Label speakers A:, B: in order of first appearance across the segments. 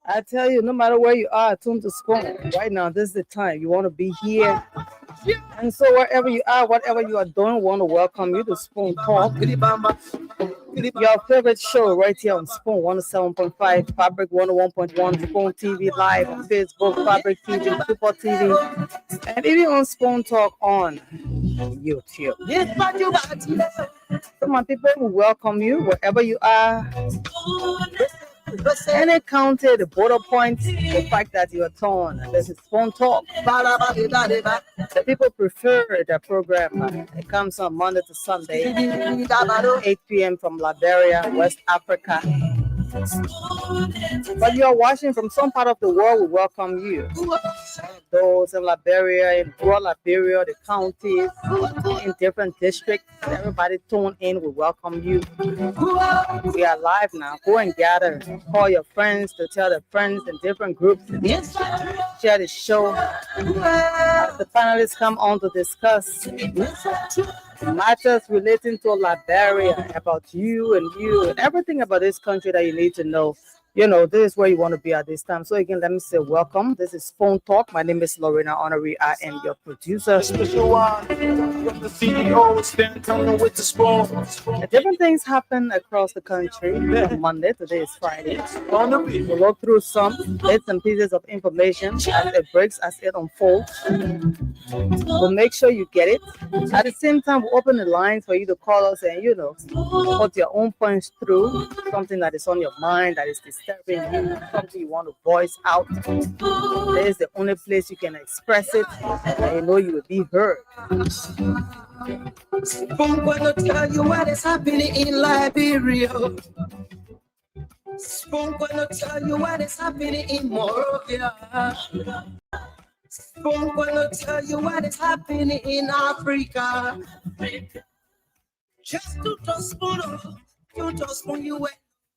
A: I tell you, no matter where you are, tune to Spoon. Right now, this is the time. You want to be here. And so wherever you are, whatever you are doing, we want to welcome you to Spoon Talk. Your favorite show right here on Spoon 107.5, Fabric 101.1, Spoon TV Live on Facebook, Fabric TV, Super TV, and even on Spoon Talk on YouTube. So my people, we welcome you wherever you are. Any county, the border point, the fact that you are torn, this is Phone Talk. The people prefer the program. It comes on Monday to Sunday, 8 p.m. from Liberia, West Africa. But you are watching from some part of the world, we welcome you. Those in Liberia, in rural Liberia, the counties, in different districts, everybody tune in, we welcome you. We are live now. Go and gather. Call your friends to tell their friends in different groups. Share the show. The panelists come on to discuss matters relating to Liberia, about you and everything about this country that you need to know. You know, this is where you want to be at this time. So again, let me say welcome. This is Phone Talk. My name is Lorena Honoree. I am your producer.
B: Special one from the CEO, stand coming with the spoon.
A: Different things happen across the country. Monday, today is Friday. We'll go through some bits and pieces of information as it breaks, as it unfolds. We'll make sure you get it. At the same time, we'll open the lines for you to call us and, put your own points through, something that is on your mind, that is disturbing you, something you want to voice out. This is the only place you can express it, and you know you will be heard.
C: Spoon gonna tell you what is happening in Liberia. Spoon gonna tell you what is happening in Morovia. Spoon gonna tell you what is happening in Africa. Just to spoon you away.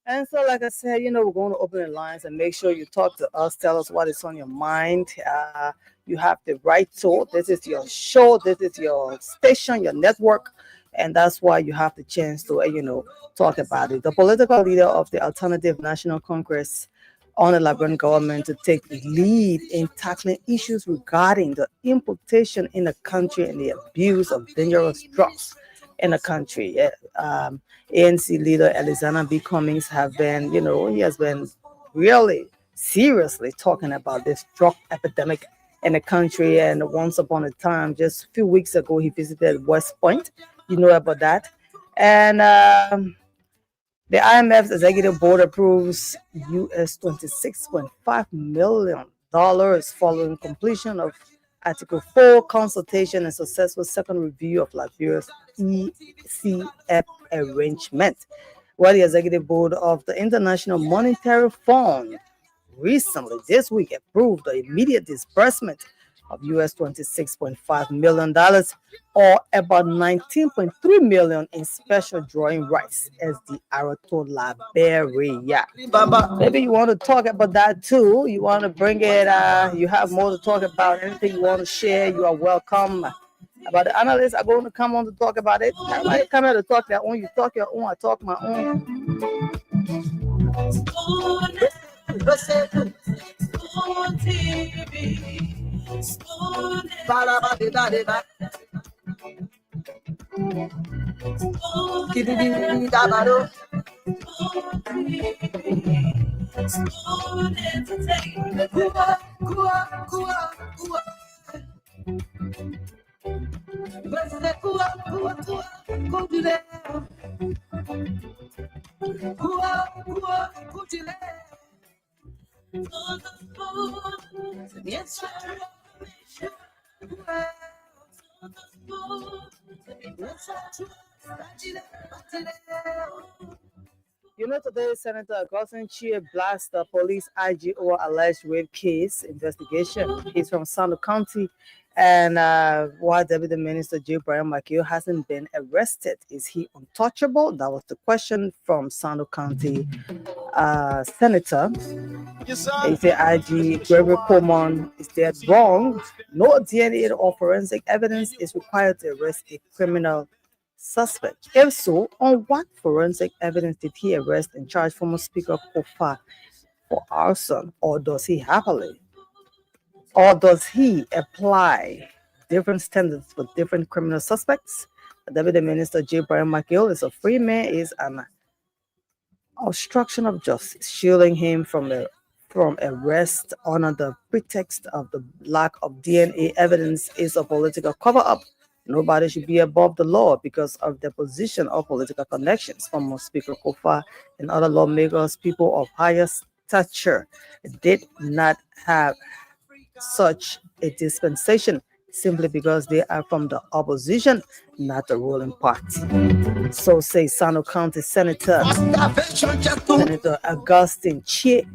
A: And so, like I said, we're going to open the lines and make sure you talk to us. Tell us what is on your mind. You have the right to. This is your show. This is your station, your network. And that's why you have the chance to, talk about it. The political leader of the Alternative National Congress on the Liberian government to take the lead in tackling issues regarding the importation in the country and the abuse of dangerous drugs in the country. ANC leader Alexander B. Cummings he has been really seriously talking about this drug epidemic in the country. And once upon a time, just a few weeks ago, he visited West Point. You know about that. And the IMF's executive board approves US $26.5 million following completion of Article 4 consultation and successful second review of Liberia's ECF arrangement. While the executive board of the International Monetary Fund recently, this week, approved the immediate disbursement of US $26.5 million, or about $19.3 million in special drawing rights as the Arato Liberia. Maybe you want to talk about that too. You want to bring it, you have more to talk about, anything you want to share, you are welcome. About the analysts are going to come on to talk about it. Everybody come here to talk their own. You talk your own, I talk my own. Today, Senator Augustine Chie blasts the police IG over alleged rape case investigation. He's from Sando County. And while Deputy Minister J. Brian Makio hasn't been arrested, is he untouchable? That was the question from Sando County Senator. He said IG Gregory Coleman is dead wrong. No DNA or forensic evidence is required to arrest a criminal suspect? If so, on what forensic evidence did he arrest and charge former Speaker Kofa for arson, or does he happily, or does he apply different standards for different criminal suspects? The Deputy Minister J. Brian McGill is a free man, is an obstruction of justice, shielding him from arrest under the pretext of the lack of DNA evidence is a political cover-up. Nobody should be above the law because of their position or political connections. Former Speaker Kofa and other lawmakers, people of higher stature, did not have such a dispensation simply because they are from the opposition, not the ruling party. So say Sano County Senator Augustine Chie.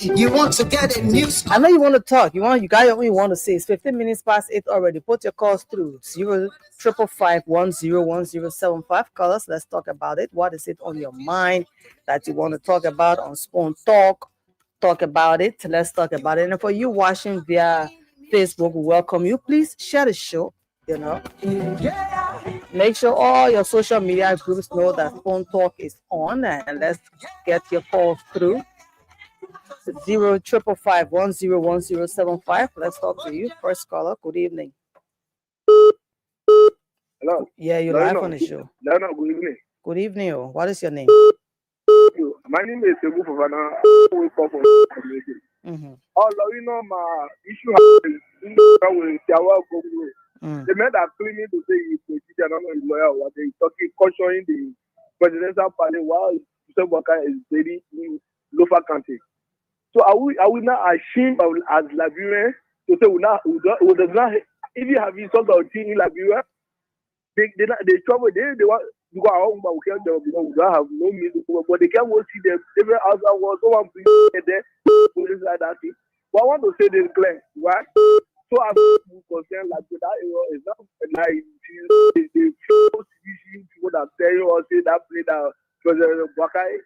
C: You want to get a new
A: I know you want to talk. You got what you want to say. It's 15 minutes past 8 already. Put your calls through 05551101075. Call us. Let's talk about it. What is it on your mind that you want to talk about on Spoon Talk? Talk about it. Let's talk about it. And for you watching via Facebook, we welcome you. Please share the show. Make sure all your social media groups know that Phone Talk is on, and let's get your calls through 05551101075. Let's talk to you. First caller, good evening.
D: Hello.
A: Yeah, you're
D: No,
A: live
D: no.
A: on the show.
D: No, good evening.
A: Good evening. What is your name?
D: My name is Sebu Fofana. We come from community. All you know, my issue with Tiawa Gogo. The men are claiming to say he's a teacher, not a lawyer, or they talking, cautioning the presidential party while Joseph Waka is very in Lofa County. So are we not ashamed of, as Liberians to say we does not even have some sort of team in Liberia? They trouble they want to go out, but we can't do because we don't have no music, but they can't go see them every house I was someone bring there police like that thing. But I want to say this clear, right? So I'm concerned like that area is not like the people that tell you or say that play that President Wakai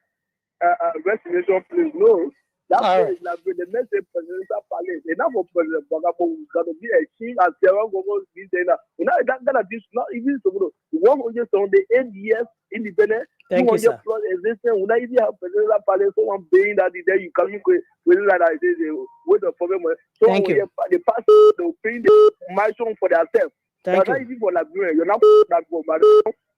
D: vaccination place. No, that place is like the next presidential palace. Enough for President Bagabo is going to be a king as Sarah Gomez is saying that. Now that this not even so good. 100 on the 8 years independent.
A: Thank you, sir.
D: Plus existence. When I even have presidential palace, someone paying that there you come with like that. With the problem. So
A: Thank you.
D: The past they paying the milestone for themselves.
A: Thank
D: Not
A: you.
D: even for Liberia. You're not that for but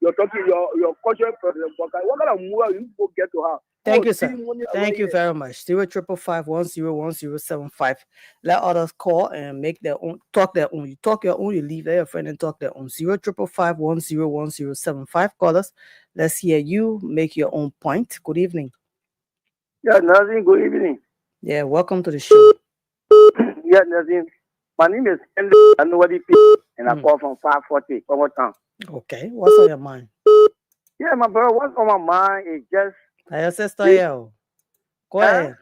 D: you're talking your cultural president. What kind of move you go get to her?
A: Thank you, sir. Thank you very much. 05551101075. Let others call and make their own, talk their own. You talk your own, you leave your friend and talk their own. 05551101075. Call us. Let's hear you make your own point. Good evening.
D: Yeah, Nazim, good evening.
A: Yeah, welcome to the show.
D: Yeah, Nazim. My name is Andy Anwadi P, and I call from 540 Congo Town.
A: Okay, what's on your mind?
D: Yeah, my brother, what's on my mind is just
A: Your sister, yo. Go ahead.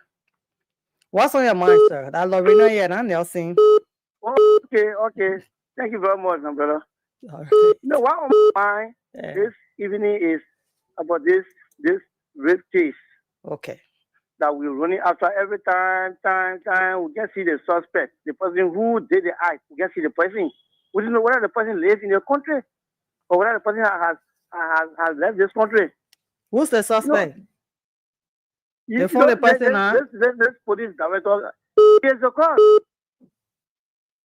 A: What's on your mind, sir? That Lorena here, and Nelson.
D: Okay. Thank you very much, my brother.
A: All right.
D: You know, what on my mind this evening is about this rape case
A: Okay.
D: that we're running after every time. We can see the suspect, the person who did the act. We can see the person. We don't know whether the person lives in the country or whether the person has left this country.
A: Who's the suspect?
D: You
A: found the person,
D: this police director, he is a call.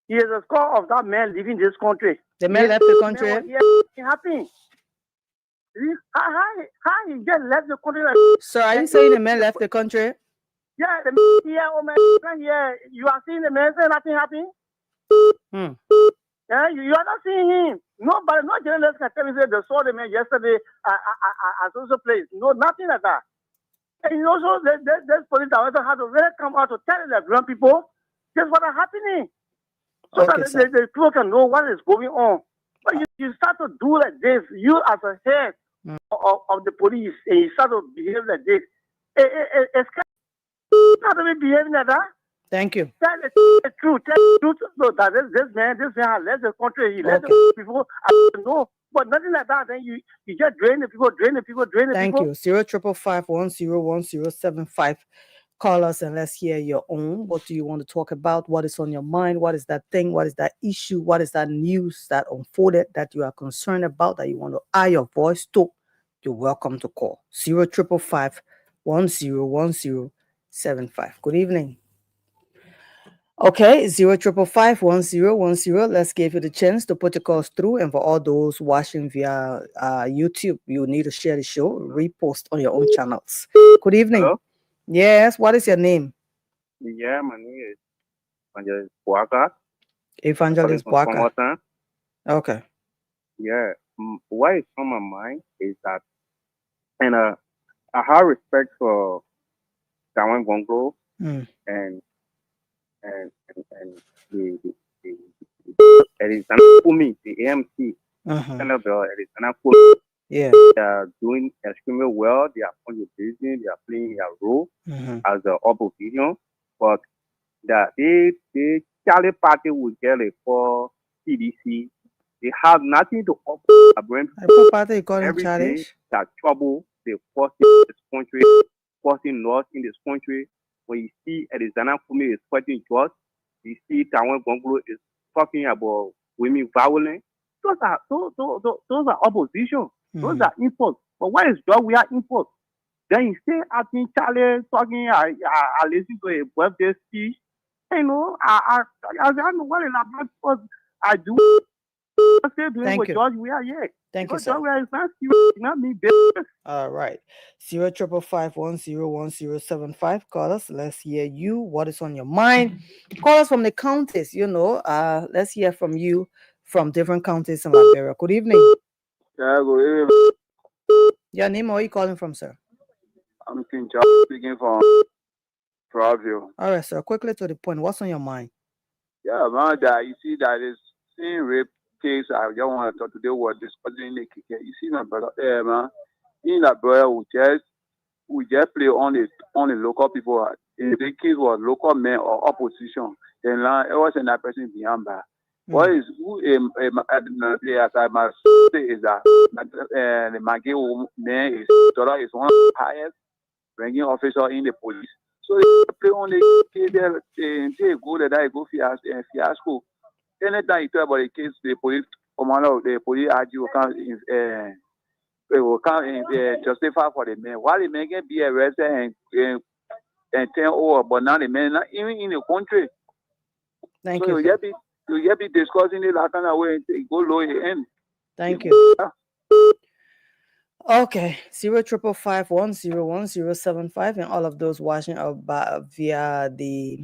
D: He is a score of that man leaving this country.
A: The man left the country?
D: It happened. How he just left the country?
A: Sir, are you saying the man left the country?
D: Yeah, the man here. You are seeing the man say nothing happened? Yeah, you are not seeing him. Nobody, no journalist can tell me say they saw the man yesterday at social place. No, nothing like that. And also, this police director had to really come out to tell the ground people just what is happening. So
A: Okay,
D: that
A: sir.
D: the people can know what is going on. But you start to do like this, you as a head of the police, and you start to behave like this. It's not to be behaving like that.
A: Thank you.
D: Tell the truth. Tell the truth. So that this man has left the country. He left the people. I don't know. But nothing like that. Then you just drain the people.
A: Thank you. 05551101075. Call us and let's hear your own. What do you want to talk about? What is on your mind? What is that thing? What is that issue? What is that news that unfolded that you are concerned about, that you want to add your voice to? You're welcome to call 0555 101075. Good evening. Okay, 0555 Let's give you the chance to put your calls through. And for all those watching via YouTube, you need to share the show, repost on your own channels. Good evening.
E: Hello?
A: Yes, what is your name?
E: Yeah, my name is Evangelist Boaka.
A: Evangelist Boaka. Okay.
E: Yeah, what is on my mind is that, and I have respect for Tawan Gongo and the Arizona Kumi, the AMC, Senator Arizona Kumi.
A: Yeah.
E: They are doing extremely well. They are contributing. They are playing their role as the opposition. But the Charlie Party will get it for CDC. They have nothing to offer. Every day that trouble they force in this country, forcing laws in this country. When you see Arizona Kumi is fighting jobs, you see Tawan Gongo is talking about women violence. Those are opposition. Those are imports. But what is job? We are imports. Then you say, I think Charlie talking, I listen to a birthday speech. You know, I don't know what elaborate I do. I say doing what George we are here.
A: Thank you, sir.
E: George, we are not serious, not me, business.
A: All right. 0555 Call us. Let's hear you. What is on your mind? Call us from the counties, you know. Let's hear from you from different counties in Liberia. Good evening.
D: Yeah, good evening.
A: Your name, where are you calling from, sir?
D: I'm King Charles speaking from Providence.
A: All right, sir. Quickly to the point. What's on your mind?
D: Yeah, man, that you see that is seeing rape case. I just want to talk today was discussing the case. You see, my brother, man, in that brother we just play on the local people. In the case was local men or opposition. Then it wasn't that person behind that. What is as I must say is that the Maggie man is one of the highest ranking officer in the police. So they play on the case there until go there, they go fiasco. Anytime you talk about the case, the police commander, the police argue will come justify for the man. Why the man can be arrested and turn over, but now the man not even in the country.
A: Thank
D: you. You get be discussing it that kind of way and go low end.
A: Thank you. Okay, 0555 and all of those watching via the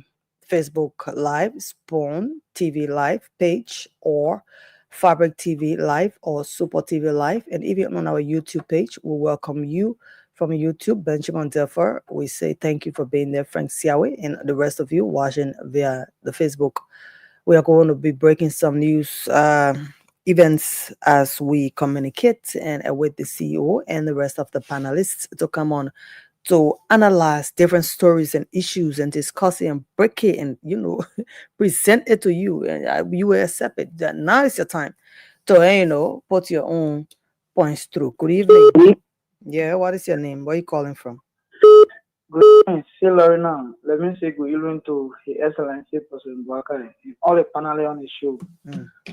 A: Facebook Live, Spawn TV Live page, or Fabric TV Live, or Super TV Live, and even on our YouTube page, we welcome you from YouTube. Benjamin Delfer, we say thank you for being there. Frank Siawe and the rest of you watching via the Facebook. We are going to be breaking some news events as we communicate and with the CEO and the rest of the panelists to come on to analyze different stories and issues and discuss it and break it and, you know, present it to you, and you will accept it. Now is your time to, you know, put your own points through. Good evening. Yeah, what is your name? Where are you calling from?
F: Good evening, Lorena. Let me say good evening to His Excellency President Boaka and all the panel on the show.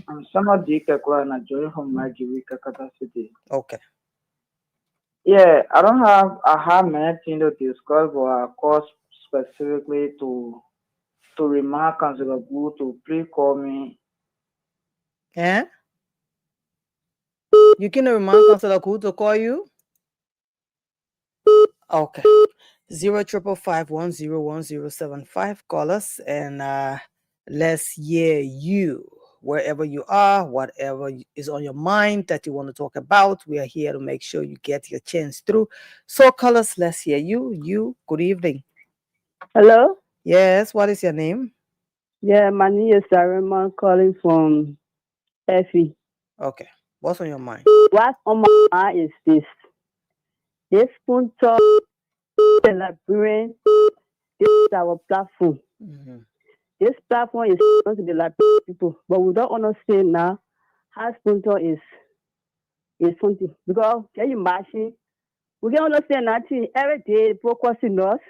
F: I'm Sama Dikakwa and I join from Nigeria, Kakata City.
A: Okay.
F: Yeah, I don't have many things to discuss, but I call specifically to remark Councilor Boo to please call me.
A: Yeah? You can remark Councilor Boo to call you? Okay. 0555 Call us and let's hear you wherever you are, whatever is on your mind that you want to talk about. We are here to make sure you get your chance through. So call us, let's hear you. Good evening.
G: Hello?
A: Yes, what is your name?
G: Yeah, my name is Sarah calling from Effie.
A: Okay. What's on your mind?
G: What's on my mind is this. This sponsor the Liberian, this is our platform. This platform is going to the Liberian people, but we don't understand now how sponsor is something. Because can you imagine? We can understand nothing every day focusing us.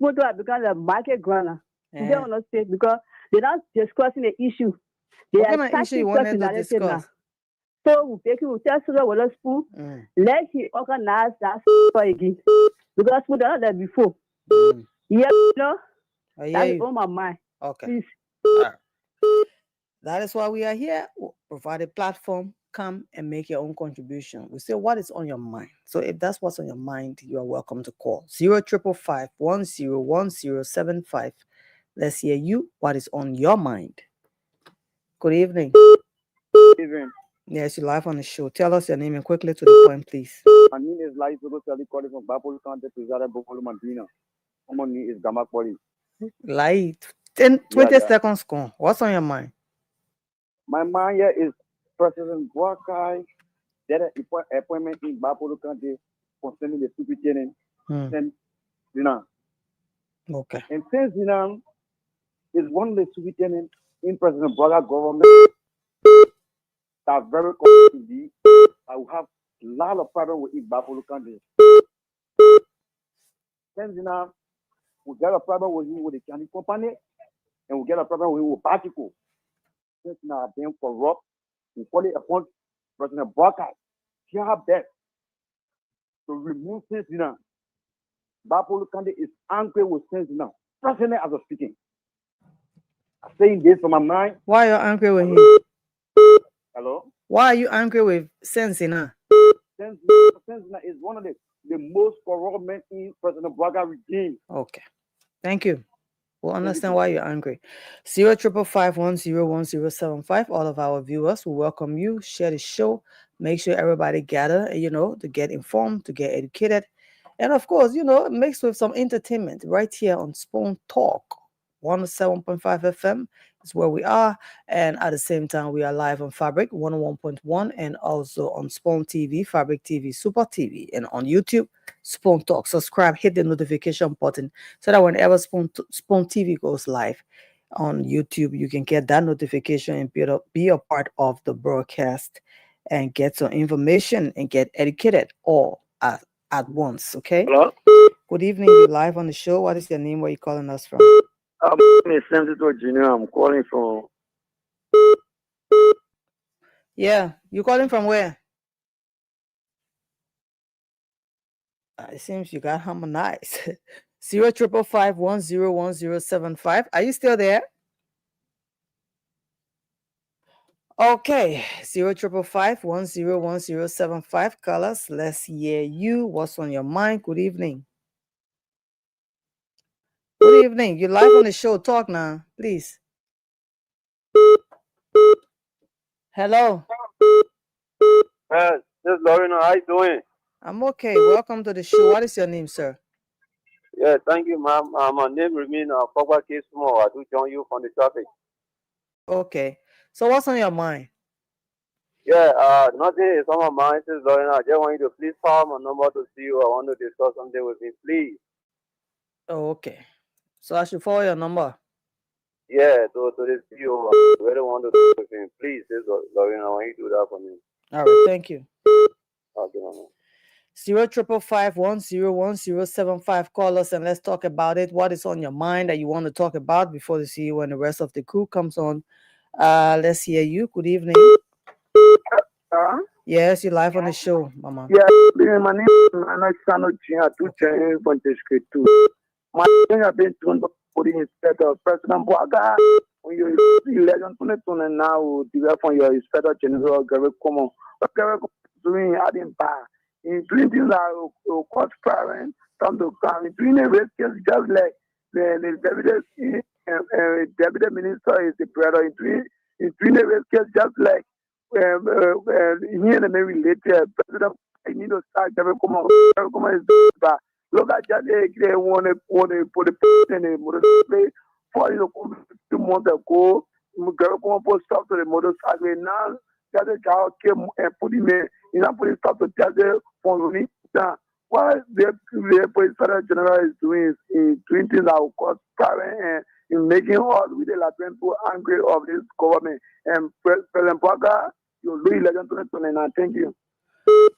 G: Spoontown has become the market ground.
A: Yeah.
G: They don't say because they're not discussing the issue. They
A: What
G: are
A: kind of issue you
G: attacking
A: wanted to
G: personality now.
A: discuss?
G: So we tell Sugar with a spoon. Let he organize that for again. Because we done that before. Yeah, you know? That's on my mind.
A: Okay.
G: Please.
A: Right. That is why we are here. We'll provide a platform. Come and make your own contribution. We say what is on your mind. So if that's what's on your mind, you are welcome to call 0555-101075. Let's hear you. What is on your mind? Good evening.
E: Good evening.
A: Yes, you're live on the show. Tell us your name and quickly to the point, please.
E: My name is Lai Sogosali, calling from Bapol County, Pizarra, Bokolo, Mandina. My name is Gamak Poli.
A: Lai, 20 seconds gone. What's on your mind?
E: My mind here is President Boakai. There is appointment in Bapol County concerning the superintendent.
A: Okay.
E: And since Zinam is one of the superintendents in President Boakai government, that very confident, I will have a lot of problems with Bapol County. Since Zinam, we get a problem with him with the county company, and we get a problem with him with Batico. Since now being corrupt, we call it upon President Boakai. He have that to remove Since Zinam. Bapol County is angry with Since Zinam. President as of speaking. I'm saying this from my mind.
A: Why are you angry with him?
E: Hello?
A: Why are you angry with Since Zinam?
E: Since Zinam is one of the most corrupt men in President Boakai regime.
A: Okay. Thank you. We'll understand why you're angry. 0555-101075. All of our viewers will welcome you. Share the show. Make sure everybody gather, to get informed, to get educated. And of course, mixed with some entertainment right here on Spoon Talk. 107.5 FM is where we are. And at the same time, we are live on Fabric 101.1 and also on Spoon TV, Fabric TV, Super TV, and on YouTube, Spoon Talk. Subscribe, hit the notification button so that whenever Spoon TV goes live on YouTube, you can get that notification and be a part of the broadcast and get some information and get educated all at once. Okay?
E: Hello?
A: Good evening. You're live on the show. What is your name? Where are you calling us from?
E: My name is Senator Junior. I'm calling from.
A: Yeah, you calling from where? It seems you got harmonized. 0555-101075. Are you still there? Okay, 0555-101075. Call us. Let's hear you. What's on your mind? Good evening. Good evening. You're live on the show. Talk now, please. Hello.
E: Yes, this is Lorena. How you doing?
A: I'm okay. Welcome to the show. What is your name, sir?
E: Yeah, thank you, ma'am. My name remains Pogba K. Small. I do join you from the traffic.
A: Okay. So what's on your mind?
E: Yeah, nothing is on my mind. This is Lorena. I just want you to please call my number to see you. I want to discuss something with me, please.
A: Oh, okay. So I should follow your number.
E: Yeah, to the CEO. I really want to do with him. Please, this is Lorena. I want you to do that for me.
A: All right, thank you.
E: Okay, ma'am.
A: 0555-101075. Call us and let's talk about it. What is on your mind that you want to talk about before the CEO and the rest of the crew comes on? Let's hear you. Good evening. Yes, you're live on the show, Mama.
D: Yeah, my name is Anasano Chia, two chains from the street too. My thing have been turned for the inspector, President Boakai. When you election 2020 now, the from your inspector general, Gary Como, Gary doing adding bar. In doing things that cost parents, come to come, in doing a race case just like the deputy minister is the brother, in doing a race case just like here and then related President. I need to start Gary Como is bad. Look at that, they want to put the person in the motorcycle for 2 months ago. Gary Como put stop to the motorcycle now. That the guy came and put him in. He not put stop to tell the phone me. What the federal general is doing things that will cause problem and in making all with the Latin people angry of this government. And President Boakai, you lose election 2029. Thank you.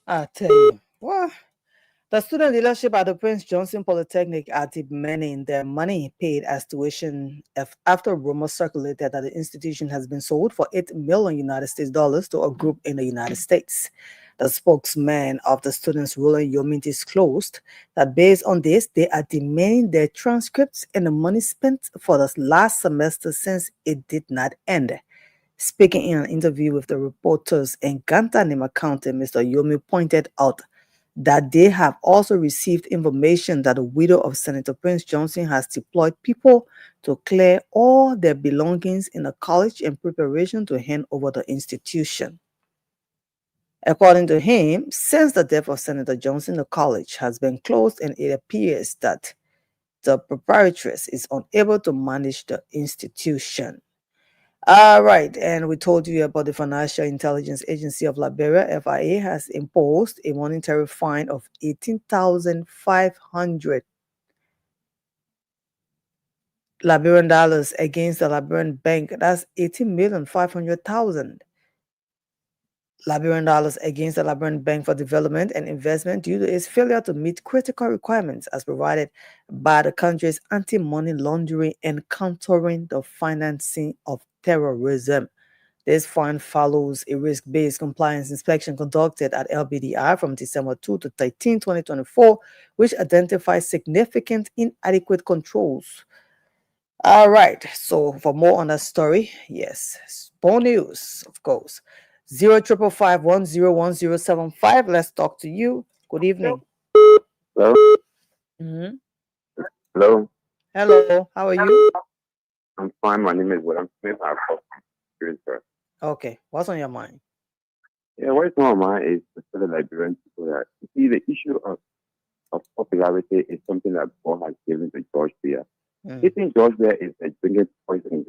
A: I tell you, what? The student leadership at the Prince Johnson Polytechnic are demanding their money paid as tuition after rumors circulated that the institution has been sold for $8 million United States dollars to a group in the United States. The spokesman of the students' ruling Yomi disclosed that based on this, they are demanding their transcripts and the money spent for the last semester since it did not end. Speaking in an interview with the reporters in Gantanima County, Mr. Yomi pointed out that they have also received information that the widow of Senator Prince Johnson has deployed people to clear all their belongings in the college in preparation to hand over the institution. According to him, since the death of Senator Johnson, the college has been closed and it appears that the proprietress is unable to manage the institution. All right, and we told you about the Financial Intelligence Agency of Liberia, FIA, has imposed a monetary fine of $18,500 Liberian dollars against the Liberian Bank. That's $18,500,000 Liberian dollars against the Liberian Bank for Development and Investment due to its failure to meet critical requirements as provided by the country's anti-money laundering and countering the financing of terrorism. This fine follows a risk-based compliance inspection conducted at LBDI from December 2 to 13, 2024, which identified significant inadequate controls. All right, so for more on that story, yes, Spawn News, of course. 0555101075. Let's talk to you. Good evening.
H: Hello.
A: Mm-hmm.
H: Hello.
A: Hello. How are you?
H: I'm fine. My name is William Smith. I'm from sir.
A: Okay. What's on your mind?
H: Yeah, what's on my mind is to tell the Liberian people that you see the issue of popularity is something that God has given to George Weah. Eating George Weah is like drinking poison.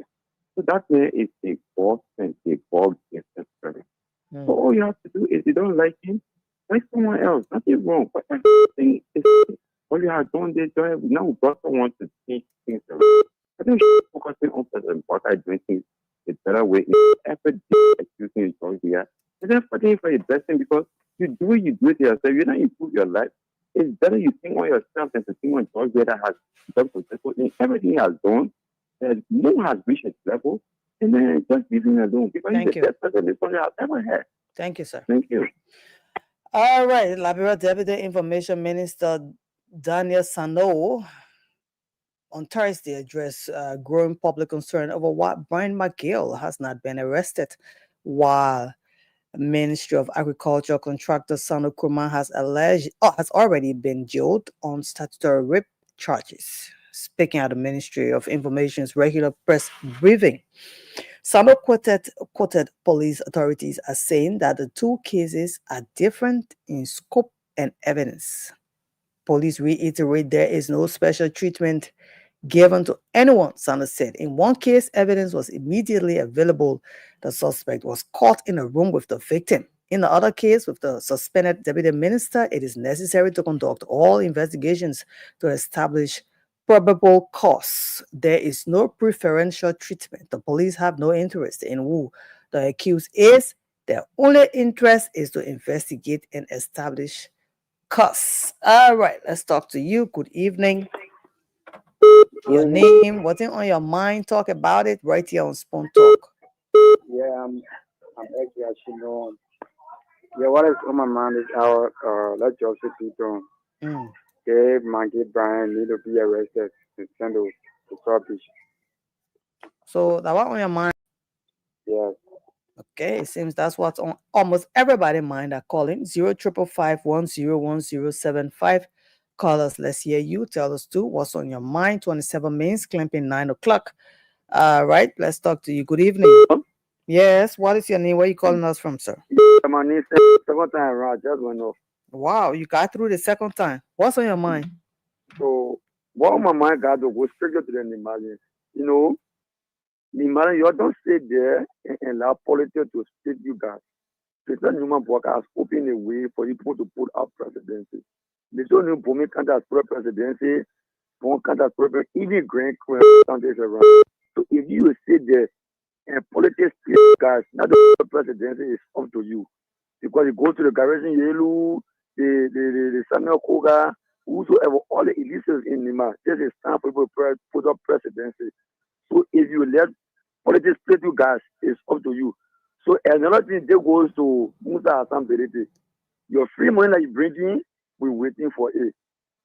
H: So that way is a God and a God gifted spirit. So all you have to do is, you don't like him, like someone else. Nothing wrong. But everything is all you have done this. Now we also want to change things around. I think we should focusing on President Bota doing things a better way. Effort excusing George Weah. And then fighting for a blessing because you do it yourself. You don't improve your life. It's better you think on yourself than to think on George Weah that has done successful in everything he has done. No one has reached its level, and then just leave him alone because he's the best person this country has ever had.
A: Thank you, sir.
H: Thank you.
A: All right, Liberia Deputy Information Minister Daniel Sano on Thursday addressed growing public concern over why Brian McGill has not been arrested, while Ministry of Agriculture contractor Sano Kurma has already been jailed on statutory rape charges. Speaking at the Ministry of Information's regular press briefing, Sano quoted police authorities as saying that the two cases are different in scope and evidence. Police reiterate there is no special treatment given to anyone, Sano said. In one case, evidence was immediately available. The suspect was caught in a room with the victim. In the other case, with the suspended deputy minister, it is necessary to conduct all investigations to establish probable cause. There is no preferential treatment. The police have no interest in who the accused is. Their only interest is to investigate and establish cause. All right, let's talk to you. Good evening. Your name, what's on your mind? Talk about it right here on Spawn Talk.
I: Yeah, I'm actually known. Yeah, what is on my mind is how let Joseph be done. Dave, Monkey, Brian need to be arrested and sent to South Beach.
A: So that what on your mind?
I: Yes.
A: Okay, it seems that's what's on almost everybody's mind are calling 0555101075. Call us, let's hear you. Tell us too what's on your mind. 27 minutes, clamping 9 o'clock. Right, let's talk to you. Good evening. Yes, what is your name? Where are you calling us from, sir?
I: My name is second time around, just went off.
A: Wow, you got through the second time. What's on your mind?
I: So, what on my mind got to go straight to the Nimalian. You know, Nimalian, you don't stay there and allow politics to split you guys. President Newman Bwaka has opened a way for people to put up presidency. They don't know for me candidates for presidency, for candidates for even grand countries around. So if you sit there and politics guys, not the presidency is up to you. Because you go to the garrison yellow, the Samuel Koga, whosoever, all the elites in Nima. This is time for people to put up presidency. So if you let politics play you guys, it's up to you. So another thing that goes to Musa Hassan Berete. Your free money that you bring in, we're waiting for it.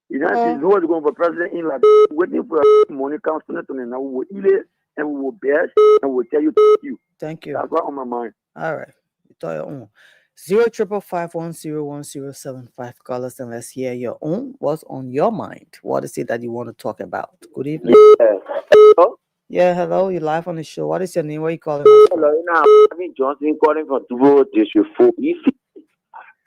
I: You know what's going for president in like waiting for money comes to it, and we will eat it and we will bear and we'll tell you thank you.
A: Thank you.
I: That's what's on my mind.
A: All right. You thought your own. 055510175 callers and let's hear your own. What's on your mind? What is it that you want to talk about? Good evening.
J: Hello?
A: Yeah, hello. You're live on the show. What is your name? Where are you calling us from?
J: Hello, now I'm Johnson calling from Duvo District 4. You see,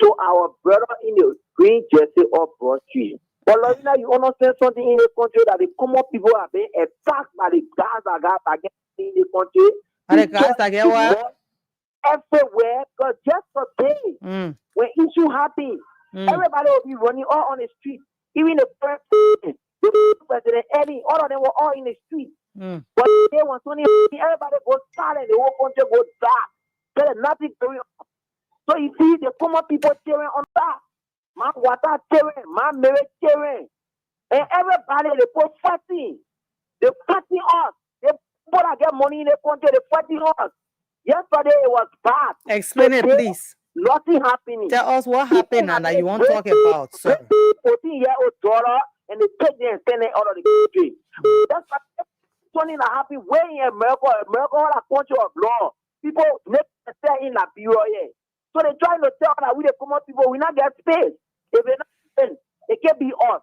J: to our brother in the green jersey of Broad Street. But now you understand something in the country that the common people are being attacked by the guys that got against in the country.
A: And the guys that get what?
J: Everywhere, because just today, when issue happen, everybody will be running all on the street. Even the president, Eddie, all of them were all in the street. But they want Tony, everybody goes silent, the whole country goes dark. There is nothing going on. So you see the common people cheering on that. My water cheering, my marriage cheering. And everybody they put fighting. They're fighting us. They people that get money in the country, they're fighting us. Yesterday it was bad.
A: Explain it, please.
J: Nothing happening.
A: Tell us what happened and that you want to talk about, sir.
J: 14-year-old daughter and they take them and send them out of the country. That's something that happened way in America. America is a country of law. People make a stay in Liberia here. So they're trying to tell that we the common people we not get space. If they're not space, it can't be us.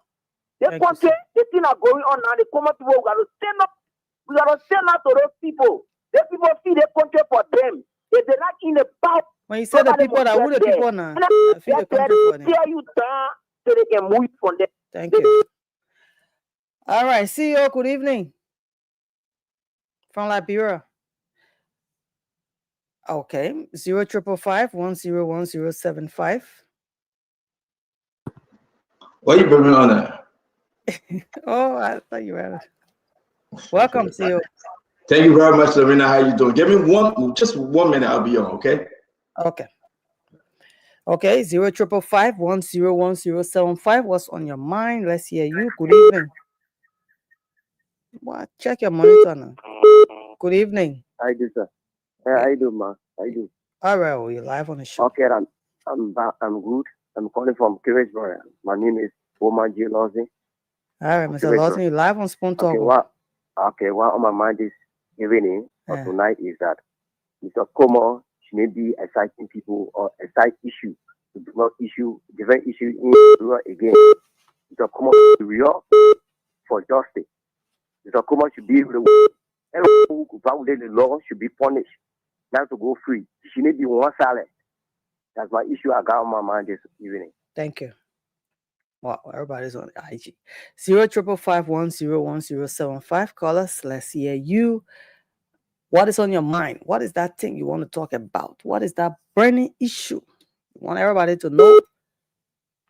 J: The country, the thing are going on now, the common people we gotta stand up. We gotta stand up to those people. The people feed the country for them. If they're not in the back,
A: when you say the people that who the people now, feed the country for them.
J: Tear you down so they can move from there.
A: Thank you. All right, CEO, good evening. From Liberia. Okay, 05551010075.
K: Why you bringing on that?
A: Oh, I thought you had it. Welcome, CEO.
K: Thank you very much, Lorena. How you doing? Give me just 1 minute. I'll be on. Okay.
A: Okay. Okay. 05551010075. What's on your mind? Let's hear you. Good evening. What? Check your monitor now. Good evening.
L: I do, sir. I do, ma. I do.
A: All right, well, you're live on the show.
L: Okay, I'm good. I'm calling from Kingsbury. My name is Omar J. Lawson.
A: All right, Mr. Lawson, you're live on Spoon Talk.
L: Okay, what on my mind this evening or tonight is that Mr. Como should maybe exciting people or excite issue to develop different issue in Europe again. Mr. Como should be real for justice. Mr. Como should be able to everyone who violate the law should be punished. Not to go free. She need to be one silent. That's my issue I got on my mind this evening.
A: Thank you. Wow, everybody's on IG. 05551010075. Call us. Let's hear you. What is on your mind? What is that thing you want to talk about? What is that burning issue? You want everybody to know?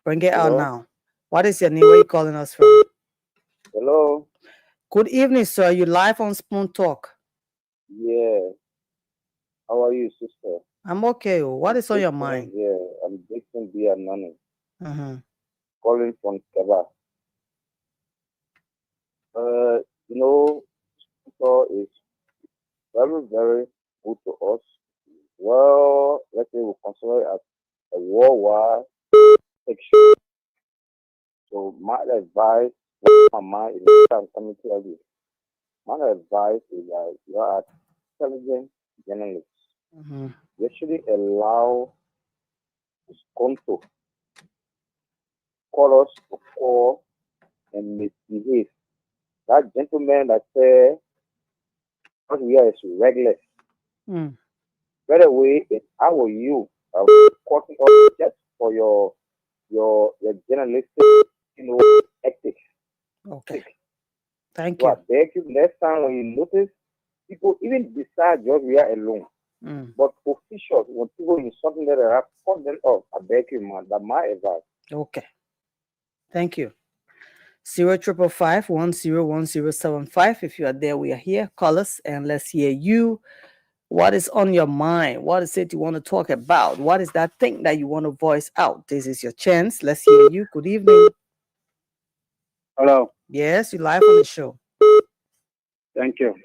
A: Bring it out now. What is your name? Where are you calling us from?
M: Hello.
A: Good evening, sir. You live on Spoon Talk.
M: Yeah. How are you, sister?
A: I'm okay. What is on your mind?
M: Yeah, I'm Dixon B. Anani. Calling from Keba. Spoon is very, very good to us. Well, let's say we consider it as a worldwide section. So my advice, my mind is I'm coming to tell you. My advice is that you are intelligent journalists. You actually allow Skonto call us to call and misbehave. That gentleman that said what we are is regular. Right away, if I were you, I would call it up just for your journalistic, ethics.
A: Okay. Thank you.
M: I beg you, next time when you notice people even decide just we are alone. But officials, when people in something that they have, call them off. I beg you, man. That's my advice.
A: Okay. Thank you. 05551010075. If you are there, we are here. Call us and let's hear you. What is on your mind? What is it you want to talk about? What is that thing that you want to voice out? This is your chance. Let's hear you. Good evening.
N: Hello.
A: Yes, you're live on the show.
N: Thank you.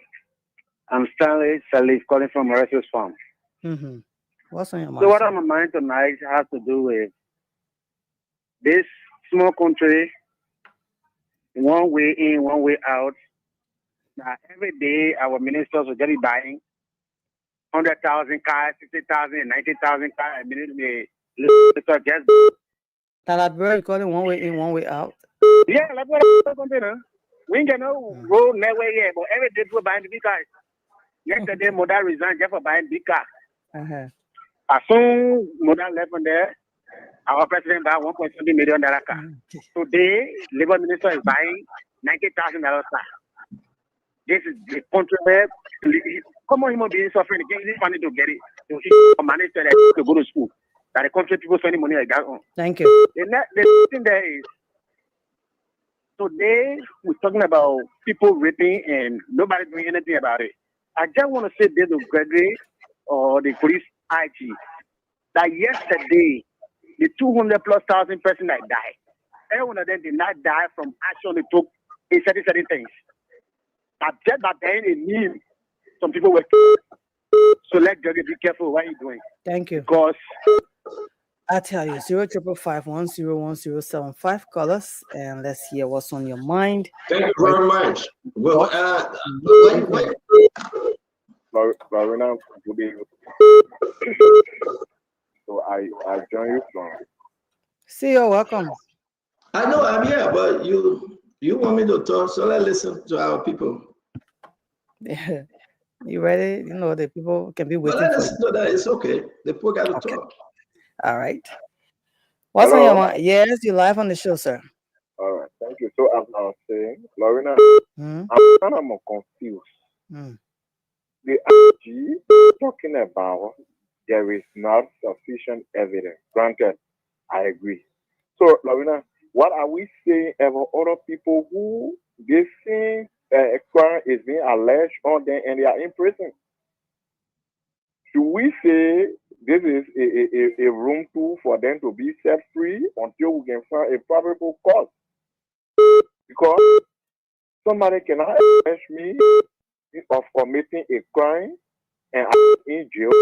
N: I'm Stanley Salif calling from Mauritius Farm.
A: Mm-hmm. What's on your mind?
N: So what on my mind tonight has to do with this small country, one way in, one way out. Now, every day our ministers will get it buying 100,000 cars, 60,000, 90,000 cars. I mean, just
A: that bro, you call it one way in, one way out.
N: Yeah, like what I'm saying. We ain't got no road nowhere yet, but every day people buying the big cars. Yesterday, Moda resigned just for buying big car. As soon Moda left from there, our president bought $1.7 million car. Today, Labour Minister is buying $90,000 car. This is the country where common human beings suffering. It's funny to get it. To manage to go to school. That the country people spending money like that on.
A: Thank you.
N: The thing there is, today we're talking about people raping and nobody doing anything about it. I just want to say this to Gregory or the police IG that yesterday the 200,000+ person that died, every one of them did not die from action they took in certain things. But just by then it means some people were killed. So let Gregory be careful what you're doing.
A: Thank you.
N: Because
A: I tell you, 05551101075 call us and let's hear what's on your mind.
K: Thank you very much. Well,
M: Lorena, good evening. So I join you from.
A: See you, welcome.
K: I know I'm here, but you want me to talk, so let's listen to our people.
A: Yeah. You ready? You know the people can be waiting.
K: Well, let us know that it's okay. The people got to talk.
A: All right. What's on your mind? Yes, you're live on the show, sir.
M: All right, thank you. So as I was saying, Lorena, I'm kind of more confused. The IG talking about there is not sufficient evidence. Granted, I agree. So Lorena, what are we saying about other people who this thing a crime is being alleged on them and they are in prison? Should we say this is a room tool for them to be set free until we can find a probable cause? Because somebody cannot accuse me of committing a crime and I'm in jail,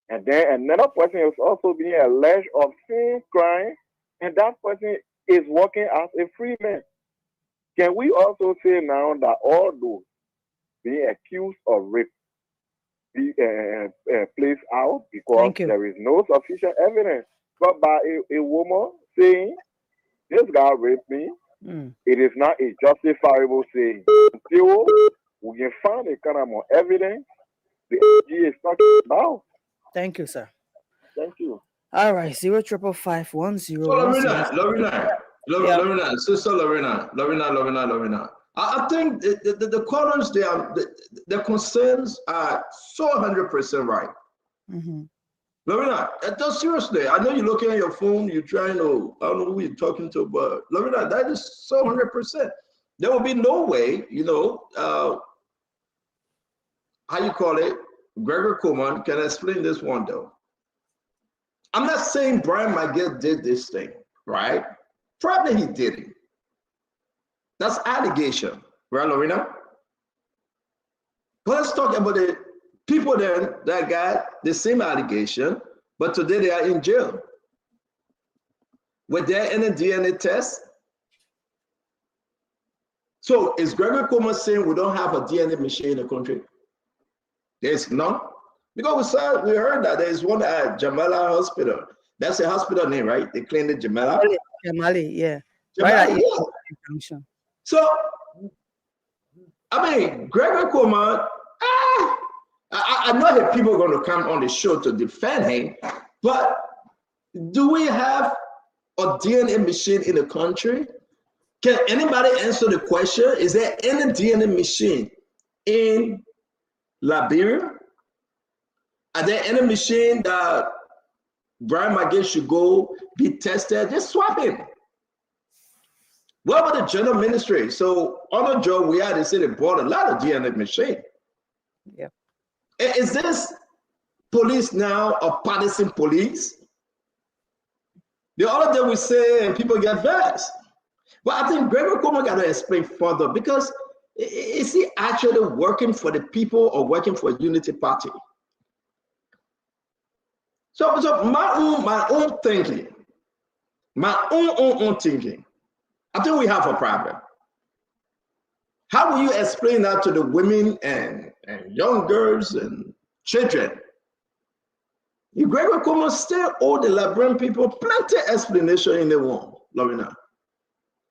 M: and then another person is also being alleged of same crime, and that person is working as a free man. Can we also say now that all those being accused of rape be placed out because there is no sufficient evidence, but by a woman saying this guy raped me, it is not a justifiable saying. Until we can find a kind of more evidence, the AG is talking about.
A: Thank you, sir.
M: Thank you.
A: All right, 0555110.
K: Lorena, Sister Lorena. I think the callers, their concerns are so 100% right. Lorena, just seriously, I know you're looking at your phone, you're trying to, I don't know who you're talking to, but Lorena, that is so 100%. There will be no way, how you call it, Gregor Coleman can explain this one though. I'm not saying Brian Magid did this thing, right? Probably he didn't. That's allegation, right, Lorena? But let's talk about the people then that got the same allegation, but today they are in jail. Were there any DNA tests? So is Gregor Coleman saying we don't have a DNA machine in the country? There's none. Because we heard that there's one at Jamala Hospital. That's a hospital name, right? They claimed it Jamala.
A: Jamali, yeah.
K: Jamali, right. Yeah. So, I mean, Gregor Coleman, I know that people are going to come on the show to defend him, but do we have a DNA machine in the country? Can anybody answer the question? Is there any DNA machine in Liberia? Are there any machine that Brian Magid should go be tested? Just swap him. What about the general ministry? So on a job we had, they said they bought a lot of DNA machine.
A: Yeah.
K: Is this police now are partisan police. The other day we say, and people get vexed. But I think Gregory Cuomo got to explain further, because is he actually working for the people or working for Unity Party? So my own thinking, my own thinking, I think we have a problem. How will you explain that to the women and young girls and children? Gregory Cuomo still owe the Liberian people plenty explanation in the one, Lorena.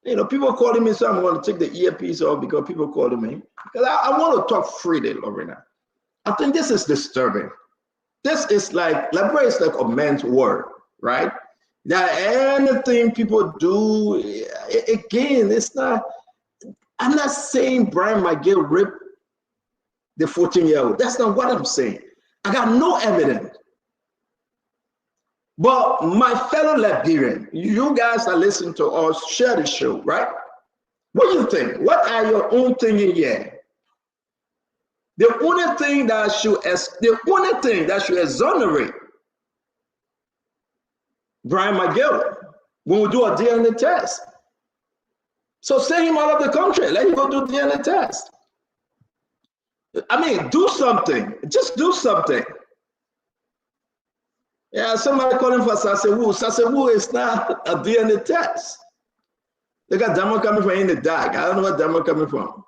K: You know, people calling me, so I'm going to take the earpiece off because people calling me. Because I want to talk freely, Lorena. I think this is disturbing. This is like, Liberia is like a man's word, right? That anything people do, again, it's not, I'm not saying Brian McGill ripped the 14-year-old. That's not what I'm saying. I got no evidence. But my fellow Liberian, you guys are listening to us, share the show, right? What do you think? What are your own thinking here? The only thing that should exonerate Brian McGill when we do a DNA test. So send him out of the country. Let him go do DNA test. I mean, do something. Just do something. Yeah, somebody calling for Sasewu. Sasewu is not a DNA test. They got Damo coming from in the dark. I don't know what Damo coming from.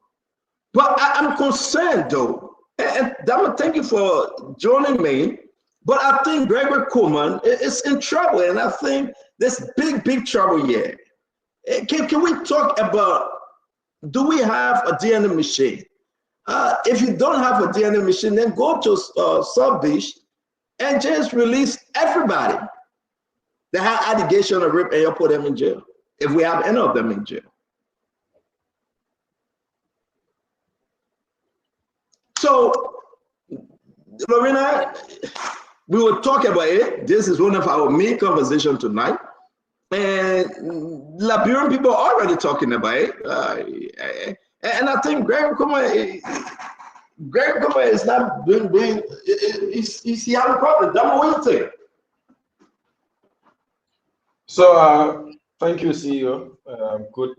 K: But I'm concerned though. And Damo, thank you for joining me. But I think Gregory Cuomo is in trouble. And I think there's big trouble here. Can we talk about, do we have a DNA machine? If you don't have a DNA machine, then go to South Beach and just release everybody that had allegation of rape and you put them in jail, if we have any of them in jail. So, Lorena, we will talk about it. This is one of our main conversations tonight. And Liberian people are already talking about it. And I think Gregory Cuomo is not being he's having a problem. That's what you think.
O: So thank you, CEO. Good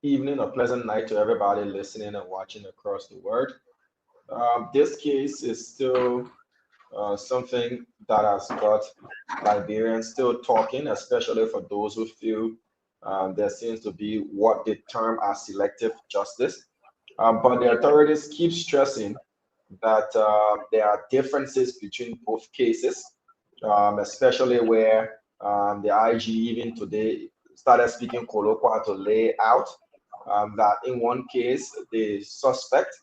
O: evening or pleasant night to everybody listening and watching across the world. This case is still something that has got Liberians still talking, especially for those who feel there seems to be what they term as selective justice. But the authorities keep stressing that there are differences between both cases, especially where the IG even today started speaking colloquial to lay out that in one case, the suspect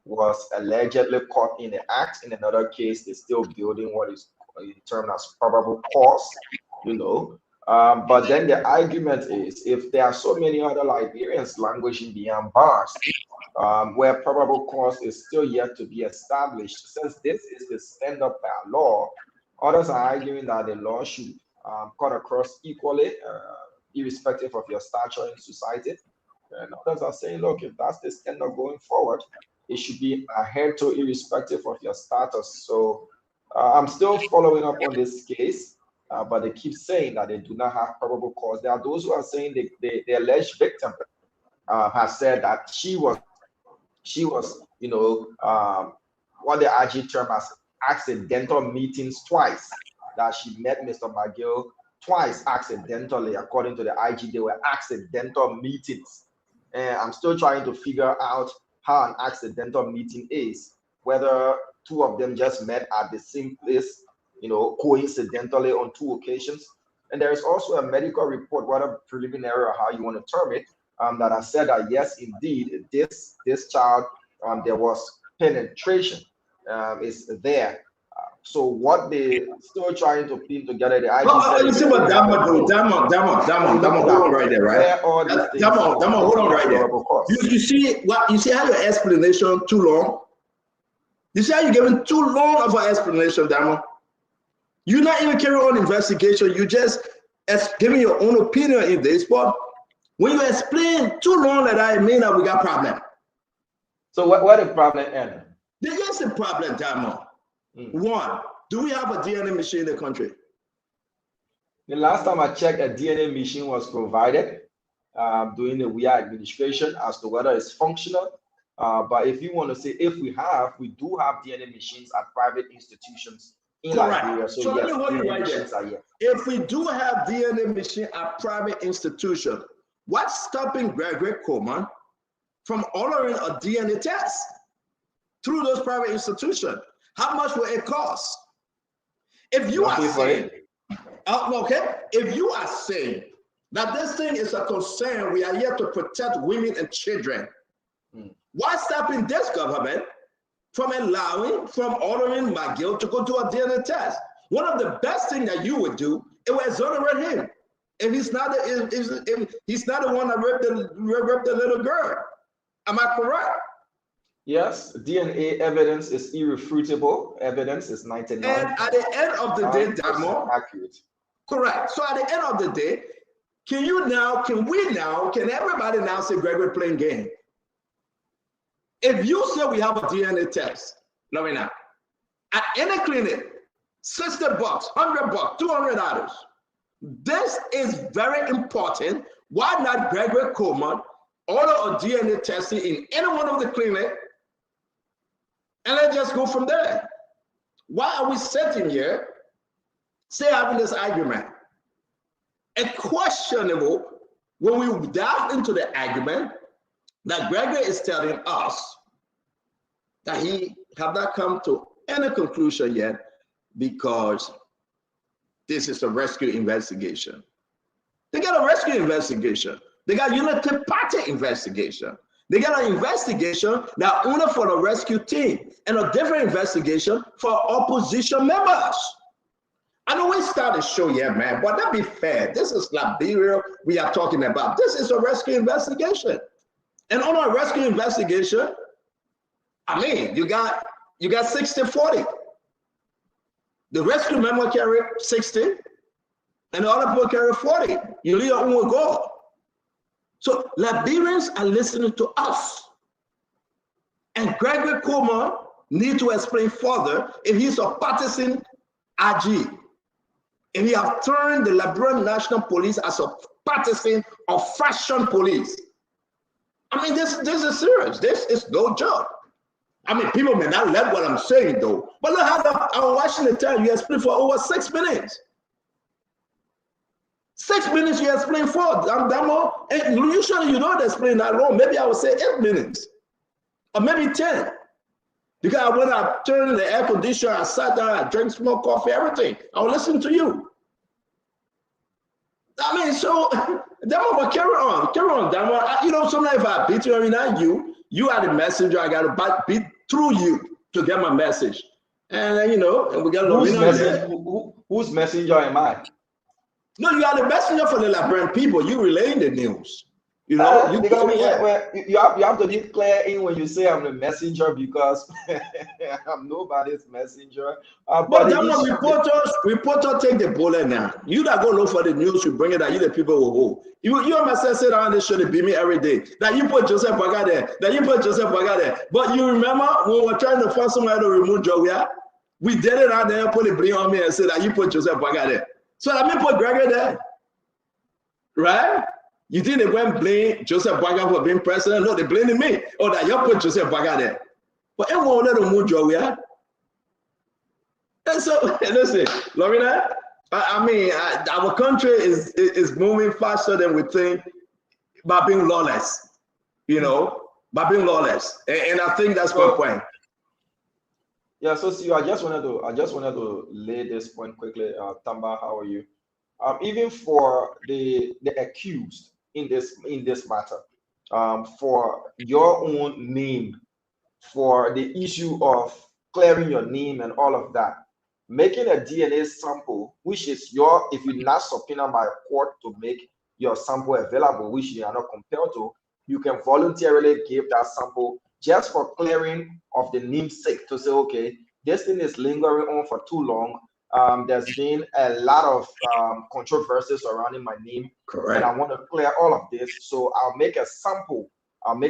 O: was allegedly caught in the act. In another case, they're still building what is termed as probable cause, you know. But then the argument is, if there are so many other Liberians languishing behind bars, where probable cause is still yet to be established, since this is the stand-up by law, others are arguing that the law should cut across equally, irrespective of your stature in society. And others are saying, look, if that's the standard going forward, it should be adhered to irrespective of your status. So I'm still following up on this case, but they keep saying that they do not have probable cause. There are those who are saying the alleged victim has said that she was, you know, what the IG term as accidental meetings twice, that she met Mr. McGill twice accidentally. According to the IG, they were accidental meetings. And I'm still trying to figure out how an accidental meeting is, whether two of them just met at the same place, you know, coincidentally on two occasions. And there is also a medical report, whether preliminary or how you want to term it, that has said that yes, indeed, this child, there was penetration is there. So what they still trying to pin together, the IG.
K: You see what Damo, hold on right there, right? Damo, hold on right there. You see what? You see how your explanation too long? You see how you're giving too long of an explanation, Damo? You're not even carrying on investigation. You just giving your own opinion in this, but when you explain too long, that mean that we got problem.
O: So what the problem end?
K: There's a problem, Damo. One, do we have a DNA machine in the country?
O: The last time I checked, a DNA machine was provided during the WIA administration as to whether it's functional. But if you want to say if we do have DNA machines at private institutions in Liberia.
K: So yes, let me hold you right there. If we do have DNA machine at private institution, what's stopping Gregory Coleman from ordering a DNA test through those private institutions? How much will it cost? If you are saying, if you are saying that this thing is a concern, we are here to protect women and children, why stopping this government from ordering McGill to go do a DNA test? One of the best things that you would do, it would exonerate him. If he's not the one that raped the little girl. Am I correct?
O: Yes, DNA evidence is irrefutable. Evidence is 99.
K: And at the end of the day, Damo,
O: accurate.
K: Correct. So at the end of the day, can everybody now say Gregory playing game? If you say we have a DNA test, Lorena, at any clinic, $60, $100, $200, this is very important. Why not Gregory Coleman order a DNA testing in any one of the clinics, and let's just go from there? Why are we sitting here, having this argument? It's questionable when we dive into the argument that Gregory is telling us that he have not come to any conclusion yet because this is a rescue investigation. They got a rescue investigation. They got Unity Party investigation. They got an investigation that only for the rescue team and a different investigation for opposition members. I know we started the show, man, but that be fair. This is Liberia we are talking about. This is a rescue investigation. And on a rescue investigation, I mean, you got 60-40. The rescue member carry 60, and the other people carry 40. You leave your own goal. So Liberians are listening to us. And Gregory Coleman need to explain further if he's a partisan RG. If he have turned the Liberian National Police as a partisan or fashion police. I mean, this is serious. This is no joke. I mean, people may not like what I'm saying, though. But look how I'm watching the time. You explain for over 6 minutes. 6 minutes you explain for. Damo, and usually you don't explain that long. Maybe I would say 8 minutes. Or maybe 10. Because when I turned the air conditioner, I sat down, I drank small coffee, everything. I will listen to you. I mean, so, Damo, but carry on, Damo. You know, sometimes if I beat you, I mean, not you are the messenger. I got to beat through you to get my message. And then, you know, and we got
O: whose messenger am I?
K: No, you are the messenger for the Liberian people. You relaying the news. You know,
O: you have to be clear in when you say I'm the messenger, because I'm nobody's messenger.
K: But reporters take the bullet now. You that go look for the news, you bring it out. You the people will hold. You and myself sit down this show, they beat me every day. That you put Joseph Baga there. But you remember when we were trying to find somebody to remove Joey? We did it out there, put the blame on me and said that you put Joseph Baga there. So I mean, put Gregory there, right? You think they went blame Joseph Baga for being president? No, they blaming me. Oh, that you put Joseph Baga there. But it won't let them move Joey. And so, listen, Lorena, I mean, our country is moving faster than we think by being lawless, you know, by being lawless. And I think that's my point.
O: Yeah, so see, I just wanted to lay this point quickly. Tamba, how are you? Even for the accused in this matter, for your own name, for the issue of clearing your name and all of that, making a DNA sample, which is if you're not subpoenaed by a court to make your sample available, which you are not compelled to, you can voluntarily give that sample just for clearing of the namesake, to say, okay, this thing is lingering on for too long. There's been a lot of controversies surrounding my name.
K: Correct.
O: And I want to clear all of this. So I'll make a sample. Of my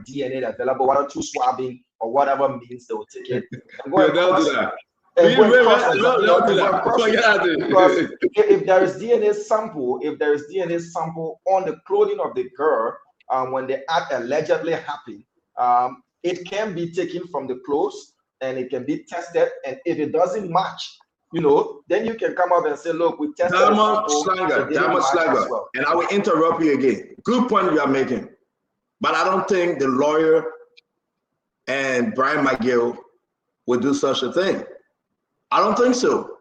O: DNA available, whether through swabbing or whatever means they will take it.
K: They'll do that.
O: and go and cross-examine, because if there is DNA sample on the clothing of the girl when the act allegedly happened, it can be taken from the clothes and it can be tested, and if it doesn't match, then you can come up and say, look, we tested
K: Diamond Slanger, well. And I will interrupt you again. Good point you are making, but I don't think the lawyer and Brian McGill would do such a thing. I don't think so.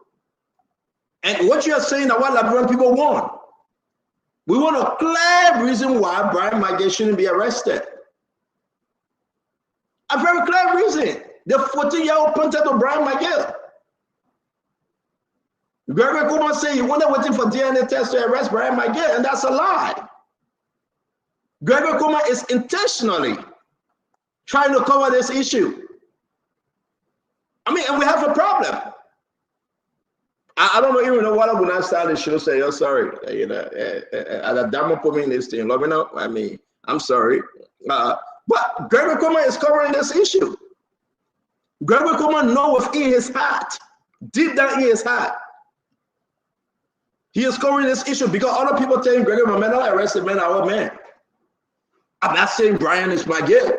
K: And what you're saying that what Liberian people want, we want a clear reason why Brian McGill shouldn't be arrested. A very clear reason. The 14-year-old pointed to Brian McGill. Gregory Kuma said he wasn't waiting for DNA tests to arrest Brian McGill, and that's a lie. Gregory Kuma is intentionally trying to cover this issue. I mean, and we have a problem. I don't even know what I would not start the show. Say, oh, sorry, the Damo put me in this thing. I mean, I'm sorry. But Gregory Kuma is covering this issue. Gregory Kuma knows in his heart, deep down in his heart, he is covering this issue because other people telling Gregory, man, I arrested man, our man. I'm not saying Brian is McGill.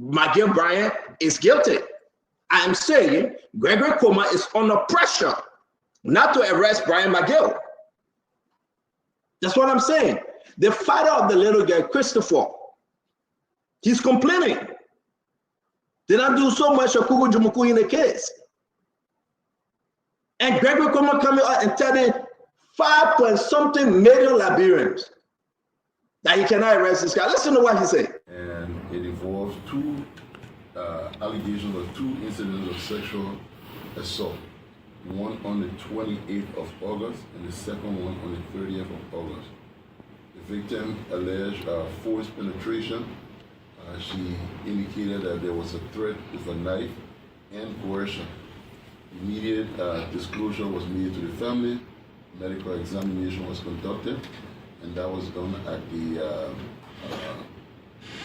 K: McGill Brian is guilty. I am saying Gregory Kuma is under pressure not to arrest Brian McGill. That's what I'm saying. The father of the little girl, Christopher, he's complaining. They don't do so much of Kuku Jumuku in the case. And Gregory Kuma coming out and telling 5-point-something million Liberians that he cannot arrest this guy. Listen to what he said.
P: And it involves two allegations or two incidents of sexual assault. One on the 28th of August and the second one on the 30th of August. The victim alleged forced penetration. She indicated that there was a threat with a knife and coercion. Immediate disclosure was made to the family. Medical examination was conducted, and that was done at the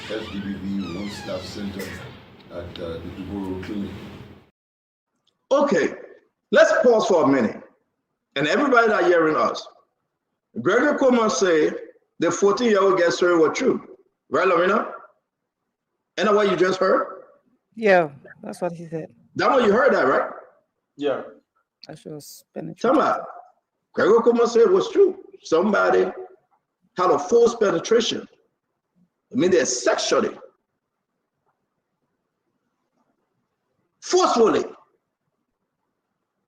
P: SDBV One Stop Center at the Duboro Clinic.
K: Okay, let's pause for a minute. And everybody that hearing us, Gregory Kuma said the 14-year-old girl story was true. Right, Lorena? And what you just heard?
A: Yeah, that's what he said.
K: That one you heard that, right?
O: Yeah.
A: I should have penetrated.
K: Tell me, Gregory Kuma said it was true. Somebody had a forced penetration. I mean, they're sexually, forcefully.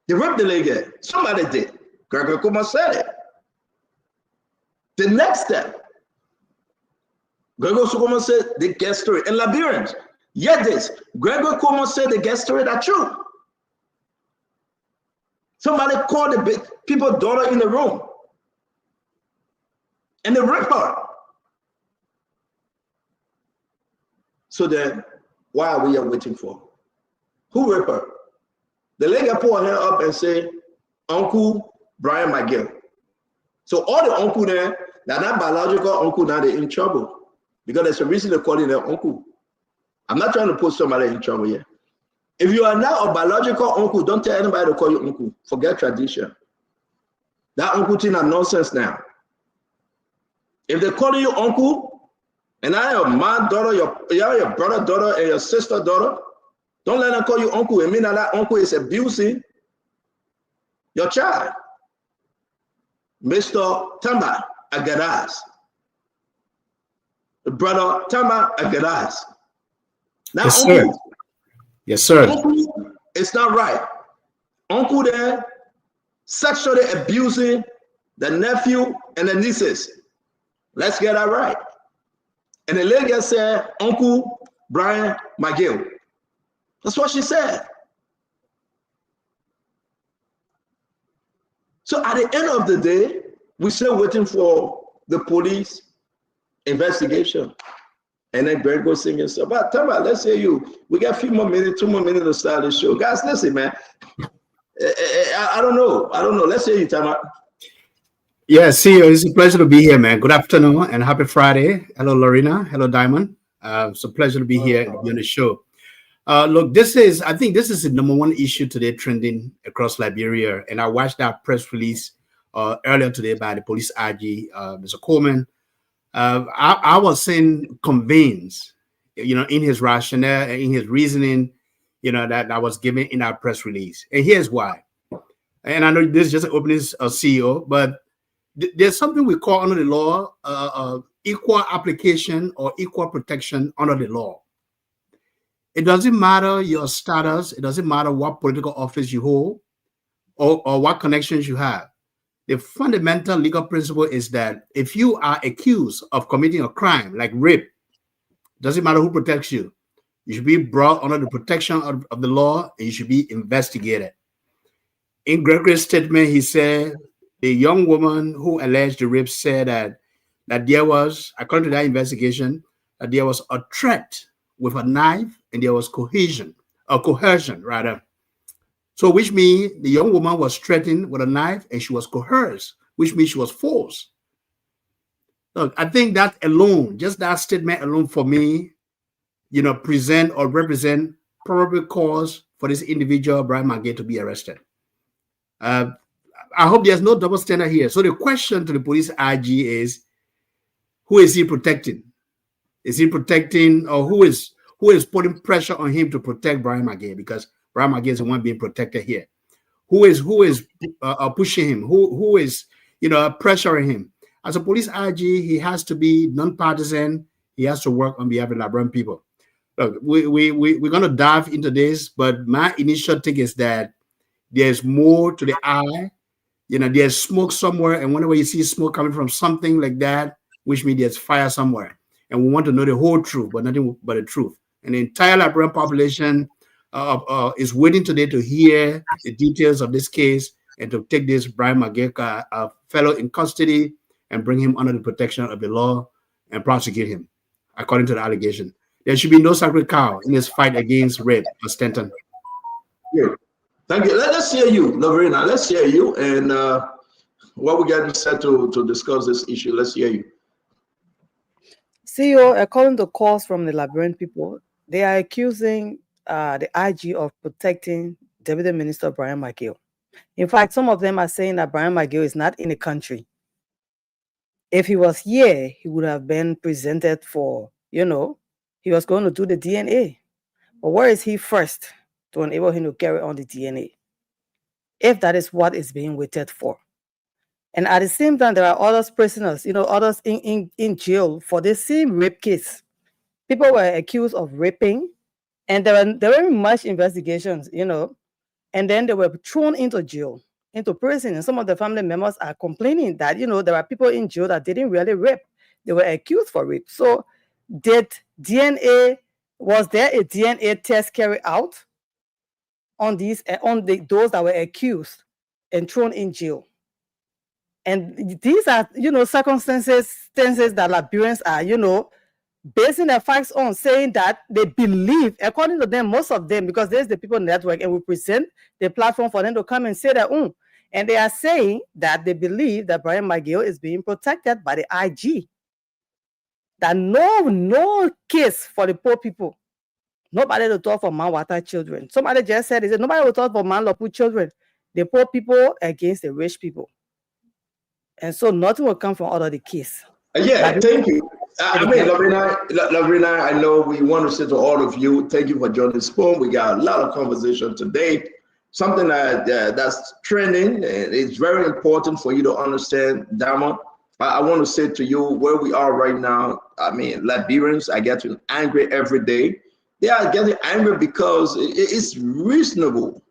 K: They raped the lady. Somebody did. Gregory Kuma said it. The next step, Gregory Kuma said the guest story. And Liberians, yet this, Gregory Kuma said the guest story that true. Somebody called the people's daughter in the room and they raped her. So then, why are we here waiting for? Who raped her? The lady put her hand up and say, Uncle Brian McGill. So all the uncle there, they're not biological uncle, now they're in trouble. Because there's a reason they're calling their uncle. I'm not trying to put somebody in trouble here. If you are now a biological uncle, don't tell anybody to call you uncle. Forget tradition. That uncle thing is nonsense now. If they call you uncle, and I am my daughter, your brother daughter, and your sister daughter, don't let them call you uncle. It means that uncle is abusing your child. Mr. Tamba Agadas. Brother Tamba Agadas. Now,
Q: yes,
K: uncle,
Q: sir. Yes, sir.
K: Uncle, it's not right. Uncle there sexually abusing the nephew and the nieces. Let's get that right. And the lady said, Uncle Brian McGill. That's what she said. So at the end of the day, we're still waiting for the police investigation. And then Greg goes singing stuff. But tell me, let's hear you. We got a few more minutes, 2 more minutes to start the show. Guys, listen, man. I don't know. Let's hear you, Tama.
Q: Yeah, see you. It's a pleasure to be here, man. Good afternoon and happy Friday. Hello, Lorena. Hello, Diamond. It's a pleasure to be here on the show. Look, I think this is the number one issue today trending across Liberia. And I watched that press release earlier today by the police IG, Mr. Coleman. I was saying convenes, in his rationale, in his reasoning, that was given in our press release. And here's why. And I know this is just an opening CEO, but there's something we call under the law equal application or equal protection under the law. It doesn't matter your status. It doesn't matter what political office you hold or what connections you have. The fundamental legal principle is that if you are accused of committing a crime like rape, doesn't matter who protects you, you should be brought under the protection of the law and you should be investigated. In Gregory's statement, he said the young woman who alleged the rape said that there was, according to that investigation, that there was a threat with a knife and there was coercion. So which means the young woman was threatened with a knife and she was coerced, which means she was forced. Look, I think that alone, just that statement alone for me, present or represent probable cause for this individual, Brian Magee, to be arrested. I hope there's no double standard here. So the question to the police IG is, who is he protecting? Is he protecting, or who is putting pressure on him to protect Brian Magee? Because Brian Magee is the one being protected here. Who is pushing him? Who is pressuring him? As a police IG, he has to be nonpartisan. He has to work on behalf of Liberian people. Look, we're going to dive into this, but my initial take is that there's more to the eye. There's smoke somewhere, and whenever you see smoke coming from something like that, which means there's fire somewhere. And we want to know the whole truth, but nothing but the truth. And the entire Liberian population is waiting today to hear the details of this case and to take this Brian Magee, a fellow in custody, and bring him under the protection of the law and prosecute him, according to the allegation. There should be no sacred cow in this fight against rape or Stanton.
K: Yeah. Thank you. Let's hear you, Laverina. Let's hear you. And what we got set to discuss this issue. Let's hear you.
A: CEO, according to calls from the Liberian people, they are accusing the IG of protecting Deputy Minister Brian Magee. In fact, some of them are saying that Brian Magee is not in the country. If he was here, he would have been presented for, he was going to do the DNA. But where is he first to enable him to carry on the DNA? If that is what is being waited for. And at the same time, there are others prisoners, others in jail for the same rape case. People were accused of raping, and there were much investigations, and then they were thrown into jail, into prison. And some of the family members are complaining that, there are people in jail that didn't really rape. They were accused for rape. So was there a DNA test carried out on those that were accused and thrown in jail? And these are, circumstances that Liberians are, basing their facts on, saying that they believe, according to them, most of them, because there's the People Network, and we present the platform for them to come and say that, and they are saying that they believe that Brian Magee is being protected by the IG. That no case for the poor people. Nobody will talk for Manwater children. Somebody just said, nobody will talk for Manlopu children. The poor people against the rich people. And so nothing will come from out of the case.
K: Yeah, thank you. Laverina, I know we want to say to all of you, thank you for joining Spoon. We got a lot of conversation today. Something that's trending, and it's very important for you to understand, Dama. I want to say to you where we are right now. Liberians are getting angry every day. They are getting angry because it's reasonable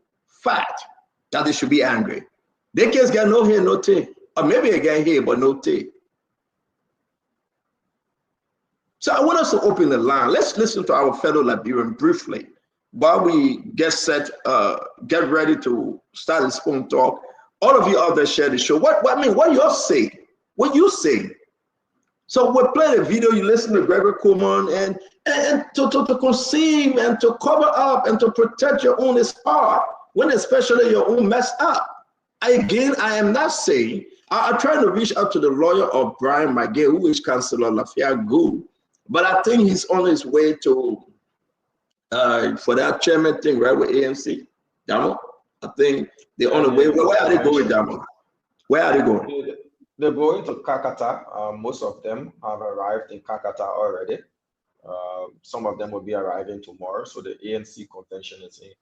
K: fact that they should be angry. They just got no hair, no tail. Or maybe I get here, but no tape. So I want us to open the line. Let's listen to our fellow Liberian briefly while we get ready to start the Spoon Talk. All of you out there share the show. What you say? What you say? So we'll play the video. You listen to Gregory Coleman and to conceive and to cover up and to protect your own is hard when especially your own messed up. Again, I am not saying. I'm trying to reach out to the lawyer of Brian Magee, who is Councillor Lafayette Gould, but I think he's on his way to for that chairman thing, right, with ANC, Damo. I think they're on the way. Where are they going, Damo? Where are they going?
O: They're going to Kakata. Most of them have arrived in Kakata already. Some of them will be arriving tomorrow. So the ANC convention is in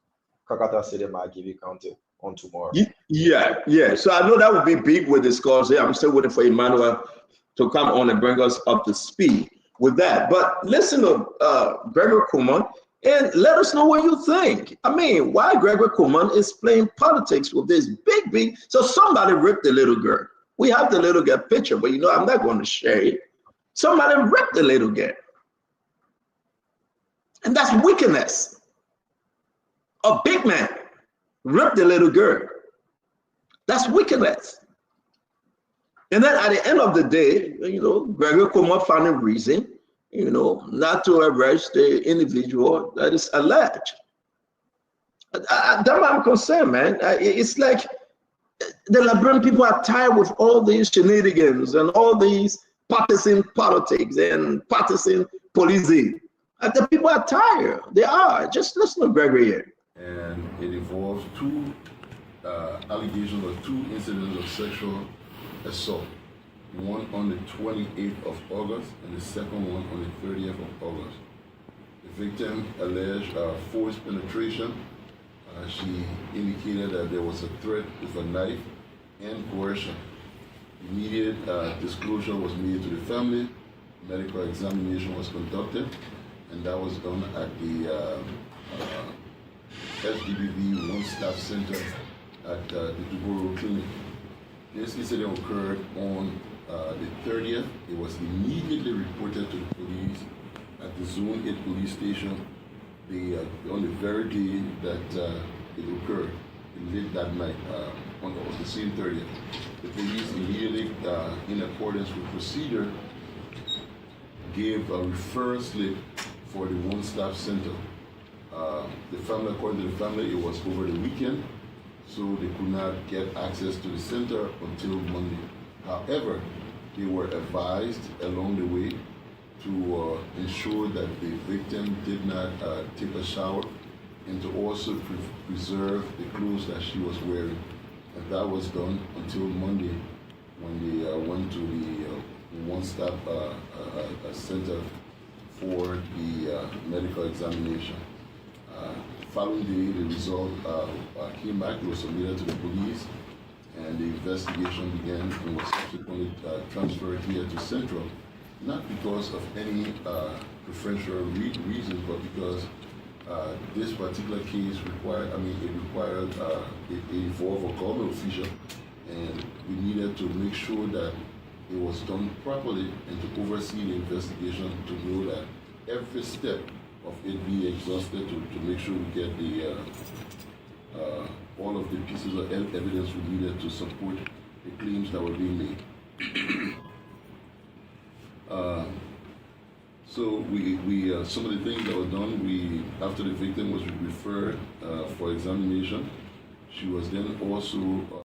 O: Kakata City, Margibi County on tomorrow.
K: Yeah. So I know that would be big with this cause. Yeah, I'm still waiting for Emmanuel to come on and bring us up to speed with that. But listen to Gregory Coleman and let us know what you think. I mean, why Gregory Coleman is playing politics with this big. So somebody ripped the little girl. We have the little girl picture, but I'm not going to share it. Somebody ripped the little girl. And that's wickedness. A big man ripped the little girl. That's wickedness. And then at the end of the day, Gregory Coleman found a reason, not to arrest the individual that is alleged. That's why I'm concerned, man. It's like the Liberian people are tired with all these shenanigans and all these partisan politics and partisan policing. The people are tired. They are. Just listen to Gregory here.
P: And it involves two allegations or two incidents of sexual assault. One on the 28th of August and the second one on the 30th of August. The victim alleged forced penetration. She indicated that there was a threat with a knife and coercion. Immediate disclosure was made to the family. Medical examination was conducted, and that was done at the SDBV One Stop Center at the Duboro Clinic. This incident occurred on the 30th. It was immediately reported to the police at the Zone 8 police station on the very day that it occurred, late that night, on the same 30th. The police immediately, in accordance with procedure, gave a referral slip for the one-stop center. The family, according to the family, it was over the weekend, so they could not get access to the center until Monday. However, they were advised along the way to ensure that the victim did not take a shower and to also preserve the clothes that she was wearing. And that was done until Monday when they went to the one-stop center for the medical examination. Following the result came back, it was submitted to the police, and the investigation began and was subsequently transferred here to Central, not because of any preferential reasons, but because this particular case required, it involved a government official, and we needed to make sure that it was done properly and to oversee the investigation to know that every step of it be exhausted to make sure we get the all of the pieces of evidence we needed to support the claims that were being made. So we some of the things that were done, after the victim was referred for examination, she was then also.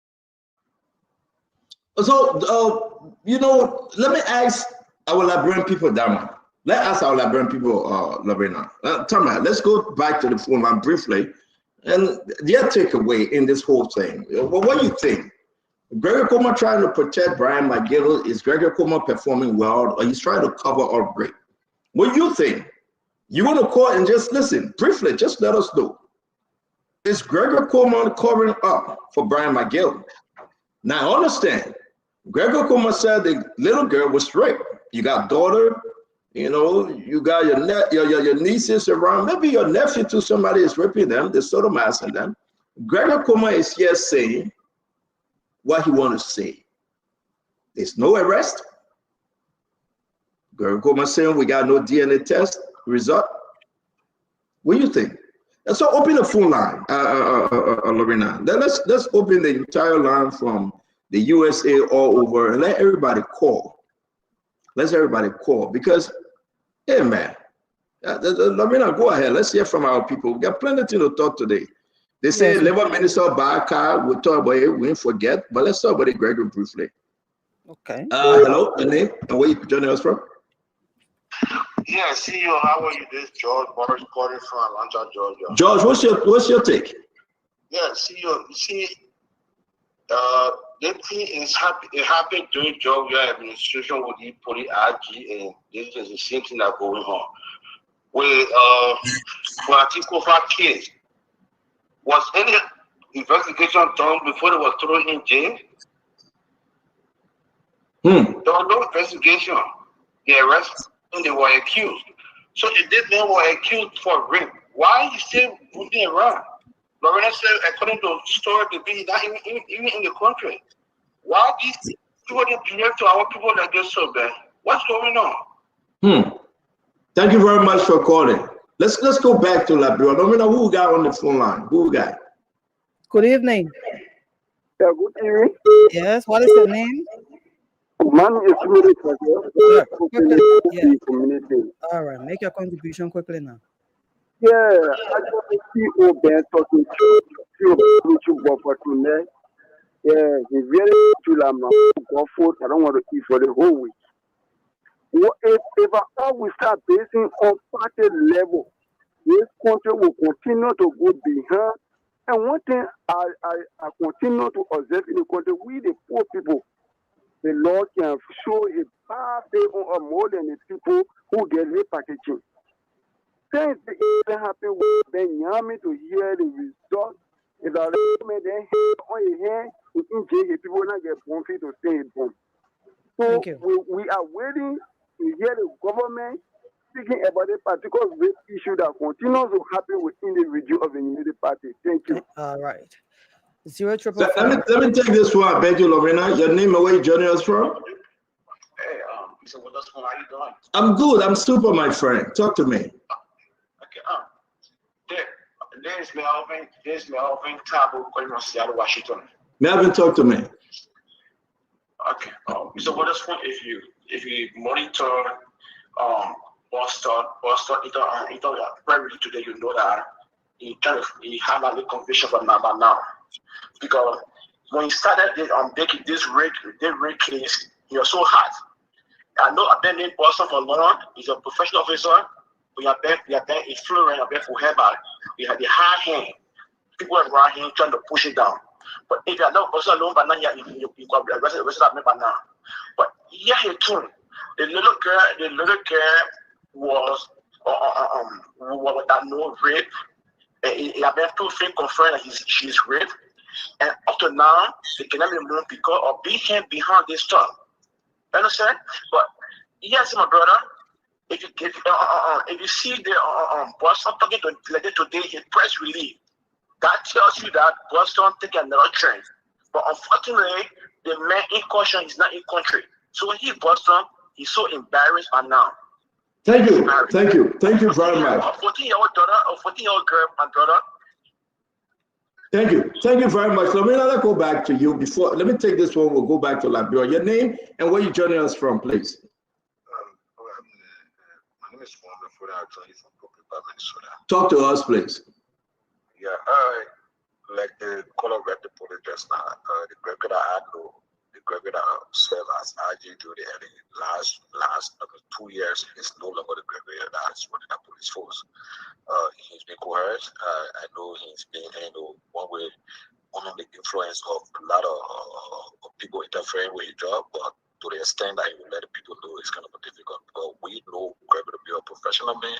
P: Let me ask our Liberian people, Dama. Let's ask our Liberian people, Lorena. Tama, let's go back to the phone line briefly, and their takeaway in this whole thing. What do you think? Gregory Coleman trying to protect Brian McGill? Is Gregory Coleman performing well, or he's trying to cover up great? What do you think? You want to call and just listen briefly? Just let us know. Is Gregory Coleman covering up for Brian McGill? Now understand, Gregory Coleman said the little girl was raped. You got daughter, you got your nieces around. Maybe your nephew too. Somebody is raping them. They're sodomizing them. Gregory Coleman is here saying what he wants to say. There's no arrest. Gregory Coleman saying we got no DNA test result. What do you think? Let's open the phone line, Lorena. Let's open the entire line from the USA all over and let everybody call. Let everybody call because, hey man, Lorena, go ahead. Let's hear from our people. We got plenty to talk today. They say yes. Labor Minister Barker, we'll talk about it. We didn't forget, but let's talk about it, Gregory, briefly.
A: Okay.
K: Hello, your name and where you joining us from?
R: Yeah, CEO, how are you? This is George Morris calling from Atlanta, Georgia.
K: George, what's your take?
R: Yeah, CEO, you see, the thing is it happened during Georgia administration with the police IG, and this is the same thing that's going on. With Article 5 case, was any investigation done before they were thrown in jail? There was no investigation. They arrested and they were accused. So if this man were accused for rape, why is he still moving around? Lorena said, according to the story, to be not even in the country. Why these people didn't behave to our people like this so bad? What's going on?
K: Thank you very much for calling. Let's go back to Liberia. I don't know who we got on the phone line. Who we got?
A: Good evening.
I: Yeah, good evening.
A: Yes, what is your name?
I: My name is Community.
A: All right, make your contribution quickly now.
I: Yeah, I just see Ben talking to you for tonight. Yeah, he's very true. I'm not going for. I don't want to eat for the whole week. If all we start basing on party level, this country will continue to go behind. And one thing I continue to observe in the country, we the poor people, the Lord can show a bad favor on more than the people who get the packaging. Things that happen with Benjamin to hear the result. If I recommend them on your hand, we can take people not get bonfire to stay at home. So we are waiting to hear the government speaking about a particular rape issue that continues to happen within the region of the United Party. Thank you.
A: All right.
K: Let me take this one. Thank you, Lorena. Your name and where you joining us from?
R: Hey, so what's going on? How you doing?
K: I'm good. I'm super, my friend. Talk to me.
R: Okay, there's Melvin Tabo calling from Seattle, Washington.
K: Melvin, talk to me.
R: Okay. So what is point if you monitor Boston primarily today, you know that he had a conviction for now. Because when he started this rape case, he was so hot. I know I've been in Boston for long. He's a professional officer. We have been influenced, I've been for Herbal. We had the hard hand. People around him trying to push it down. But if you're not also alone, but now you got arrested by now. But yeah, he too. The little girl was that no rape. He have been two things confirmed that she's raped. And up to now, they cannot be moved because of being behind this stuff. You understand? But yes, my brother. If you see the Boston talking to today, his press release, that tells you that Boston taking another trend. But unfortunately, the man in caution is not in country. So when he Boston, he's so embarrassed by now.
K: Thank you very much.
R: A 14-year-old daughter, a 14-year-old girl, my brother.
K: Thank you very much. Let me go back to you before. Let me take this one. We'll go back to Liberia. Your name and where you joining us from, please.
R: My name is Wonderful. I'm joining from Brooklyn, Minnesota.
K: Talk to us, please.
R: Yeah, like the color read the police just now. The Gregor I know, the Gregor that served as IG during the last 2 years is no longer the Gregor that's running the police force. He's been coerced. I know he's been one way under the influence of a lot of people interfering with his job, but to the extent that he will let the people know it's kind of difficult. But we know Gregor to be a professional man.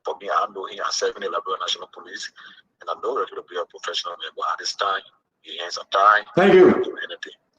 R: For me, I know he has serving the Liberia National Police, and I know Gregor to be a professional man. But at this time, he hands are tied.
K: Thank you.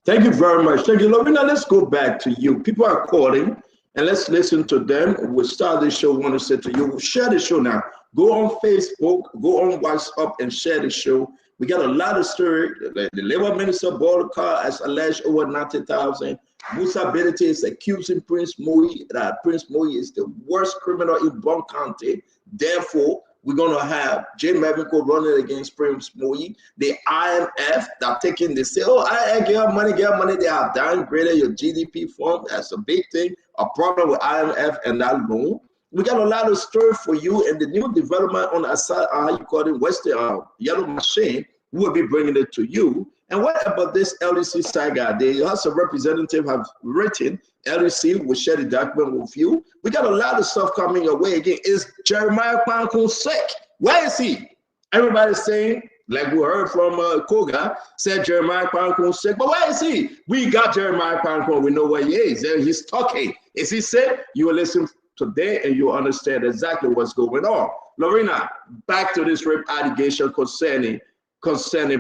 K: Thank you very much. Thank you, Lorena. Let's go back to you. People are calling, and let's listen to them. We'll start this show. I want to say to you, share the show now. Go on Facebook, go on WhatsApp, and share the show. We got a lot of stories. The Labour Minister bought a car as alleged over 90,000. Musa Benete is accusing Prince Moi that Prince Moi is the worst criminal in Bon County. Therefore, we're going to have Jay Mavinko running against Prince Moi. The IMF that taking the say, I get money. They have downgraded your GDP form. That's a big thing. A problem with IMF and that loan. We got a lot of story for you, and the new development on the side, how you call it, Western Yellow Machine. we'll be bringing it to you. And what about this LDC saga? The House of Representatives have written, LDC will share the document with you. We got a lot of stuff coming your way. Again, is Jeremiah Kpankun sick? Where is he? Everybody's saying, like we heard from Koga, said Jeremiah Kpankun sick. But where is he? We got Jeremiah Kpankun. We know where he is. He's talking. Is he sick? You will listen today and you'll understand exactly what's going on. Lorena, back to this rape allegation concerning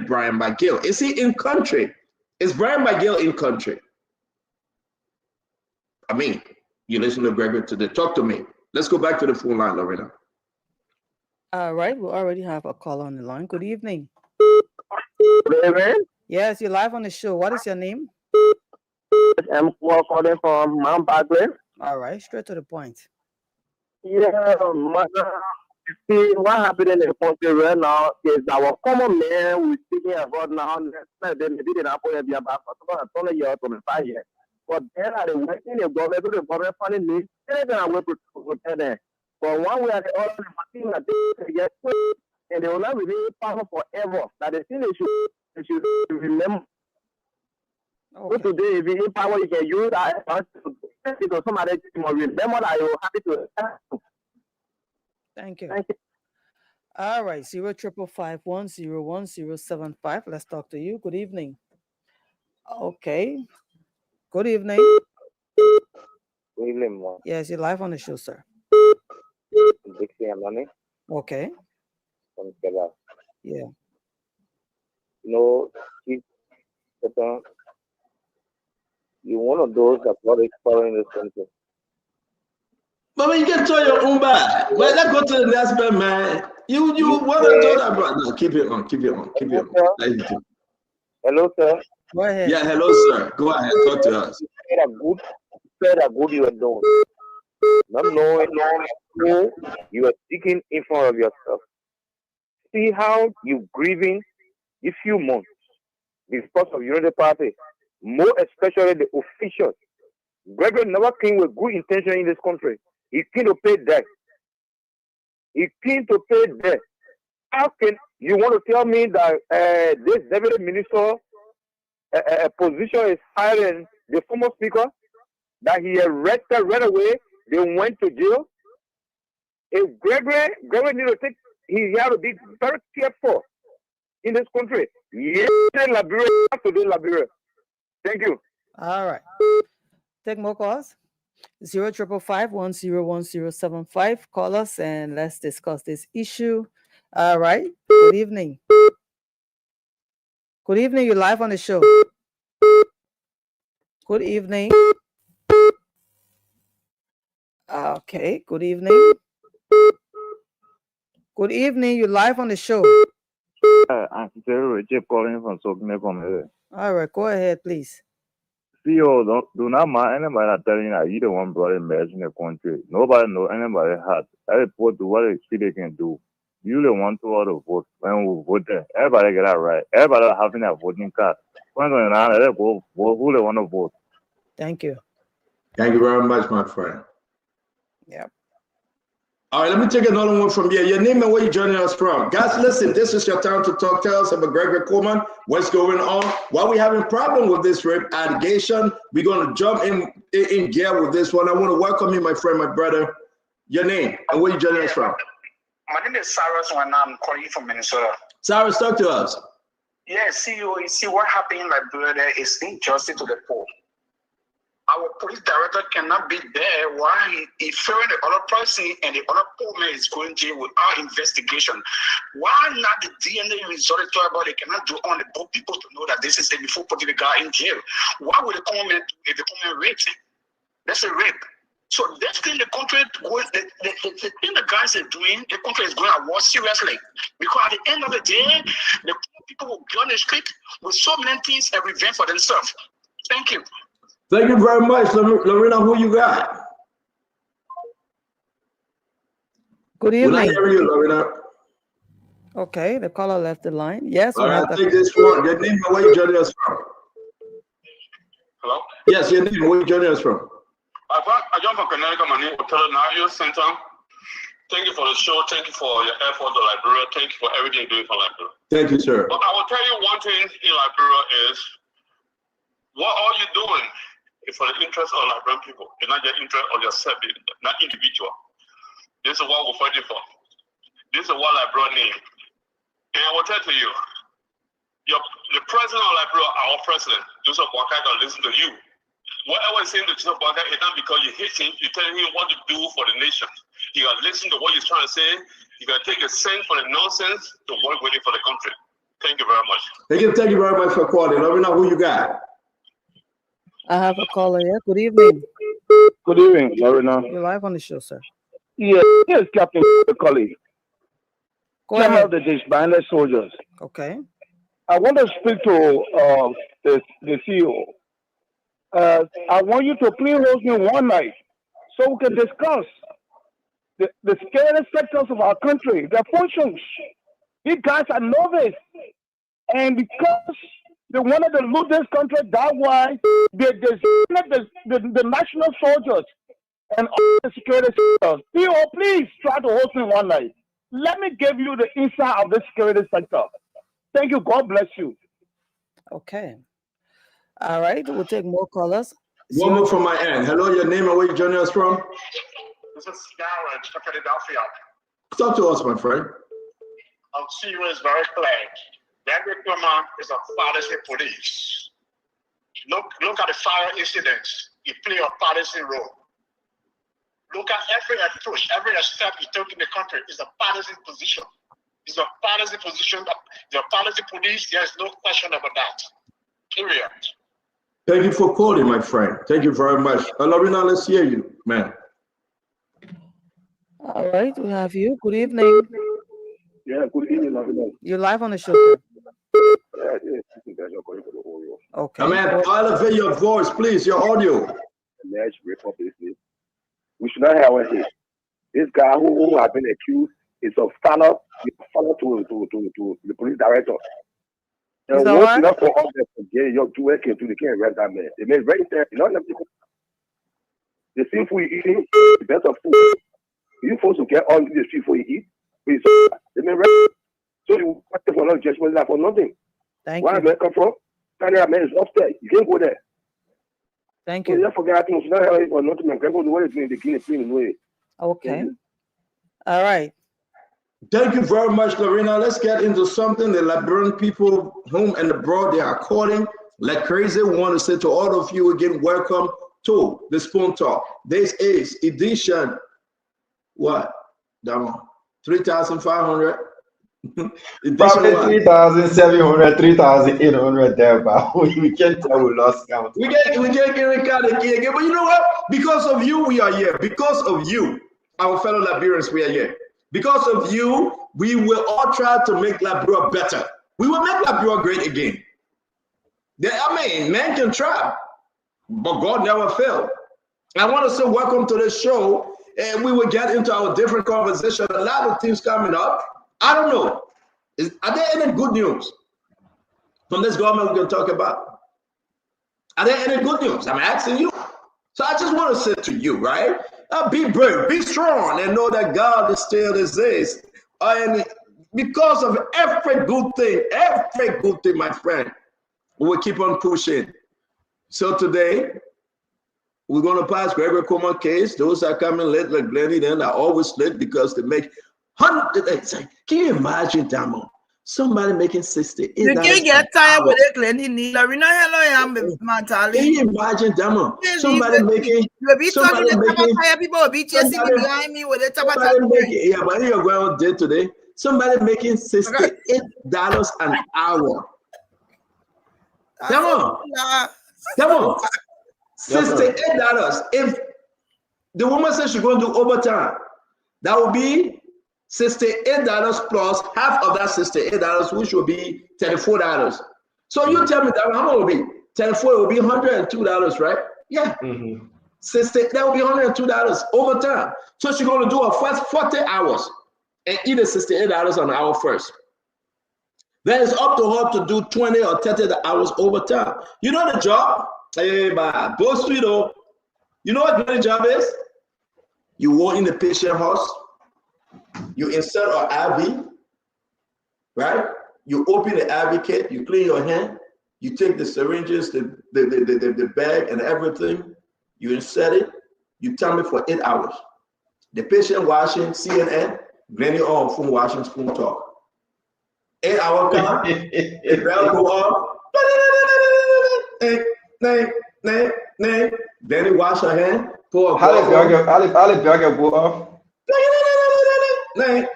K: Brian McGill. Is he in country? Is Brian McGill in country? I mean, you listen to Gregory today. Talk to me. Let's go back to the phone line, Lorena.
A: All right, we already have a caller on the line. Good evening.
S: Good evening.
A: Yes, you're live on the show. What is your name?
S: I'm calling from Mount Barclay.
A: All right, straight to the point.
S: Yeah, see, what happened in the country right now is our common man we're speaking about now. Maybe they don't put it back for 20 years, 25 years. But then are they working the government funding needs anything I will protect them. But one way or the other, the machine that they get and they will not be power forever. That the thing they should remember. Okay. So today, if you power, you can use that to somebody to remember that you're happy to.
A: Thank you.
S: Thank you.
A: All right, 05551010075. Let's talk to you. Good evening. Okay. Good evening.
S: Good evening, Mom.
A: Yes, you're live on the show, sir.
S: Dixie Amani.
A: Okay.
S: From Kela.
A: Yeah.
S: No, you're one of those that got exploring this country.
K: But when you get to your own back, well, let's go to the next man. You want to do that, bro? No, keep it on.
S: Hello, sir.
A: Go ahead.
K: Yeah, hello, sir. Go ahead. Talk to us.
S: Said a good you are doing. Not knowing who you are seeking in front of yourself. See how you grieving these few months because of Unity Party, more especially the officials. Gregory never came with good intention in this country. He came to pay debt. How can you want to tell me that this deputy minister position is higher than the former speaker? That he arrested right away, they went to jail? If Gregory need to take, he has to be very careful in this country. Yesterday, Liberia, today, Liberia. Thank you.
A: All right. Take more calls. 05551010075. Call us and let's discuss this issue. All right. Good evening. Good evening. You're live on the show. Good evening. Okay. Good evening. Good evening. You're live on the show.
T: I'm Richard calling from Sokne.
A: All right. Go ahead, please.
T: CEO, do not mind anybody not telling you that you the one brought in marriage in the country. Nobody know anybody has. Everybody do what they see they can do. You the one to all the vote. When we vote there, everybody get that right. Everybody having a voting card. When going on, they go vote who they want to vote.
A: Thank you.
K: Thank you very much, my friend.
A: Yep.
K: All right, let me take another one from here. Your name and where you joining us from. Guys, listen, this is your time to talk. Tell us about Gregory Coleman. What's going on? While we having problem with this rape allegation, we're going to jump in gear with this one. I want to welcome you, my friend, my brother. Your name and where you joining us from.
R: My name is Cyrus and I'm calling you from Minnesota.
K: Cyrus, talk to us.
R: Yeah, you see what happened in Liberia there is injustice to the poor. Our police director cannot be there while he fearing the other person and the other poor man is going to jail without investigation. Why not the DNA result to about they cannot do on the both people to know that this is a before putting the guy in jail? Why would the common man if the common rape? That's a rape. So that's thing the country the thing the guys are doing, the country is going at war seriously. Because at the end of the day, the people will be on the street with so many things and revenge for themselves. Thank you.
K: Thank you very much, Lorena. Who you got?
A: Good evening.
K: When I hear you, Lorena.
A: Okay, the caller left the line. Yes.
K: All right, take this one. Your name and where you joining us from?
R: Hello?
K: Yes, your name and where you joining us from?
R: I joined from Connecticut. My name is Hotel Nario Center. Thank you for the show. Thank you for your effort to Liberia. Thank you for everything you're doing for Liberia.
K: Thank you, sir.
R: But I will tell you one thing in Liberia is what are you doing is for the interest of Liberian people. It's not your interest of yourself, not individual. This is what we're fighting for. This is what Liberia needs. And I will tell you, the president of Liberia, our president, Joseph Boakai, can listen to you. Whatever is saying to Joseph Boakai is not because you hate him, you're telling him what to do for the nation. You got to listen to what he's trying to say. You got to take a cent for the nonsense to work with it for the country. Thank you very much.
K: Thank you very much for calling. Let me know who you got.
A: I have a caller here. Good evening.
I: Good evening, Lorena.
A: You're live on the show, sir.
I: Yes, Captain Colley.
A: Go ahead.
I: The disbanded soldiers.
A: Okay.
I: I want to speak to the CEO. I want you to please host me one night so we can discuss the security sectors of our country, their functions. These guys are novice. And because they wanted to loot this country that way, they designated the national soldiers and all the security sectors. CEO, please try to host me one night. Let me give you the insight of the security sector. Thank you. God bless you.
A: Okay. All right. We'll take more callers.
K: One more from my end. Hello, your name and where you joining us from?
R: This is Darren from Philadelphia.
K: Talk to us, my friend.
R: CEO is very clear. Gregory Clement is a policy police. Look at the fire incidents. He played a policy role. Look at every approach, every step he took in the country is a policy position. It's a policy position. The policy police, there's no question about that. Period.
K: Thank you for calling, my friend. Thank you very much. Lorena, let's hear you, man.
A: All right, we have you. Good evening.
I: Yeah, good evening, Lorena.
A: You're live on the show, sir.
K: Okay. Man, elevate your voice, please, your audio.
I: We should not have it. This guy who has been accused is a follow to the police director. And once enough for all that to get your to work into the can't arrest that man. They made very fair. You know, the same food you eating, the better food. You supposed to get on the street before you eat. They made right. So you want for no judgment for nothing.
A: Thank
I: Where
A: you.
I: man come from? That man is upstairs. You can't go there.
A: Thank
I: you. So you forget things. Not have it for nothing. Man, grandpa, the way it's the king is clean way.
A: Okay. All right.
K: Thank you very much, Lorena. Let's get into something the Liberian people, home and abroad, they are calling like crazy. We want to say to all of you again, welcome to the Spoon Talk. This is edition, what? 3,500?
O: Probably 3,700, 3,800 there, but we can't tell we lost count.
K: We can't count again, but you know what? Because of you, we are here. Because of you, our fellow Liberians, we are here. Because of you, we will all try to make Liberia better. We will make Liberia great again. Man can try, but God never failed. I want to say welcome to the show, and we will get into our different conversation. A lot of things coming up. I don't know. Are there any good news from this government we can talk about? Are there any good news? I'm asking you. So I just want to say to you, right? Be brave, be strong, and know that God still exists. And because of every good thing, my friend, we will keep on pushing. So today, we're going to pass Gregory Clement case. Those are coming late, like Glenny, then are always late because they make hundreds. Can you imagine, Damo? Somebody making 60.
C: You can't get tired with it, Glenny. Can
K: you imagine, Damo? Somebody making.
C: Somebody making. People will be chasing me behind me with it.
K: Yeah, but you're going on day today. Somebody making $68 an hour. Come on. $68. If the woman says she's going to do overtime, that will be $68 plus half of that $68, which will be $34. So you tell me that how much will be? 34 will be $102, right? Yeah. Mm-hmm. 60, that will be $102 overtime. So she's going to do her first 40 hours and eat the $68 an hour first. Then it's up to her to do 20 or 30 hours overtime. You know the job? Hey, man, both sweet. You know what the job is? You walk in the patient house. You insert an IV, right? You open the IV kit, you clean your hand, you take the syringes, the bag and everything, you insert it, you time it for 8 hours. The patient watching CNN, Glenny on phone watching Spoon Talk. 8 hour count, the bell go off, then he wash her hand, pour a
O: How the burger go off?
K: Then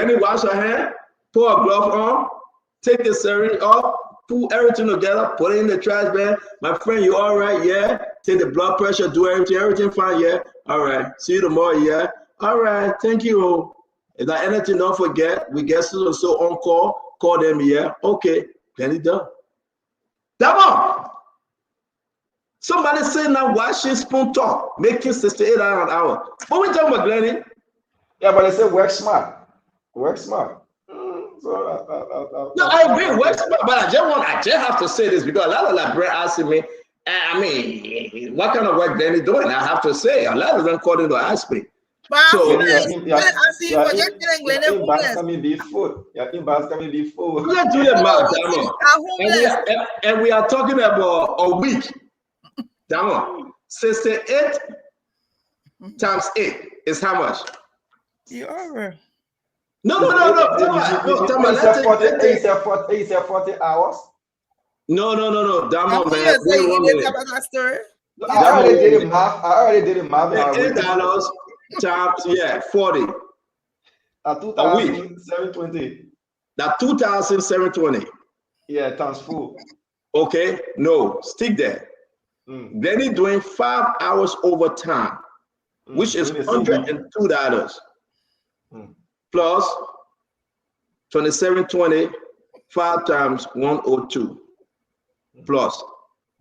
K: he wash her hand, pour a glove on, take the syringe off, pull everything together, put it in the trash bag. My friend, you all right? Yeah. Take the blood pressure, do everything fine? Yeah. All right. See you tomorrow. Yeah. All right. Thank you. If there's anything, don't forget, we get so on call. Call them. Yeah. Okay. Then it's done. Come on. Somebody say now watching Spoon Talk, making $68 an hour. What we talking about, Glenny?
O: Yeah, but they say work smart. Work smart.
K: No, I agree. Work smart, but I just have to say this because a lot of Librarians asking me, I mean, what kind of work Glenny doing? I have to say, a lot of them calling to ask me. So
O: Your inbox coming before.
K: let's do the math, Damo. And we are talking about a week. Damo, 68 times 8 is how much?
A: You are.
K: No.
O: You said 40 hours.
K: No. Damo, man.
O: I already did the math.
K: $8 times 40.
O: At 2,720.
K: That 2,720.
O: Yeah, times 4.
K: Okay, no, stick there. Then he's doing 5 hours overtime, which is $102 plus 2720, 5 times 102 plus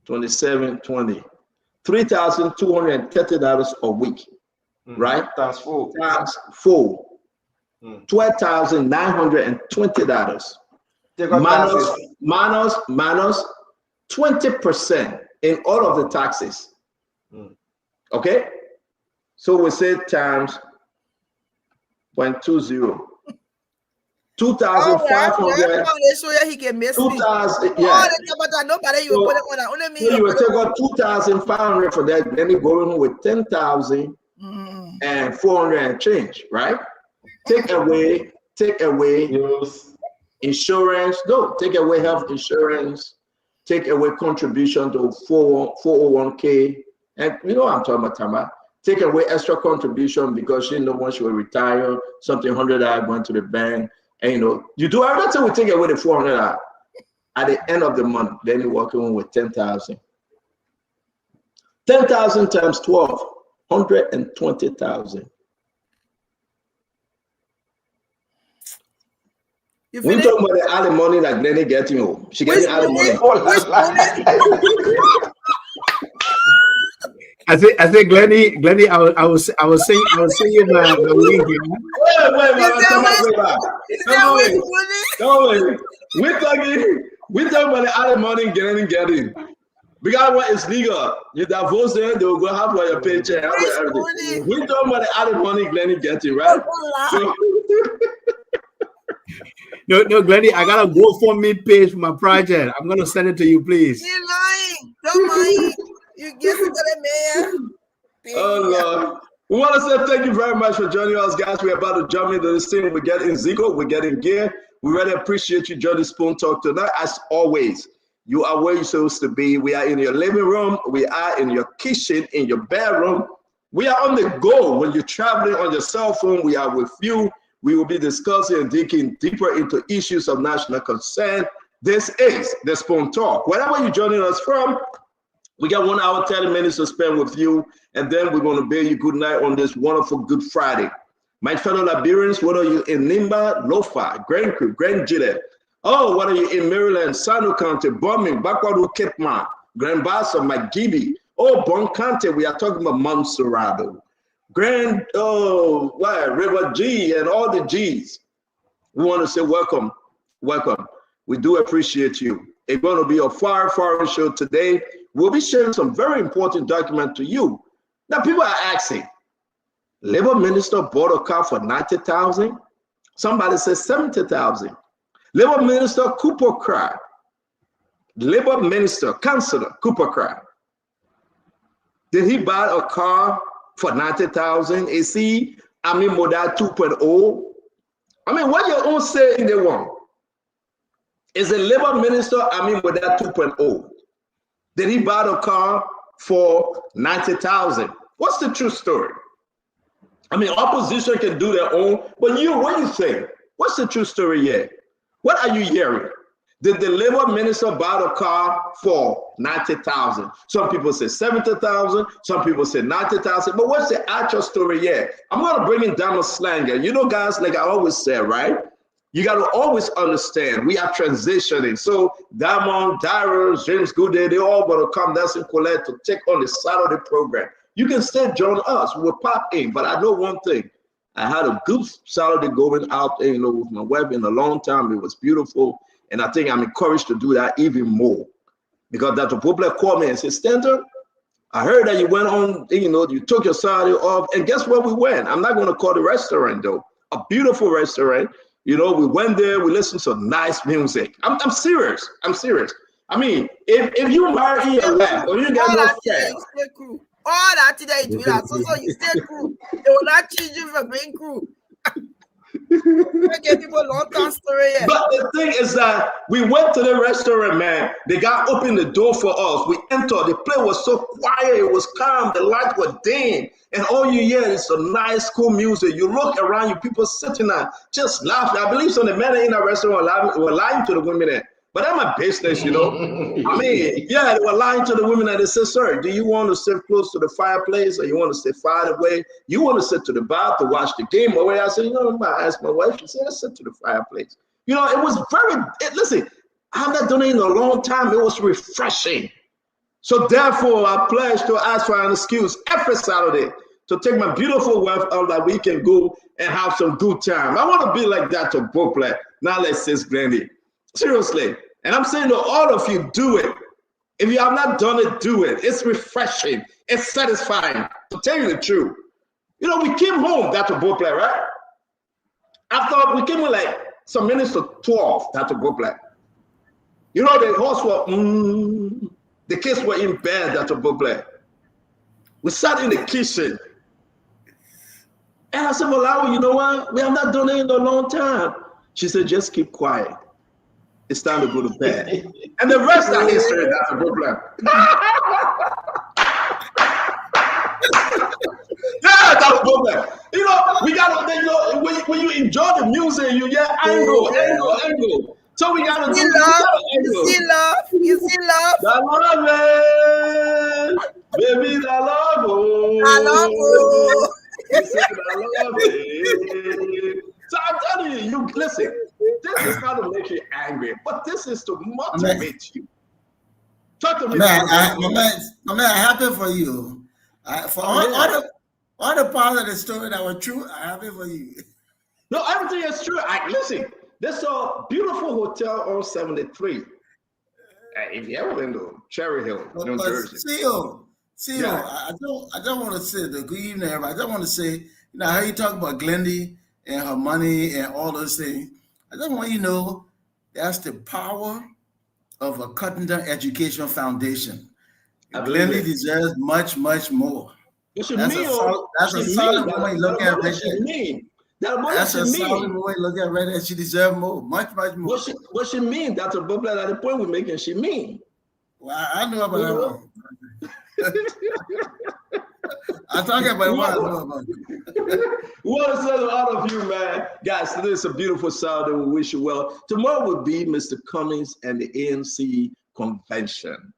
K: 2720, $3,230 a week, right?
O: Times 4.
K: Times 4, $12,920. Minus 20% in all of the taxes. Okay, so we say times 0.20. 2,500.
A: He can miss
K: 2,000. Yeah. So you will take out 2,500 for that. Then you go in with 10,000 and 400 and change, right? Take away insurance. No, take away health insurance. Take away contribution to 401k, and you know what I'm talking about, Tama. Take away extra contribution because she know once she will retire, something $100 going to the bank, and you do everything. We take away the $400 at the end of the month. Then you're working with 10,000. 10,000 times 12, 120,000. We talking about the alimony that Glenny getting. She getting alimony.
Q: I say, Glenny, I was saying my link.
K: Wait. We're talking about the alimony getting. Because what is legal, you divorce them, they will go have your paycheck. We're talking about the alimony Glenny getting, right?
Q: No, Glenny, I got a GoFundMe page for my project. I'm gonna send it to you, please.
A: You're lying. Don't mind. You get to the man.
K: Oh Lord. We want to say thank you very much for joining us, guys. We're about to jump into this thing. We're getting Zico, we're getting gear. We really appreciate you joining Spoon Talk tonight. As always, you are where you're supposed to be. We are in your living room, we are in your kitchen, in your bedroom. We are on the go. When you're traveling on your cell phone, we are with you. We will be discussing and digging deeper into issues of national concern. This is the Spoon Talk. Wherever you're joining us from, we got 1 hour, 30 minutes to spend with you, and then we're going to bid you good night on this wonderful Good Friday. My fellow Liberians, whether you're in Nimba, Lofa, Grand Creek, Grand Jide, whether you're in Maryland, Sano County, Bombing, Bakwadu, Kipma, Grand Bassa, McGibby, Bon County, we are talking about Montserrado, River G, and all the G's. We want to say welcome. We do appreciate you. It's going to be a foreign show today. We'll be sharing some very important documents to you. Now, people are asking, Labor minister bought a car for 90,000. Somebody said 70,000. Labor minister Cooper Cry. Labor minister, councillor Cooper Cry. Did he buy a car for 90,000? Is he Army Model 2.0? I mean, what your own say in the one? Is a labor minister Army Model 2.0? Did he buy a car for 90,000? What's the true story? I mean, opposition can do their own, but you, what do you think? What's the true story here? What are you hearing? Did the labor minister buy a car for 90,000? Some people say 70,000. Some people say 90,000. But what's the actual story here? I'm going to bring in Diamond Slanger. You know, guys, like I always say, right? You got to always understand we are transitioning. So Diamond, Darius, James Goodday, they all going to come dancing Colette to take on the Saturday program. You can still join us. We'll pop in. But I know one thing. I had a good Saturday going out, you know, with my wife in a long time. It was beautiful. And I think I'm encouraged to do that even more. Because Dr. Poplar called me and said, Stanton, I heard that you went on, you know, you took your Saturday off. And guess where we went? I'm not going to call the restaurant, though. A beautiful restaurant. You know, we went there, we listened to nice music. I'm serious. I'm serious. I mean, if you marry your wife or you get no friend.
C: All that today, do that. So you stay crew. They will not change you for being crew. I give people a long-term story.
K: But the thing is that we went to the restaurant, man. They got opened the door for us. We entered. The place was so quiet. It was calm. The lights were dim. And all you hear is some nice, cool music. You look around, you people sitting there just laughing. I believe some of the men in that restaurant were lying to the women there. But that's my business, you know. I mean, yeah, they were lying to the women and they said, sir, do you want to sit close to the fireplace or you want to sit far away? You want to sit to the bar to watch the game away? I said, you know, I asked my wife, she said, let's sit to the fireplace. You know, it was listen, I have not done it in a long time. It was refreshing. So therefore, I pledge to ask for an excuse every Saturday to take my beautiful wife out that we can go and have some good time. I want to be like that to Poplar. Now let's say Glendy. Seriously. And I'm saying to all of you, do it. If you have not done it, do it. It's refreshing. It's satisfying. To tell you the truth. You know, we came home, Dr. Poplar, right? After we came in like some minutes to 12, Dr. Poplar. You know, the horse were, the kids were in bed, Dr. Poplar. We sat in the kitchen. And I said, well, you know what? We have not done it in a long time. She said, just keep quiet. It's time to go to bed. And the rest are history, that's a problem. Yeah, that's a problem. You know, we got to, you know, when you enjoy the music, you get angle. So we got to do love.
C: You see love. You see love.
K: The love, baby, the love.
C: I love you.
K: You said I love it. So I'm telling you, listen, this is not to make you angry, but this is to motivate you. Talk to me.
B: My man, I'm happy for you. For all the parts of the story that were true, I'm happy for you.
K: No, everything is true. Listen, there's a beautiful hotel on 73. If you ever been to Cherry Hill, New Jersey.
B: See, yeah. I don't want to say the good evening, everybody. I just want to say, you know, how you talk about Glendy and her money and all those things. I just want you to know that's the power of a Cuttington Education Foundation. Glendy deserves much, much more.
K: That's a
B: solid woman you look at right there. That's a solid woman you look at right there. She deserves more, much, much more.
K: What she mean? That's a bubble at the point we're making. She mean.
B: Well, I know about that. I'm talking about what I know about you.
K: We want to say to all of you, man. Guys, today is a beautiful Saturday. We wish you well. Tomorrow will be Mr. Cummings and the ANC convention.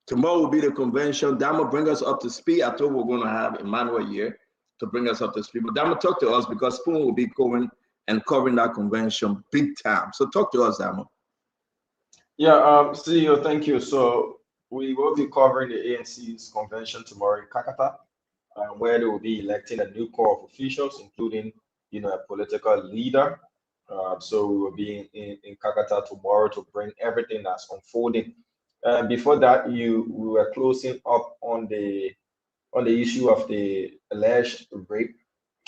K: Tomorrow will be the convention. Dama bring us up to speed. I thought we we're going to have Emmanuel here to bring us up to speed. But Dama, talk to us because Spoon will be going and covering that convention big time. So talk to us, Dama.
O: Yeah, CEO, thank you. So we will be covering the ANC's convention tomorrow in Kakata, where they will be electing a new core of officials, including, you know, a political leader. So we will be in Kakata tomorrow to bring everything that's unfolding. Before that, we were closing up on the issue of the alleged rape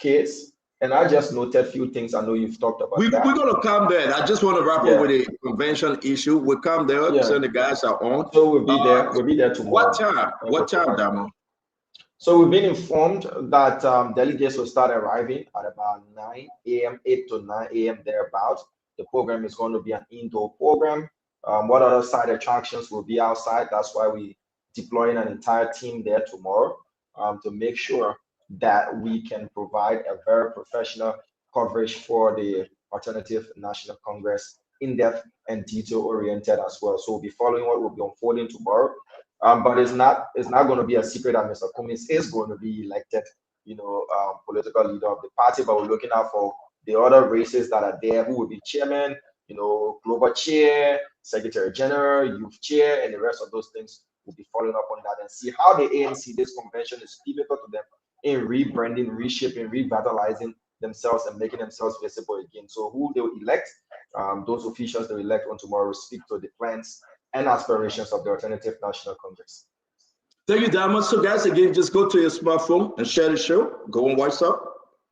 O: case. And I just noted a few things. I know you've talked about
K: that. We're going to come there. I just want to wrap up with a convention issue. We'll come there. So the guys are on.
O: So we'll be there. We'll be there tomorrow.
K: What time? What time, Damo?
O: So we've been informed that delegates will start arriving at about 9 a.m., 8 to 9 a.m. thereabouts. The program is going to be an indoor program. What other side attractions will be outside? That's why we're deploying an entire team there tomorrow to make sure that we can provide a very professional coverage for the Alternative National Congress, in-depth and detail-oriented as well. So we'll be following what will be unfolding tomorrow. But it's not going to be a secret that Mr. Cummings is going to be elected, political leader of the party. But we're looking out for the other races that are there who will be chairman, global chair, secretary general, youth chair, and the rest of those things. We'll be following up on that and see how the ANC, this convention, is pivotal to them in rebranding, reshaping, revitalizing themselves and making themselves visible again. So who they will elect, those officials they will elect on tomorrow will speak to the plans and aspirations of the Alternative National Congress.
K: Thank you, Dama. So guys, again, just go to your smartphone and share the show. Go on WhatsApp,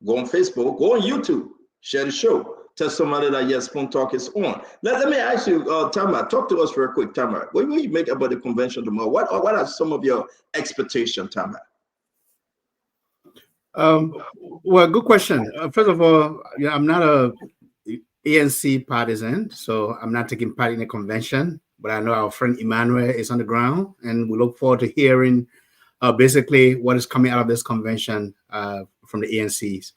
K: go on Facebook, go on YouTube, share the show. Tell somebody that yes, Spoon Talk is on. Let me ask you, Tamara, talk to us real quick, Tamara. What will you make about the convention tomorrow? What are some of your expectations, Tamara?
Q: Well, good question. First of all, I'm not a ANC partisan, so I'm not taking part in the convention. But I know our friend Emmanuel is on the ground, and we look forward to hearing basically what is coming out of this convention from the ANCs.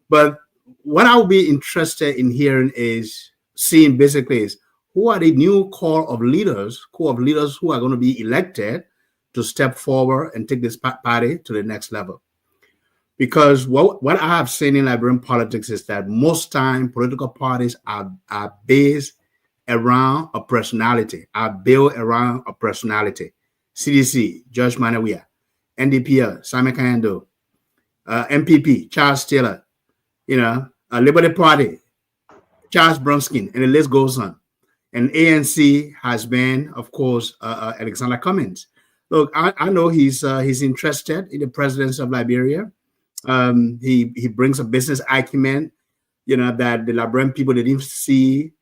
Q: But what I'll be interested in hearing is seeing basically is who are the new core of leaders who are going to be elected to step forward and take this party to the next level. Because what I have seen in Liberian politics is that most time political parties are based around a personality, are built around a personality. CDC, George Manawia, NDPL, Simon Kayando, MPP, Charles Taylor, Liberty Party, Charles Bronskin, and the list goes on. And ANC has been, of course, Alexander Cummings. Look, I know he's interested in the presidency of Liberia. He brings a business acumen, that the Liberian people didn't see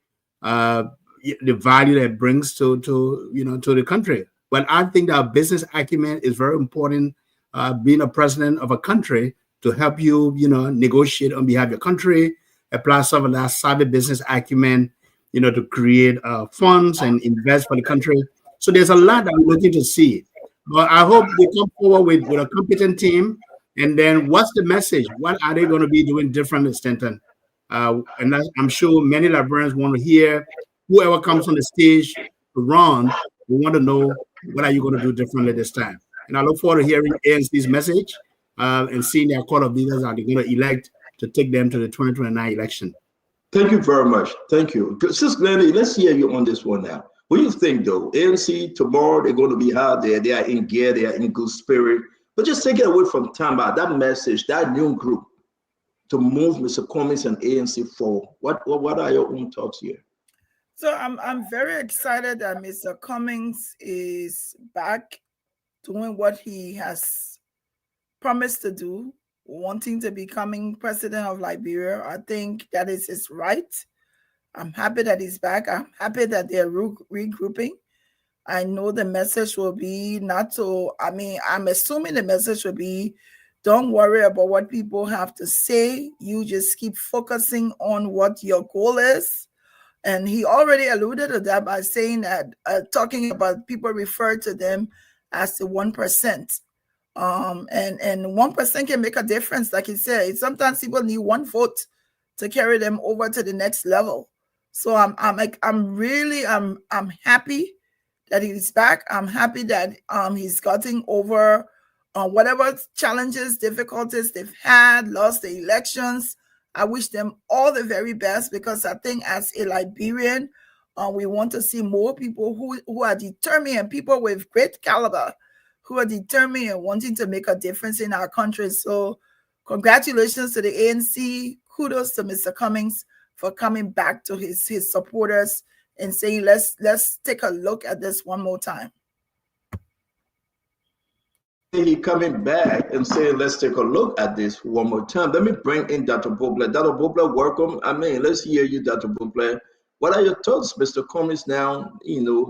Q: the value that it brings to the country. But I think that business acumen is very important. Being a president of a country to help you, negotiate on behalf of your country, apply some of that savvy business acumen, to create funds and invest for the country. So there's a lot that we're looking to see. But I hope they come forward with a competent team. And then what's the message? What are they going to be doing differently, Stanton? And I'm sure many Liberians want to hear whoever comes on the stage to run, we want to know what are you going to do differently this time. And I look forward to hearing ANC's message and seeing their core of leaders are they going to elect to take them to the 2029 election.
K: Thank you very much. Thank you. Sis Glennie, let's hear you on this one now. What do you think, though? ANC tomorrow, they're going to be out there. They are in gear. They are in good spirit. But just take it away from Tamba, that message, that new group to move Mr. Cummings and ANC forward. What are your own thoughts here?
C: So I'm very excited that Mr. Cummings is back doing what he has promised to do, wanting to becoming president of Liberia. I think that is his right. I'm happy that he's back. I'm happy that they're regrouping. I know the message will be I'm assuming the message will be, don't worry about what people have to say. You just keep focusing on what your goal is. And he already alluded to that by saying that, talking about people refer to them as the 1%. And 1% can make a difference. Like he said, sometimes people need one vote to carry them over to the next level. So I'm happy that he's back. I'm happy that he's gotten over whatever challenges, difficulties they've had, lost the elections. I wish them all the very best, because I think as a Liberian, we want to see more people who are determined, and people with great caliber who are determined and wanting to make a difference in our country. So congratulations to the ANC. Kudos to Mr. Cummings for coming back to his supporters and saying, let's take a look at this one more time.
K: he coming back and saying, let's take a look at this one more time. Let me bring in Dr. Bobler. Dr. Bobler, welcome. I mean, let's hear you, Dr. Bobler. What are your thoughts, Mr. Cummings, now,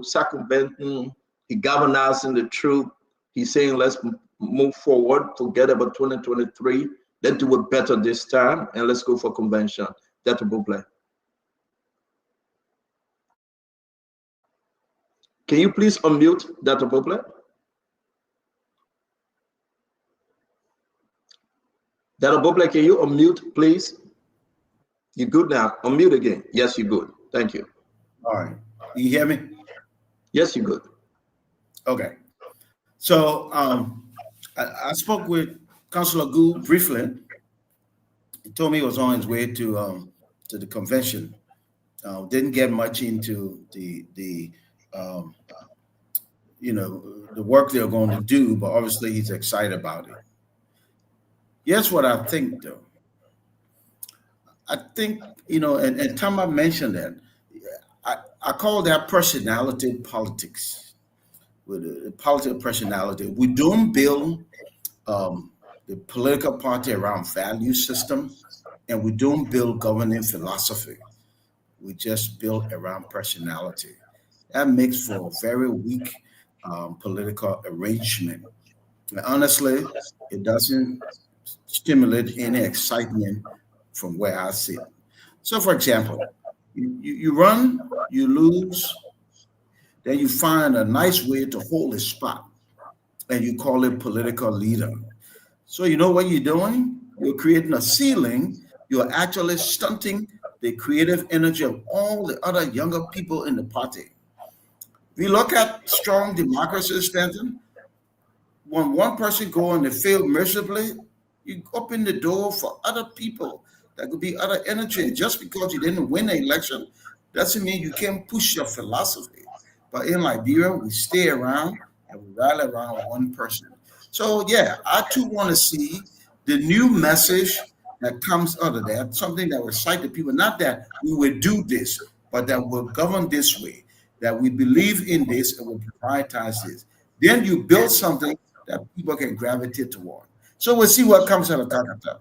K: circumventing, he galvanizing the truth. He's saying, let's move forward, forget about 2023. Let's do it better this time, and let's go for convention. Dr. Bobler. Can you please unmute Dr. Bobler? Dr. Bobler, can you unmute, please? You good now? Unmute again. Yes, you're good. Thank you.
B: All right. You hear me?
K: Yes, you're good.
B: Okay. So I spoke with Councillor Gould briefly. He told me he was on his way to the convention. Didn't get much into the work they're going to do, but obviously he's excited about it. Here's what I think, though. I think, and Tama mentioned that. I call that personality politics. With the politics of personality, we don't build the political party around value system, and we don't build governing philosophy. We just build around personality. That makes for a very weak political arrangement. And honestly, it doesn't stimulate any excitement from where I sit. So, for example, you run, you lose, then you find a nice way to hold a spot, and you call it political leader. So you know what you're doing? You're creating a ceiling. You're actually stunting the creative energy of all the other younger people in the party. We look at strong democracy, Stanton. When one person goes and they fail miserably, you open the door for other people. That could be other energy. Just because you didn't win an election doesn't mean you can't push your philosophy. But in Liberia, we stay around and we rally around one person. So yeah, I too want to see the new message that comes out of that, something that will excite the people, not that we will do this, but that will govern this way, that we believe in this and will prioritize this. Then you build something that people can gravitate toward. So we'll see what comes out of Calcutta.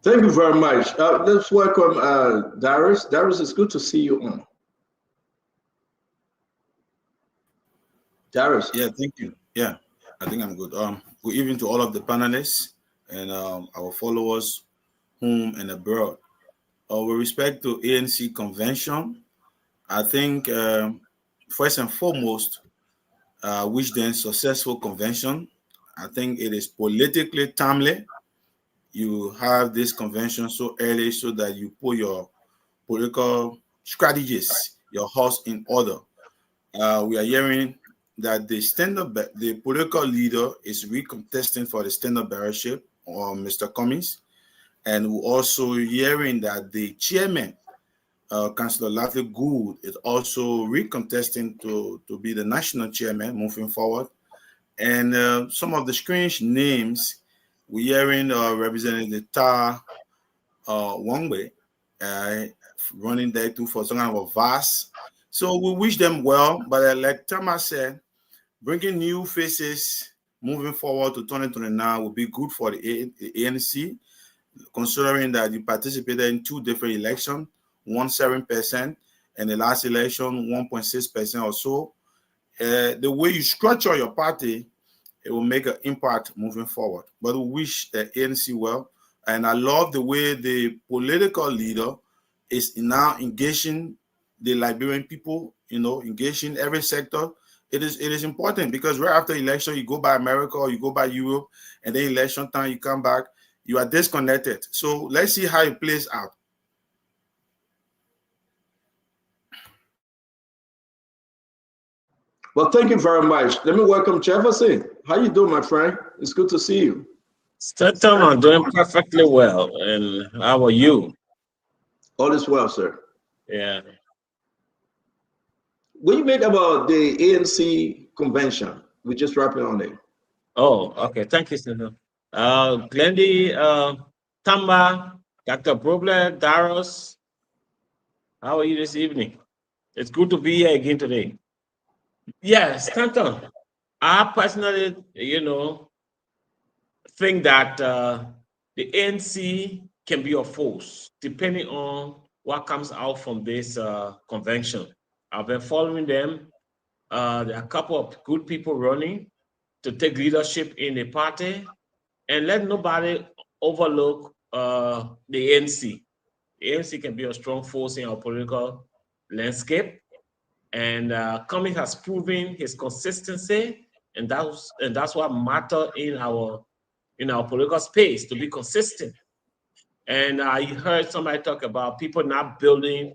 K: Thank you very much. Let's welcome Darius. Darius, it's good to see you on. Darius.
U: Yeah, thank you. Yeah, I think I'm good. Good evening to all of the panelists and our followers, home and abroad. With respect to ANC convention, I think first and foremost, wish them successful convention. I think it is politically timely. You have this convention so early so that you put your political strategies, your house in order. We are hearing that the political leader is recontesting for the standard bearership, or Mr. Cummings, and we're also hearing that the chairman, Councillor Lathley Gould, is also recontesting to be the national chairman moving forward. And some of the strange names we're hearing Representative Ta Wangwe running there too for some kind of a vast. So we wish them well, but like Tama said, bringing new faces moving forward to 2029 will be good for the ANC, considering that you participated in 2 different elections, 7%, and the last election 1.6% or so. The way you structure your party, it will make an impact moving forward. But we wish the ANC well, and I love the way the political leader is now engaging the Liberian people, engaging every sector. It is important because right after election, you go by America or you go by Europe, and then election time, you come back, you are disconnected. So let's see how it plays out.
K: Well, thank you very much. Let me welcome Jefferson. How you doing, my friend? It's good to see you.
V: Stanton, I'm doing perfectly well. And how are you?
K: All is well, sir.
V: Yeah.
K: What do you make about the ANC convention? We just wrapping on it.
V: Oh, okay. Thank you, Stanton. Glendy, Tamba, Dr. Bobler, Darius, how are you this evening? It's good to be here again today. Yes, Stanton. I personally, think that the ANC can be a force depending on what comes out from this convention. I've been following them. There are a couple of good people running to take leadership in the party, and let nobody overlook the ANC. The ANC can be a strong force in our political landscape, and Cummings has proven his consistency, and that's what matters in our political space, to be consistent. And you heard somebody talk about people not building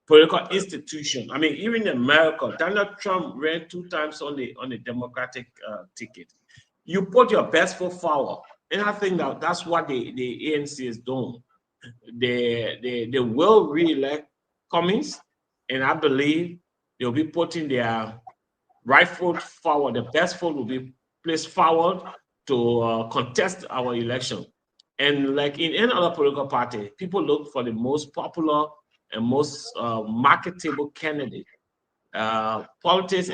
V: political institution. I mean, even in America, Donald Trump ran 2 times on the Democratic ticket. You put your best foot forward, and I think that's what the ANC is doing. They will re-elect Cummings, and I believe they'll be putting their right foot forward. The best foot will be placed forward to contest our election. And like in any other political party, people look for the most popular and most marketable candidate. Politics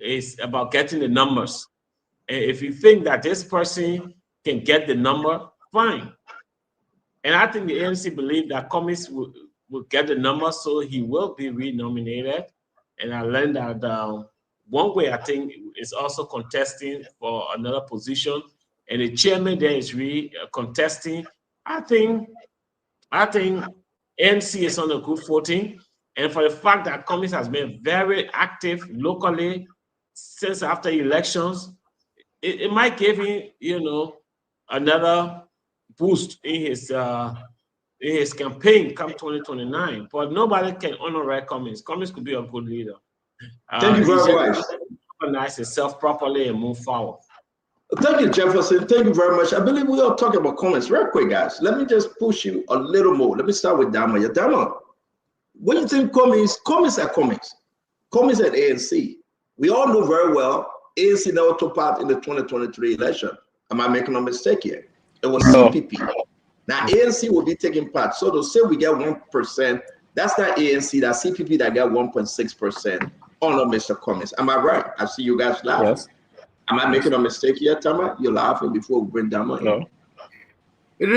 V: is about getting the numbers. And if you think that this person can get the number, fine. And I think the ANC believe that Cummings will get the number, so he will be re-nominated. And I learned that one way, I think, is also contesting for another position, and the chairman there is contesting. I think ANC is on a good footing, and for the fact that Cummings has been very active locally since after elections, it might give him, another boost in his campaign come 2029. But nobody can honor Cummings. Cummings could be a good leader.
K: Thank you very much.
V: Organize itself properly and move forward.
K: Thank you, Jefferson. Thank you very much. I believe we are talking about Cummings real quick, guys. Let me just push you a little more. Let me start with Dama. Yeah, Dama, what do you think Cummings at ANC? We all know very well ANC never took part in the 2023 election. Am I making a mistake here? It was CPP. Now ANC will be taking part. So to say we get 1%, that's not ANC, that's CPP that got 1.6% on Mr. Cummings. Am I right? I see you guys laughing. Yes. Am I making a mistake here, Tama? You're laughing before we bring Dama in.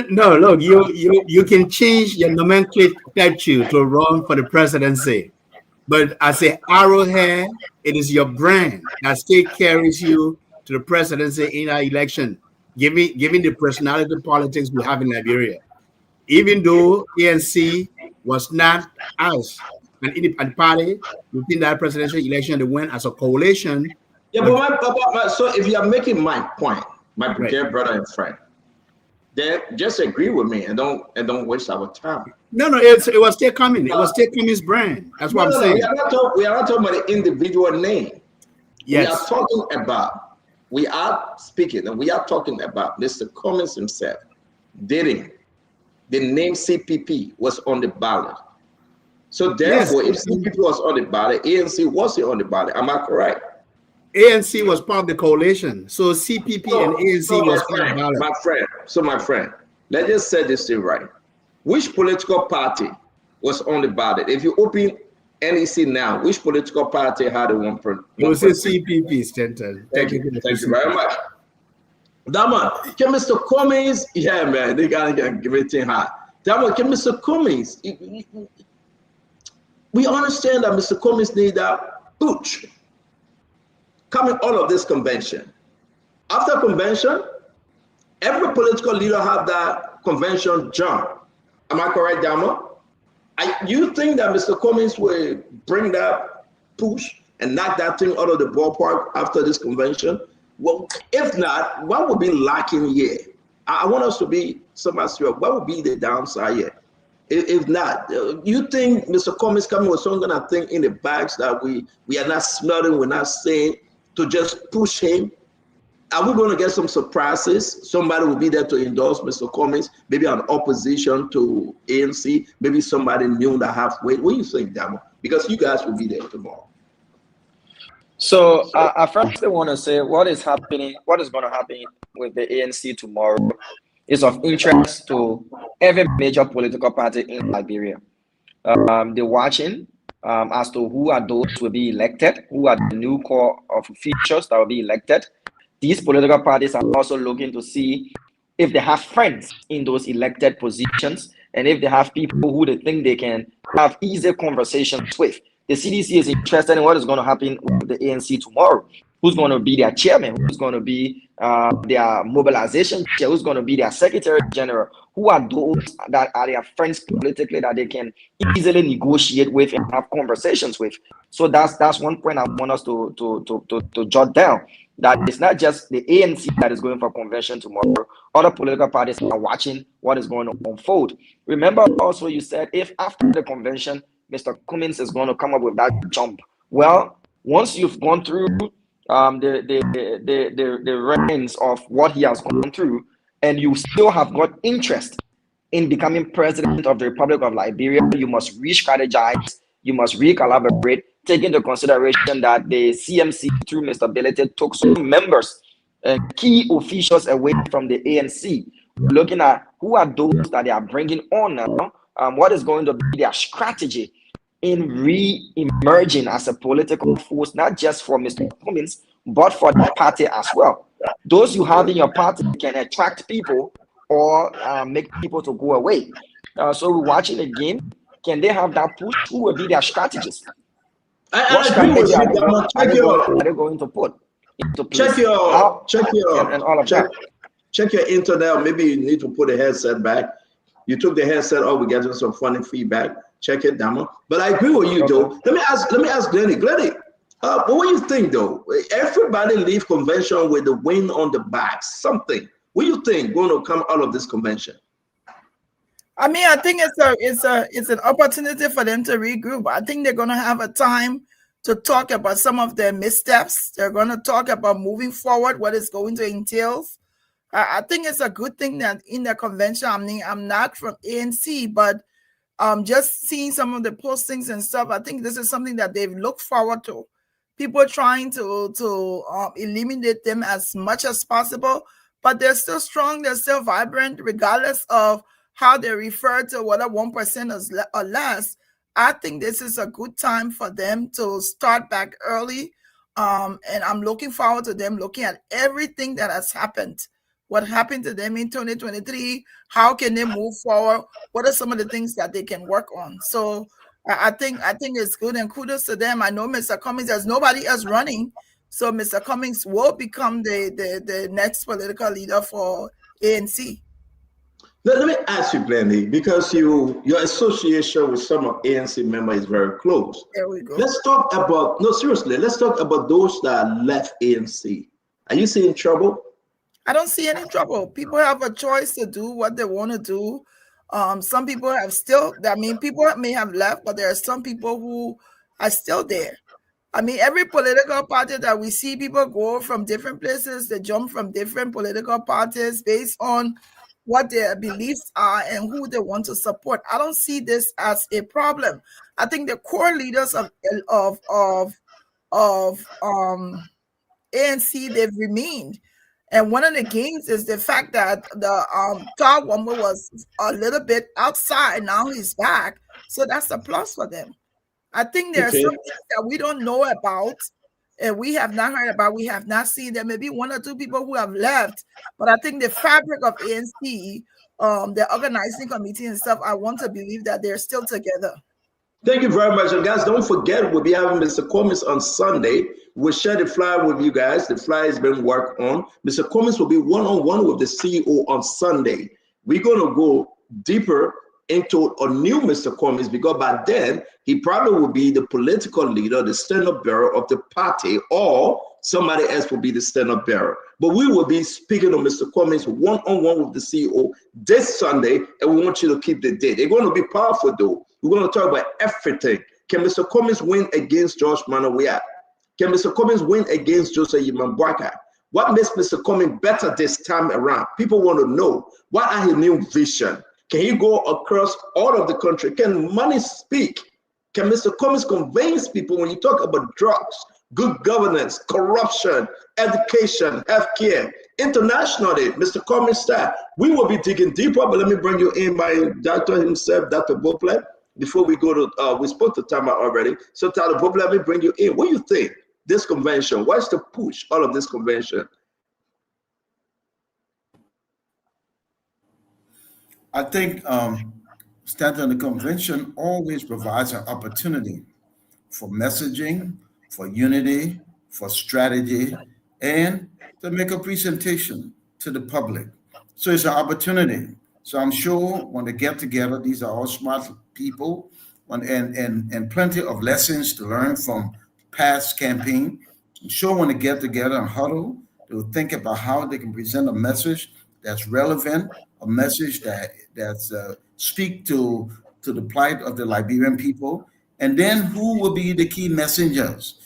Q: No, look, you can change your nomenclature to run for the presidency. But as an arrowhead, it is your brand that still carries you to the presidency in our election, given the personality politics we have in Liberia. Even though ANC was not us, an independent party within that presidential election, they went as a coalition.
K: Yeah, but so if you are making my point, my dear brother and friend, then just agree with me and don't waste our time.
Q: No, it was still coming. It was still Cummings' brand. That's what I'm saying.
K: We are not talking about the individual name. Yes. We are speaking and we are talking about Mr. Cummings himself. The name CPP was on the ballot. So therefore, if CPP was on the ballot, ANC wasn't on the ballot. Am I correct?
Q: ANC was part of the coalition. So CPP and ANC was on the ballot.
K: My friend, let's just set this thing right. Which political party was on the ballot? If you open NEC now, which political party had a 1%?
Q: It was CPP, Stanton.
K: Thank you very much. Dama, can Mr. Cummings, yeah, man, they gotta get everything high. Dama, can Mr. Cummings, we understand that Mr. Cummings need that push coming out of this convention. After convention, every political leader have that convention jump. Am I correct, Dama? You think that Mr. Cummings will bring that push and knock that thing out of the ballpark after this convention? Well, if not, what would be lacking here? I want us to be somewhat sure. What would be the downside here? If not, you think Mr. Cummings coming with some kind of thing in the bags that we are not smelling, we're not saying, to just push him? Are we going to get some surprises? Somebody will be there to endorse Mr. Cummings, maybe an opposition to ANC, maybe somebody new that halfway. What do you think, Damo? Because you guys will be there tomorrow.
F: So I first want to say what is going to happen with the ANC tomorrow is of interest to every major political party in Liberia. They're watching, as to who are those who will be elected, who are the new core of officials that will be elected. These political parties are also looking to see if they have friends in those elected positions and if they have people who they think they can have easy conversations with. The CDC is interested in what is going to happen with the ANC tomorrow. Who's going to be their chairman? Who's going to be their mobilization chair? Who's going to be their secretary general? Who are those that are their friends politically that they can easily negotiate with and have conversations with? So that's one point I want us to jot down. That it's not just the ANC that is going for convention tomorrow. Other political parties are watching what is going to unfold. Remember also you said if after the convention, Mr. Cummings is going to come up with that jump. Well, once you've gone through the reins of what he has gone through, and you still have got interest in becoming president of the Republic of Liberia, you must re-strategize, you must recollaborate, take into consideration that the CMC through Mr. Billiton took some members and key officials away from the ANC. We're looking at who are those that they are bringing on now, what is going to be their strategy in re-emerging as a political force, not just for Mr. Cummings, but for the party as well. Those you have in your party can attract people or make people to go away. So we're watching the game. Can they have that push? Who will be their strategist? What strategy are they going to put into place?
K: Check your internet. Maybe you need to put a headset back. You took the headset off. We're getting some funny feedback. Check it, Damo. But I agree with you, though. Let me ask Glennie. Glennie, what do you think, though? Everybody leave convention with the wind on the back. Something. What do you think going to come out of this convention?
C: I mean, I think it's an opportunity for them to regroup. I think they're going to have a time to talk about some of their missteps. They're going to talk about moving forward, what it's going to entail. I think it's a good thing that in the convention, I mean, I'm not from ANC, but just seeing some of the postings and stuff, I think this is something that they've looked forward to. People trying to eliminate them as much as possible, but they're still strong, they're still vibrant, regardless of how they refer to whether 1% or less. I think this is a good time for them to start back early. And I'm looking forward to them looking at everything that has happened. What happened to them in 2023? How can they move forward? What are some of the things that they can work on? So I think it's good, and kudos to them. I know Mr. Cummings, there's nobody else running. So Mr. Cummings will become the next political leader for ANC.
K: Let me ask you, Glennie, because your association with some of ANC members is very close.
C: There we go.
K: Let's talk about those that left ANC. Are you seeing trouble?
C: I don't see any trouble. People have a choice to do what they want to do. Some people people may have left, but there are some people who are still there. I mean, every political party that we see, people go from different places, they jump from different political parties based on what their beliefs are and who they want to support. I don't see this as a problem. I think the core leaders of ANC, they've remained. And one of the gains is the fact that the Tall Woman was a little bit outside. Now he's back. So that's a plus for them. I think there are some things that we don't know about and we have not heard about. We have not seen. There may be one or two people who have left. But I think the fabric of ANC, the organizing committee and stuff, I want to believe that they're still together.
K: Thank you very much. And guys, don't forget, we'll be having Mr. Cummings on Sunday. We'll share the flyer with you guys. The flyer has been worked on. Mr. Cummings will be one-on-one with the CEO on Sunday. We're going to go deeper into a new Mr. Cummings, because by then, he probably will be the political leader, the stand-up bearer of the party, or somebody else will be the stand-up bearer. But we will be speaking to Mr. Cummings one-on-one with the CEO this Sunday, and we want you to keep the date. They're going to be powerful, though. We're going to talk about everything. Can Mr. Cummings win against George Manawiat? Can Mr. Cummings win against Joseph Yimambwaka? What makes Mr. Cummings better this time around? People want to know, what are his new vision? Can he go across all of the country? Can money speak? Can Mr. Cummings convince people when you talk about drugs, good governance, corruption, education, healthcare, internationally, Mr. Cummings style? We will be digging deeper, but let me bring you in my doctor himself, Dr. Boplet. before we go to, we spoke to Tama already. So Tama, let me bring you in. What do you think? This convention, what's the push, all of this convention?
B: I think standing on the convention always provides an opportunity for messaging, for unity, for strategy, and to make a presentation to the public. So it's an opportunity. So I'm sure when they get together, these are all smart people and plenty of lessons to learn from past campaign. I'm sure when they get together and huddle, they'll think about how they can present a message that's relevant, a message that's speak to the plight of the Liberian people, and then who will be the key messengers,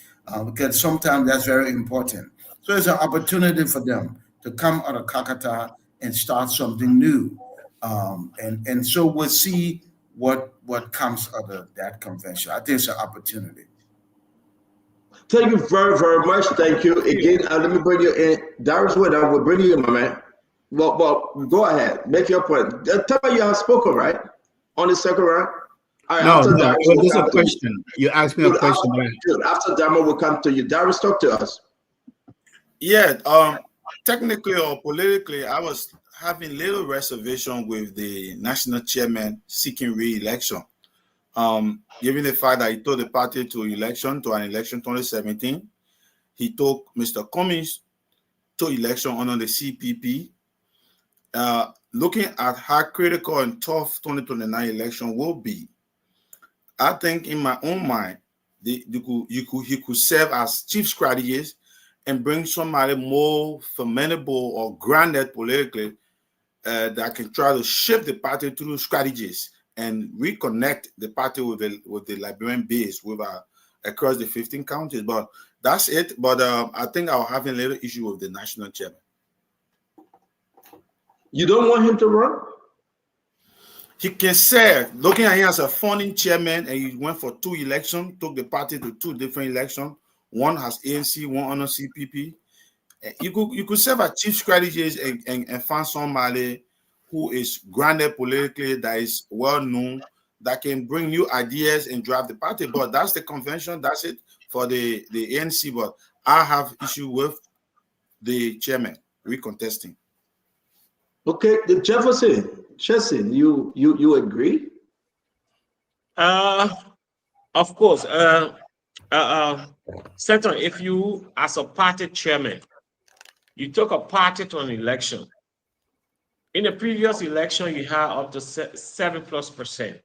B: because sometimes that's very important. So it's an opportunity for them to come out of Kakata and start something new, and so we'll see what comes out of that convention. I think it's an opportunity.
K: Thank you very, very much. Thank you again. Let me bring you in. Darius Weather, we'll bring you in, my man. Well, go ahead. Make your point. Tell me you have spoken, right? On the second round? Right,
Q: no, this is a question. You asked me a question.
K: After Dama, we'll come to you. Darius, talk to us.
U: Yeah, technically or politically, I was having little reservation with the national chairman seeking re-election. Given the fact that he took the party to an election 2017, he took Mr. Cummings to election under the CPP. Looking at how critical and tough 2029 election will be, I think in my own mind, he could serve as chief strategist and bring somebody more formidable or grounded politically that can try to shape the party through strategies and reconnect the party with the Liberian base across the 15 counties. But that's it. But I think I'll have a little issue with the national chairman.
K: You don't want him to run?
U: He can serve. Looking at him as a founding chairman, and he went for 2 elections, took the party to 2 different elections. One has ANC, one under CPP. You could serve as chief strategist and find somebody who is grounded politically, that is well known, that can bring new ideas and drive the party. But that's the convention. That's it for the ANC. But I have issue with the chairman recontesting.
K: Okay, the Jefferson, you agree?
V: Of course. Senator, if you, as a party chairman, you took a party to an election. In the previous election, you had up to 7+%,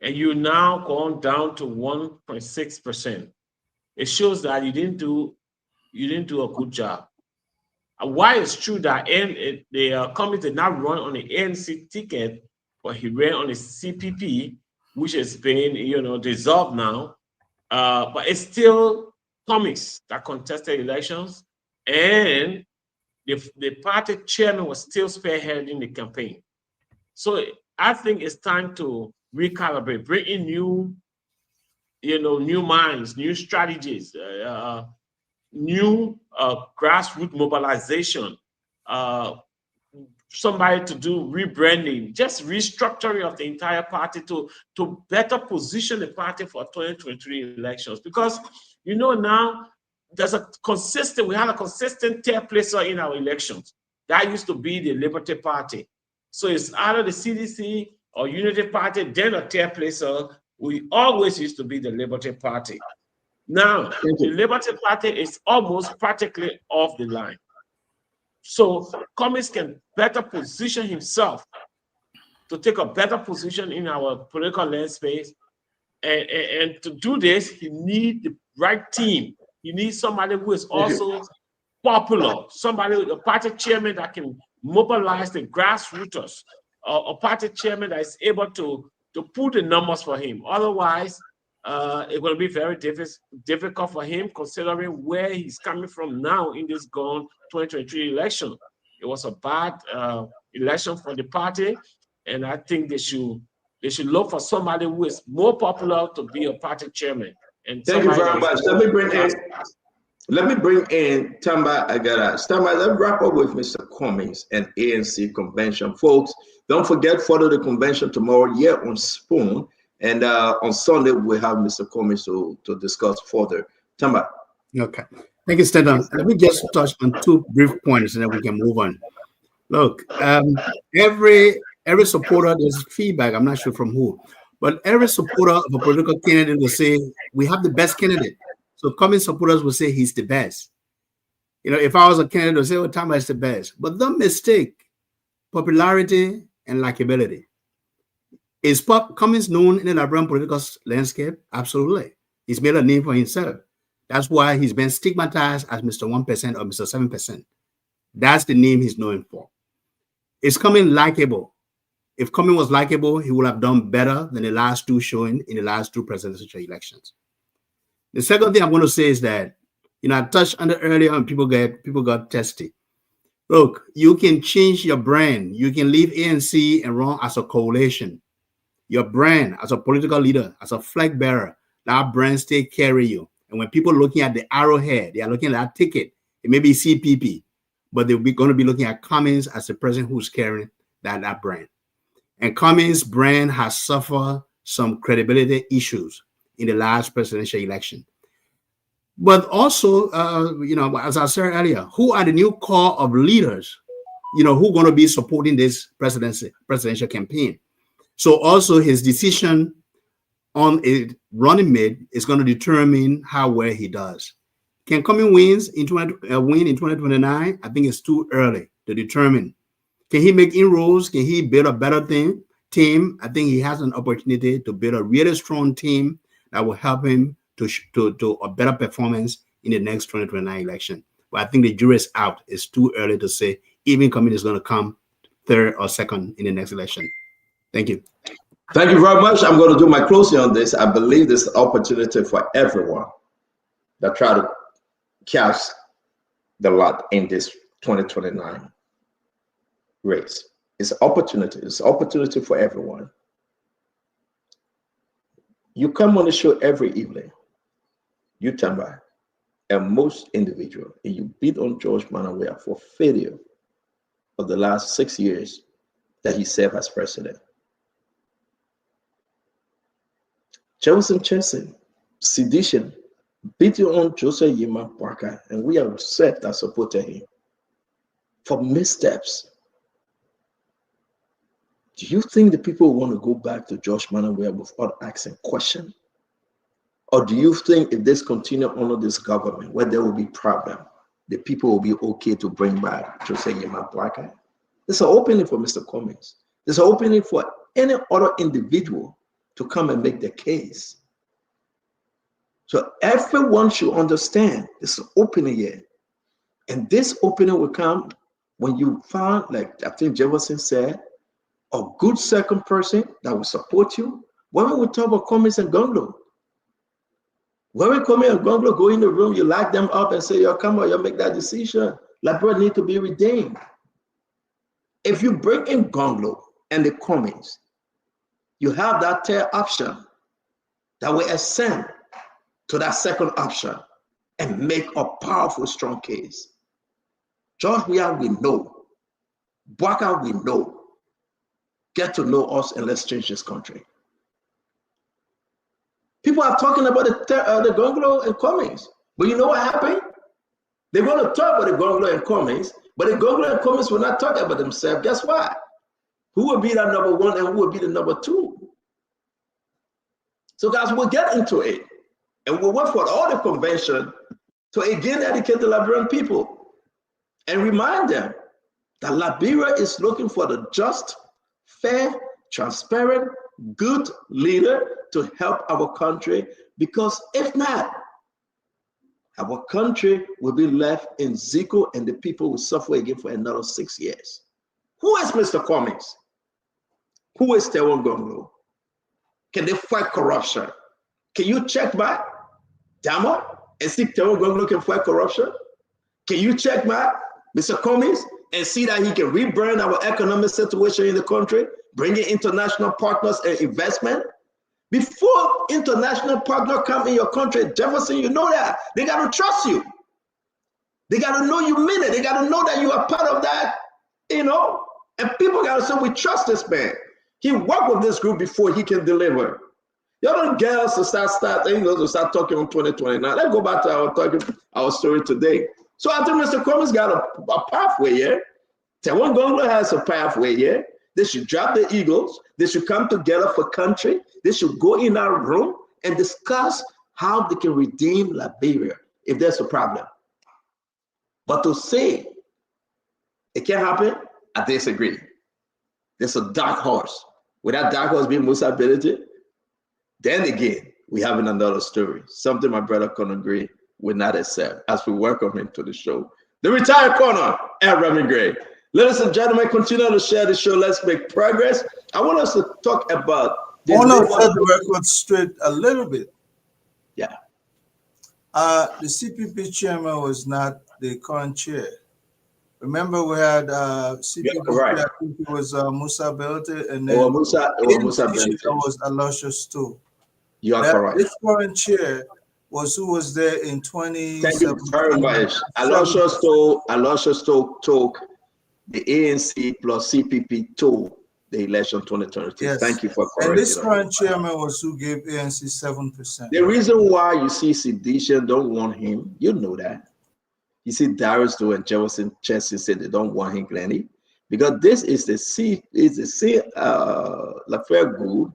V: and you now gone down to 1.6%. It shows that you didn't do a good job. Why it's true that the committee did not run on the ANC ticket, but he ran on the CPP, which has been dissolved now. But it's still Cummings that contested elections, and the party chairman was still spearheading the campaign. So I think it's time to recalibrate, bring in new minds, new strategies, new grassroots mobilization, somebody to do rebranding, just restructuring of the entire party to better position the party for 2023 elections. Because now we have a consistent third placer in our elections. That used to be the Liberty Party. So it's either the CDC or Unity Party, then a third placer. We always used to be the Liberty Party. Now, the Liberty Party is almost practically off the line. So Cummings can better position himself to take a better position in our political landscape. And to do this, he needs the right team. He needs somebody who is also popular, a party chairman that can mobilize the grassroots, a party chairman that is able to put the numbers for him. Otherwise, it will be very difficult for him, considering where he's coming from now in this gone 2023 election. It was a bad election for the party, and I think they should look for somebody who is more popular to be a party chairman. And
K: thank you very much. Let me bring in Tamba Agara. Tamba, let's wrap up with Mr. Cummings and ANC convention. Folks, don't forget, follow the convention tomorrow here on Spoon. And on Sunday, we'll have Mr. Cummings to discuss further. Tamba.
Q: Okay. Thank you, Stanton. Let me just touch on 2 brief points and then we can move on. Look, every supporter, there's feedback, I'm not sure from who, but every supporter of a political candidate will say, we have the best candidate. So Cummings supporters will say he's the best. You know, if I was a candidate, I would say, oh, Tamba is the best. But don't mistake popularity and likability. Is Cummings known in the Liberian political landscape? Absolutely. He's made a name for himself. That's why he's been stigmatized as Mr. 1% or Mr. 7%. That's the name he's known for. Is Cummings likable? If Cummings was likable, he would have done better than the last 2 showing in the last 2 presidential elections. The second thing I'm going to say is that, you know, I touched on it earlier and people got testy. Look, you can change your brand. You can leave ANC and run as a coalition. Your brand as a political leader, as a flag bearer, that brand still carry you. And when people are looking at the arrowhead, they are looking at that ticket. It may be CPP, but they're going to be looking at Cummings as the person who's carrying that brand. And Cummings' brand has suffered some credibility issues in the last presidential election. But also, you know, as I said earlier, who are the new core of leaders, you know, who are going to be supporting this presidential campaign? So also his decision on a running mate is going to determine how well he does. Can Cummings win in 2029? I think it's too early to determine. Can he make inroads? Can he build a better team? I think he has an opportunity to build a really strong team that will help him to a better performance in the next 2029 election. But I think the jury is out. It's too early to say even Cummings is going to come 3rd or 2nd in the next election. Thank you.
K: Thank you very much. I'm going to do my closing on this. I believe this is an opportunity for everyone that try to cast the lot in this 2029 race. It's an opportunity. It's an opportunity for everyone. You come on the show every evening. You Tamba, and most individual, and you beat on George Manneh for failure of the last 6 years that he served as president. Jefferson Chesson, sedition, beat on Joseph Yema Parker, and we are set that supported him for missteps. Do you think the people want to go back to George Manneh without asking questions? Or do you think if this continue under this government, where there will be problem, the people will be okay to bring back Joseph Yema Parker? There's an opening for Mr. Cummings. There's an opening for any other individual to come and make the case. So everyone should understand this opening here. And this opening will come when you find, like I think Jefferson said, a good second person that will support you. When we talk about Cummings and Gonglo, when we come here and Gonglo go in the room, you lock them up and say, yo, come on, you make that decision. Liberia need to be redeemed. If you bring in Gonglo and the Cummings, you have that third option that will ascend to that second option and make a powerful, strong case. George Weah, we know. Bwaka, we know. Get to know us and let's change this country. People are talking about the Gonglo and Cummings, but you know what happened? They're going to talk about the Gonglo and Cummings, but the Gonglo and Cummings will not talk about themselves. Guess what? Who will be that number 1 and who will be the number 2? So guys, we'll get into it. And we'll work for all the convention to again educate the Liberian people and remind them that Liberia is looking for the just, fair, transparent, good leader to help our country, because if not, our country will be left in Zico and the people will suffer again for another 6 years. Who is Mr. Cummings? Who is Tewon Gonglo? Can they fight corruption? Can you check back Damo and see Tewon Gonglo can fight corruption? Can you check back Mr. Cummings and see that he can rebrand our economic situation in the country, bring in international partners and investment? Before international partners come in your country, Jefferson, you know that. They got to trust you. They got to know you mean it. They got to know that you are part of that, you know? And people got to say, we trust this man. He worked with this group before he can deliver. Y'all don't get us to start talking on 2029. Let's go back to our story today. So I think Mr. Cummings got a pathway here. Tawan Gonglo has a pathway here. They should drop the egos. They should come together for country. They should go in our room and discuss how they can redeem Liberia if there's a problem. But to say it can't happen, I disagree. There's a dark horse. With that dark horse being Musa Bility, then again, we have another story. Something my brother Conor would not accept as we welcome him to the show. The retired corner, Ed Remy Gray. Ladies and gentlemen, continue to share the show. Let's make progress. I want us to talk about
E: I want to set the record straight a little bit.
K: Yeah.
E: The CPP chairman was not the current chair. Remember, we had CPP chair, I think it was Musa Bility, and then
K: Musa Bility.
E: Was Aloysius Stowe.
K: You are correct.
E: This current chair was who was there in 2017.
K: Thank you very much. Aloysius Stowe took the ANC plus CPP to the election 2022.
E: Yes.
K: Thank you for correcting.
E: And this current chairman was who gave ANC 7%.
K: The reason why you see sedition don't want him, you know that. You see Darius Doe and Jefferson Chesson said they don't want him, Glenny, because this is the Lafayette Good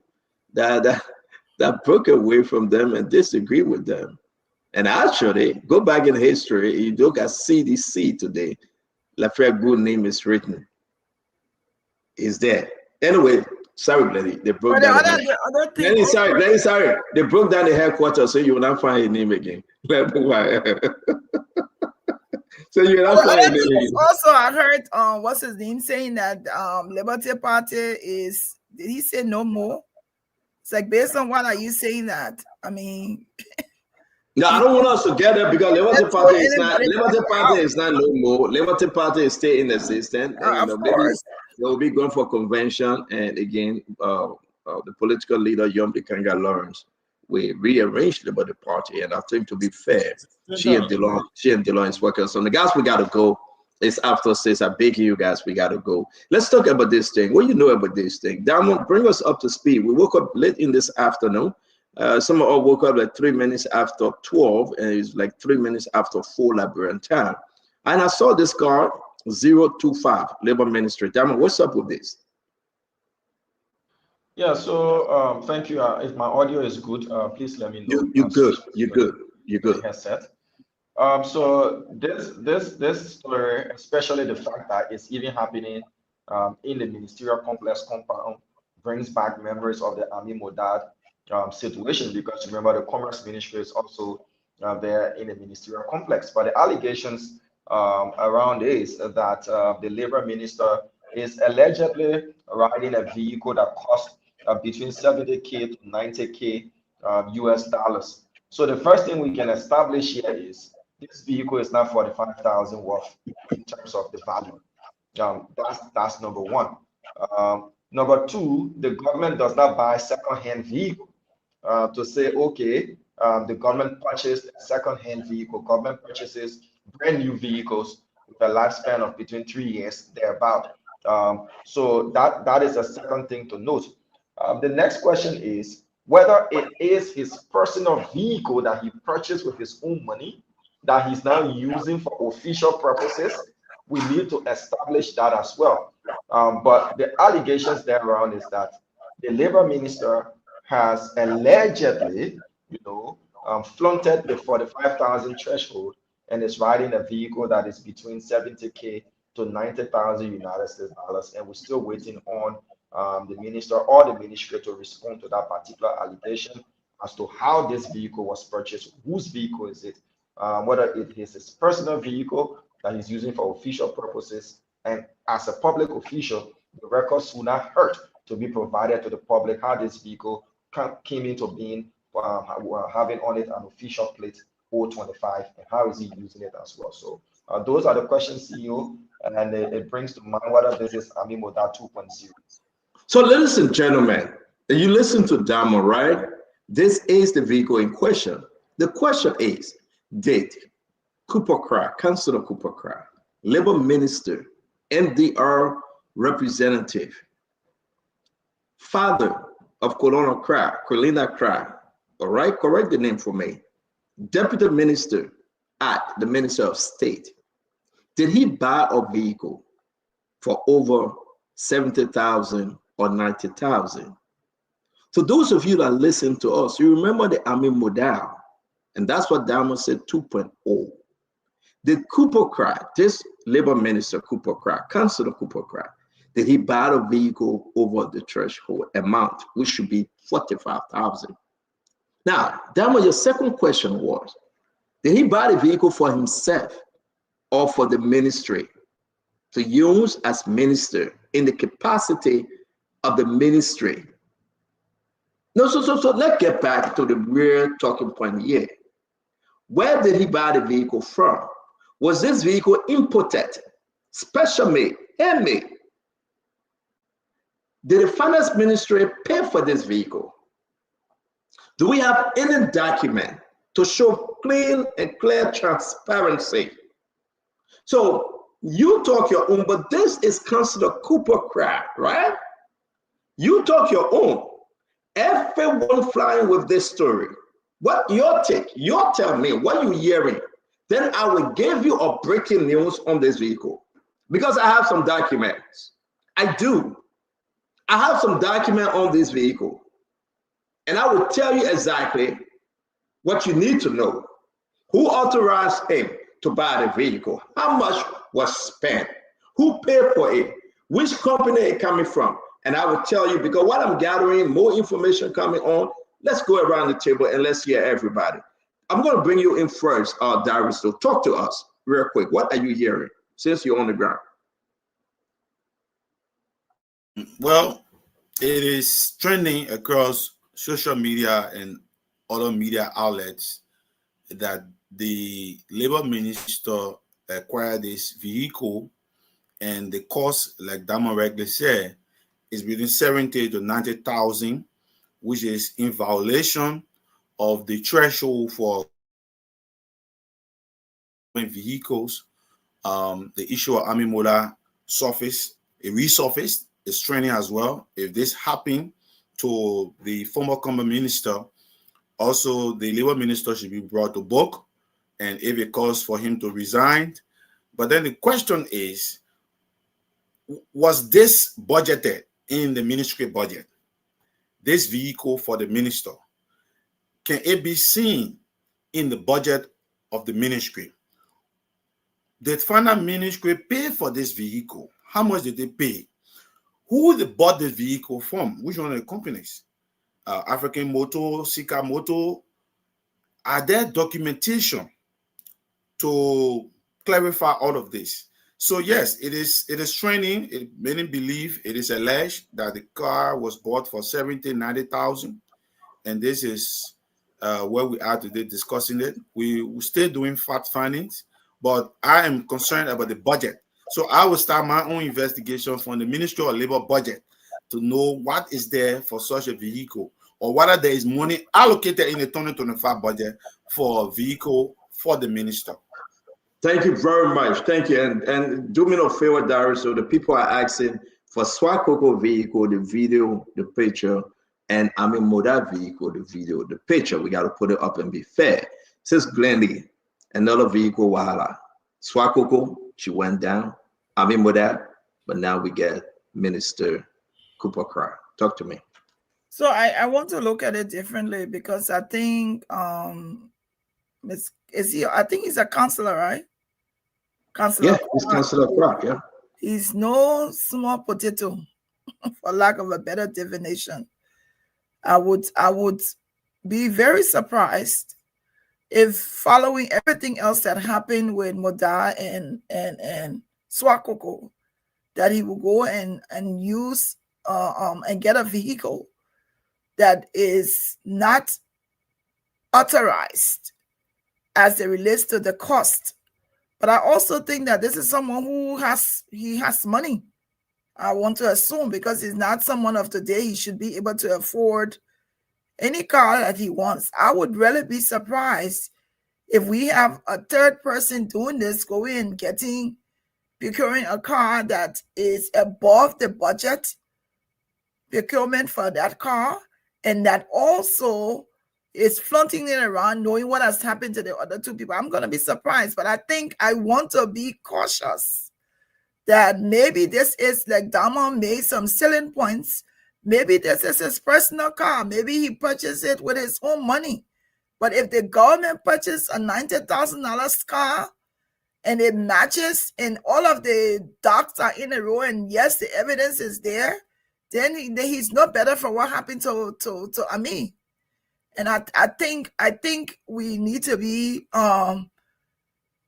K: that broke away from them and disagreed with them. And actually, go back in history, you look at CDC today, Lafayette Good name is written. Is there. Anyway, sorry, Glenny, they broke down. Sorry, they broke down the headquarters, so you will not find his name again. So you will not find his name again.
C: Also, I heard what's his name saying that Liberty Party is, did he say no more? It's like, based on what are you saying that? I mean,
K: no, I don't want us to get it because Liberty Party is not no more. Liberty Party is still in existence. They will be going for convention, and again, the political leader Yomdi Kanga Lawrence we rearranged Liberty Party, and I think to be fair, she and Delon is working. So the guys, we gotta go. It's after 6. I beg you guys, we gotta go. Let's talk about this thing. What do you know about this thing? Diamond, bring us up to speed. We woke up late in this afternoon. Some of us woke up like 3 minutes after 12, and it's like 3 minutes after 4 Liberian time. And I saw this card 025 Labor Ministry. Diamond, what's up with this?
O: Yeah, so thank you. If my audio is good, please let me know.
K: You're good.
O: Headset. So this story, especially the fact that it's even happening in the ministerial complex compound, brings back memories of the Ami Modad situation, because remember the Commerce Ministry is also there in the ministerial complex. But the allegations around is that the Labor Minister is allegedly riding a vehicle that cost between 70K to 90K US dollars. So the first thing we can establish here is this vehicle is not 45,000 worth in terms of the value. That's number one. Number two, the government does not buy second-hand vehicle to say, okay, the government purchased a second-hand vehicle. Government purchases brand new vehicles with a lifespan of between 3 years, thereabout. So that is a second thing to note. The next question is whether it is his personal vehicle that he purchased with his own money that he's now using for official purposes. We need to establish that as well. But the allegations there around is that the Labor Minister has allegedly, flaunted the 45,000 threshold and is riding a vehicle that is between 70K to 90,000 United States dollars, and we're still waiting on the minister or the ministry to respond to that particular allegation as to how this vehicle was purchased, whose vehicle is it, whether it is his personal vehicle that he's using for official purposes, and as a public official, the records will not hurt to be provided to the public how this vehicle came into being, having on it an official plate 025, and how is he using it as well. So those are the questions, CEO, and it brings to mind whether this is Ami Modad 2.0.
K: So ladies and gentlemen, you listen to Damo, right? This is the vehicle in question. The question is, did Cooper Cry, Councillor Cooper Cry, Labor Minister, MDR representative, father of Colina Cry, all right, correct the name for me, Deputy Minister at the Minister of State, did he buy a vehicle for over 70,000 or 90,000? So those of you that listen to us, you remember the Amin Modal, and that's what Diamond said 2.0. Did Cooper Cry, this Labor Minister Cooper Cry, Councillor Cooper Cry, did he buy a vehicle over the threshold amount, which should be 45,000? Now, Diamond, your second question was, did he buy the vehicle for himself or for the ministry to use as minister in the capacity of the ministry? No, so let's get back to the real talking point here. Where did he buy the vehicle from? Was this vehicle imported, special made, handmade? Did the finance ministry pay for this vehicle? Do we have any document to show clean and clear transparency? So you talk your own, but this is Councillor Cooper Cry, right? You talk your own. Everyone flying with this story. What your take? You tell me what you're hearing. Then I will give you a breaking news on this vehicle because I have some documents. I do. I have some document on this vehicle, and I will tell you exactly what you need to know. Who authorized him to buy the vehicle? How much was spent? Who paid for it? Which company it coming from? And I will tell you, because what I'm gathering, more information coming on. Let's go around the table and let's hear everybody. I'm going to bring you in first, Darius. So talk to us real quick. What are you hearing since you're on the ground?
U: Well, it is trending across social media and other media outlets that the labor minister acquired this vehicle, and the cost, like Dama regularly said, is between 70 to 90,000, which is in violation of the threshold for vehicles. The issue of Amin Modal resurfaced. It's trending as well. If this happened to the former Commerce Minister, also the Labor Minister should be brought to book, and if it calls for him to resign. But then the question is, was this budgeted in the ministry budget? This vehicle for the minister, can it be seen in the budget of the ministry? Did finance ministry pay for this vehicle? How much did they pay? Who they bought this vehicle from? Which one of the companies? African Motor, Sika Motor. Are there documentation to clarify all of this? So yes, it is training. Many believe it is alleged that the car was bought for 70,000, 90,000, and this is where we are today discussing it. We're still doing fact findings, but I am concerned about the budget. So I will start my own investigation from the Ministry of Labor budget to know what is there for such a vehicle, or whether there is money allocated in the 2025 budget for a vehicle for the minister.
K: Thank you very much. Thank you. And do me a favor, Darius. So the people are asking for Swakoko vehicle, the video, the picture, and Amin Modal vehicle, the video, the picture. We got to put it up and be fair. Since Glendy, another vehicle, Wahala. Swakoko, she went down. Amin Modal, but now we get Minister Cooper Cry. Talk to me.
C: So I want to look at it differently, because I think I think he's a councillor, right? Councillor.
K: Yeah, he's Councillor Cry, yeah.
C: He's no small potato, for lack of a better definition. I would be very surprised if, following everything else that happened with Modal and Swakoko, that he will go and use and get a vehicle that is not authorized as it relates to the cost. But I also think that this is someone who has money. I want to assume, because he's not someone of today, he should be able to afford any car that he wants. I would really be surprised if we have a third person doing this, procuring a car that is above the budget procurement for that car, and that also is flaunting it around, knowing what has happened to the other two people, I'm going to be surprised. But I think I want to be cautious that maybe this is, like Dama made some selling points, maybe this is his personal car. Maybe he purchased it with his own money. But if the government purchased a $90,000 car and it matches and all of the docs are in a row and yes, the evidence is there, then he's not better for what happened to Ami. And I think we need to be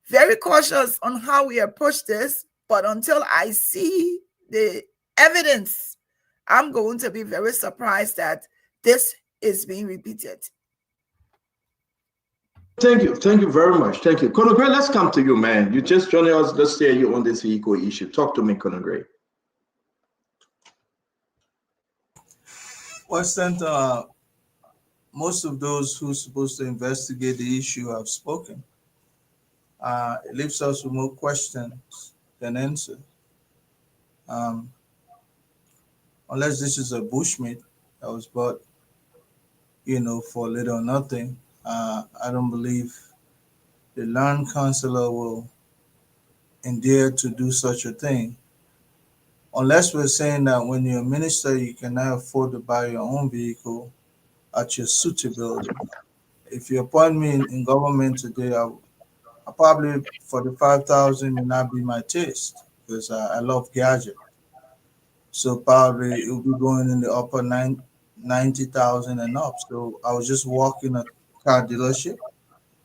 C: very cautious on how we approach this. But until I see the evidence, I'm going to be very surprised that this is being repeated.
K: Thank you very much. Thank you, Conor Gray. Let's come to you, man. You just joined us. Let's hear you on this vehicle issue. Talk to me, Conor Gray.
E: Well, Senator, most of those who are supposed to investigate the issue have spoken. It leaves us with more questions than answers. Unless this is a bushmeat that was bought, for little or nothing, I don't believe the land councillor will dare to do such a thing. Unless we're saying that when you're a minister, you cannot afford to buy your own vehicle at your suitability. If you appoint me in government today, I probably $45,000 may not be my taste because I love gadget. So probably it will be going in the upper 90,000 and up. So I was just walk in a car dealership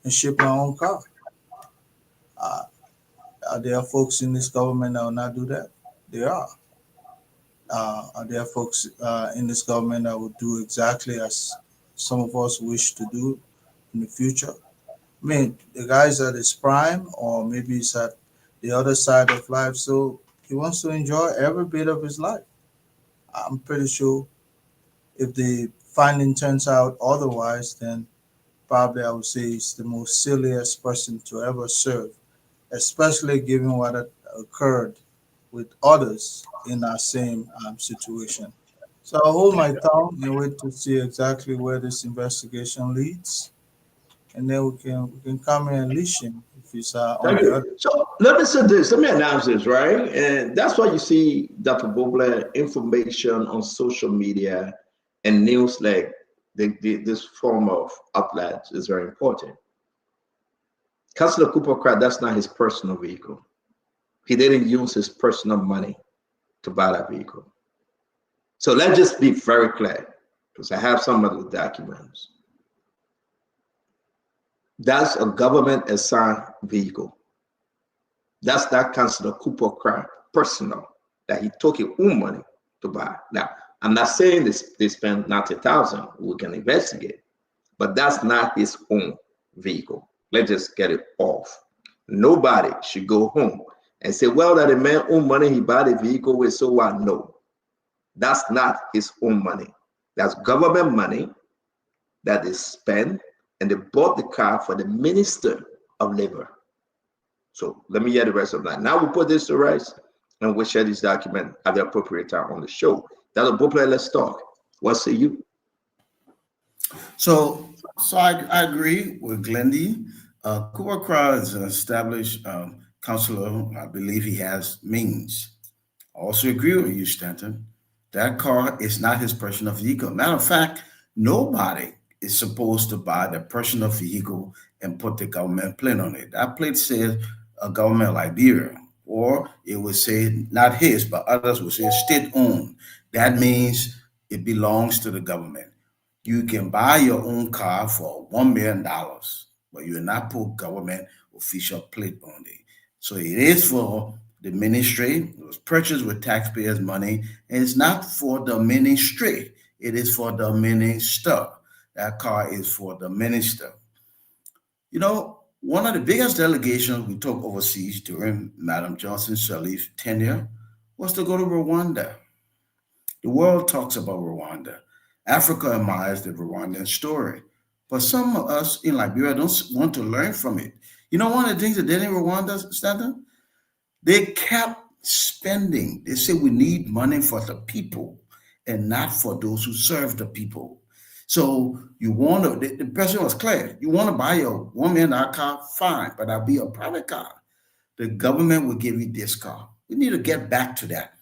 E: and ship my own car. Are there folks in this government that will not do that? There are. Are there folks in this government that will do exactly as some of us wish to do in the future? I mean, the guy's at his prime, or maybe he's at the other side of life, so he wants to enjoy every bit of his life. I'm pretty sure if the finding turns out otherwise, then probably I would say he's the most silliest person to ever serve, especially given what occurred with others in our same situation. So I'll hold my tongue and wait to see exactly where this investigation leads. And then we can come and unleash him if he's on the other.
K: So let me say this, let me announce this, right? And that's why you see Dr. Bobler information on social media and news like this form of outlet is very important. Councillor Cooper Craft, that's not his personal vehicle. He didn't use his personal money to buy that vehicle. So let's just be very clear, because I have some of the documents. That's a government assigned vehicle. That's not Councillor Cooper Craft personal, that he took his own money to buy. Now, I'm not saying they spent $90,000. We can investigate, but that's not his own vehicle. Let's just get it off. Nobody should go home and say, well, that a man own money he bought a vehicle with, so what? No, that's not his own money. That's government money that is spent, and they bought the car for the Minister of Labor. So let me hear the rest of that. Now we put this to rest, and we'll share this document at the appropriate time on the show. That's a book. Let's talk. What say you?
B: So I agree with Glendy. Cooper Craft is an established councillor. I believe he has means. I also agree with you, Stanton. That car is not his personal vehicle. Matter of fact, nobody is supposed to buy the personal vehicle and put the government plate on it. That plate says a government Liberia, or it would say not his, but others would say state-owned. That means it belongs to the government. You can buy your own car for $1 million, but you will not put government official plate on it. So it is for the ministry. It was purchased with taxpayers' money, and it's not for the ministry. It is for the minister. That car is for the minister. You know, one of the biggest delegations we took overseas during Madam Johnson Sirleaf's tenure was to go to Rwanda. The world talks about Rwanda. Africa admires the Rwandan story. But some of us in Liberia don't want to learn from it. You know, one of the things that did in Rwanda, Stanton? They kept spending. They say we need money for the people and not for those who serve the people. So you want to, the person was clear. You want to buy your $1 million car, fine, but that'll be a private car. The government will give you this car. We need to get back to that.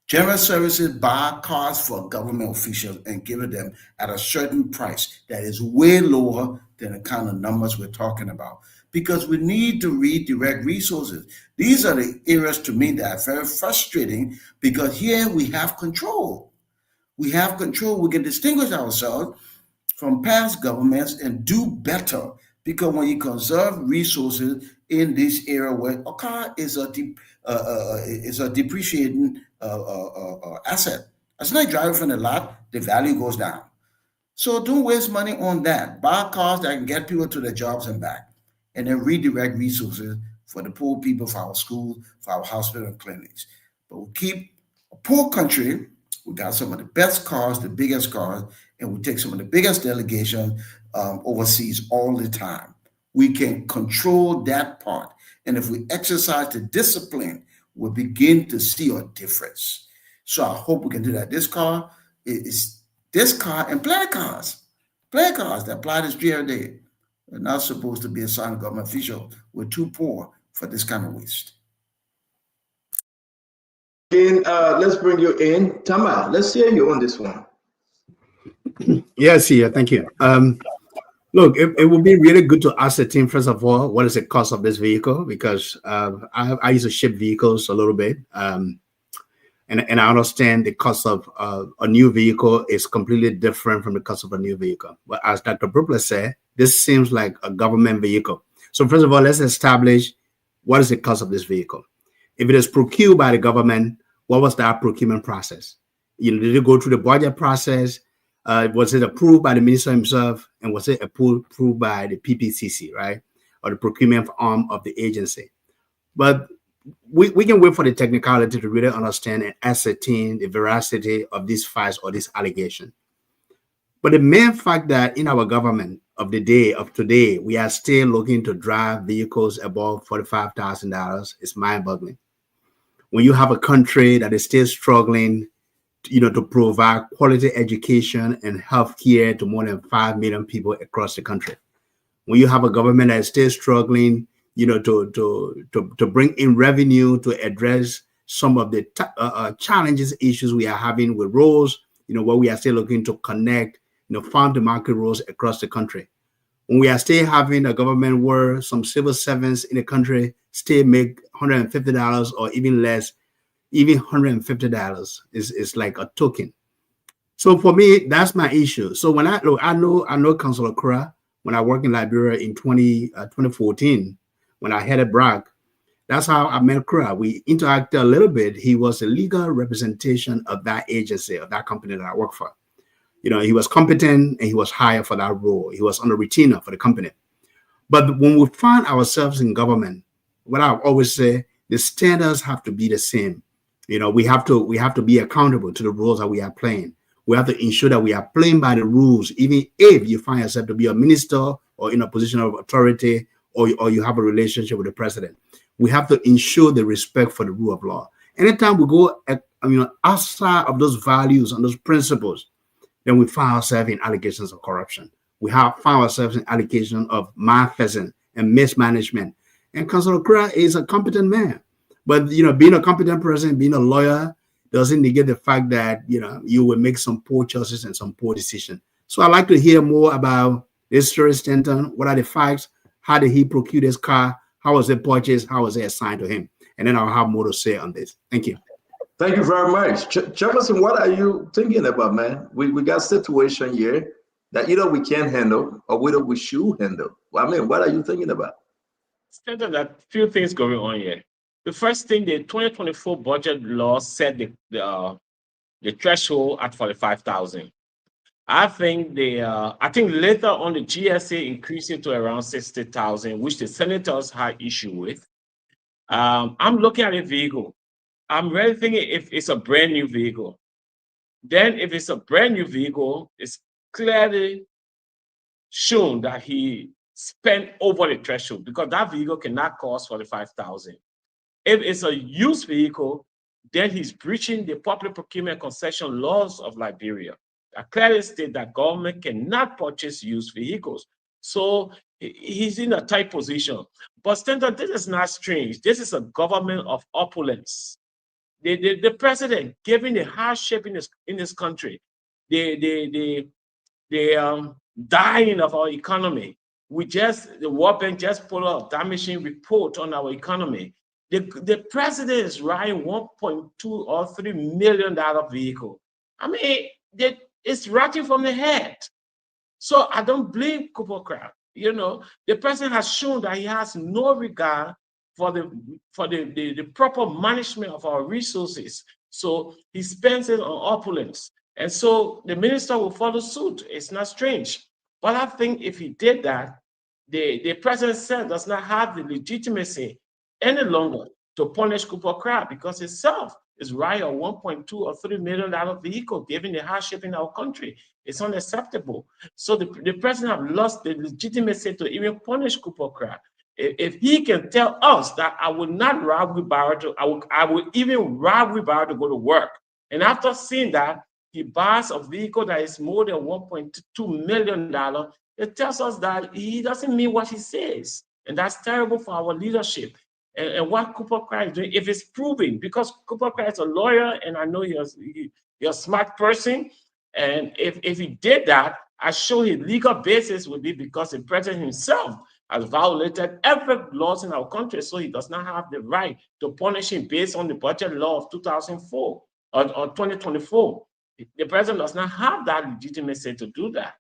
B: General Services buy cars for government officials and give it them at a certain price that is way lower than the kind of numbers we're talking about. Because we need to redirect resources. These are the areas to me that are very frustrating, because here we have control. We have control. We can distinguish ourselves from past governments and do better, because when you conserve resources in this area where a car is a depreciating asset, as soon as you drive from the lot, the value goes down. So don't waste money on that. Buy cars that can get people to their jobs and back, and then redirect resources for the poor people, for our schools, for our hospital and clinics. But we keep a poor country. We got some of the best cars, the biggest cars, and we take some of the biggest delegations overseas all the time. We can control that part. And if we exercise the discipline, we'll begin to see a difference. So I hope we can do that. This car is this car and player cars that apply the street every day. We're not supposed to be assigned government official. We're too poor for this kind of waste.
K: Again, let's bring you in. Tama, let's hear you on this one.
Q: Yes, yeah, thank you. Look, it would be really good to ascertain, first of all, what is the cost of this vehicle, because I used to ship vehicles a little bit, and I understand the cost of a new vehicle is completely different from the cost of a new vehicle. But as Dr. Brooklyn said, this seems like a government vehicle. So first of all, let's establish what is the cost of this vehicle. If it is procured by the government, what was that procurement process? Did it go through the budget process? Was it approved by the minister himself? And was it approved by the PPCC, right? Or the procurement arm of the agency? But we can wait for the technicality to really understand and ascertain the veracity of these facts or this allegation. But the main fact that in our government of the day of today, we are still looking to drive vehicles above $45,000 is mind-boggling. When you have a country that is still struggling, to provide quality education and healthcare to more than 5 million people across the country. When you have a government that is still struggling, to bring in revenue to address some of the challenges, issues we are having with roads, where we are still looking to connect, farm to market roads across the country. When we are still having a government where some civil servants in the country still make $150 or even less, even $150 is like a token. So for me, that's my issue. So when I know Councilor Kura, when I worked in Liberia in 2014, when I headed BRAC, that's how I met Kura. We interacted a little bit. He was a legal representation of that agency, of that company that I work for. He was competent and he was hired for that role. He was on a retainer for the company. But when we find ourselves in government, what I always say, the standards have to be the same. We have to be accountable to the rules that we are playing. We have to ensure that we are playing by the rules, even if you find yourself to be a minister or in a position of authority, or you have a relationship with the president. We have to ensure the respect for the rule of law. Anytime we go outside of those values and those principles, then we find ourselves in allegations of corruption. We have found ourselves in allegations of malfeasance and mismanagement. And Councilor Kura is a competent man. But, being a competent person, being a lawyer, doesn't negate the fact that, you will make some poor choices and some poor decisions. So I'd like to hear more about this story, Stanton. What are the facts? How did he procure this car? How was it purchased? How was it assigned to him? And then I'll have more to say on this. Thank you.
K: Thank you very much. Jefferson, what are you thinking about, man? We got a situation here that either we can handle or whether we should handle. What are you thinking about?
V: Stanton, there are a few things going on here. The first thing, the 2024 budget law set the threshold at 45,000. I think later on the GSA increased it to around 60,000, which the senators had issue with. I'm looking at a vehicle. I'm really thinking if it's a brand new vehicle. Then if it's a brand new vehicle, it's clearly shown that he spent over the threshold, because that vehicle cannot cost 45,000. If it's a used vehicle, then he's breaching the public procurement concession laws of Liberia. that clearly state that government cannot purchase used vehicles. So he's in a tight position. But Stanton, this is not strange. This is a government of opulence. The president, given the hardship in this country, the dying of our economy, the World Bank just put out a damaging report on our economy. The president is riding $1.2 or $3 million vehicle. I mean, it's rotting from the head. So I don't blame Cooper Craft. You know, the president has shown that he has no regard for the proper management of our resources. So he spends it on opulence. And so the minister will follow suit. It's not strange. But I think if he did that, the president said does not have the legitimacy any longer to punish Cooper Craft because itself is riding a $1.2 or $3 million vehicle given the hardship in our country. It's unacceptable. So the president have lost the legitimacy to even punish Cooper Craft. If he can tell us that I will not ride with Barrow, I will even ride with Barrow to go to work. And after seeing that, he buys a vehicle that is more than $1.2 million. It tells us that he doesn't mean what he says. And that's terrible for our leadership. And what Cooper Craft is doing, if it's proven, because Cooper Craft is a lawyer, and I know you're a smart person, and if he did that, I show his legal basis would be because the president himself has violated every laws in our country, so he does not have the right to punish him based on the budget law of 2004 or 2024. The president does not have that legitimacy to do that.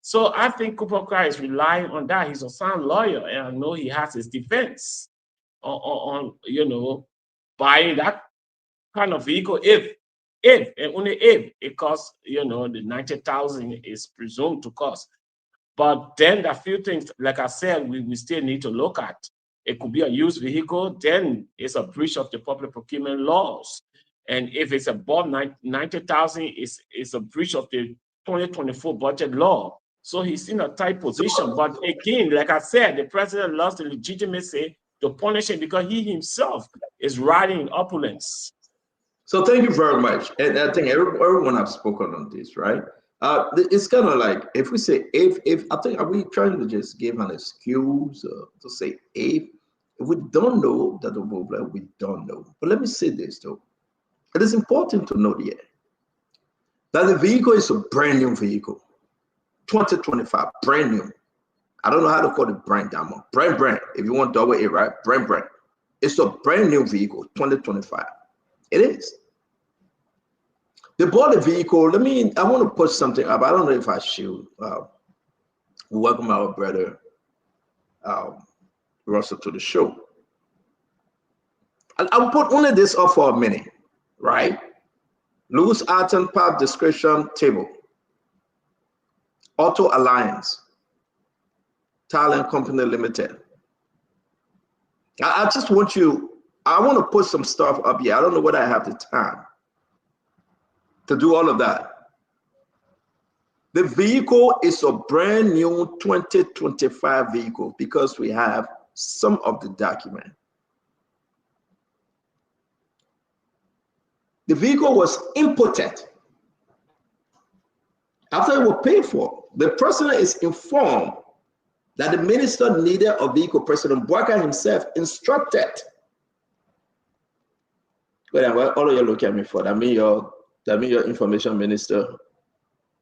V: So I think Cooper Craft is relying on that. He's a sound lawyer, and I know he has his defense on buying that kind of vehicle if and only if it costs the $90,000 is presumed to cost. But then there are few things, like I said, we still need to look at. It could be a used vehicle, then it's a breach of the public procurement laws. And if it's above $90,000, it's a breach of the 2024 budget law. So he's in a tight position. But again, like I said, the president lost the legitimacy to punish him because he himself is riding in opulence.
K: So thank you very much. And I think everyone has spoken on this, right? It's kind of like if we say if I think, are we trying to just give an excuse to say if we don't know that the problem, we don't know. But let me say this though. It is important to note here that the vehicle is a brand new vehicle. 2025, brand new. I don't know how to call it brand diamond. Brand. If you want double A, right? Brand. It's a brand new vehicle, 2025. It is. They bought the vehicle. I want to put something up. I don't know if I should. Welcome our brother Russell to the show. I'll put only this up for a minute, right? Lewis Arton Path description table. Auto Alliance. Talent Company Limited. I just want I want to put some stuff up here. I don't know whether I have the time to do all of that. The vehicle is a brand new 2025 vehicle because we have some of the document. The vehicle was imported after it was paid for. The president is informed that the minister needed a vehicle. President Bouaka himself instructed. Well, all of you look at me for that. Mean your information minister.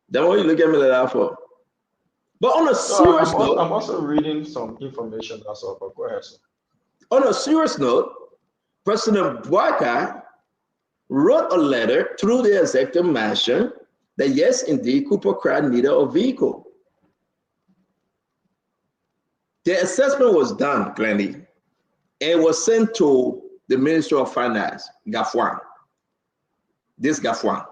K: Then what you look at me like that for? But on a serious note,
O: I'm also reading some information that's up. But go ahead, sir.
K: On a serious note, President Bouaka wrote a letter through the executive mansion that yes, indeed, Cooper Craft needed a vehicle. The assessment was done, Glendy, and it was sent to the Ministry of Finance, Gafwan. This Gafwan.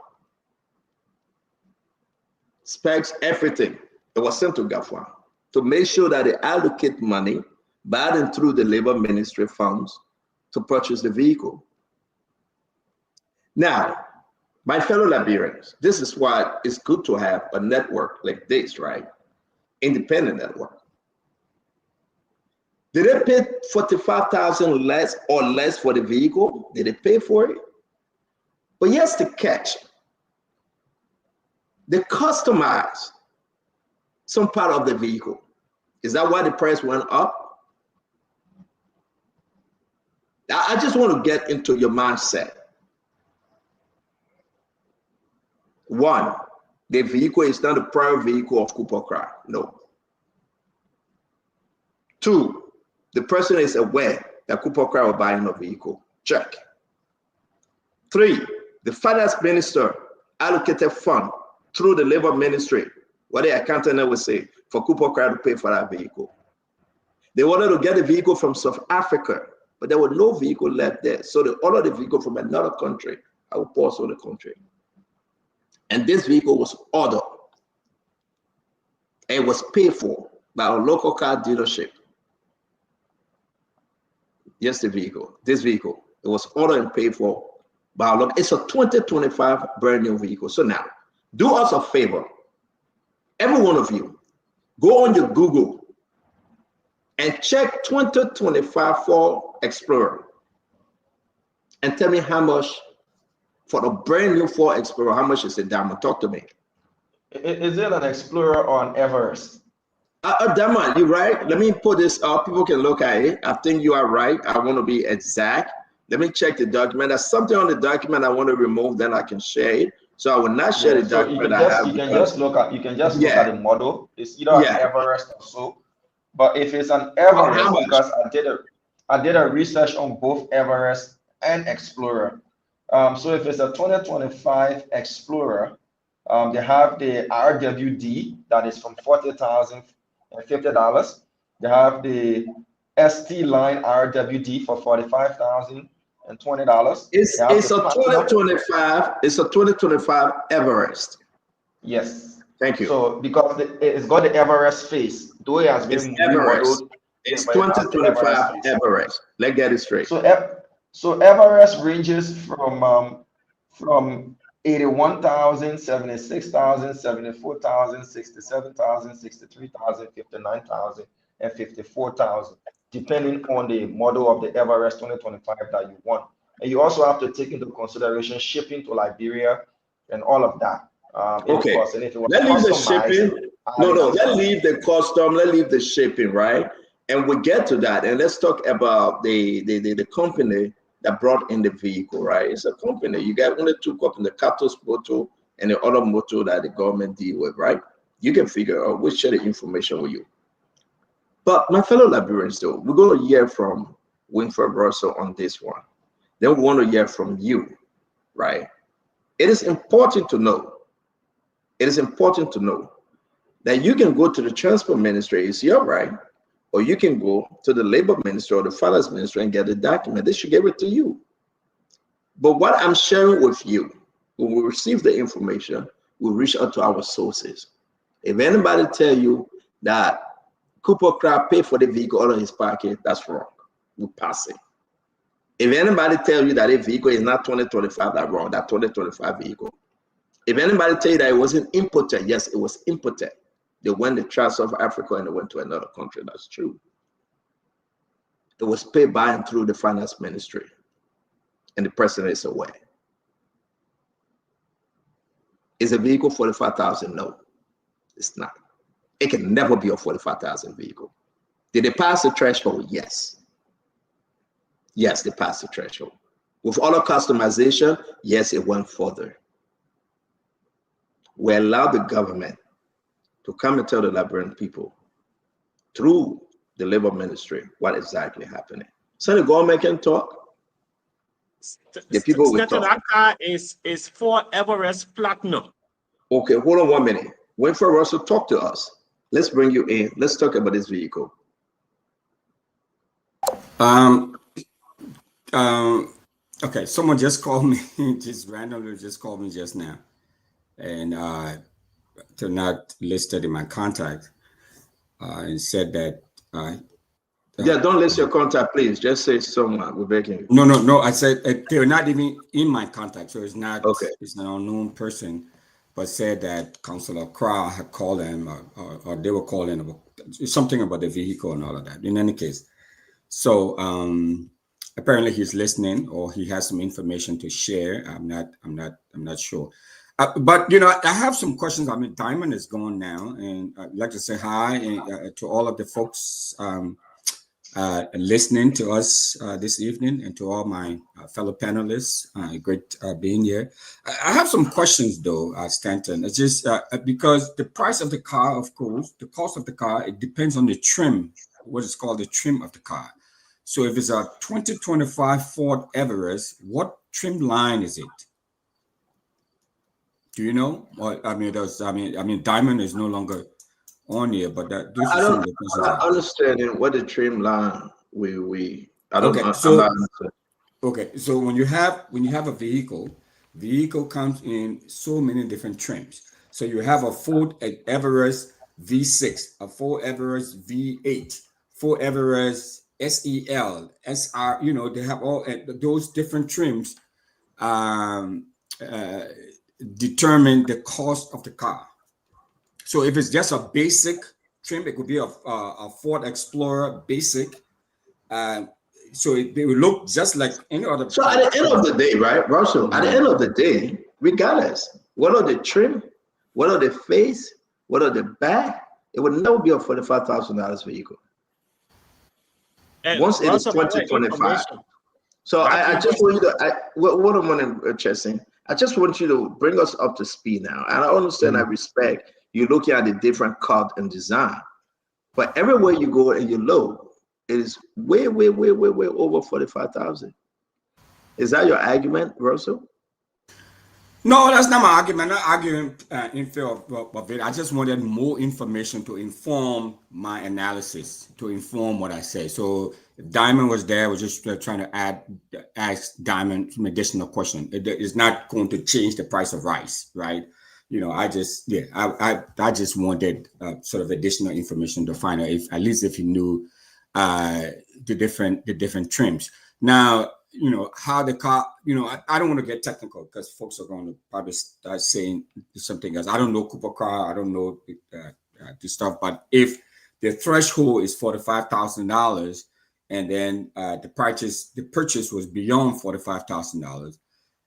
K: Specs, everything. It was sent to Gafwan to make sure that they allocate money by and through the Labor Ministry funds to purchase the vehicle. Now, my fellow Liberians, this is why it's good to have a network like this, right? Independent network. Did they pay $45,000 less or less for the vehicle? Did they pay for it? But here's the catch. they customize some part of the vehicle. Is that why the price went up? I just want to get into your mindset. One, the vehicle is not the private vehicle of Cooper Cry. No. Two, the person is aware that Cooper Cry will buy a vehicle. Check. Three, the finance minister allocated fund through the labor ministry, what the accountant would say, for Cooper Cry to pay for that vehicle. They wanted to get the vehicle from South Africa, but there was no vehicle left there. So they ordered the vehicle from another country. I will pause on the country. And this vehicle was ordered. It was paid for by a local car dealership. Yes, this vehicle, it was ordered and paid for by a local. It's a 2025 brand new vehicle. So now, do us a favor. Every one of you, go on your Google and check 2025 Ford Explorer and tell me how much for the brand new Ford Explorer, how much is it, Diamond? Talk to me.
O: Is it an Explorer or an Everest?
K: Diamond, you're right. Let me put this up. People can look at it. I think you are right. I want to be exact. Let me check the document. There's something on the document I want to remove, then I can share it. So I will not share the document.
O: You can just look at the model. It's either an Everest or so. But if it's an Everest, because I did a research on both Everest and Explorer. So if it's a 2025 Explorer, they have the RWD that is from $40,050. They have the ST line RWD for $45,020.
K: It's a 2025. It's a 2025 Everest.
O: Yes.
K: Thank you.
O: So because it's got the Everest face, though it has been remodeled.
K: It's 2025 Everest. Let's get it straight.
O: So Everest ranges from 81,000, 76,000, 74,000, 67,000, 63,000, 59,000, and 54,000, depending on the model of the Everest 2025 that you want. And you also have to take into consideration shipping to Liberia and all of that.
K: Okay. Let's leave the shipping. Let's leave the custom. Let's leave the shipping, right? And we'll get to that. And let's talk about the company that brought in the vehicle, right? It's a company. You got only two companies, the Catos Motor and the other motor that the government deal with, right? You can figure out, we'll share the information with you. But my fellow Liberians, though, we're going to hear from Winfred Russell on this one. Then we want to hear from you, right? It is important to know. It is important to know that you can go to the transport ministry, it's your right, or you can go to the labor ministry or the finance ministry and get the document. They should give it to you. But what I'm sharing with you, when we receive the information, we reach out to our sources. If anybody tell you that Cooper Cry paid for the vehicle out of his pocket, that's wrong. We pass it. If anybody tell you that a vehicle is not 2025, that's wrong. That 2025 vehicle. If anybody tell you that it wasn't imported, yes, it was imported. They went to South Africa and they went to another country. That's true. It was paid by and through the finance ministry, and the president is aware. Is a vehicle 45,000? No, it's not. It can never be a 45,000 vehicle. Did it pass the threshold? Yes. Yes, they passed the threshold. With all the customization, yes, it went further. We allow the government to come and tell the Liberian people through the labor ministry what exactly happening. So the government can talk. The people will talk.
V: That car is for Everest Platinum.
K: Okay, hold on 1 minute. Winfred Russell, talk to us. Let's bring you in. Let's talk about this vehicle.
D: Okay, someone just called me, just randomly just called me just now. And they're not listed in my contact, and said that
K: yeah, don't list your contact, please. Just say someone. We're begging you.
D: No. I said they're not even in my contact, so it's not.
K: Okay.
D: It's an unknown person, but said that Councillor Kra had called them, or they were calling about something about the vehicle and all of that. In any case, so apparently he's listening, or he has some information to share. I'm not sure. But you know, I have some questions. I mean, Diamond is gone now, and I'd like to say hi to all of the folks listening to us this evening, and to all my fellow panelists. Great being here. I have some questions though, Stanton. It's just because the price of the car, of course, the cost of the car, it depends on the trim, what is called the trim of the car. So if it's a 2025 Ford Everest, what trim line is it? Do you know? Well, I mean, Diamond is no longer on here, but that those
K: I
D: are some
K: don't
D: of the questions.
K: I'm not understanding what the trim line I don't
D: Okay,
K: I'm
D: so
K: not understanding.
D: okay, so when you have a vehicle comes in so many different trims. So you have a Ford Everest V6, a Ford Everest V8, Ford Everest SEL, SR. You know, they have all those different trims. Determine the cost of the car. So if it's just a basic trim, it could be a Ford Explorer basic. So they will look just like any other.
K: So at the end of the day, right, Russell, at the end of the day, regardless, what are the trim, what are the face, what are the back, it would never be a $45,000 vehicle. Once it is 2025. So I just want you to, what I'm interested, I just want you to bring us up to speed now. And I understand, I respect you looking at the different cut and design, but everywhere you go and you look, it is way over 45,000. Is that your argument, Russell?
D: No, that's not my argument. I'm not arguing in favor of it. I just wanted more information to inform my analysis, to inform what I say. So if Diamond was there, I was just trying to ask Diamond some additional question. It's not going to change the price of rice, right? You know, I just wanted sort of additional information to find out if, at least if you knew the different trims. Now, you know, how the car, you know, I don't want to get technical because folks are going to probably start saying something else. I don't know Cooper car. I don't know this stuff. But if the threshold is $45,000 and then the purchase was beyond $45,000,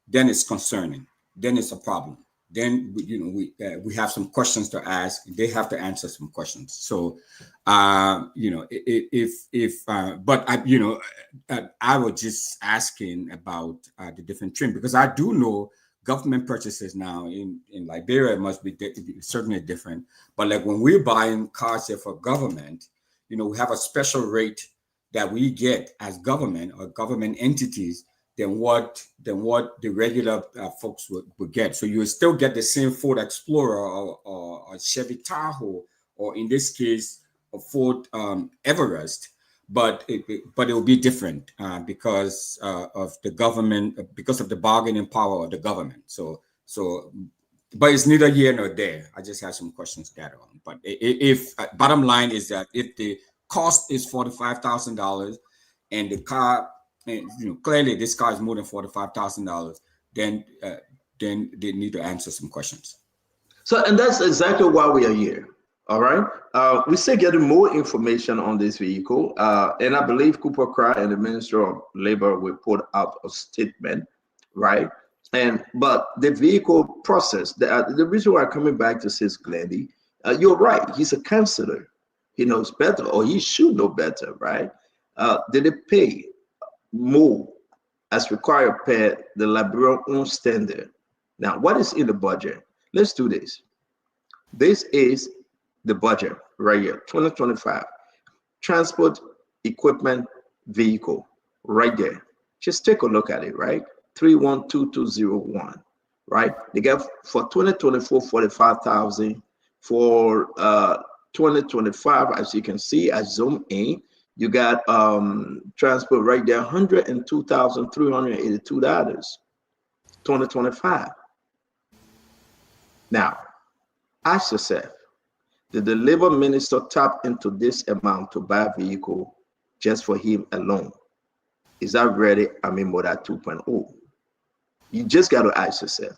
D: then it's concerning. Then it's a problem. Then, you know, we have some questions to ask. They have to answer some questions. So, you know, I was just asking about the different trim, because I do know government purchases now in Liberia must be certainly different. But like when we're buying cars here for government, you know, we have a special rate that we get as government or government entities than what the regular folks would get. So you will still get the same Ford Explorer or Chevy Tahoe, or in this case, a Ford Everest, but it will be different because of the government, because of the bargaining power of the government. So, but it's neither here nor there. I just have some questions that on. But if bottom line is that if the cost is $45,000 and the car, you know, clearly this car is more than $45,000, then they need to answer some questions.
K: So, and that's exactly why we are here. All right. We're still getting more information on this vehicle. And I believe Cooper Cry and the Minister of Labor will put out a statement, right? But the vehicle process, the reason why I'm coming back to Sis Glendy, you're right. He's a counselor. He knows better, or he should know better, right? Did they pay more as required per the Liberian own standard? Now, what is in the budget? Let's do this. This is the budget right here, 2025 transport equipment vehicle right there. Just take a look at it, right? 312201, right? They got for 2024 45,000. For 2025, as you can see, I zoom in, you got transport right there, $102,382, 2025. Now, ask yourself, did the labor minister tap into this amount to buy a vehicle just for him alone? Is that really Amimoda 2.0? You just got to ask yourself.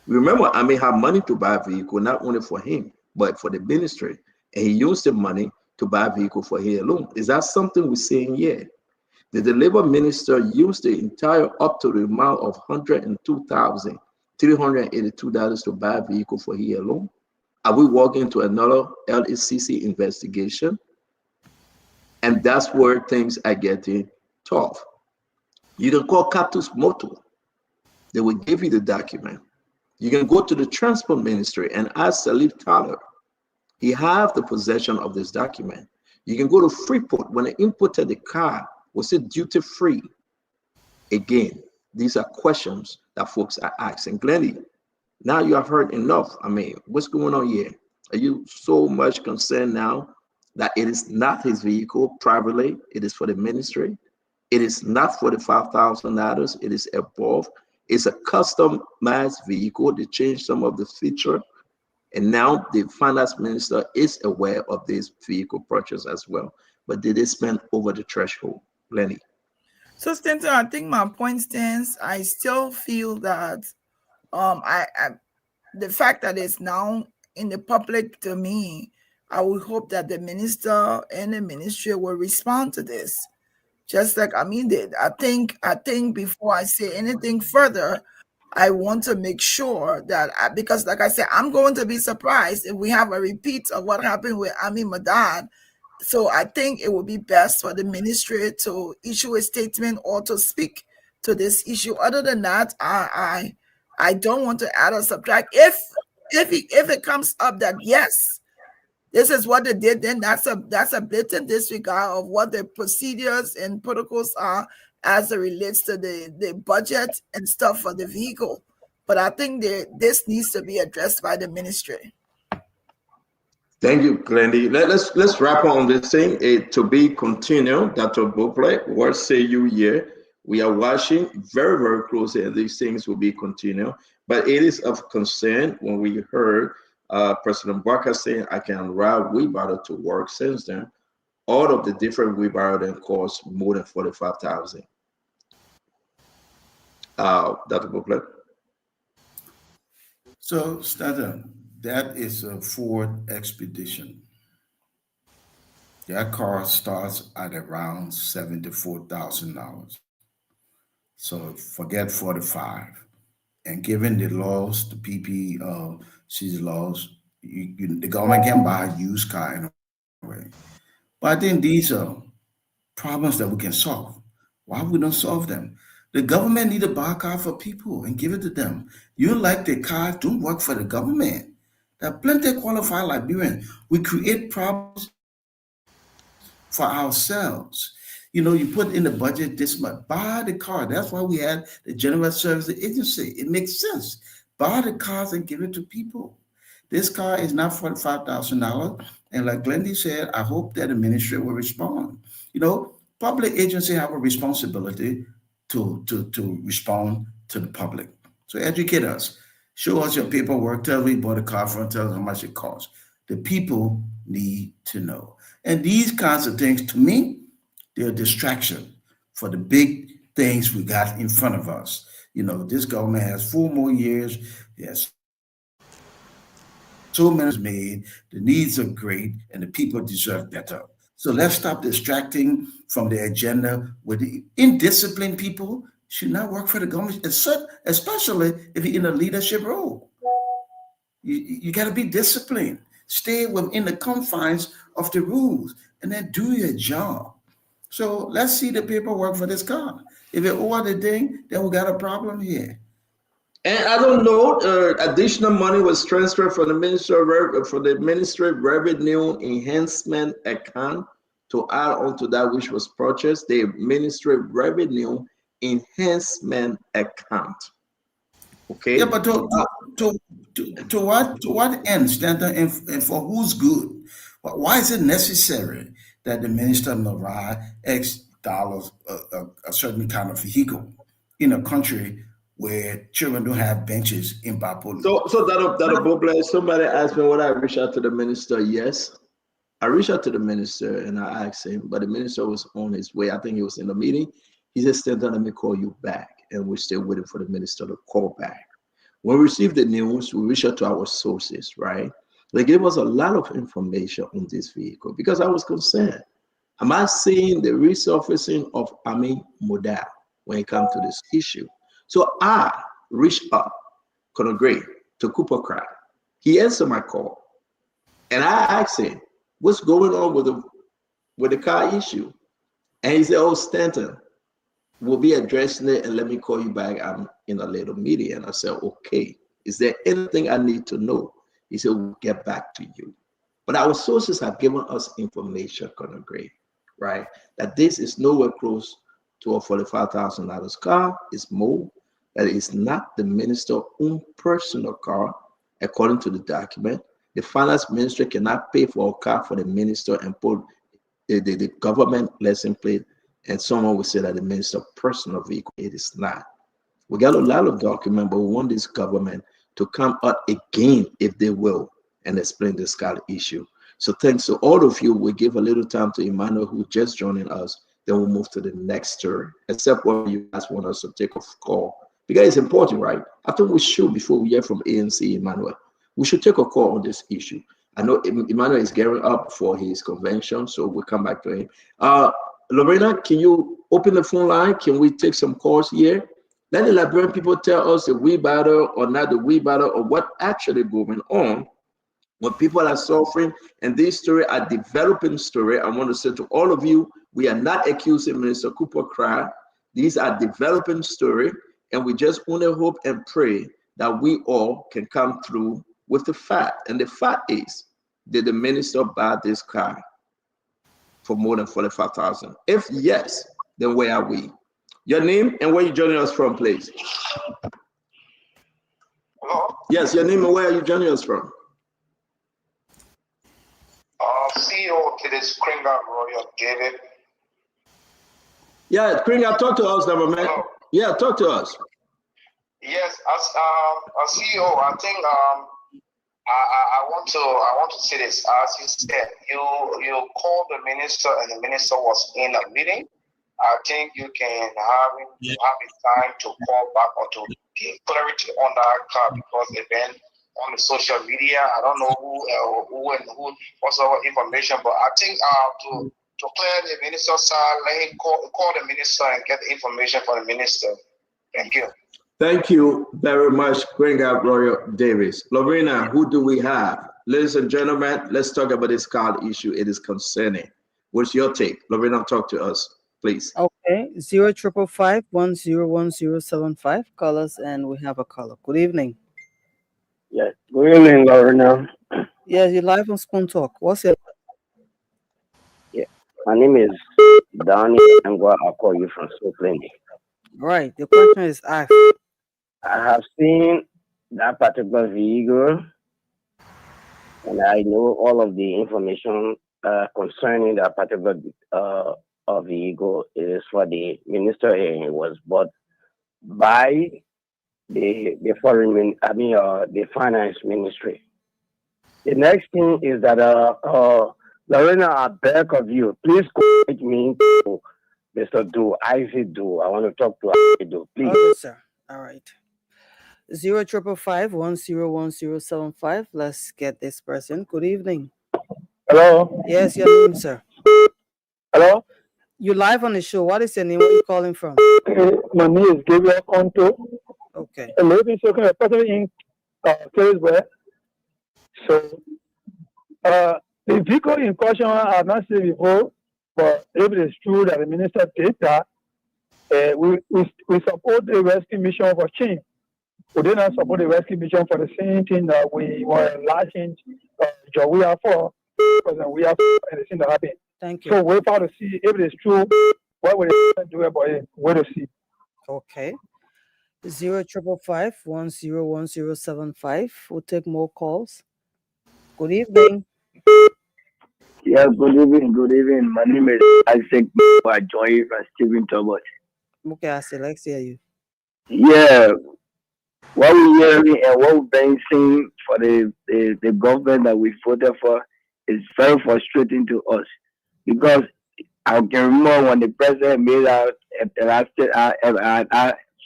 K: Remember, Ami had money to buy a vehicle, not only for him, but for the ministry. And he used the money to buy a vehicle for him alone. Is that something we're seeing here? Did the labor minister use the entire up to the amount of $102,382 $382 to buy a vehicle for he alone? Are we walking into another LACC investigation? And that's where things are getting tough. You can call Cactus Motor. They will give you the document. You can go to the Transport Ministry and ask Salif Tyler. He have the possession of this document. You can go to Freeport. When they imported the car, was it duty-free? Again, these are questions that folks are asking. Glennie, now you have heard enough. I mean, what's going on here? Are you so much concerned now that it is not his vehicle privately? It is for the ministry. It is not for the $5,000. It is above. It's a customized vehicle. They changed some of the feature. And now the finance minister is aware of this vehicle purchase as well. But did they spend over the threshold? Lenny.
C: So, Stanton, I think my point stands. I still feel that the fact that it's now in the public domain, I would hope that the minister and the ministry will respond to this. Just like Amin did. I think before I say anything further, I want to make sure that because like I said, I'm going to be surprised if we have a repeat of what happened with Amin Madad. So I think it would be best for the ministry to issue a statement or to speak to this issue. Other than that, I don't want to add or subtract. If it comes up that yes, this is what they did, then that's a blatant disregard of what the procedures and protocols are as it relates to the budget and stuff for the vehicle. But I think this needs to be addressed by the ministry.
K: Thank you, Glendy. Let's wrap on this thing. To be continued, Dr. Bople, what say you here? We are watching very, very closely, and these things will be continued. But it is of concern when we heard President Barker saying, I can ride wheelbarrow to work. Since then, all of the different wheelbarrow then cost more than $45,000. Dr. Bople.
B: So, Stanton, that is a Ford Expedition. That car starts at around $74,000. So forget 45. And given the laws, the PPC's laws, the government can buy a used car in a way. But I think these are problems that we can solve. Why we don't solve them? The government need to buy a car for people and give it to them. You like the car, don't work for the government. There are plenty of qualified Liberians. We create problems for ourselves. You know, you put in the budget this much, buy the car. That's why we had the General Service Agency. It makes sense. Buy the cars and give it to people. This car is not $45,000. And like Glendy said, I hope that the ministry will respond. You know, public agencies have a responsibility to respond to the public. So educate us. Show us your paperwork. Tell us we bought a car from, tell us how much it costs. The people need to know. And these kinds of things, to me, they're a distraction for the big things we got in front of us. You know, this government has 4 more years. Yes. So many made, the needs are great, and the people deserve better. So let's stop distracting from the agenda with the indisciplined people should not work for the government, especially if you're in a leadership role. You got to be disciplined. Stay within the confines of the rules and then do your job. So let's see the paperwork for this car. If it over the thing, then we got a problem here.
K: And I don't know, additional money was transferred from the Ministry of Revenue Enhancement account to add on to that which was purchased, the Ministry of Revenue Enhancement account. Okay.
B: Yeah, but to what end, Stanton, and for whose good? Why is it necessary that the minister provide X dollars a certain kind of vehicle in a country where children don't have benches in Bapolo?
K: So that somebody asked me would I reach out to the minister. Yes, I reached out to the minister and I asked him, but the minister was on his way. I think he was in the meeting. He said, Stanton, let me call you back. And we're still waiting for the minister to call back. When we received the news, we reached out to our sources, right? They gave us a lot of information on this vehicle because I was concerned. Am I seeing the resurfacing of Amin Madad when it comes to this issue? So I reached out Conor Gray, to Cooper Cry. He answered my call. And I asked him, what's going on with the car issue? And he said, oh, Stanton, we'll be addressing it and let me call you back. I'm in a little meeting. And I said, okay, is there anything I need to know? He said, we'll get back to you. But our sources have given us information, Conor Gray, right? That this is nowhere close to a $45,000 car. It's more. That it's not the minister's own personal car, according to the document. The finance ministry cannot pay for a car for the minister and put the government license plate, and someone will say that the minister's personal vehicle. It is not. We got a lot of documents, but we want this government to come out again, if they will, and explain this kind of issue. So thanks to all of you. We give a little time to Emmanuel, who just joining us. Then we'll move to the next story, except when you guys want us to take a call. Because it's important, right? I think we should, before we hear from ANC Emmanuel, we should take a call on this issue. I know Emmanuel is gearing up for his convention, so we'll come back to him. Lorena, can you open the phone line? Can we take some calls here? Let the Liberian people tell us the we battle or not the we battle, or what actually going on, what people are suffering. And this story are developing story. I want to say to all of you, we are not accusing Minister Cooper Cry. These are developing story. And we just want to hope and pray that we all can come through with the fact. And the fact is, did the minister buy this car for more than $45,000? If yes, then where are we? Your name and where you joining us from, please.
R: Hello?
K: Yes, your name and where are you joining us from?
R: CEO to this Kringa Royal David.
K: Yeah, Kringa, talk to us, now, man.
R: Hello?
K: Yeah, talk to us.
R: Yes, as CEO, I think I want to say this. As you said, you called the minister and the minister was in a meeting. I think you can have time to call back or to give clarity on that car, because it been on the social media. I don't know who what's our information, but I think to clear the minister's side, let him call the minister and get the information from the minister. Thank you.
K: Thank you very much, Kringa Royal Davis. Lorena, who do we have? Ladies and gentlemen, let's talk about this card issue. It is concerning. What's your take? Lorena, talk to us, please.
A: Okay, 0555-101075. Call us, and we have a caller. Good evening.
S: Yes, good evening, Lorena.
A: Yes, you're live on Spoon Talk. What's your...
S: Yeah, my name is Danny Angwa. I'll call you from Soapland.
A: Right, the question is asked.
S: I have seen that particular vehicle, and I know all of the information concerning that particular vehicle. It is for the minister, and it was bought by the the finance ministry. The next thing is that Lorena, I beg of you, please connect me to Mr. Do, Isaac Do. I want to talk to Isaac Do, please.
A: Okay, sir. All right. 0555-101075. Let's get this person. Good evening.
S: Hello.
A: Yes, your name, sir.
S: Hello.
A: You're live on the show. What is your name? Where are you calling from?
G: My name is Gabriel Conto.
A: Okay.
G: I'm living so kind of person in Kingsway. So, the vehicle in question I have not seen before, but if it is true that the minister did that, we support the rescue mission for change. We did not support the rescue mission for the same thing that we were lashing we are for, because we are for anything that happened.
A: Thank you.
G: So we're about to see if it is true. What will they do about it? Wait to see.
A: Okay. 0555-101075. We'll take more calls. Good evening.
H: Yeah, good evening. Good evening. My name is Isaac. I join you from Stephen Talbot.
A: Okay, I say, let's hear you.
H: Yeah, what we're hearing and what we've been seeing for the government that we voted for is very frustrating to us, because I can remember when the president made out a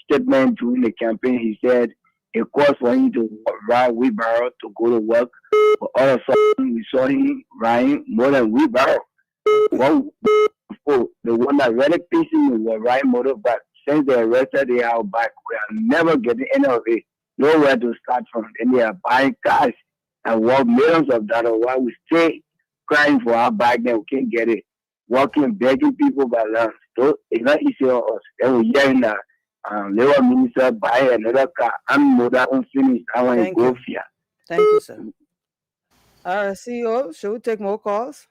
H: statement during the campaign. He said it costs for him to ride wheelbarrow to go to work, but all of a sudden we saw him riding more than wheelbarrow. The one that really pissed me was riding motorbike. Since they arrested the out back, we are never getting any of it. nowhere to start from. And they are buying cars and worth millions of dollars while we stay crying for our bike that we can't get it. Walking, begging people by land. So it's not easy on us. Then we hear in the labor minister buy another car and mother unfinished. I want to
A: Thank
H: go
A: you.
H: fear.
A: Thank you, sir. CEO, should we take more calls?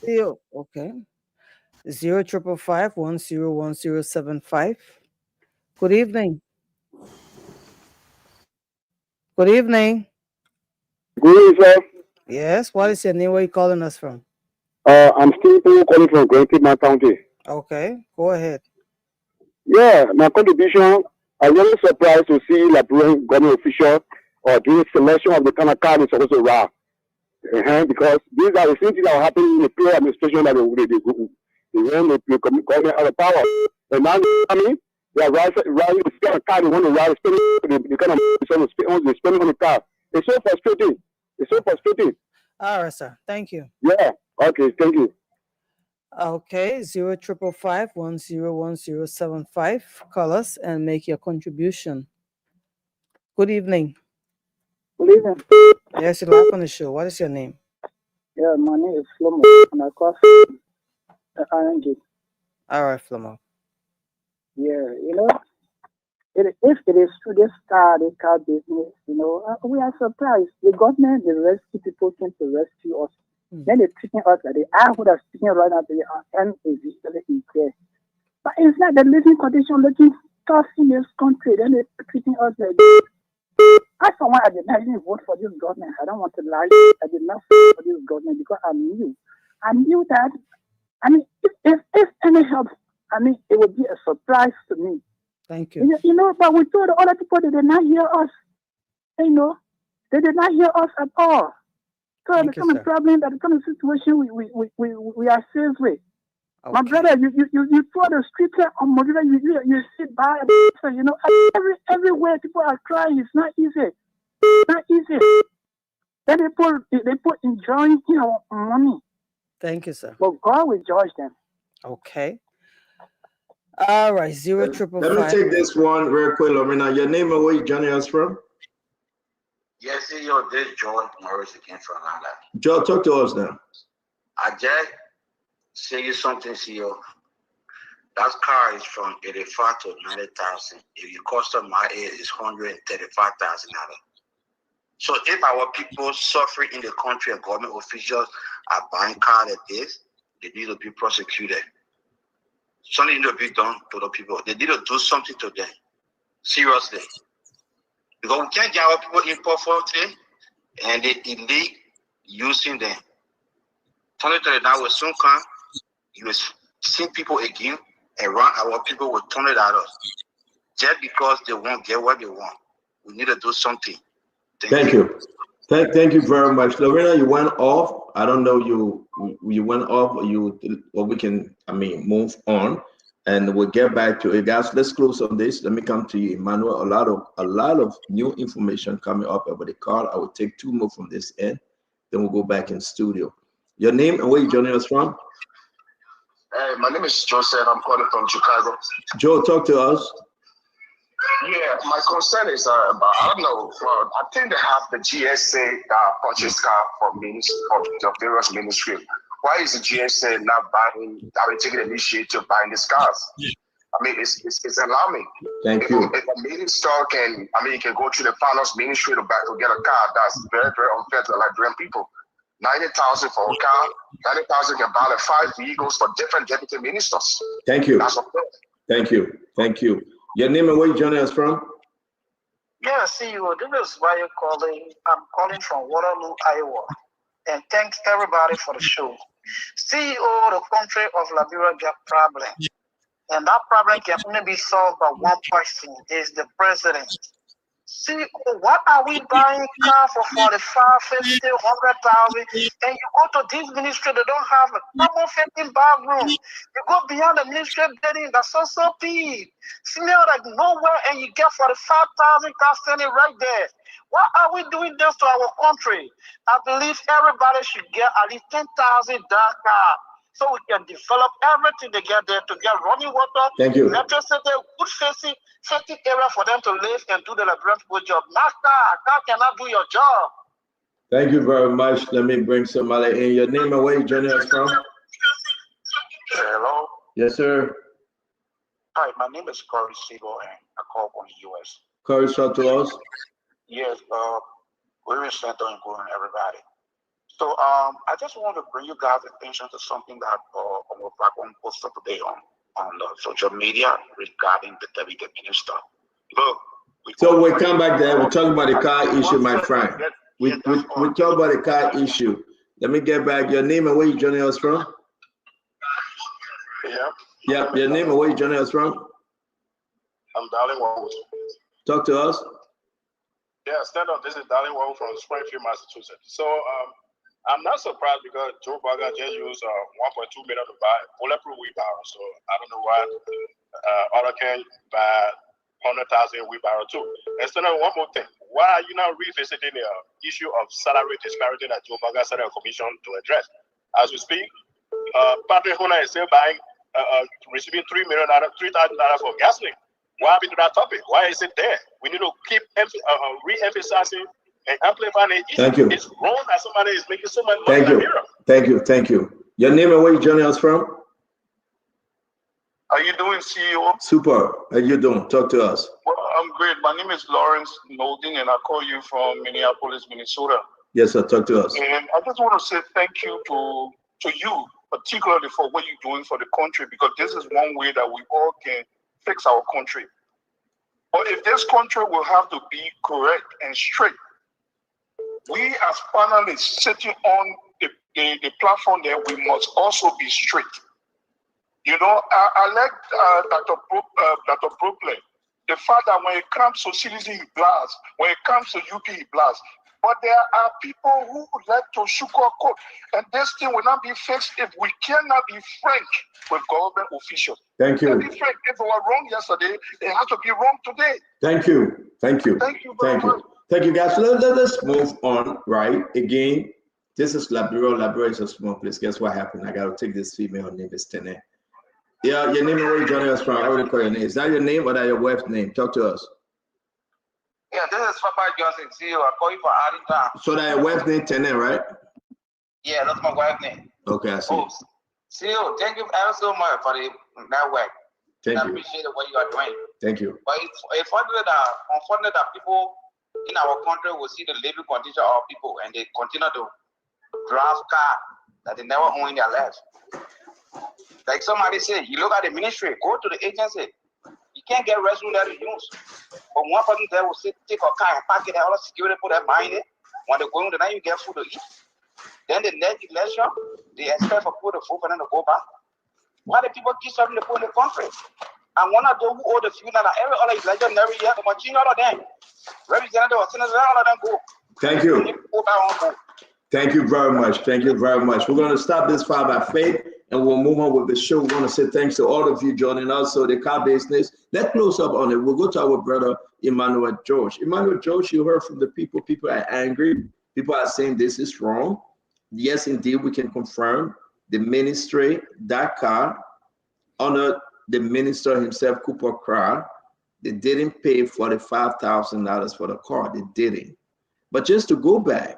A: CEO, okay. 0555-101075. Good evening. Good evening.
J: Good evening, sir.
A: Yes, what is your name? Where are you calling us from?
J: I'm still calling from Grand Cape County.
A: Okay, go ahead.
J: Yeah, my contribution, I'm really surprised to see Liberian government official doing selection of the kind of card is supposed to ride. Because these are the same things that were happening in the previous administration that they ran the government out of power. And now they are riding the kind of card they want to ride, the kind of they're spending on the car. It's so frustrating. It's so frustrating.
A: All right, sir. Thank you.
J: Yeah. Okay, thank you.
A: Okay, 0555-101075. Call us and make your contribution. Good evening.
L: Good evening.
A: Yes, you're live on the show. What is your name?
L: Yeah, my name is Flomo, and I call Iron Gate.
A: All right, Flomo.
L: Yeah, if it is true they start the car business, we are surprised. The government, the rescue people came to rescue us. Then they're treating us like they are who are speaking right now, they are uneasily in care. But it's not the living condition looking tough in this country. Then they're treating us like this. As someone, I did not even vote for this government. I don't want to lie. I did not vote for this government because I knew that, if any help, it would be a surprise to me.
A: Thank you.
L: But we told the other people they did not hear us. They did not hear us at all. So the kind of problem, that kind of situation we are faced with. Okay. My brother, you throw the street on Modena, you sit by, everywhere people are crying. It's not easy. It's not easy. Then they put enjoying money.
A: Thank you, sir.
L: But God will judge them.
A: Okay. All right, 0555.
K: Let me take this one real quick, Lorena. Your name and where you joining us from?
W: Yes, CEO, this is Joe Morris again from Atlanta.
K: Joe, talk to us now.
W: I just say you something, CEO. That car is from 85 to 90,000. If you customize it, it's 135,000. So if our people suffering in the country and government officials are buying cars like this, they need to be prosecuted. Something need to be done to the people. They need to do something to them. Seriously. Because we can't get our people in poverty and they elite using them. 2030 now will soon come. You will see people again and run our people with $20 just because they won't get what they want. We need to do something.
K: Thank you. Thank you very much. Lorena, you went off. I don't know you went off or we can move on and we'll get back to it. Guys, let's close on this. Let me come to you, Emmanuel. A lot of new information coming up about the call. I will take two more from this end, then we'll go back in studio. Your name and where you joining us from?
R: Hey, my name is Joseph. I'm calling from Chicago.
K: Joe, talk to us.
R: Yeah, my concern is about, I don't know, I think they have the GSA purchase car from the various ministries. Why is the GSA not taking the initiative buying these cars? It's alarming.
K: Thank you.
R: If a minister can, you can go through the finance ministry to get a car. That's very, very unfair to the Liberian people. 90,000 for a car, 90,000 can buy 5 vehicles for different deputy ministers.
K: Thank you.
R: That's unfair.
K: Thank you. Your name and where you joining us from?
L: Yeah, CEO, this is why you're calling. I'm calling from Waterloo, Iowa. And thanks everybody for the show. CEO, the country of Liberia got problem. And that problem can only be solved by one person, is the president. See, what are we buying car for 45, 50, 100,000? And you go to this ministry, they don't have a normal 15 bathroom. You go beyond the ministry building, that's so big. Smell like nowhere, and you get 45,000 cars standing right there. Why are we doing this to our country? I believe everybody should get at least 10,000 dark car. so we can develop everything they get there to get running water,
K: Thank you.
L: electricity, good safety area for them to live and do the Liberian people job. Master, God cannot do your job.
K: Thank you very much. Let me bring somebody in. Your name and where you joining us from?
L: Hello.
K: Yes, sir.
L: Hi, my name is Corey Siegel, and I call from the U.S.
K: Corey, talk to us.
L: Yes, we're in Center and growing everybody. So I just want to bring you guys' attention to something that Black One posted today on the social media regarding the deputy minister. Look,
K: So we come back there. We're talking about the car issue, my friend. We talk about the car issue. Let me get back. Your name and where you joining us from?
L: Yeah.
K: Yeah, your name and where you joining us from?
L: I'm Darling Wall.
K: Talk to us.
L: Yeah, stand up. This is Darling Wall from Springfield, Massachusetts. So I'm not surprised because Joe Biden just used 1.2 million to buy bulletproof wheelbarrow. So I don't know why other can buy 100,000 wheelbarrow too. And so now one more thing. Why are you now revisiting the issue of salary disparity that Joe Biden set a commission to address? As we speak, Patrick Hona is still buying, receiving $3,000 for gasoline. Why happened to that topic? Why is it there? We need to keep re-emphasizing and amplifying it.
K: Thank you.
L: It's wrong that somebody is making so much money.
K: Thank you. Your name and where you joining us from?
L: How you doing, CEO?
K: Super. How you doing? Talk to us.
L: Well, I'm great. My name is Lawrence Nolding, and I call you from Minneapolis, Minnesota.
K: Yes, sir. Talk to us.
L: And I just want to say thank you to you, particularly for what you're doing for the country, because this is one way that we all can fix our country. But if this country will have to be correct and straight, we as panelists sitting on the platform there, we must also be straight. You know, I like Dr. Brooklyn, the fact that when it comes to CDC, he blasts. When it comes to UP, he blasts. But there are people who would like to sugarcoat, and this thing will not be fixed if we cannot be frank with government officials.
K: Thank you.
L: Be frank. If we were wrong yesterday, it has to be wrong today.
K: Thank you.
L: Thank you very much.
K: Thank you, guys. Let us move on, right? Again, this is Liberia. Liberia is a small place. Guess what happened? I got to take this female. Her name is Tene. Yeah, your name and where you joining us from? I already call your name. Is that your name or that your wife's name? Talk to us.
M: Yeah, this is Papa Johnson, CEO. I call you for adding time.
K: So that your wife's name Tene, right?
M: Yeah, that's my wife's name.
K: Okay, I see.
M: Oh, CEO, thank you ever so much for that work.
K: Thank
M: I
K: you.
M: appreciate what you are doing.
K: Thank you.
M: But it's unfortunate that people in our country will see the living condition of people and they continue to drive cars that they never own in their lives. Like somebody said, you look at the ministry, go to the agency. You can't get restroom there to use. But one person there will take a car and park it, all the security put that behind it. When they go in, then you get food to eat. Then the next election, they expect for people to vote for them to go back. Why do people keep something to put in the country? And one of those who owe the few now, every other election, every year, the machine, all of them. Representative or senator, all of them go.
K: Thank you. Thank you very much. Thank you very much. We're going to stop this file by faith and we'll move on with the show. We want to say thanks to all of you joining us. So the car business, let's close up on it. We'll go to our brother, Emmanuel George. Emmanuel George, you heard from the people. People are angry. People are saying this is wrong. Yes, indeed, we can confirm the ministry, that car, under the minister himself, Cooper Cry, they didn't pay $45,000 for the car. They didn't. But just to go back,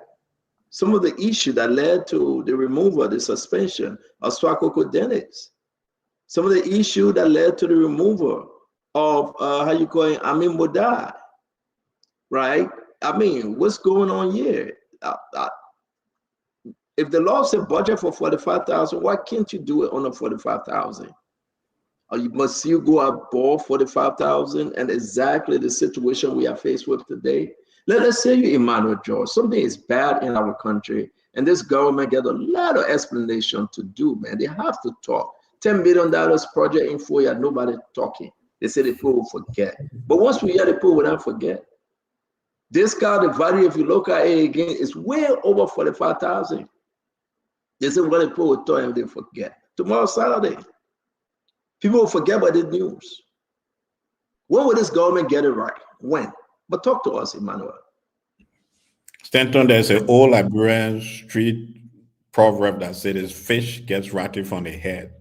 K: some of the issues that led to the removal, the suspension of Swakoko Dennis, some of the issues that led to the removal of, Amin Modai, right? I mean, what's going on here? If the law said budget for 45,000, why can't you do it under 45,000? Or must you go above 45,000? And exactly the situation we are faced with today. Let's say you, Emmanuel George, something is bad in our country, and this government get a lot of explanation to do, man. They have to talk. $10 million project in 4 years, nobody talking. They say the people will forget. But once we hear the people will not forget. This car, the value, if you look at it again, is way over 45,000. They say what the people will talk and they forget. Tomorrow, Saturday, people will forget about the news. When will this government get it right? When? But talk to us, Emmanuel.
N: Stanton, there's an old Liberian street proverb that said is fish gets rotted from the head.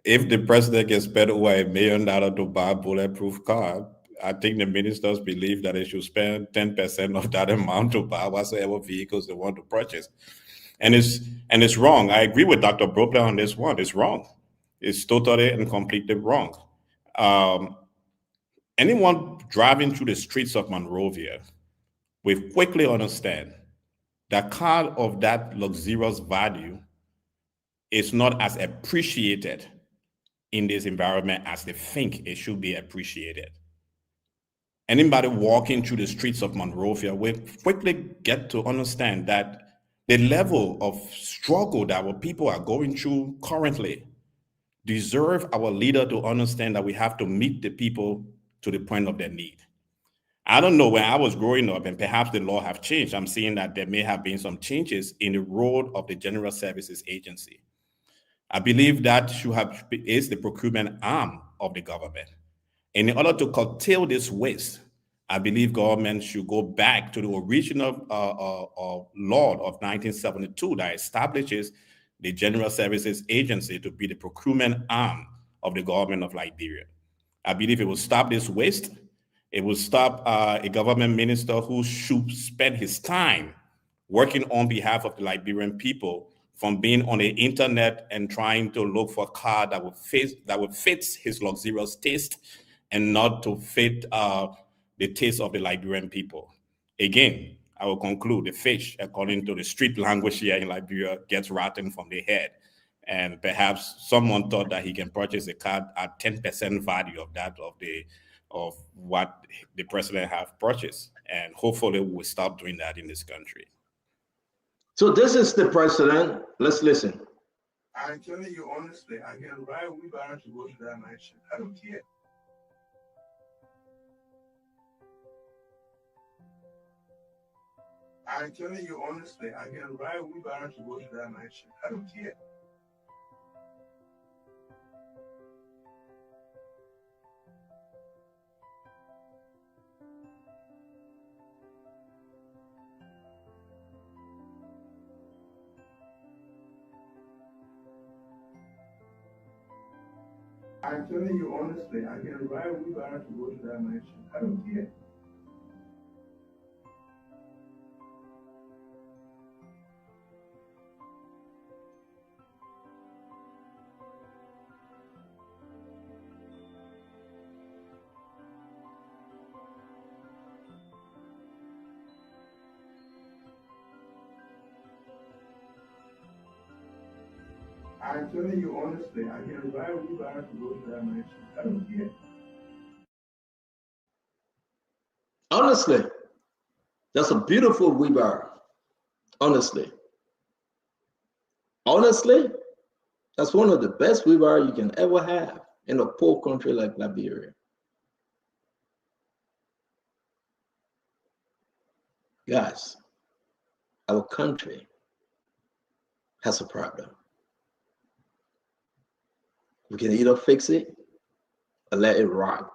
N: If the president gets spent over $1 million to buy a bulletproof car, I think the ministers believe that they should spend 10% of that amount to buy whatsoever vehicles they want to purchase. And it's wrong. I agree with Dr. Bropler on this one. It's wrong. It's totally and completely wrong. Anyone driving through the streets of Monrovia will quickly understand that car of that luxurious value is not as appreciated in this environment as they think it should be appreciated. Anybody walking through the streets of Monrovia will quickly get to understand that the level of struggle that our people are going through currently deserve our leader to understand that we have to meet the people to the point of their need. I don't know, when I was growing up, and perhaps the law have changed, I'm seeing that there may have been some changes in the role of the General Services Agency. I believe that is the procurement arm of the government. And in order to curtail this waste, I believe government should go back to the original law of 1972 that establishes the General Services Agency to be the procurement arm of the government of Liberia. I believe it will stop this waste. It will stop a government minister who should spend his time working on behalf of the Liberian people from being on the internet and trying to look for a car that would fit his luxurious taste and not to fit the taste of the Liberian people. Again, I will conclude, the fish, according to the street language here in Liberia, gets rotten from the head. And perhaps someone thought that he can purchase a car at 10% value of that of what the president have purchased. And hopefully we'll stop doing that in this country.
K: So this is the president. Let's listen.
P: I'm telling you honestly, I can ride a wheelbarrow to go to that night shift. I don't care. I'm telling you honestly, I can ride a wheelbarrow to go to that night shift. I don't care. I'm telling you honestly, I can ride a wheelbarrow to go to that night shift. I don't care. I'm telling you honestly, I can ride a wheelbarrow to go to that night shift. I don't care.
K: Honestly, that's a beautiful wheelbarrow. Honestly. Honestly, that's one of the best wheelbarrows you can ever have in a poor country like Liberia. Guys, our country has a problem. We can either fix it or let it rot.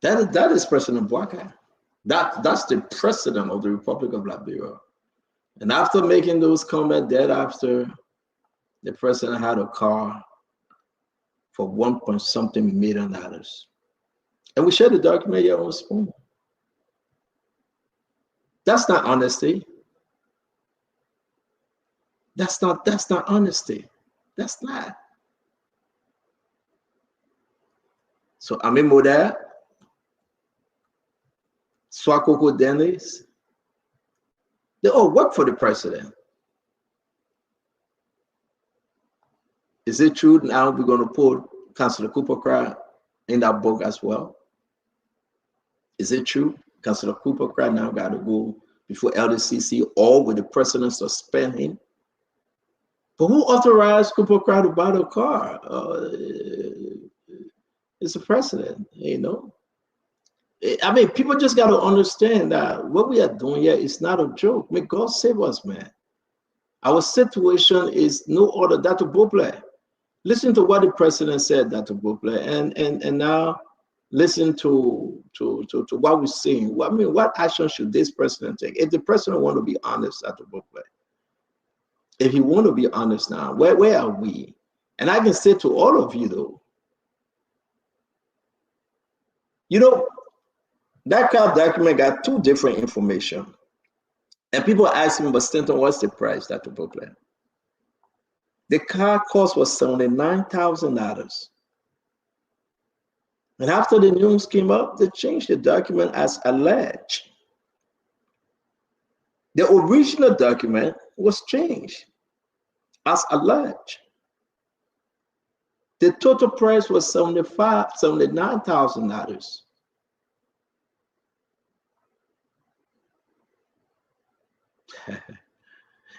K: That is President Bouakai. That's the president of the Republic of Liberia. And after making those comments, that after the president had a car for $1.something million. And we share the document here on Spoon. That's not honesty. That's not honesty. That's not. So Amin Moda, Swakoko Dennis, they all work for the president. Is it true now we're going to put Councillor Cooper Cry in that book as well? Is it true? Councillor Cooper Cry now got to go before LDCC or with the president suspending? But who authorized Cooper Cry to buy the car? It's the president, you know. I mean, people just got to understand that what we are doing here is not a joke. May God save us, man. Our situation is no other. Dr. Bopler, listen to what the president said, Dr. Bopler, and now listen to what we're saying. I mean, what action should this president take? If the president want to be honest at the booklet, if he want to be honest now, where are we? And I can say to all of you though, you know, that CAR document got two different information. And people ask me, but Stanton, what's the price, Dr. Booklet? The car cost was $79,000. And after the news came up, they changed the document as alleged. The original document was changed as alleged. The total price was $79,000.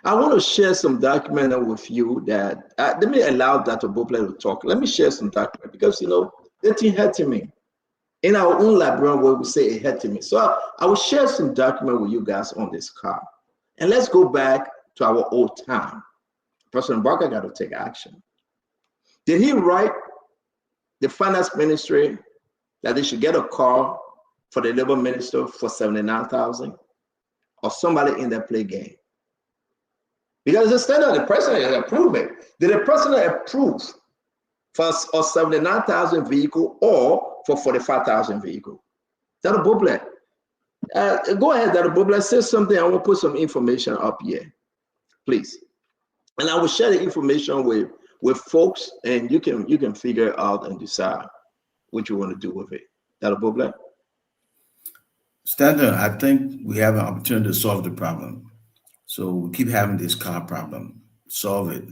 K: I want to share some document with you that, let me allow Dr. Booklet to talk. Let me share some document because, you know, that thing hurting me. In our own library where we say it hurting me. So I will share some document with you guys on this car. And let's go back to our old time. President Barker got to take action. Did he write the finance ministry that they should get a car for the labor minister for $79,000? Or somebody in that play game? Because the standard, the president approved it. Did the president approve for a 79,000 vehicle or for 45,000 vehicle? Dr. Booklet, go ahead, Dr. Booklet, say something. I want to put some information up here, please. And I will share the information with folks, and you can figure it out and decide what you want to do with it. Dr. Booklet.
B: Stanton, I think we have an opportunity to solve the problem. So we keep having this car problem. Solve it.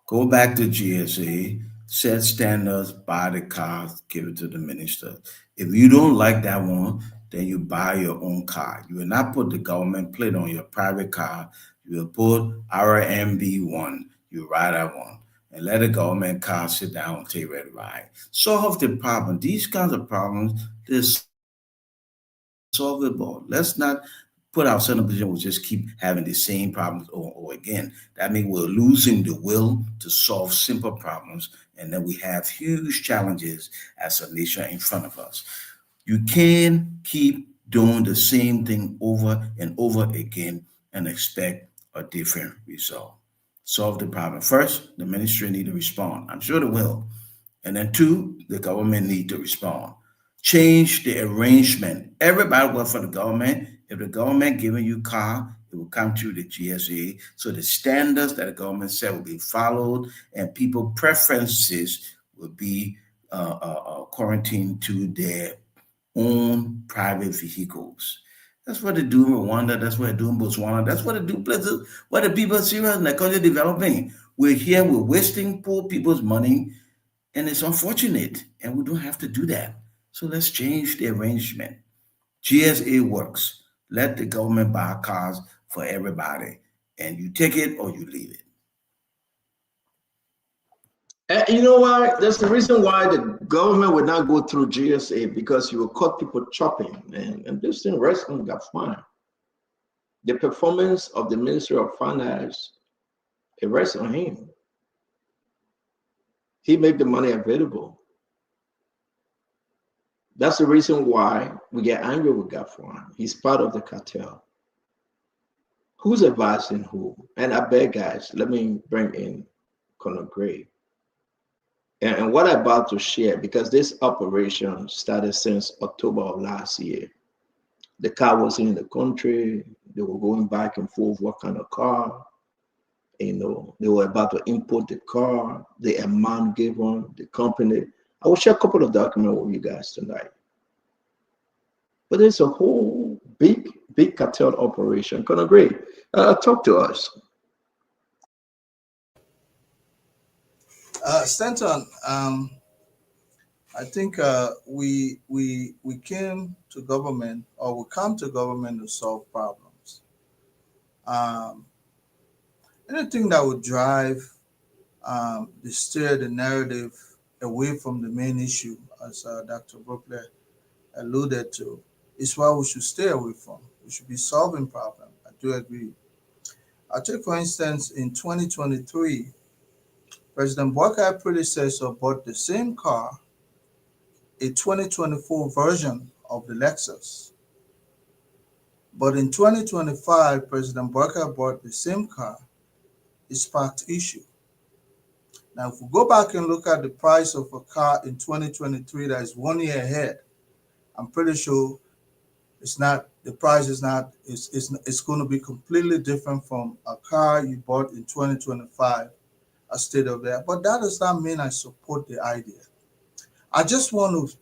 B: Go back to GSA, set standards, buy the cars, give it to the minister. If you don't like that one, then you buy your own car. You will not put the government plate on your private car. You will put RMB1. You ride that one. And let the government car sit down and take a ride. Solve the problem. These kinds of problems, they're solvable. Let's not put ourselves in a position where we just keep having the same problems over again. That means we're losing the will to solve simple problems, and then we have huge challenges as a nation in front of us. You can't keep doing the same thing over and over again and expect a different result. Solve the problem. First, the ministry need to respond. I'm sure they will. And then two, the government need to respond. Change the arrangement. Everybody work for the government. If the government giving you car, it will come through the GSA. So the standards that the government said will be followed, and people preferences will be quarantined to their own private vehicles. That's what they do in Rwanda. That's what they do in Botswana. That's what they do places where the people are serious in the country developing. We're here, we're wasting poor people's money, and it's unfortunate, and we don't have to do that. So let's change the arrangement. GSA works. Let the government buy cars for everybody, and you take it or you leave it.
K: And you know why? That's the reason why the government would not go through GSA, because you will cut people chopping, and this thing restaurant got fined. The performance of the Ministry of Finance, it rests on him. He made the money available. That's the reason why we get angry with Gafwan. He's part of the cartel. Who's advising who? And I beg, guys, let me bring in Colonel Gray. And what I'm about to share, because this operation started since October of last year. The car wasn't in the country. They were going back and forth, what kind of car. You know, they were about to import the car, the amount given, the company. I will share a couple of documents with you guys tonight. But there's a whole big cartel operation. Colonel Gray, talk to us.
E: Stanton, I think we came to government, or we come to government to solve problems. Anything that would steer the narrative away from the main issue, as Dr. Booklet alluded to, is what we should stay away from. We should be solving problems. I do agree. I'll take, for instance, in 2023, President Boakai predecessor bought the same car a 2024 version of the Lexus. But in 2025, President Barker bought the same car. It sparked issue. Now, if we go back and look at the price of a car in 2023 that is 1 year ahead, I'm pretty sure it's not, the price is not, it's going to be completely different from a car you bought in 2025, a state of that. But that does not mean I support the idea. I just want to,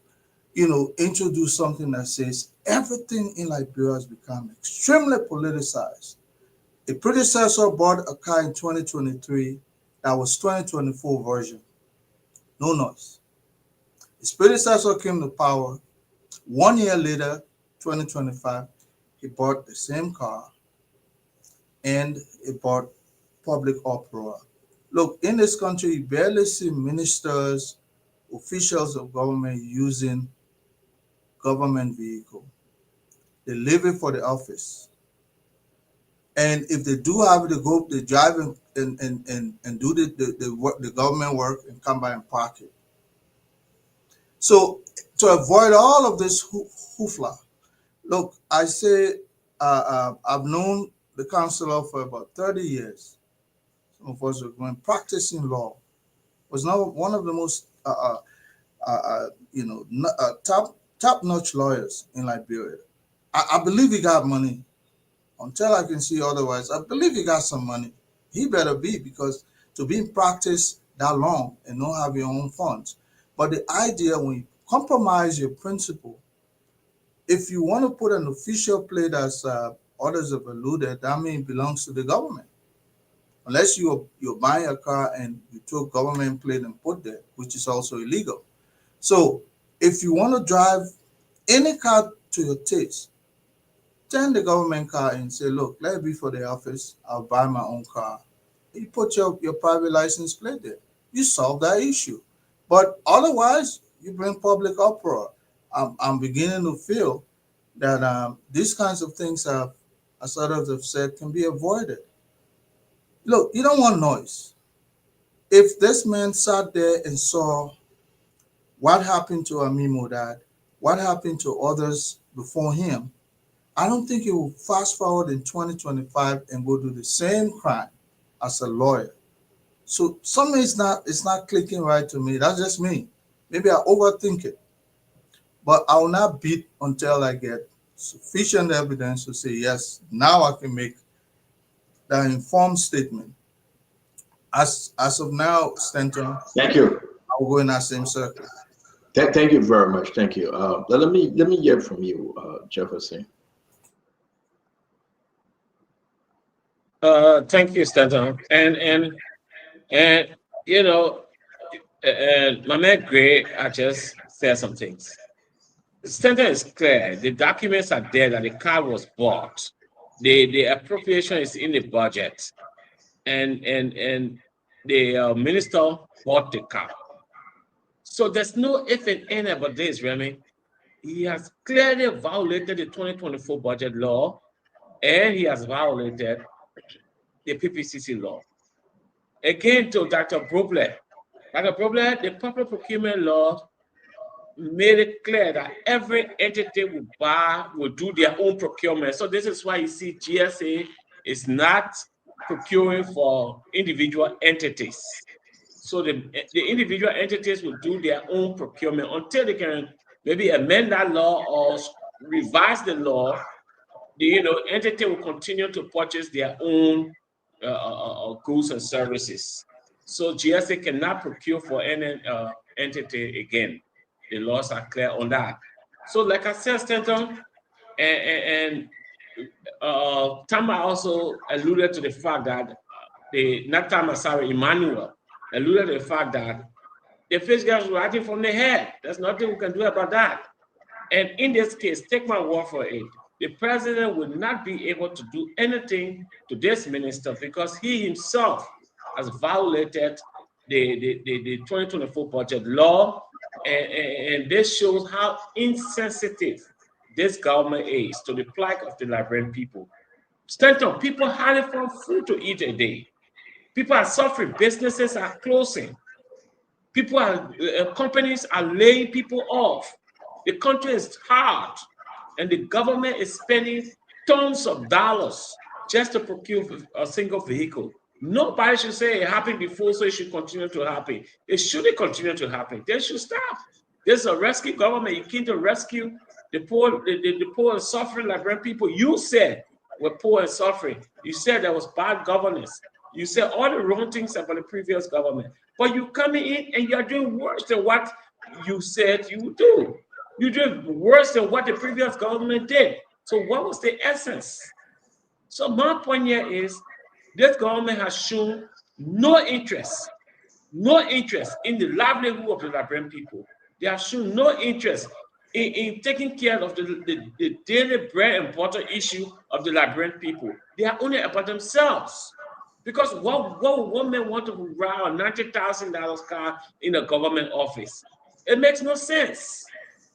E: introduce something that says everything in Liberia has become extremely politicized. A predecessor bought a car in 2023 that was 2024 version. No noise. His predecessor came to power. 1 year later, 2025, he bought the same car and he bought public uproar. Look, in this country, you barely see ministers, officials of government using government vehicle. They leave it for the office. And if they do have to go, they drive and do the government work and come by and park it. So to avoid all of this hoofla, look, I say I've known the counselor for about 30 years. Some of us have been practicing law. Was now one of the most top-notch lawyers in Liberia. I believe he got money. Until I can see otherwise, I believe he got some money. He better be, because to be in practice that long and not have your own funds. But the idea, when you compromise your principle, if you want to put an official plate, as others have alluded, that means it belongs to the government. Unless you're buying a car and you took government plate and put there, which is also illegal. So if you want to drive any car to your taste, turn the government car and say, look, let it be for the office. I'll buy my own car. You put your private license plate there. You solve that issue. But otherwise, you bring public uproar. I'm beginning to feel that these kinds of things, as others have said, can be avoided. Look, you don't want noise. If this man sat there and saw what happened to Amimo Dad, what happened to others before him, I don't think he will fast forward in 2025 and go do the same crime as a lawyer. So something it's not clicking right to me. That's just me. Maybe I overthink it. But I will not beat until I get sufficient evidence to say, yes, now I can make that informed statement. As of now, Stanton,
K: thank you.
E: I'll go in that same circle.
K: Thank you very much. Thank you. Let me hear from you, Jefferson.
V: Thank you, Stanton. And my man Gray, I just said some things. Stanton is clear. The documents are there that the car was bought. The appropriation is in the budget, and the minister bought the car. So there's no if and any about this, Remy. He has clearly violated the 2024 budget law, and he has violated the PPCC law. Again, to Dr. Brobley. Dr. Brobley, the public procurement law made it clear that every entity will do their own procurement. So this is why you see GSA is not procuring for individual entities. So the individual entities will do their own procurement until they can maybe amend that law or revise the law. The entity will continue to purchase their own goods and services. So GSA cannot procure for any entity again. The laws are clear on that. So like I said, Stanton, and Tama also alluded to the fact that Emmanuel alluded to the fact that the fish guys were acting from the head. There's nothing we can do about that. And in this case, take my word for it, the president will not be able to do anything to this minister because he himself has violated the 2024 budget law. And this shows how insensitive this government is to the plight of the Liberian people. Stanton, people hardly find food to eat a day. People are suffering. Businesses are closing. People are, companies are laying people off. The country is hard, and the government is spending tons of dollars just to procure a single vehicle. Nobody should say it happened before, so it should continue to happen. It shouldn't continue to happen. They should stop. There's a rescue government. You came to rescue the poor, the poor and suffering Liberian people. You said were poor and suffering. You said there was bad governance. You said all the wrong things about the previous government. But you coming in and you're doing worse than what you said you would do. You did worse than what the previous government did. So what was the essence? So my point here is this government has shown no interest in the livelihood of the Liberian people. They have shown no interest in taking care of the daily bread and butter issue of the Liberian people. They are only about themselves. Because what would one man want to ride a $90,000 car in a government office? It makes no sense.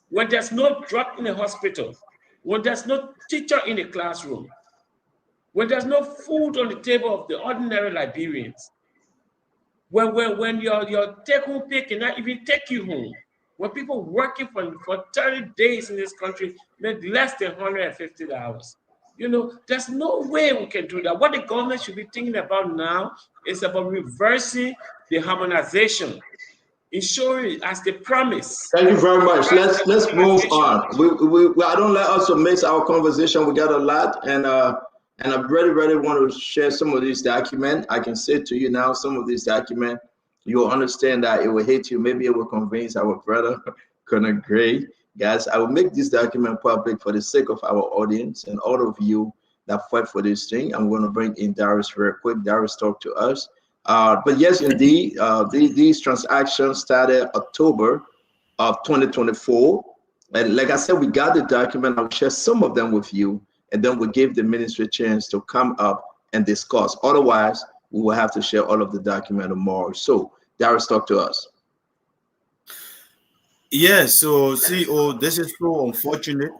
V: When there's no drug in the hospital, when there's no teacher in the classroom, when there's no food on the table of the ordinary Liberians, when your take-home pay cannot even take you home, when people working for 30 days in this country make less than $150, you know, there's no way we can do that. What the government should be thinking about now is about reversing the harmonization, ensuring as they promise.
K: Thank you very much. Let's move on. We I don't let us miss our conversation. We got a lot, and I really want to share some of these documents. I can say to you now, some of these documents, you'll understand that it will hit you. Maybe it will convince our brother, Colonel Gray. Guys, I will make this document public for the sake of our audience and all of you that fight for this thing. I'm going to bring in Darius very quick. Darius, talk to us. But yes, indeed, these transactions started October of 2024. And like I said, we got the document. I'll share some of them with you, and then we'll give the ministry a chance to come up and discuss. Otherwise, we will have to share all of the document tomorrow. So, Darius, talk to us.
U: Yes, so CEO, this is so unfortunate.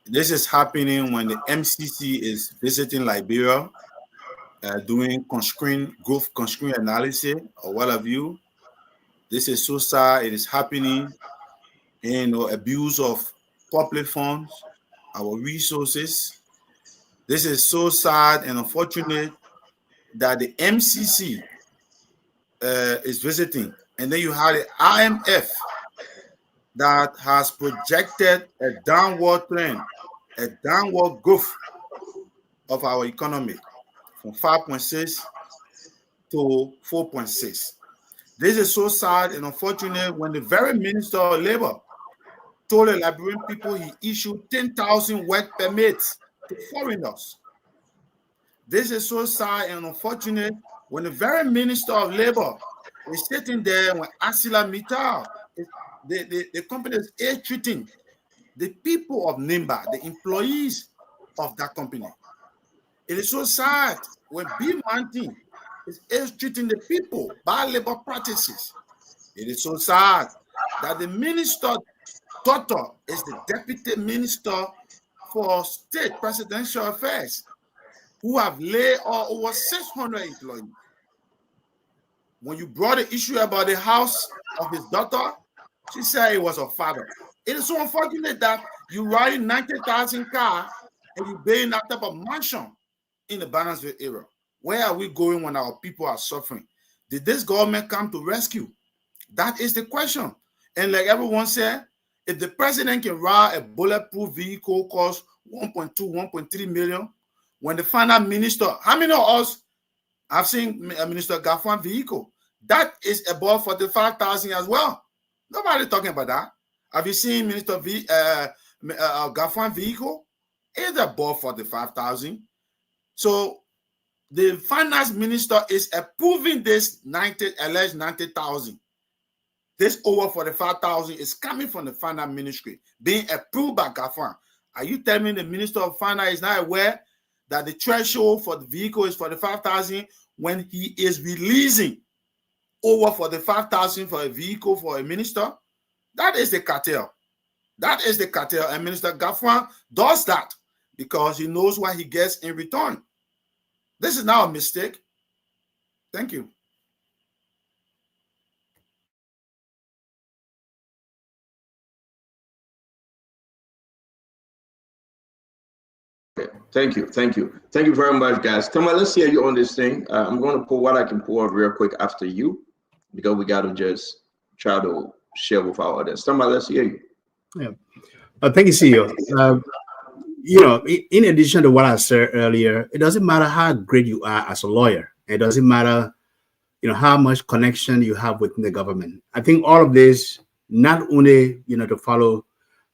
U: This is happening when the MCC is visiting Liberia, doing growth constraint analysis or what have you. This is so sad. It is happening, abuse of public funds, our resources. This is so sad and unfortunate that the MCC is visiting, and then you have the IMF that has projected a downward trend, a downward growth of our economy from 5.6 to 4.6. This is so sad and unfortunate when the very Minister of Labor told the Liberian people he issued 10,000 work permits to foreigners. This is so sad and unfortunate when the very Minister of Labor is sitting there when ArcelorMittal, the company is ill-treating the people of NIMBA, the employees of that company. It is so sad when B Mountain is ill-treating the people by labor practices. It is so sad that the minister daughter is the deputy minister for state presidential affairs, who have laid off over 600 employees. When you brought the issue about the house of his daughter, she said it was her father. It is so unfortunate that you ride 90,000 car and you build that type of mansion in the Barnesville area. Where are we going when our people are suffering? Did this government come to rescue? That is the question. And like everyone said, if the president can ride a bulletproof vehicle cost 1.2, 1.3 million, when the final minister, how many of us have seen Minister Gafwan vehicle? That is above 45,000 as well. Nobody talking about that. Have you seen Minister Gafwan vehicle? It's above 45,000. So the finance minister is approving this alleged 90,000. This over 45,000 is coming from the finance ministry, being approved by Gafwan. Are you telling me the minister of finance is not aware that the threshold for the vehicle is 45,000 when he is releasing over 45,000 for a vehicle for a minister? That is the cartel. That is the cartel. And Minister Gafwan does that because he knows what he gets in return. This is not a mistake. Thank you.
K: Thank you very much, guys. Come on, let's hear you on this thing. I'm going to pull what I can pull off real quick after you, because we got to just try to share with our audience. Somebody, let's hear you.
Q: Yeah. Thank you, CEO. You know, in addition to what I said earlier, it doesn't matter how great you are as a lawyer. It doesn't matter, you know, how much connection you have within the government. I think all of this, not only, you know, to follow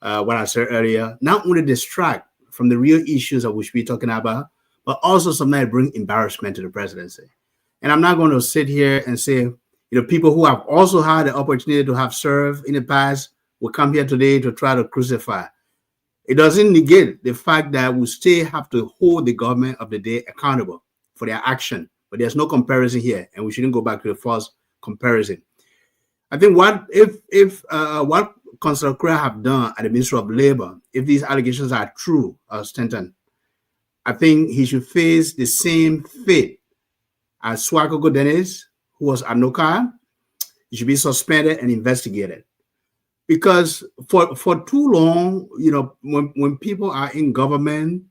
Q: what I said earlier, not only distract from the real issues of which we're talking about, but also sometimes bring embarrassment to the presidency. And I'm not going to sit here and say, you know, people who have also had the opportunity to have served in the past will come here today to try to crucify. It doesn't negate the fact that we still have to hold the government of the day accountable for their action, but there's no comparison here, and we shouldn't go back to the false comparison. I think what Councillor Kura have done at the Ministry of Labor, if these allegations are true, Stanton, I think he should face the same fate as Swakogo Dennis, who was at NOCA. He should be suspended and investigated. Because for too long, you know, when people are in government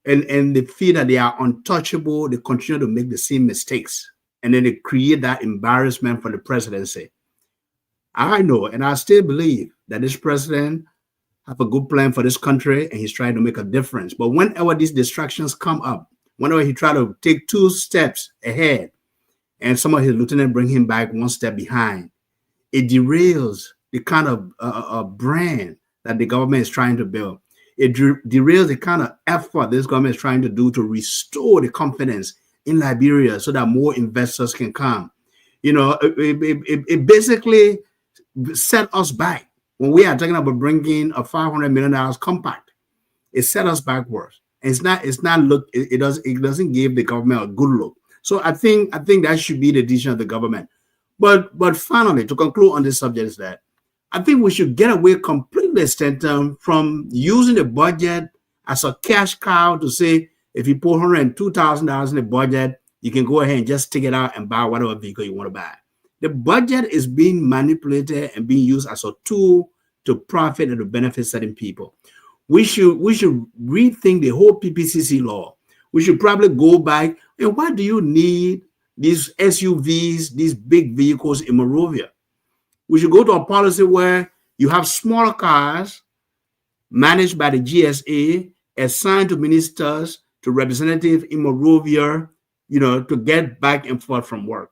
Q: and they feel that they are untouchable, they continue to make the same mistakes. And then they create that embarrassment for the presidency. I know, and I still believe that this president have a good plan for this country and he's trying to make a difference. But whenever these distractions come up, whenever he try to take 2 steps ahead and some of his lieutenants bring him back 1 step behind, it derails the kind of brand that the government is trying to build. It derails the kind of effort this government is trying to do to restore the confidence in Liberia so that more investors can come. You know, it basically set us back. When we are talking about bringing a $500 million compact, it set us backwards. It doesn't give the government a good look. So I think that should be the decision of the government. But finally, to conclude on this subject is that I think we should get away completely, Stanton, from using the budget as a cash cow to say, if you put $102,000 in the budget, you can go ahead and just take it out and buy whatever vehicle you want to buy. The budget is being manipulated and being used as a tool to profit and to benefit certain people. We should rethink the whole PPCC law. We should probably go back. And why do you need these SUVs, these big vehicles in Monrovia? We should go to a policy where you have smaller cars managed by the GSA, assigned to ministers, to representatives in Monrovia, you know, to get back and forth from work.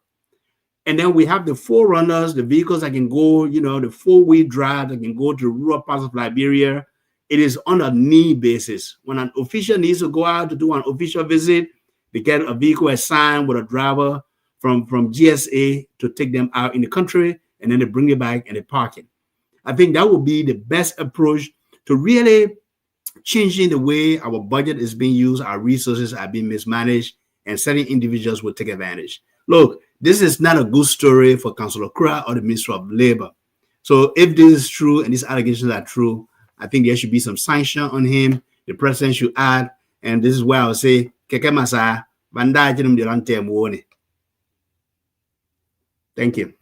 Q: And then we have the forerunners, the vehicles that can go, you know, the 4-wheel drive that can go to rural parts of Liberia. It is on a need basis. When an official needs to go out to do an official visit, they get a vehicle assigned with a driver from GSA to take them out in the country, and then they bring it back and they park it. I think that would be the best approach to really changing the way our budget is being used, our resources are being mismanaged, and certain individuals will take advantage. Look, this is not a good story for Councillor Kura or the Ministry of Labor. So if this is true and these allegations are true, I think there should be some sanction on him. The president should add, and this is where I'll say, Keke Masa, Banda Jinum Delante Mwone. Thank you.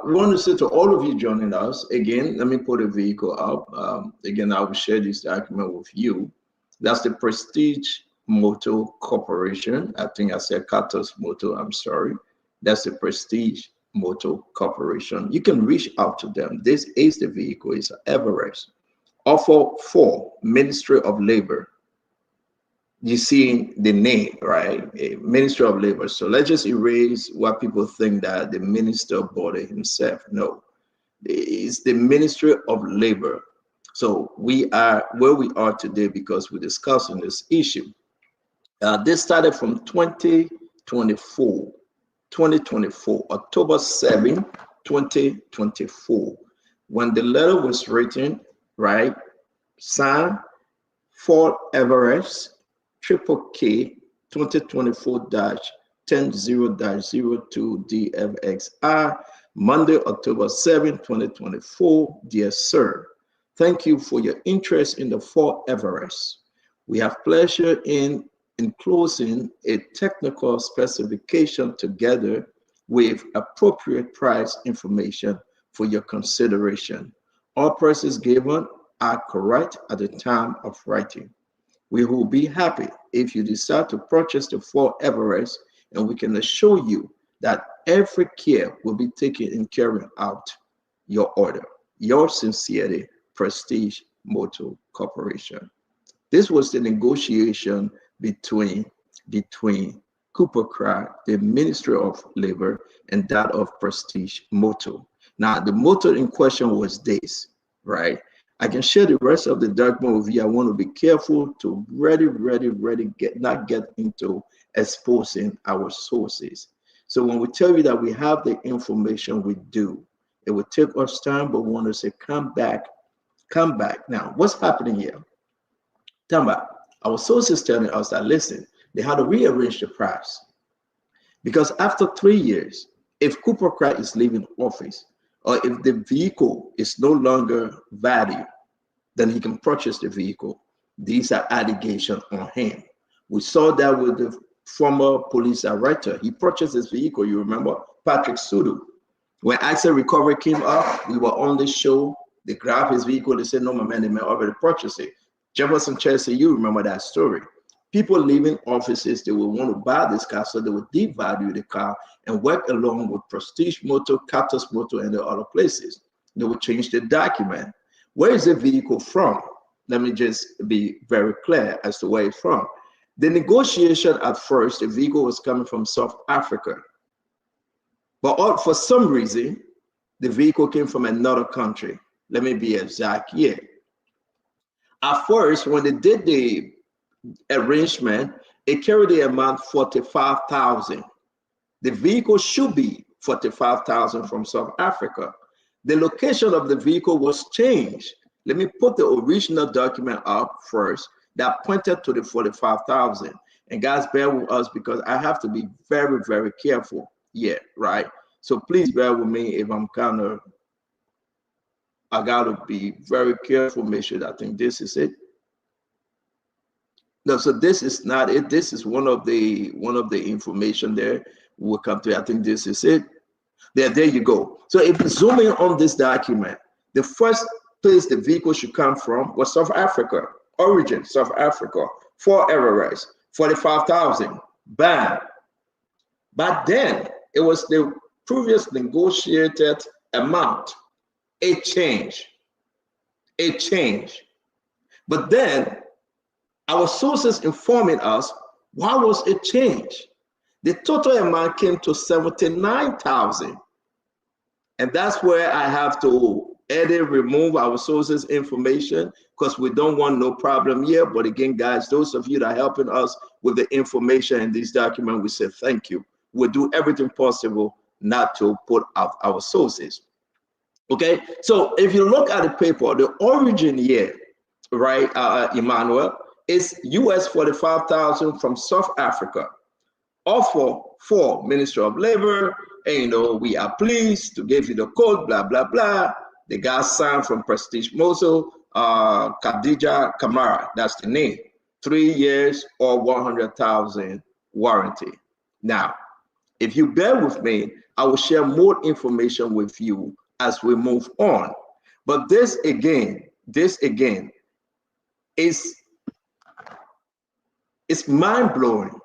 K: We want to say to all of you joining us, again, let me put a vehicle up. Again, I will share this document with you. That's the Prestige Motor Corporation. I think I said Katos Motor, I'm sorry. That's the Prestige Motor Corporation. You can reach out to them. This is the vehicle, it's Everest. Offer for Ministry of Labor. You see the name, right? Ministry of Labor. So let's just erase what people think that the minister bought it himself. No, it's the Ministry of Labor. So we are where we are today because we're discussing this issue. This started from 2024, October 7, 2024, when the letter was written, right? Signed for Everest, Triple K 2024-10-02 DFXR, Monday, October 7, 2024. Dear sir, thank you for your interest in the Fort Everest. We have pleasure in enclosing a technical specification together with appropriate price information for your consideration. All prices given are correct at the time of writing. We will be happy if you decide to purchase the Ford Everest, and we can assure you that every care will be taken in carrying out your order. Yours sincerely, Prestige Motor Corporation. This was the negotiation between Cooper Cry, the Ministry of Labor, and that of Prestige Motor. Now, the motor in question was this, right? I can share the rest of the document with you. I want to be careful to not get into exposing our sources. So when we tell you that we have the information, we do. It will take us time, but we want to say, come back. Now, what's happening here? Come back. Our sources telling us that, listen, they had to rearrange the price. Because after 3 years, if Cooper Cry is leaving office, or if the vehicle is no longer valued, then he can purchase the vehicle. These are allegations on him. We saw that with the former police director. He purchased his vehicle, you remember, Patrick Sudu. When Asset Recovery came up, we were on the show. They grabbed his vehicle. They said, no, my man, they may already purchase it. Jefferson Chelsea, you remember that story. People leaving offices, they will want to buy this car, so they would devalue the car and work along with Prestige Motor, Cactus Motor, and the other places. They would change the document. Where is the vehicle from? Let me just be very clear as to where it's from. The negotiation at first, the vehicle was coming from South Africa. But for some reason, the vehicle came from another country. Let me be exact here. At first, when they did the arrangement, it carried the amount 45,000. The vehicle should be 45,000 from South Africa. The location of the vehicle was changed. Let me put the original document up first that pointed to the 45,000. And guys, bear with us because I have to be very, very careful here, right? So please bear with me if I'm I gotta be very careful, make sure that I think this is it. No, so this is not it. This is one of the information there. We'll come to it. I think this is it. There you go. So if you zoom in on this document, the first place the vehicle should come from was South Africa. Origin, South Africa. Ford Everest, 45,000. Bam. But then it was the previous negotiated amount. It changed. But then our sources informing us, why was it changed? The total amount came to 79,000. And that's where I have to edit, remove our sources information because we don't want no problem here. But again, guys, those of you that are helping us with the information in this document, we say thank you. We'll do everything possible not to put out our sources. Okay, so if you look at the paper, the origin here, right, Emmanuel, is US 45,000 from South Africa. Offer for Ministry of Labor, and we are pleased to give you the code, blah, blah, blah. The guy signed from Prestige Motor, Khadija Kamara, that's the name. 3 years or 100,000 warranty. Now, if you bear with me, I will share more information with you as we move on. But this again is mind-blowing.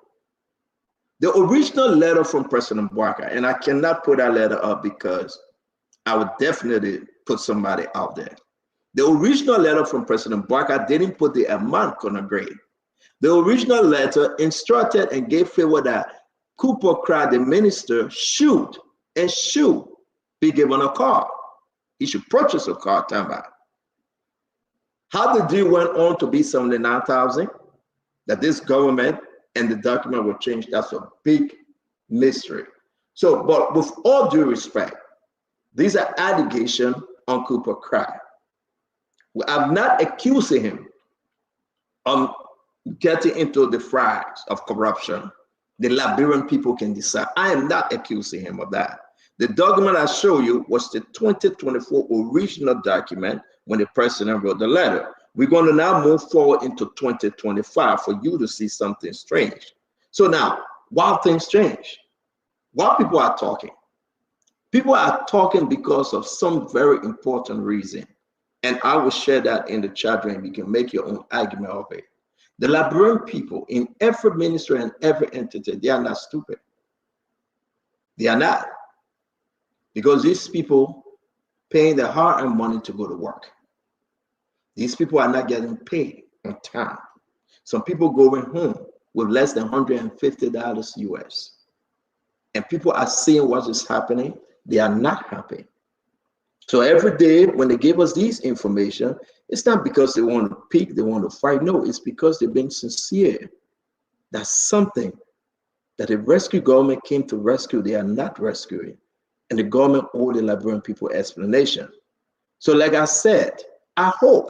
K: The original letter from President Bouaka, and I cannot put that letter up because I would definitely put somebody out there. The original letter from President Bouaka didn't put the amount on the grade. The original letter instructed and gave favor that Cooper Cry, the minister, should be given a car. He should purchase a car, time out. How the deal went on to be 79,000, that this government and the document will change, that's a big mystery. So, but with all due respect, these are allegations on Cooper Cry. I'm not accusing him of getting into the fries of corruption. The Liberian people can decide. I am not accusing him of that. The document I show you was the 2024 original document when the president wrote the letter. We're going to now move forward into 2025 for you to see something strange. So now, while things change, while people are talking, People are talking because of some very important reason. And I will share that in the chat room. You can make your own argument of it. The Liberian people in every ministry and every entity, they are not stupid. They are not. Because these people paying their hard-earned money to go to work. These people are not getting paid on time. Some people going home with less than $150 US. And people are seeing what is happening. They are not happy. So every day when they give us these information, it's not because they want to peak, they want to fight. No, it's because they've been sincere. That's something that the rescue government came to rescue. They are not rescuing. And the government owe the Liberian people explanation. So like I said, I hope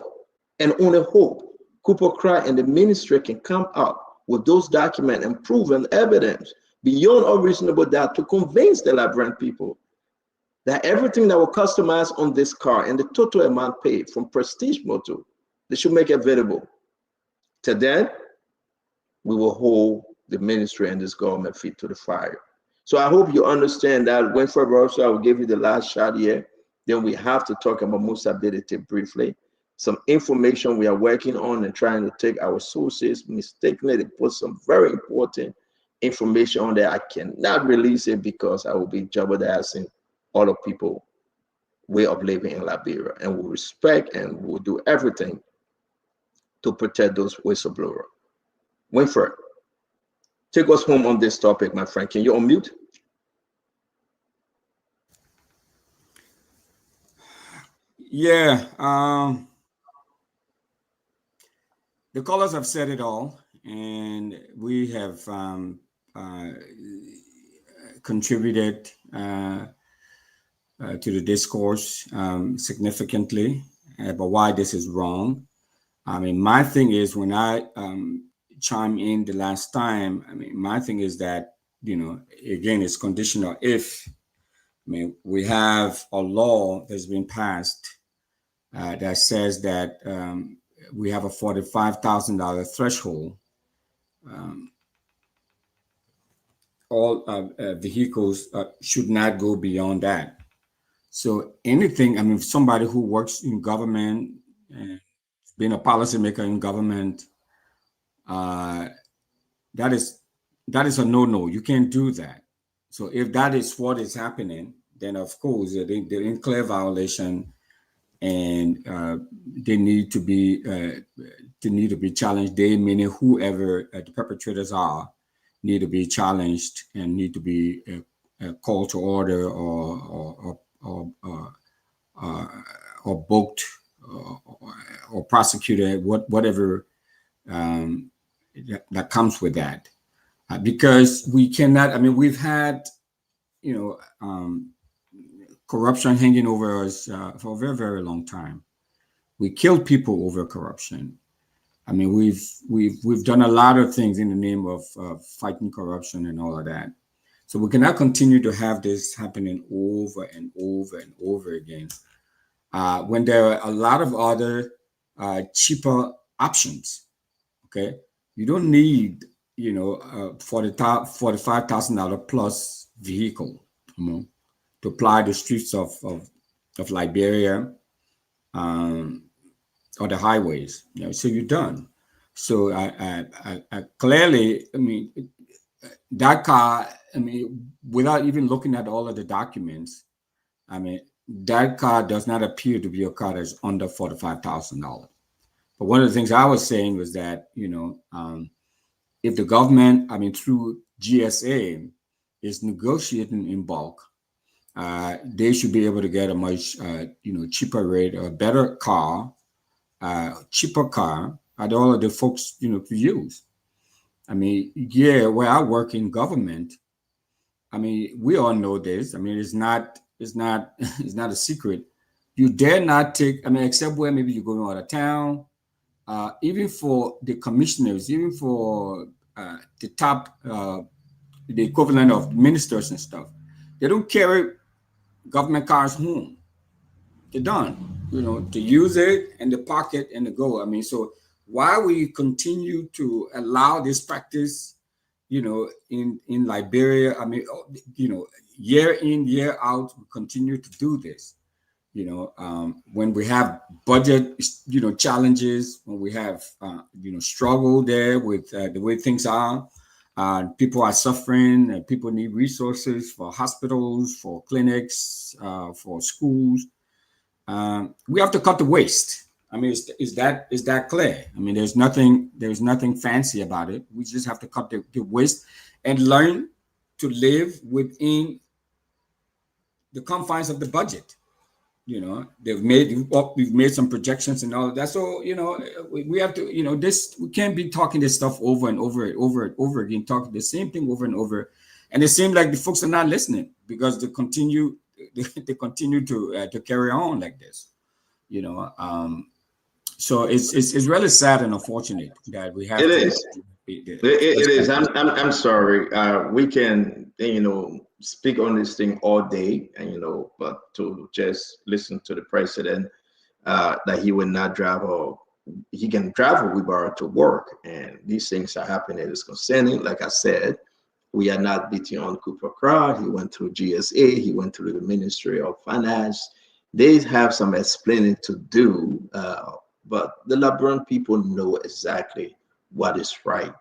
K: and only hope Cooper Cry and the ministry can come up with those documents and proven evidence beyond a reasonable doubt to convince the Liberian people that everything that was customized on this car and the total amount paid from Prestige Motor, they should make available. To then, we will hold the ministry and this government feet to the fire. So I hope you understand that. When February, I will give you the last shot here. Then we have to talk about Musability briefly. Some information we are working on and trying to take our sources. Mistakenly, they put some very important information on there. I cannot release it because I will be jeopardizing all of people way of living in Liberia, and we'll respect and we'll do everything to protect those whistleblowers. Winfred, take us home on this topic, my friend. Can you unmute?
D: Yeah, the callers have said it all, and we have contributed to the discourse significantly about why this is wrong. I mean, my thing is, when I chime in the last time, I mean, my thing is that, you know, again, it's conditional. If, I mean, we have a law that's been passed that says that we have a $45,000 threshold. All vehicles should not go beyond that. So anything, I mean, somebody who works in government, being a policymaker in government, that is a no-no. You can't do that. So if that is what is happening, then of course they're in clear violation, and they need to be challenged. They, meaning whoever the perpetrators are, need to be challenged and need to be called to order or booked or prosecuted, whatever that comes with that, because we cannot. I mean, we've had, you know, corruption hanging over us for a very, very long time. We killed people over corruption. I mean, we've done a lot of things in the name of fighting corruption and all of that. So we cannot continue to have this happening over and over and over again when there are a lot of other cheaper options. Okay, you don't need, you know, $45,000 plus vehicle, you know, to ply the streets of Liberia or the highways. You know, so you're done. So I clearly, I mean, that car, I mean, without even looking at all of the documents, I mean, that car does not appear to be a car that's under $45,000. But one of the things I was saying was that, you know, if the government, I mean, through GSA, is negotiating in bulk, they should be able to get a much, you know, cheaper rate, a better car, cheaper car at all of the folks, you know, to use. I mean, yeah, where I work in government, I mean, we all know this. I mean, it's not a secret. You dare not take, I mean, except where maybe you're going out of town, even for the commissioners, even for the top, the equivalent of ministers and stuff, they don't carry government cars home. They're done, you know, to use it and the pocket and the go. I mean, so why we continue to allow this practice, in Liberia, I mean, year in, year out, we continue to do this. When we have budget, challenges, when we have, struggle there with the way things are, people are suffering, and people need resources for hospitals, for clinics, for schools. We have to cut the waste. I mean, is that clear? I mean, there's nothing fancy about it. We just have to cut the waste and learn to live within the confines of the budget. We've made some projections and all of that. So, we have to, we can't be talking this stuff over and over again, talking the same thing over and over. And it seems like the folks are not listening because they continue to carry on like this, so it's really sad and unfortunate that we have.
K: It is. It is. I'm sorry. We can, speak on this thing all day, and but to just listen to the president that he will not drive, or he can drive a wheelbarrow to work, and these things are happening. It's concerning. Like I said, we are not beating on Cooper Crowd. He went through GSA. He went through the Ministry of Finance. They have some explaining to do, but the Liberian people know exactly what is right.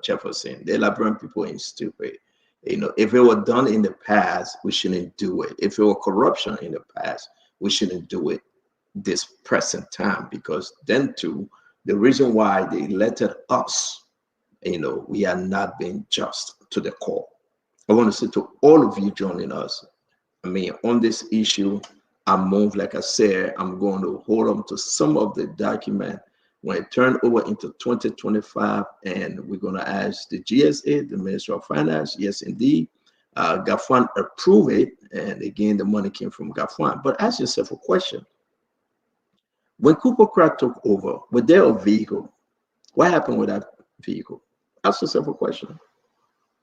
K: Jefferson, the Liberian people ain't stupid. If it were done in the past, we shouldn't do it. If it were corruption in the past, we shouldn't do it this present time, because then too, the reason why they elected us, we are not being just to the core. I want to say to all of you joining us, I mean, on this issue, I'm moved, like I said, I'm going to hold on to some of the document when it turned over into 2025, and we're going to ask the GSA, the Ministry of Finance, yes, indeed, GAFAN approve it, and again, the money came from GAFAN. But ask yourself a question. When Cooper Crowd took over, was there a vehicle? What happened with that vehicle? Ask yourself a question.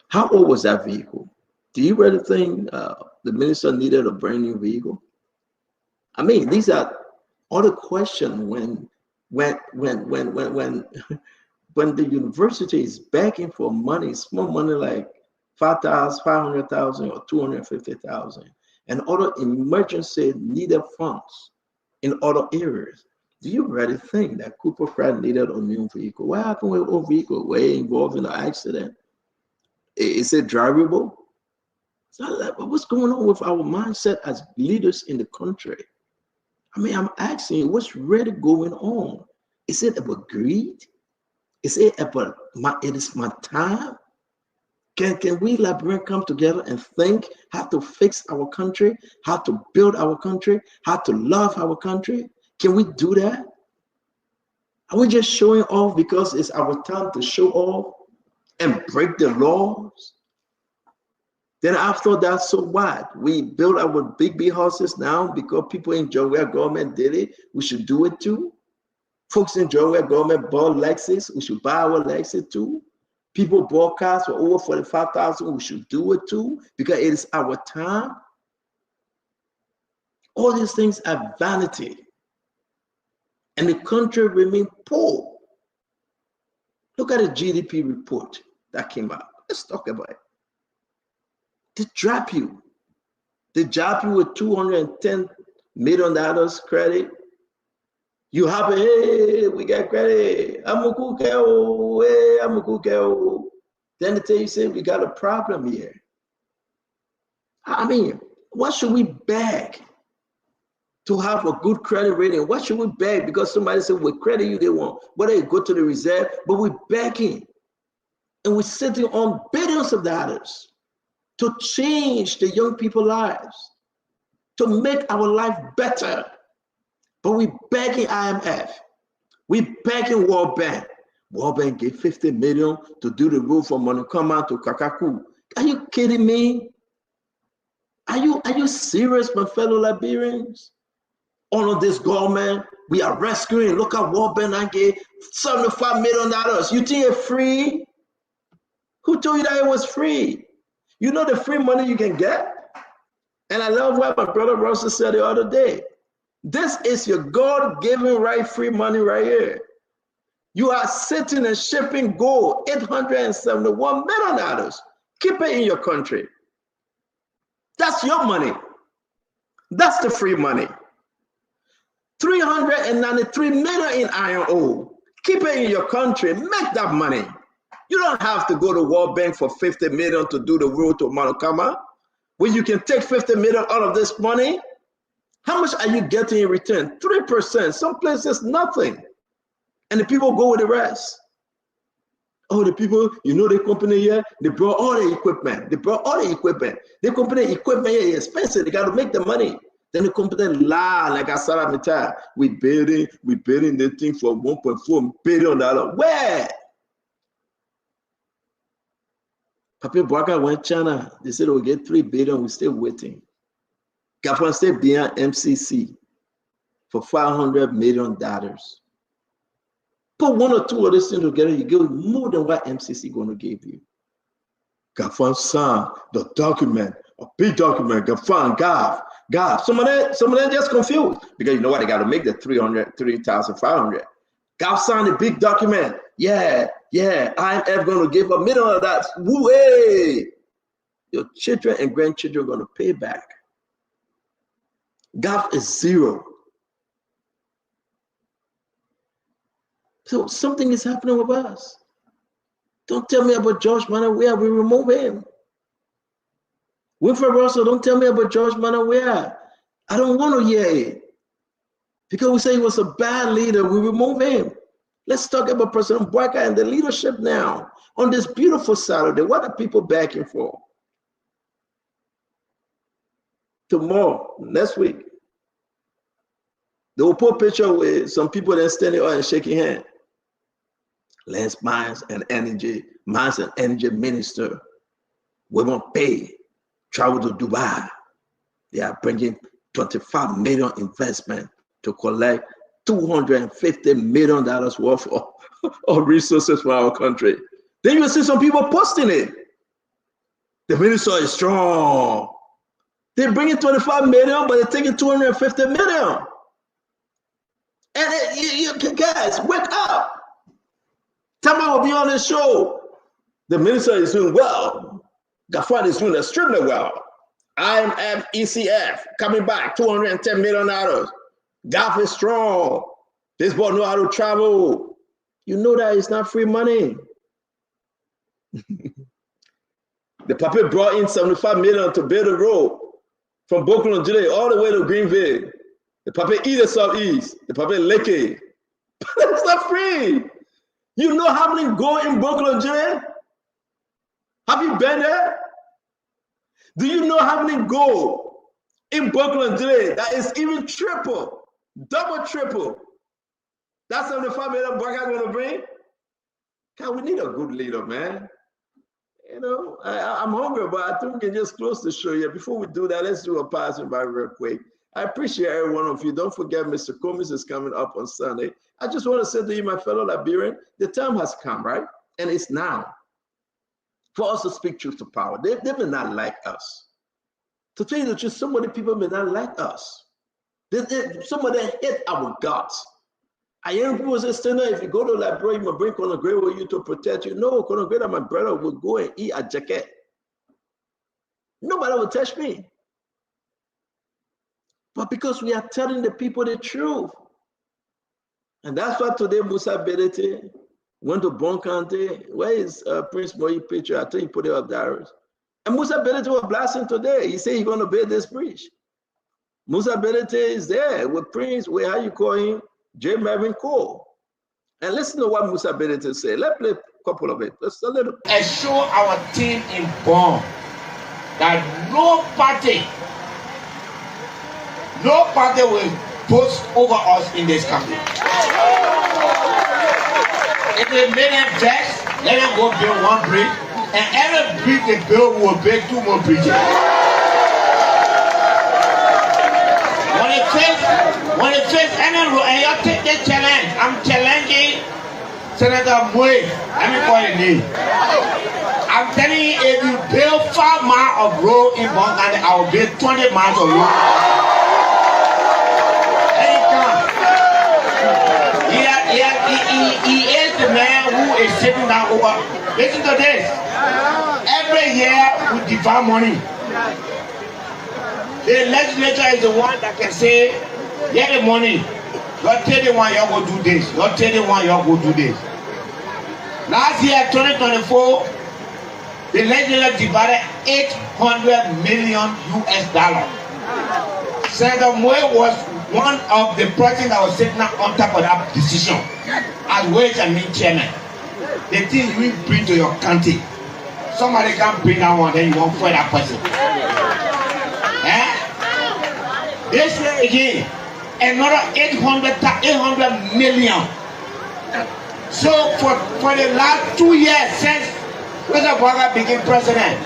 K: How old was that vehicle? Do you really think the minister needed a brand new vehicle? I mean, these are all the questions when the university is begging for money, small money like 500,000 or 250,000, and other emergency needed funds in other areas. Do you really think that Cooper Crowd needed a new vehicle? What happened with a vehicle? Were they involved in an accident? Is it drivable? It's not like, but what's going on with our mindset as leaders in the country? I mean, I'm asking you, what's really going on? Is it about greed? Is it about it is my time? Can we Liberians come together and think how to fix our country, how to build our country, how to love our country? Can we do that? Are we just showing off because it's our time to show off and break the laws? Then after that, so what? We build our big houses now because people enjoy where government did it. We should do it too. Folks enjoy where government bought Lexus. We should buy our Lexus too. People bought cars for over 45,000. We should do it too because it is our time. All these things are vanity, and the country remains poor. Look at the GDP report that came out. Let's talk about it. They drop you. They drop you with $210 million credit. You happy? Hey, we got credit. I'm a cool girl. Hey, I'm a cool girl. Then they tell you, say, we got a problem here. I mean, what should we beg to have a good credit rating? What should we beg? Because somebody said, we credit you, they want. Whether you go to the reserve, but we're begging. And we're sitting on billions of dollars to change the young people's lives, to make our life better. But we begging IMF, we begging World Bank. World Bank gave $50 million to do the roof from Monokama to Kakaku. Are you kidding me? Are you serious, my fellow Liberians? All of this government, we are rescuing. Look at World Bank, I gave $75 million. You think it's free? Who told you that it was free? You know the free money you can get? And I love what my brother Russell said the other day. This is your God-given right free money right here. You are sitting and shipping gold, $871 million. Keep it in your country. That's your money. That's the free money. $393 million in iron ore. Keep it in your country. Make that money. You don't have to go to World Bank for $50 million to do the road to Manukama. When you can take $50 million out of this money, how much are you getting in return? 3%. Some places, nothing. And the people go with the rest. Oh, the people, you know, the company here, they brought all the equipment. They brought all the equipment. The company equipment here is expensive. They got to make the money. Then the company lie, like I said at the time, we building the thing for $1.4 billion. Where? Papi Bwaka went China. They said we'll get $3 billion. We're still waiting. Gafan stay beyond MCC for $500 million. Put one or two of these things together, you get more than what MCC going to give you. Gafan signed the document, a big document. Gafan, Gav. Some of them just confused because you know what? They got to make the 3,500. Gav signed a big document. Yeah. IMF going to give $1 million of that. Woo-way. Your children and grandchildren are going to pay back. Gav is zero. So something is happening with us. Don't tell me about George Manawea. We remove him. Wilfred Russell, don't tell me about George Manawea. I don't want to hear it. Because we say he was a bad leader, we remove him. Let's talk about President Bwaka and the leadership now. On this beautiful Saturday, what are people backing for? Tomorrow, next week, they will put a picture with some people that standing out and shaking hands. Lance Mines and Energy Minister, we won't pay. Travel to Dubai. They are bringing $25 million investment to collect $250 million worth of resources for our country. Then you see some people posting it. The minister is strong. They're bringing $25 million, but they're taking $250 million. And you guys, wake up. Tama will be on this show. The minister is doing well. Gafan is doing extremely well. IMF, ECF, coming back, $210 million. Gaf is strong. This boy know how to travel. You know that it's not free money. The puppet brought in $75 million to build a road from Bokulon Jile all the way to Greenville. The puppet either southeast, the puppet Leke. It's not free. You know how many go in Bokulon Jile? Have you been there? Do you know how many go in Bokulon Jile? That is even triple, double, triple. That's $75 million Bwaka going to bring. God, we need a good leader, man. You know, I'm hungry, but I think we can just close the show here. Before we do that, let's do a passing by real quick. I appreciate every one of you. Don't forget, Mr. Combs is coming up on Sunday. I just want to say to you, my fellow Liberian, the time has come, right? And it's now for us to speak truth to power. They may not like us. To tell you the truth, so many people may not like us. Some of them hate our guts. I hear people say, Stena, if you go to Liberia, you must bring Conor Gray with you to protect you. No, Conor Gray and my brother will go and eat a jacket. Nobody will touch me. But because we are telling the people the truth. And that's why today Musa Bedete went to Bon County. Where is Prince Moyi picture? I think he put it up there. And Musa Bedete was blasting today. He said he's going to build this bridge. Musa Bedete is there with Prince, how you call him? J. Marvin Cole. And listen to what Musa Bedete said. Let's play a couple of it. Just a little.
V: Assure our team in Bonn that no party will boast over us in this country. If they made them vex, let them go build one bridge, and every bridge they build will build 2 more bridges. When it says any rule, and you take the challenge, I'm challenging Senator Moy. Let me call your name. I'm telling you, if you build 5 miles of road in Bon County, I will build 20 miles of road. He is the man who is sitting down over. Listen to this. Every year we divide money. The legislature is the one that can say, get the money. Not tell the one y'all go do this. Not tell the one y'all go do this. Last year, 2024, the legislature divided $800 million. Senator Moe was one of the presidents that was sitting on top of that decision as Ways and Means chairman. The thing you bring to your country, somebody can bring that one, then you won't fight that person. This year again, another 800 million. So for the last 2 years since President Bouaga became president,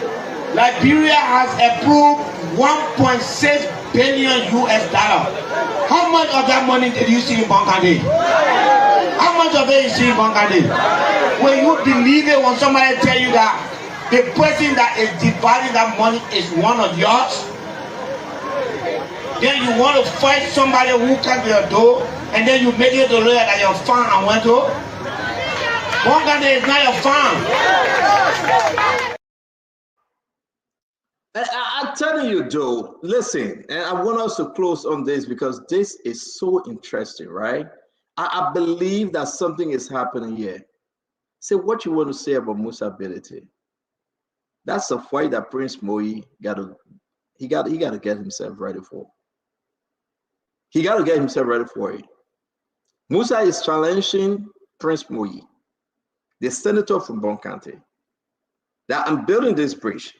V: Liberia has approved $1.6 billion. How much of that money did you see in Bangladesh? How much of it you see in Bangladesh? When you believe it, when somebody tell you that the person that is dividing that money is one of yours, then you want to fight somebody who comes to your door, and then you make it the lawyer that your farm and went to. Bangladesh is not your farm.
K: I'm telling you, Joe, listen, and I want us to close on this because this is so interesting, right? I believe that something is happening here. Say what you want to say about Musa Bility. That's a fight that Prince Moyi got to get himself ready for. He got to get himself ready for it. Musa is challenging Prince Moyi, the senator from Bon County, that I'm building this bridge.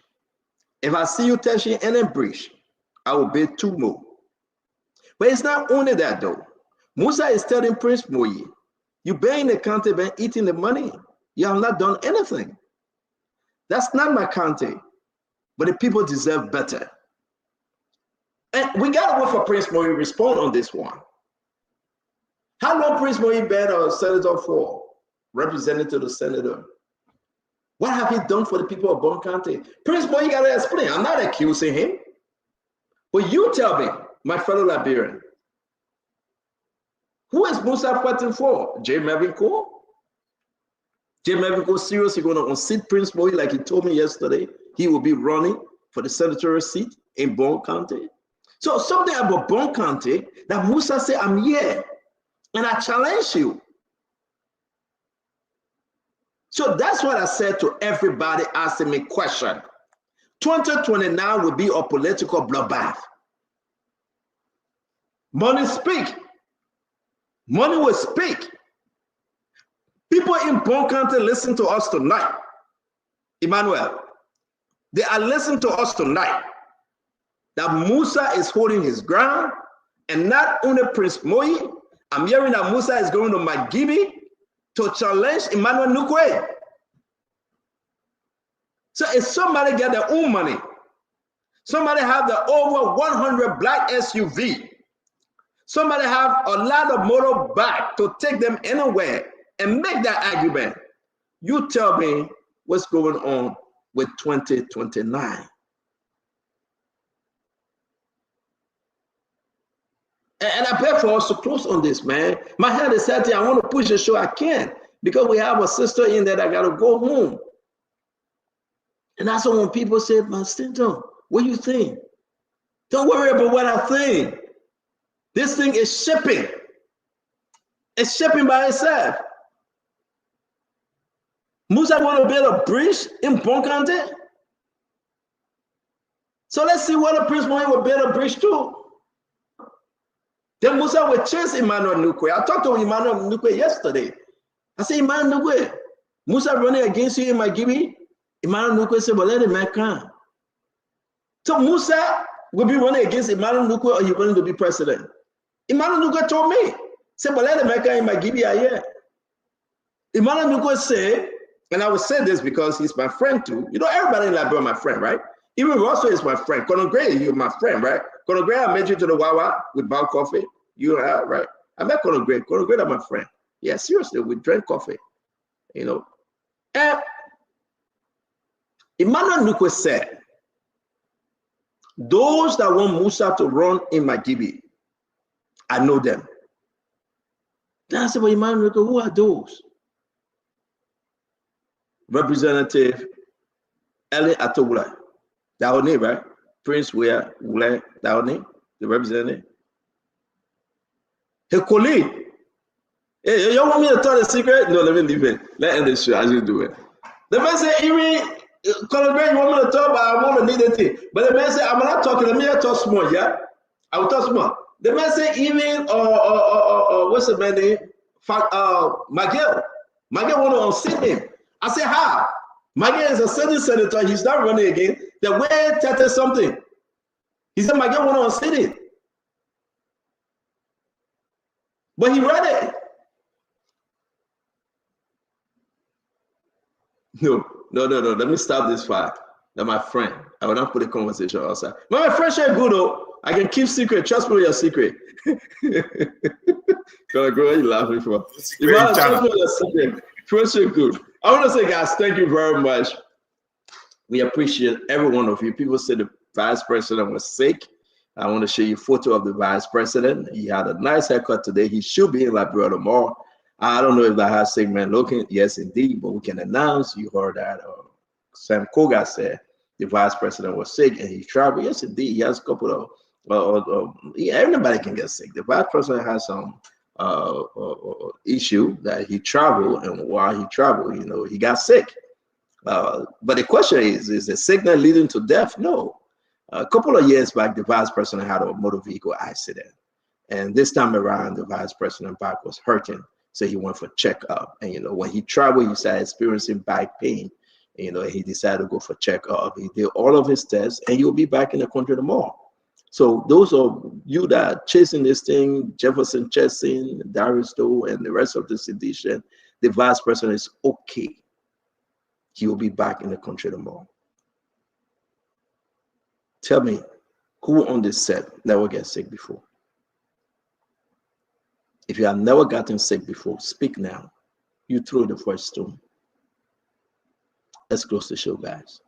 K: If I see you touching any bridge, I will build 2 more. But it's not only that though. Musa is telling Prince Moyi, you been in the county, been eating the money. You have not done anything. That's not my county, but the people deserve better. And we gotta wait for Prince Moyi to respond on this one. How long Prince Moyi been a senator for? Representative to senator. What have he done for the people of Bon County? Prince Moyi gotta explain. I'm not accusing him. But you tell me, my fellow Liberian, who is Musa fighting for? J. Melvin Cole? J. Melvin Cole seriously going to unseat Prince Moyi like he told me yesterday? He will be running for the senatorial seat in Bon County. So something about Bon County that Musa said, I'm here and I challenge you. So that's what I said to everybody asking me question. 2029 will be a political bloodbath. Money speak. Money will speak. People in Bon County listen to us tonight. Emmanuel, they are listening to us tonight. That Musa is holding his ground, and not only Prince Moyi, I'm hearing that Musa is going to Magibi to challenge Emmanuel Nukwe. So if somebody get their own money, somebody have the over 100 black SUV, somebody have a lot of motorbike to take them anywhere and make that argument, you tell me what's going on with 2029. And I beg for us to close on this, man. My head is hurting. I want to push the show. I can't because we have a sister in there that got to go home. And that's when people say, "Man, Stinton, what do you think?" Don't worry about what I think. This thing is shipping. It's shipping by itself. Musa want to build a bridge in Bon County. So let's see what the Prince Moyi will build a bridge to. Then Musa will chase Emmanuel Nukwe. I talked to Emmanuel Nukwe yesterday. I said, Emmanuel Nukwe, Musa running against you in Magibi. Emmanuel Nukwe said, well, let him come. So Musa will be running against Emmanuel Nukwe, or he willing to be president? Emmanuel Nukwe told me, said, but let him come in Magibi here. Emmanuel Nukwe said, and I will say this because he's my friend too. You know, everybody in Liberia is my friend, right? Even Russell is my friend. Conor Gray, you're my friend, right? Conor Gray, I met you to the Wawa with Bao Coffee. You know, right? I met Conor Gray. Conor Gray is my friend. Yeah, seriously, we drank coffee, you know. And Emmanuel Nukwe said, those that want Musa to run in Magibi, I know them. Then I said, well, Emmanuel, who are those? Representative Ellen Atogula. That her name, right? Prince Ware Wule, that her name, the representative. Her colleague. Hey, you want me to tell the secret? No, let me leave it. Let end the show as you do it. The man said, even Colonel Gray, you want me to talk, but I want to need anything. But the man said, I'm not talking, let me talk small, yeah? I will talk small. The man said, even what's the man name? Miguel. Miguel want to unseat him. I said, how? Miguel is a sitting senator, he's not running again. The way 30 something. He said, Miguel want to unseat him. But he read it. No. Let me stop this fight. That my friend. I will not put the conversation outside. But my friendship good though. I can keep secret. Trust me with your secret. Gonna go, you laughing for? You might trust me with your secret. Friendship good. I want to say, guys, thank you very much. We appreciate every one of you. People said the vice president was sick. I want to show you a photo of the vice president. He had a nice haircut today. He should be in Liberia tomorrow. I don't know if that has segment looking. Yes, indeed, but we can announce. You heard that Sam Koga said the vice president was sick and he traveled. Yes, indeed, he has a couple of everybody can get sick. The vice president has some issue that he traveled, and while he traveled, he got sick. But the question is the sickness leading to death? No. A couple of years back, the vice president had a motor vehicle accident, and this time around, the vice president back was hurting. So he went for checkup, and when he traveled, he started experiencing back pain. He decided to go for checkup. He did all of his tests, and he'll be back in the country tomorrow. So those of you that are chasing this thing, Jefferson Chesson, Darius Doe, and the rest of the sedition, the vice president is okay. He will be back in the country tomorrow. Tell me, who on this set never get sick before? If you have never gotten sick before, speak now. You throw the first stone. Let's close the show, guys.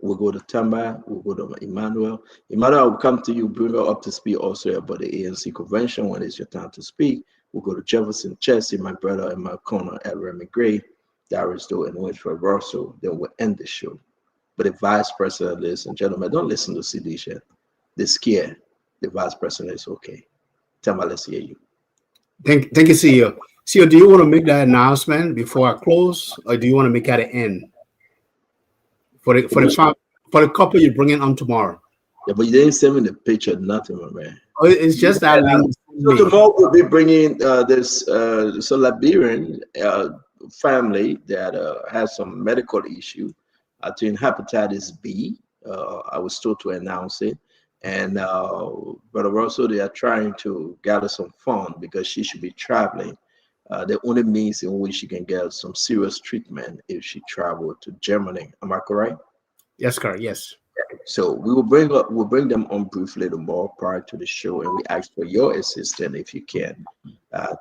K: We'll go to Tamba, we'll go to Emmanuel. Emmanuel will come to you, bring her up to speed also about the ANC convention when it's your time to speak. We'll go to Jefferson Chessie, my brother, and my corner at Remy Gray, Darius Doe, and Winfred Russell. Then we'll end the show. But the vice president, ladies and gentlemen, don't listen to Sedisha. They're scared. The vice president is okay. Tamba, let's hear you.
Q: Thank you, CEO. CEO, do you want to make that announcement before I close, or do you want to make it at the end? For the couple you're bringing on tomorrow.
K: Yeah, but you didn't send me the picture, nothing, my man.
Q: Oh, it's just that.
K: So tomorrow we'll be bringing this Liberian family that has some medical issue. I think hepatitis B. I was told to announce it. And Brother Russell, they are trying to gather some funds because she should be traveling. The only means in which she can get some serious treatment if she traveled to Germany. Am I correct?
Q: Yes, correct. Yes.
K: So we'll bring them on briefly tomorrow prior to the show, and we ask for your assistance if you can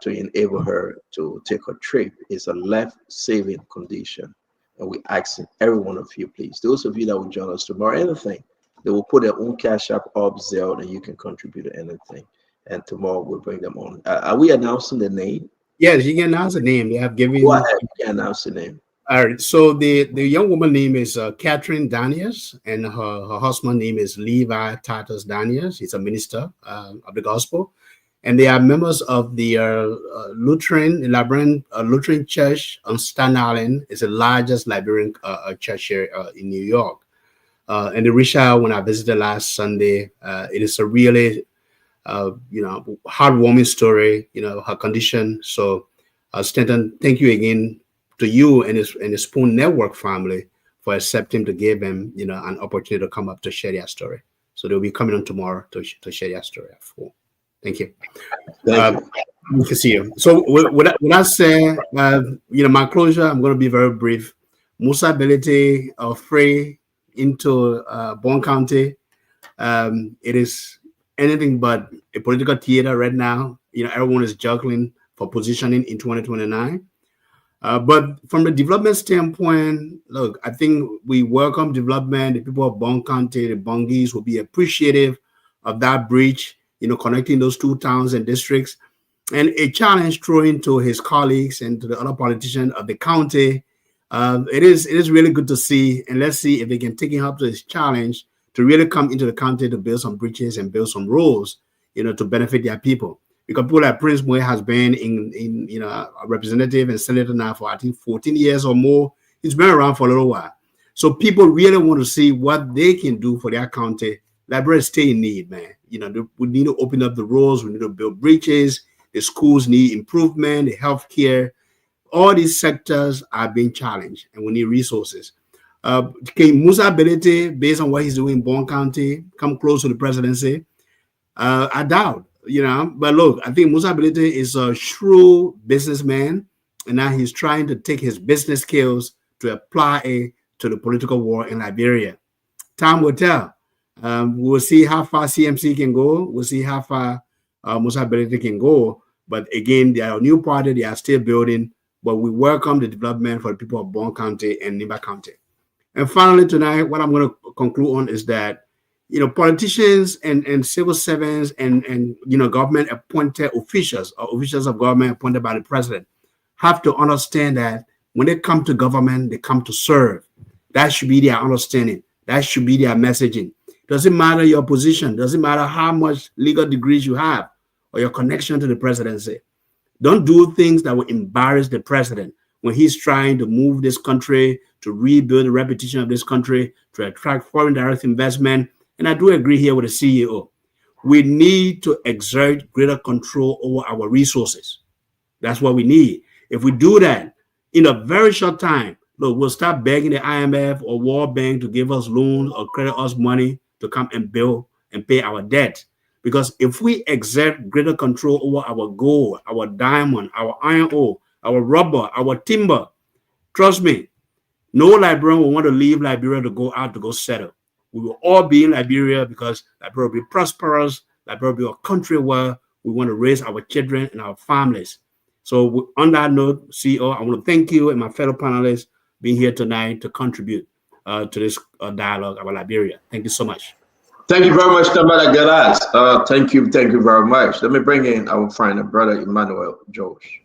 K: to enable her to take her trip. It's a life-saving condition, and we ask every one of you, please. Those of you that will join us tomorrow, anything. They will put their own cash app up, Zelle, and you can contribute to anything. And tomorrow we'll bring them on. Are we announcing the name?
Q: Yes, you can announce the name. They have given.
K: Go ahead, you can announce the name.
Q: All right. So the young woman name is Catherine Daniels, and her husband name is Levi Titus Daniels. He's a minister of the gospel, and they are members of the Liberian Church on Staten Island. It's the largest Liberian church here in New York. And the reached out when I visited last Sunday. It is a really, heartwarming story. Her condition. So, Stanton, thank you again to you and the Spoon Network family for accepting to give him, an opportunity to come up to share their story. So they'll be coming on tomorrow to share their story at 4. Thank you. Good to see you. So, with that said, my closure. I'm going to be very brief. Musa Belete Free into Bond County. It is anything but a political theater right now. Everyone is juggling for positioning in 2029. But from the development standpoint, look, I think we welcome development. The people of Bond County, the Bongis, will be appreciative of that bridge, connecting those two towns and districts. and a challenge thrown to his colleagues and to the other politicians of the county. It is really good to see, and let's see if they can take him up to this challenge to really come into the county to build some bridges and build some roads, to benefit their people. Because people like Prince Moy has been in a representative and senator now for I think 14 years or more. He's been around for a little while. So people really want to see what they can do for their county. Liberia stay in need, man. We need to open up the roads. We need to build bridges. The schools need improvement. The healthcare, all these sectors are being challenged, and we need resources. Can Musa ability, based on what he's doing in Bond County, come close to the presidency? I doubt, But look, I think Musa ability is a shrewd businessman, and now he's trying to take his business skills to apply it to the political war in Liberia. Time will tell. We'll see how far CMC can go. We'll see how far Musa ability can go. But again, they are a new party. They are still building. But we welcome the development for the people of Bond County and Nimba County. And finally, tonight, what I'm going to conclude on is that, politicians and civil servants and government appointed officials or officials of government appointed by the president have to understand that when they come to government, they come to serve. That should be their understanding. That should be their messaging. Doesn't matter your position. Doesn't matter how much legal degrees you have or your connection to the presidency. Don't do things that will embarrass the president when he's trying to move this country, to rebuild the reputation of this country, to attract foreign direct investment. And I do agree here with the CEO. We need to exert greater control over our resources. That's what we need. If we do that in a very short time, look, we'll start begging the IMF or World Bank to give us loans or credit us money to come and build and pay our debt. Because if we exert greater control over our gold, our diamond, our iron ore, our rubber, our timber, trust me, no Liberian will want to leave Liberia to go out to go settle. We will all be in Liberia because Liberia will be prosperous. Liberia will be a country where we want to raise our children and our families. So on that note, CEO, I want to thank you and my fellow panelists being here tonight to contribute to this dialogue about Liberia. Thank you so much.
K: Thank you very much, Tamara Garaz. Thank you very much. Let me bring in our friend and brother Emmanuel Josh.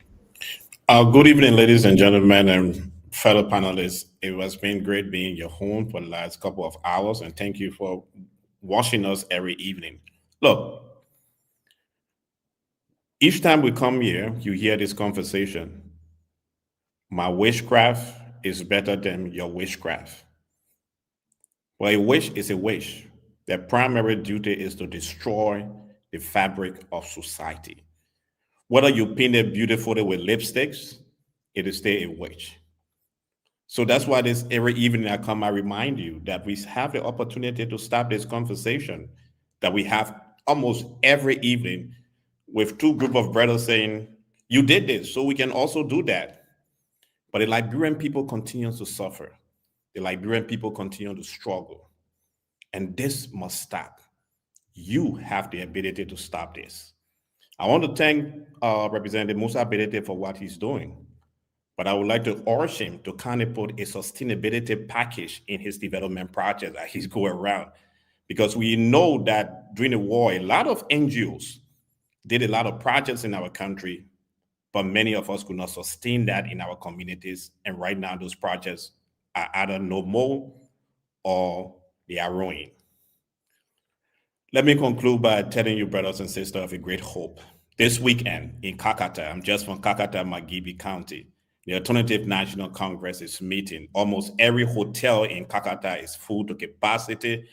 N: Good evening, ladies and gentlemen, and fellow panelists. It has been great being your home for the last couple of hours, and thank you for watching us every evening. Look, each time we come here, you hear this conversation. My witchcraft is better than your witchcraft. Well, a wish is a wish. Their primary duty is to destroy the fabric of society. Whether you paint it beautifully with lipsticks, it is still a witch. So that's why this every evening I come, I remind you that we have the opportunity to start this conversation that we have almost every evening with two groups of brothers saying, you did this, so we can also do that. But the Liberian people continue to suffer. The Liberian people continue to struggle. And this must stop. You have the ability to stop this. I want to thank Representative Musa Abedete for what he's doing. But I would like to urge him to kind of put a sustainability package in his development project that he's going around. Because we know that during the war, a lot of NGOs did a lot of projects in our country, but many of us could not sustain that in our communities. And right now, those projects are either no more or they are ruined. Let me conclude by telling you, brothers and sisters, of a great hope. This weekend in Kakata, I'm just from Kakata, Magibi County, the Alternative National Congress is meeting. Almost every hotel in Kakata is full to capacity.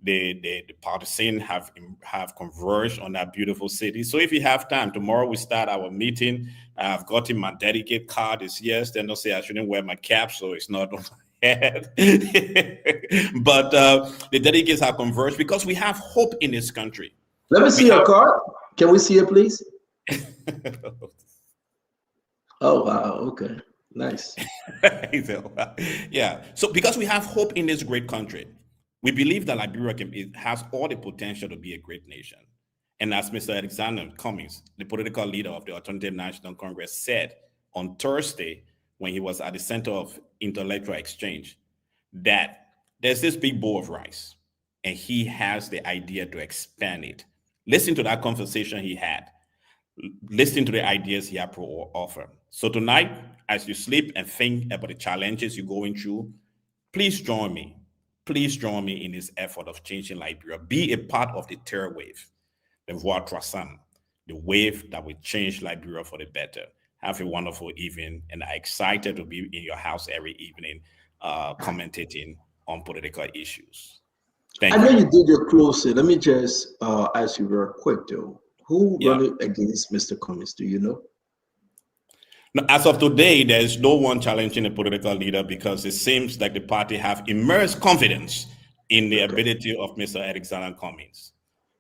N: The partisans have converged on that beautiful city. So if you have time, tomorrow we start our meeting. I've gotten my delegate card. It's yes. Then they'll say I shouldn't wear my cap, so it's not on my head. But the delegates have converged because we have hope in this country.
K: Let me see your card. Can we see it, please? Oh, wow. Okay. Nice.
N: Yeah. So because we have hope in this great country, we believe that Liberia has all the potential to be a great nation. And as Mr. Alexander Cummings, the political leader of the Alternative National Congress, said on Thursday when he was at the Center of Intellectual Exchange, that there's this big bowl of rice and he has the idea to expand it. Listen to that conversation he had. listen to the ideas he has to offer. So tonight, as you sleep and think about the challenges you're going through, please join me. Please join me in this effort of changing Liberia. Be a part of the third wave, the Voix Croissant, the wave that will change Liberia for the better. Have a wonderful evening, and I'm excited to be in your house every evening, commentating on political issues. Thank
K: I
N: you.
K: know you did your closing. Let me just ask you very quick, though. Who running against Mr. Cummings? Do you know?
N: No, as of today, there is no one challenging a political leader because it seems like the party have immersed confidence in the ability of Mr. Alexander Cummings.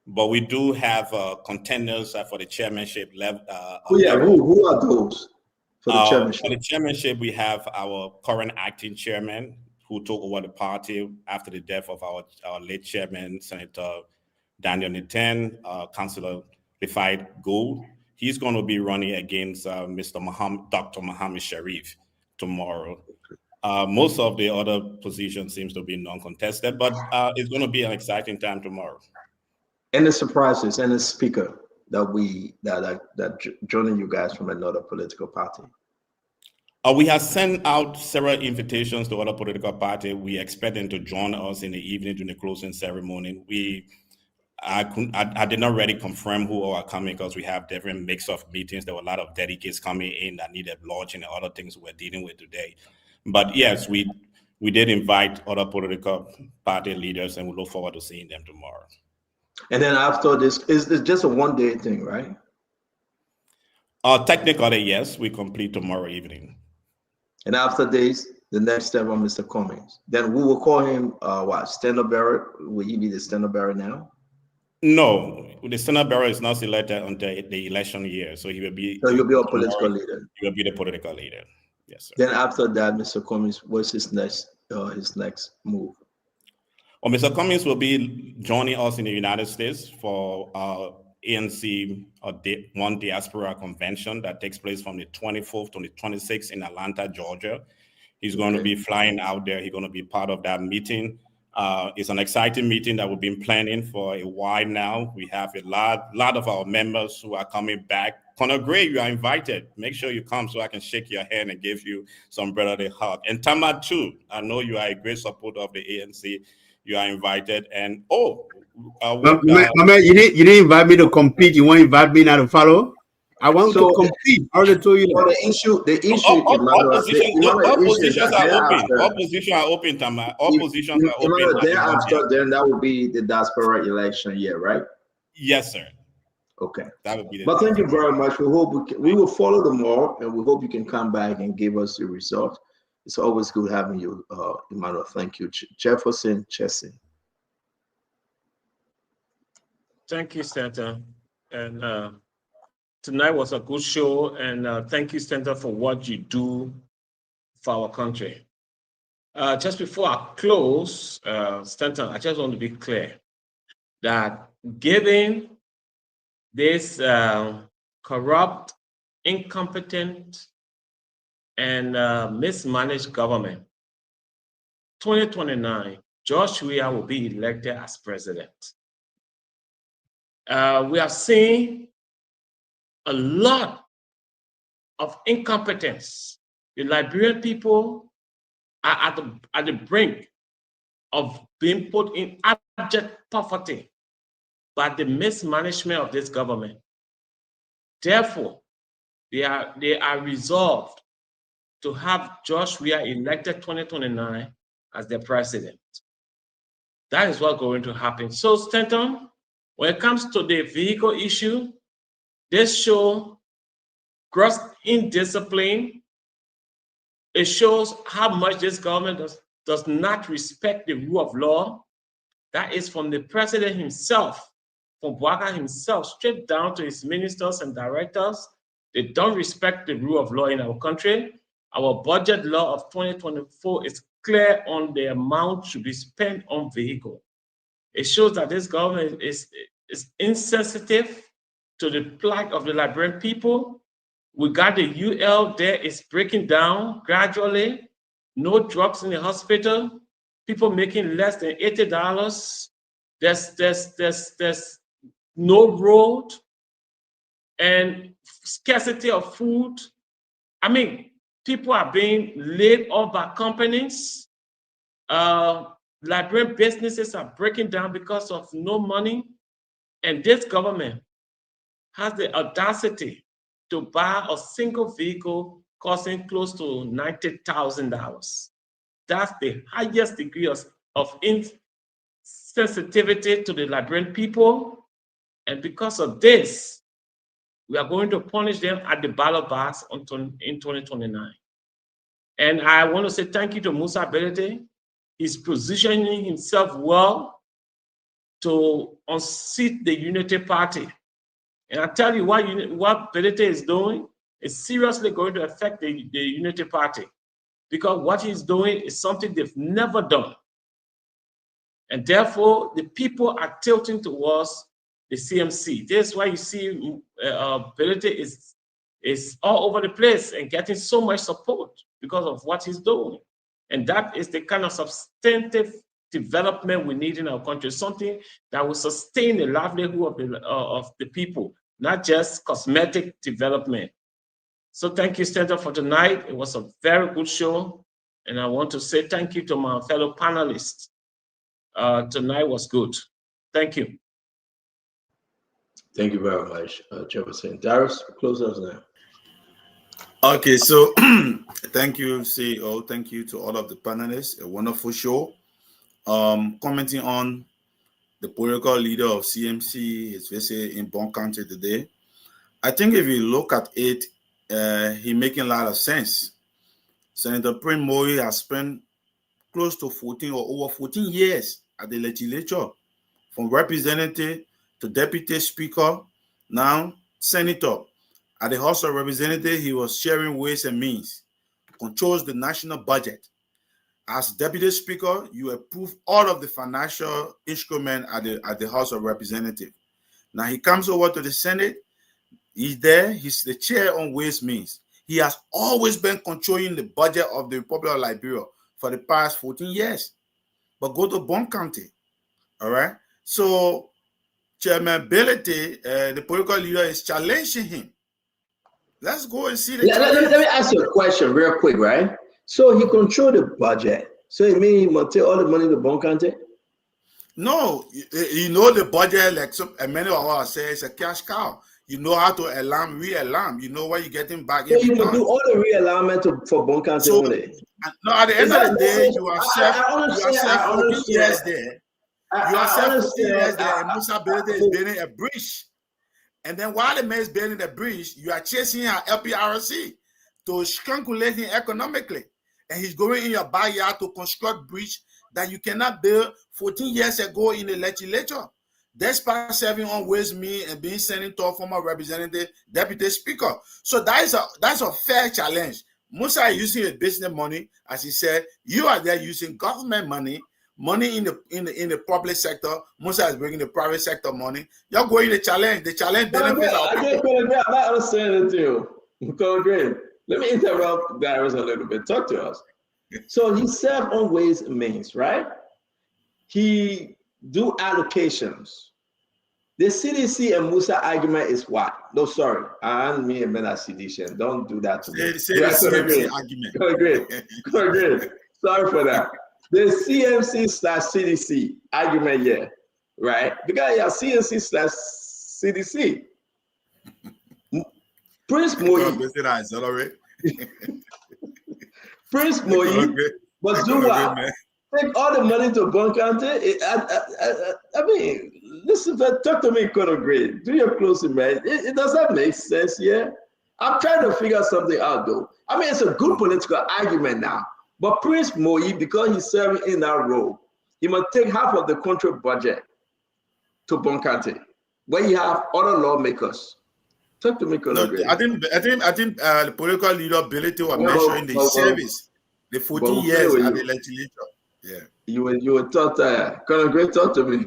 N: But we do have contenders for the chairmanship level.
K: Who are those for the chairmanship?
N: For the chairmanship, we have our current acting chairman who took over the party after the death of our late chairman, Senator Daniel Niten, Councillor Rifai Gould. He's going to be running against Dr. Mohammed Sharif tomorrow. Most of the other positions seems to be non-contested, but it's going to be an exciting time tomorrow.
K: Any surprises? Any speaker that joining you guys from another political party?
N: We have sent out several invitations to other political parties. We expect them to join us in the evening during the closing ceremony. I did not really confirm who are coming because we have different mix of meetings. There were a lot of delegates coming in that needed lodging and other things we're dealing with today. But yes, we did invite other political party leaders, and we look forward to seeing them tomorrow.
K: And then after this, it's just a one-day thing, right?
N: Technically, yes, we complete tomorrow evening.
K: And after this, the next step on Mr. Cummings. Then we will call him standard bearer. Will he be the standard bearer now?
N: No, the standard bearer is not selected until the election year, so he will be.
K: So you'll be a political leader.
N: He will be the political leader. Yes, sir.
K: Then after that, Mr. Cummings, what's his next move?
N: Well, Mr. Cummings will be joining us in the United States for ANC One Diaspora Convention that takes place from the 24th to the 26th in Atlanta, Georgia. He's going to be flying out there. He's going to be part of that meeting. It's an exciting meeting that we've been planning for a while now. We have a lot of our members who are coming back. Conor Gray, you are invited. Make sure you come so I can shake your hand and give you some brotherly hug. And Tama too, I know you are a great supporter of the ANC. You are invited. And
Q: man, you didn't invite me to compete. You want to invite me now to follow? I want to compete. I already told you that.
K: The issue.
N: All positions are open. All positions are open, Tama. All positions are open.
K: Thereafter, then that will be the diaspora election year, right?
N: Yes, sir.
K: Okay.
N: That would be.
K: But thank you very much. We hope we will follow them all, and we hope you can come back and give us the result. It's always good having you, Emmanuel. Thank you, Jefferson Chesson.
V: Thank you, Senator. And tonight was a good show, and thank you, Senator, for what you do for our country. Just before I close, Senator, I just want to be clear that given this corrupt, incompetent, and mismanaged government, 2029, George Weah will be elected as president. We have seen a lot of incompetence. The Liberian people are at the brink of being put in abject poverty by the mismanagement of this government. Therefore, they are resolved to have George Weah elected 2029 as their president. That is what's going to happen. So, Stanton, when it comes to the vehicle issue, this shows gross indiscipline. It shows how much this government does not respect the rule of law. That is from the president himself, from Bouaga himself, straight down to his ministers and directors. They don't respect the rule of law in our country. Our budget law of 2024 is clear on the amount to be spent on vehicle. It shows that this government is insensitive to the plight of the Liberian people. We got the UL there, it's breaking down gradually. No drugs in the hospital. People making less than $80. There's no road. and scarcity of food. I mean, people are being laid off by companies. Liberian businesses are breaking down because of no money. And this government has the audacity to buy a single vehicle costing close to $90,000. That's the highest degree of insensitivity to the Liberian people. And because of this, we are going to punish them at the ballot box in 2029. And I want to say thank you to Musa Belete. He's positioning himself well to unseat the Unity Party. And I tell you what Belete is doing is seriously going to affect the Unity Party, because what he's doing is something they've never done. And therefore, the people are tilting towards the CMC. This is why you see Belete is all over the place and getting so much support because of what he's doing. And that is the kind of substantive development we need in our country, something that will sustain the livelihood of the people, not just cosmetic development. So thank you, Senator, for tonight. It was a very good show. And I want to say thank you to my fellow panelists. Tonight was good. Thank you.
K: Thank you very much, Jefferson. Darius, close us now.
U: Okay, so thank you, CEO. Thank you to all of the panelists. A wonderful show. Commenting on the political leader of CMC, his visit in Bon County today. I think if you look at it, he's making a lot of sense. Senator Prince Moyi has spent close to 14 or over 14 years at the legislature, from representative to deputy speaker, now senator. At the House of Representatives, he was sharing ways and means, controls the national budget. As deputy speaker, you approve all of the financial instruments at the House of Representatives. Now he comes over to the Senate. He's there. He's the chair on Ways and Means. He has always been controlling the budget of the Republic of Liberia for the past 14 years. But go to Bon County, all right? So Chairman Belete, the political leader, is challenging him. Let's go and see the
K: let me ask you a question real quick, right? So he controlled the budget. So it means he must take all the money to Bon County?
U: No, you know the budget, like many of us say, it's a cash cow. You know how to re-alarm. You know what you're getting back.
K: So you will do all the realignment for Bon County only?
U: No, at the end of the day, you are set 14 years there. You are set 14 years there, and Musa Belete is building a bridge. And then while the man is building the bridge, you are chasing our LPRC to strangulate him economically. And he's going in your backyard to construct bridge that you cannot build 14 years ago in the legislature. Despite serving on Ways Me and being senator, former representative, deputy speaker. So that's a fair challenge. Musa is using his business money, as he said. You are there using government money in the public sector. Musa is bringing the private sector money. You're going to challenge. The challenge benefits our people.
K: I'm not understanding it too. Great. Let me interrupt Darius a little bit. Talk to us. So he served on Ways and Means, right? He do allocations. The CDC and Musa argument is what? No, sorry. I don't mean a sedition. Don't do that to me.
U: The CMC argument.
K: Great. Sorry for that. The CMC/CDC argument, yeah, right? Because yeah, CMC/CDC. Prince Moyi. Prince Moyi must do what? Take all the money to Bon County. I mean, listen, talk to me, Colonel Gray. Do your closing, man. It does that make sense, yeah? I'm trying to figure something out, though. I mean, it's a good political argument now. But Prince Moyi, because he's serving in that role, he must take half of the country budget to Bon County, where you have other lawmakers. Talk to me, Colonel Gray.
U: I think the political leader ability was measuring the service, the 14 years at the legislature. Yeah.
K: You were taught Colonel Gray, talk to me.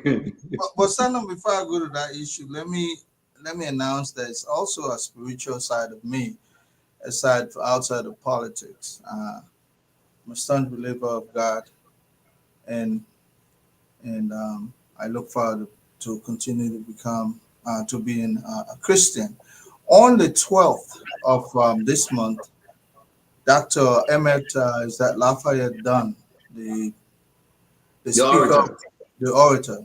E: but Senator, before I go to that issue, let me announce that it's also a spiritual side of me, aside outside of politics. I'm a staunch believer of God, and I look forward to continue to become being a Christian. On the 12th of this month, Dr. Emmett is that Lafayette Dunn, the speaker, the orator,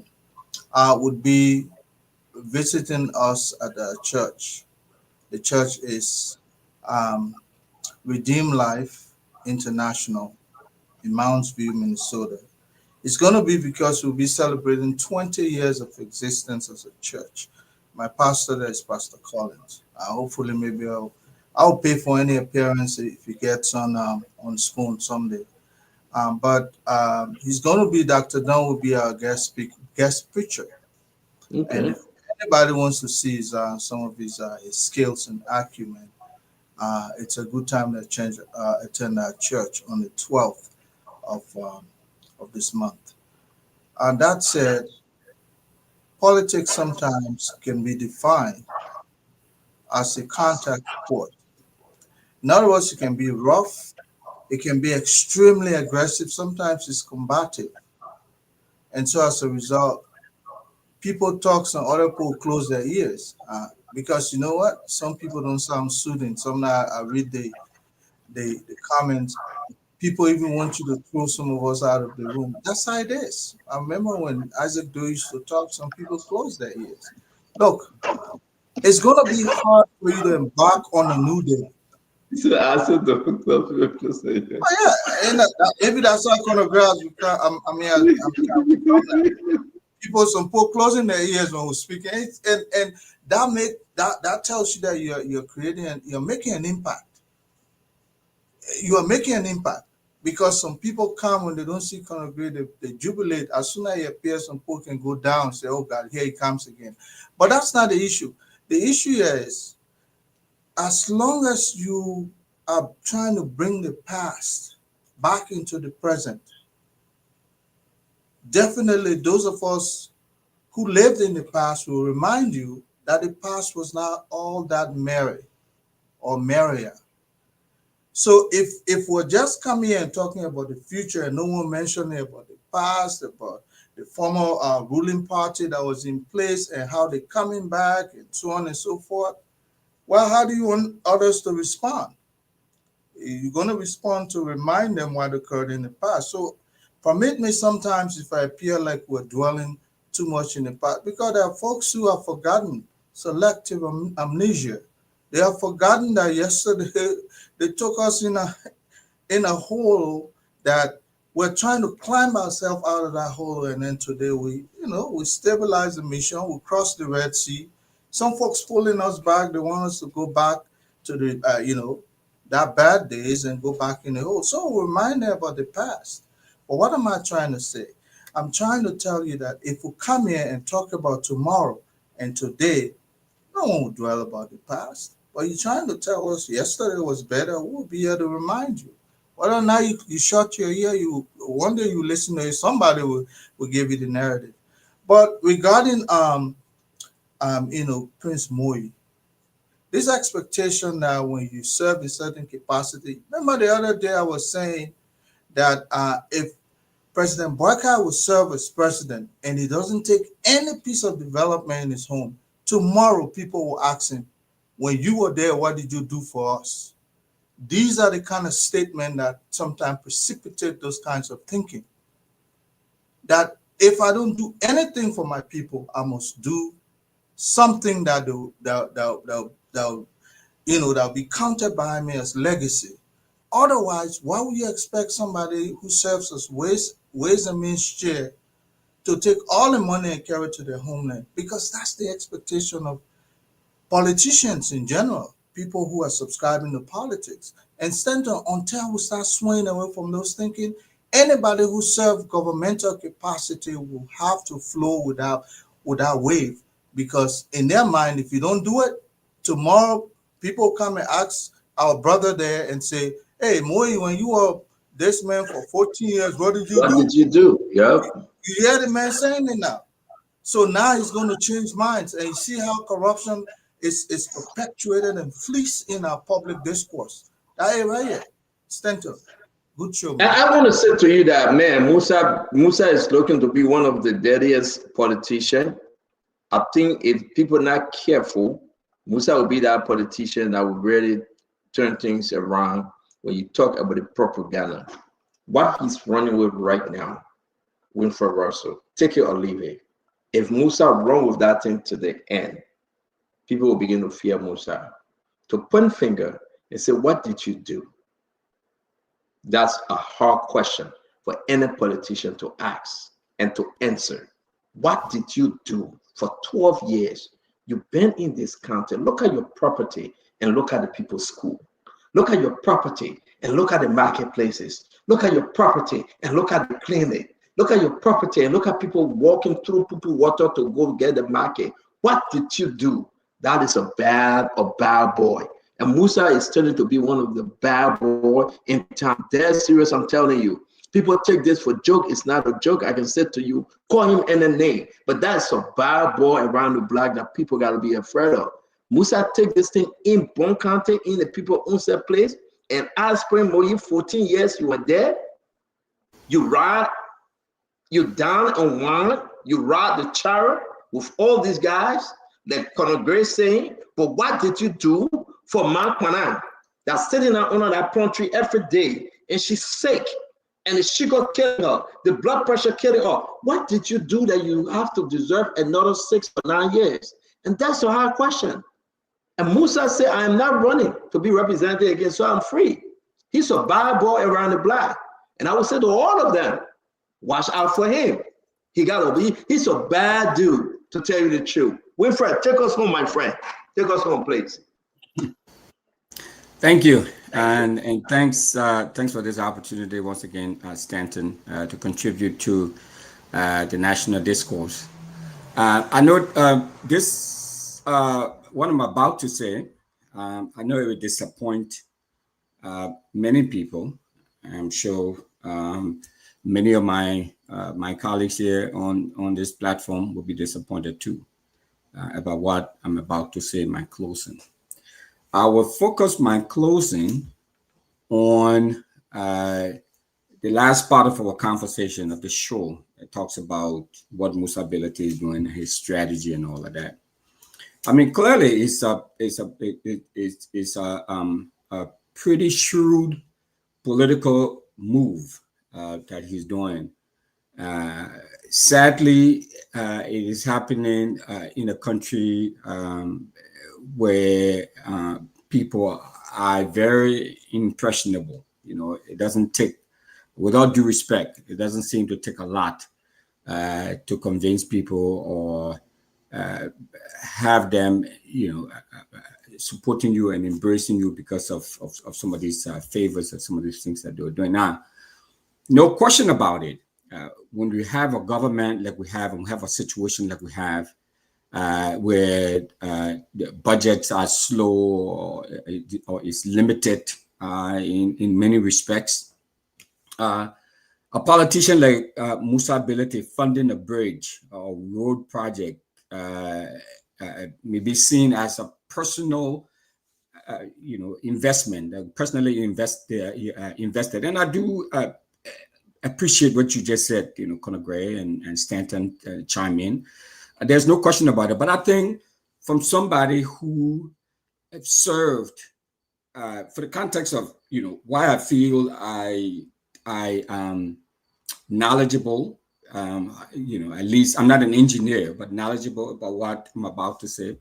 E: would be visiting us at the church. The church is Redeemed Life International in Mounds View, Minnesota. It's going to be because we'll be celebrating 20 years of existence as a church. My pastor there is Pastor Collins. Hopefully, maybe I'll pay for any appearance if he gets on Spoon someday. But he's going to be, Dr. Dunn will be our guest preacher. Okay. And if anybody wants to see some of his skills and acumen, it's a good time to attend our church on the 12th of this month. And that said, politics sometimes can be defined as a contact sport. In other words, it can be rough, it can be extremely aggressive, sometimes it's combative. And so as a result, people talk and other people close their ears. Because you know what? Some people don't sound soothing. Sometimes I read the comments. People even want you to throw some of us out of the room. That's how it is. I remember when Isaac Doe used to talk, some people closed their ears. Look, it's going to be hard for you to embark on a new day.
K: So
E: and maybe that's how chronographs. People, some people closing their ears when we're speaking, and that tells you that you're creating, you're making an impact. You are making an impact because some people come when they don't see Conor Gray, they jubilate. As soon as he appears, some people can go down and say, "Oh God, here he comes again." But that's not the issue. The issue is, as long as you are trying to bring the past back into the present, definitely those of us who lived in the past will remind you that the past was not all that merry or merrier. So if we're just coming here and talking about the future and no one mentioning about the past, about the former ruling party that was in place and how they're coming back and so on and so forth, well, how do you want others to respond? You're going to respond to remind them what occurred in the past. So permit me sometimes if I appear like we're dwelling too much in the past, because there are folks who have forgotten selective amnesia. They have forgotten that yesterday they took us in a hole that we're trying to climb ourselves out of that hole, and then today we stabilize the mission, we cross the Red Sea. Some folks pulling us back, they want us to go back to the that bad days and go back in the hole. So we remind them about the past. But what am I trying to say? I'm trying to tell you that if we come here and talk about tomorrow and today, no one will dwell about the past. But you're trying to tell us yesterday was better, we'll be here to remind you. Whether or not you shut your ear, one day you listen to it, somebody will give you the narrative. But regarding Prince Moi, this expectation that when you serve in certain capacity, remember the other day I was saying that if President Boyka will serve as president and he doesn't take any piece of development in his home, tomorrow people will ask him, when you were there, what did you do for us? These are the kind of statements that sometimes precipitate those kinds of thinking. That if I don't do anything for my people, I must do something that'll be counted by me as legacy. Otherwise, why would you expect somebody who serves as ways and means chair to take all the money and carry it to their homeland? Because that's the expectation of politicians in general, people who are subscribing to politics. Instead, until we start swaying away from those thinking, anybody who serves governmental capacity will have to flow with that wave, because in their mind, if you don't do it, tomorrow people come and ask our brother there and say, "Hey, Moi, when you were this man for 14 years, what did you do?"
K: What did you do? Yep.
E: You hear the man saying it now. So now he's going to change minds, and you see how corruption is perpetuated and fleeced in our public discourse. That is right here. Stanton, good show.
K: Man. I want to say to you that, man, Musa is looking to be one of the dirtiest politicians. I think if people are not careful, Musa will be that politician that will really turn things around when you talk about the propaganda. What he's running with right now, Winfred Russell, take it or leave it. If Musa run with that thing to the end, people will begin to fear Musa. To point finger and say, what did you do? That's a hard question for any politician to ask and to answer. What did you do for 12 years? You've been in this country. Look at your property and look at the people's school. Look at your property and look at the marketplaces. Look at your property and look at the clinic. Look at your property and look at people walking through Pupu water to go get the market. What did you do? That is a bad boy. And Musa is turning to be one of the bad boys in town. They're serious, I'm telling you. People take this for joke. It's not a joke. I can say to you, call him any name. But that's a bad boy around the block that people got to be afraid of. Musa take this thing in Bon County, in the people own that place. And Aspirin Moyi, 14 years you were there. You ride, you down on one, you ride the chariot with all these guys, like Conor Gray saying, but what did you do for Ma Kwanan that's sitting out under that palm tree every day and she's sick? And the sugar killing her, the blood pressure killing her. What did you do that you have to deserve another 6 or 9 years? And that's a hard question. And Musa said, I am not running to be represented again, so I'm free. He's a bad boy around the block. And I would say to all of them, watch out for him. He's a bad dude, to tell you the truth. Winfred, take us home, my friend. Take us home, please.
D: Thank you. And thanks for this opportunity once again, Stanton, to contribute to the national discourse. I know this, what I'm about to say, I know it will disappoint many people. I'm sure many of my colleagues here on this platform will be disappointed too about what I'm about to say in my closing. I will focus my closing on the last part of our conversation of the show. It talks about what Musa Bility is doing, his strategy, and all of that. I mean, clearly, it's a pretty shrewd political move that he's doing. Sadly, it is happening in a country where people are very impressionable. You know, it doesn't take, without due respect, it doesn't seem to take a lot to convince people or have them, supporting you and embracing you because of some of these favors and some of these things that they're doing. Now, no question about it. When we have a government like we have, and we have a situation like we have, where the budgets are slow or is limited in many respects, a politician like Musa Bility funding a bridge or road project may be seen as a personal, investment, personally invested. And I do appreciate what you just said, Conor Gray and Stanton chime in. There's no question about it. But I think from somebody who served, for the context of, why I feel I am knowledgeable, at least I'm not an engineer, but knowledgeable about what I'm about to say.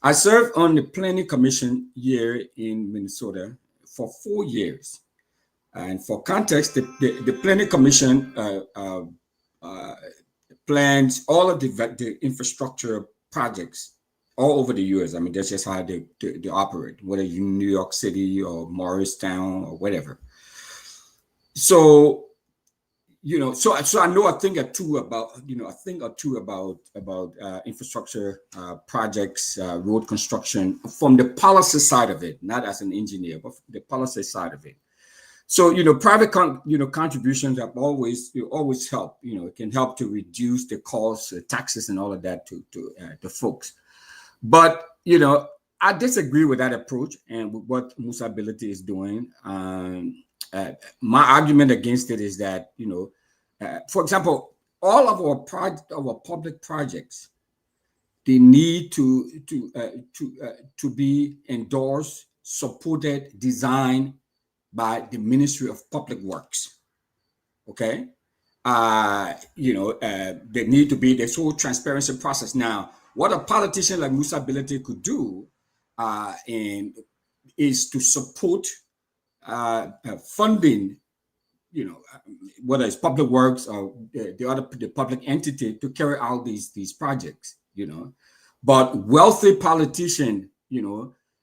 D: I served on the Planning Commission here in Minnesota for 4 years. And for context, the Planning Commission plans all of the infrastructure projects all over the U.S. I mean, that's just how they operate, whether you're in New York City or Morristown or whatever. So, so I know a thing or two about, infrastructure projects, road construction from the policy side of it, not as an engineer, but the policy side of it. So, private, contributions have always help. It can help to reduce the costs, taxes, and all of that to folks. But, I disagree with that approach and with what Musa Bility is doing. My argument against it is that, for example, all of our public projects they need to be endorsed, supported, designed by the Ministry of Public Works. Okay, there need to be this whole transparency process. Now, what a politician like Musa Bility could do is to support funding, whether it's Public Works or the public entity to carry out these projects. But wealthy politicians,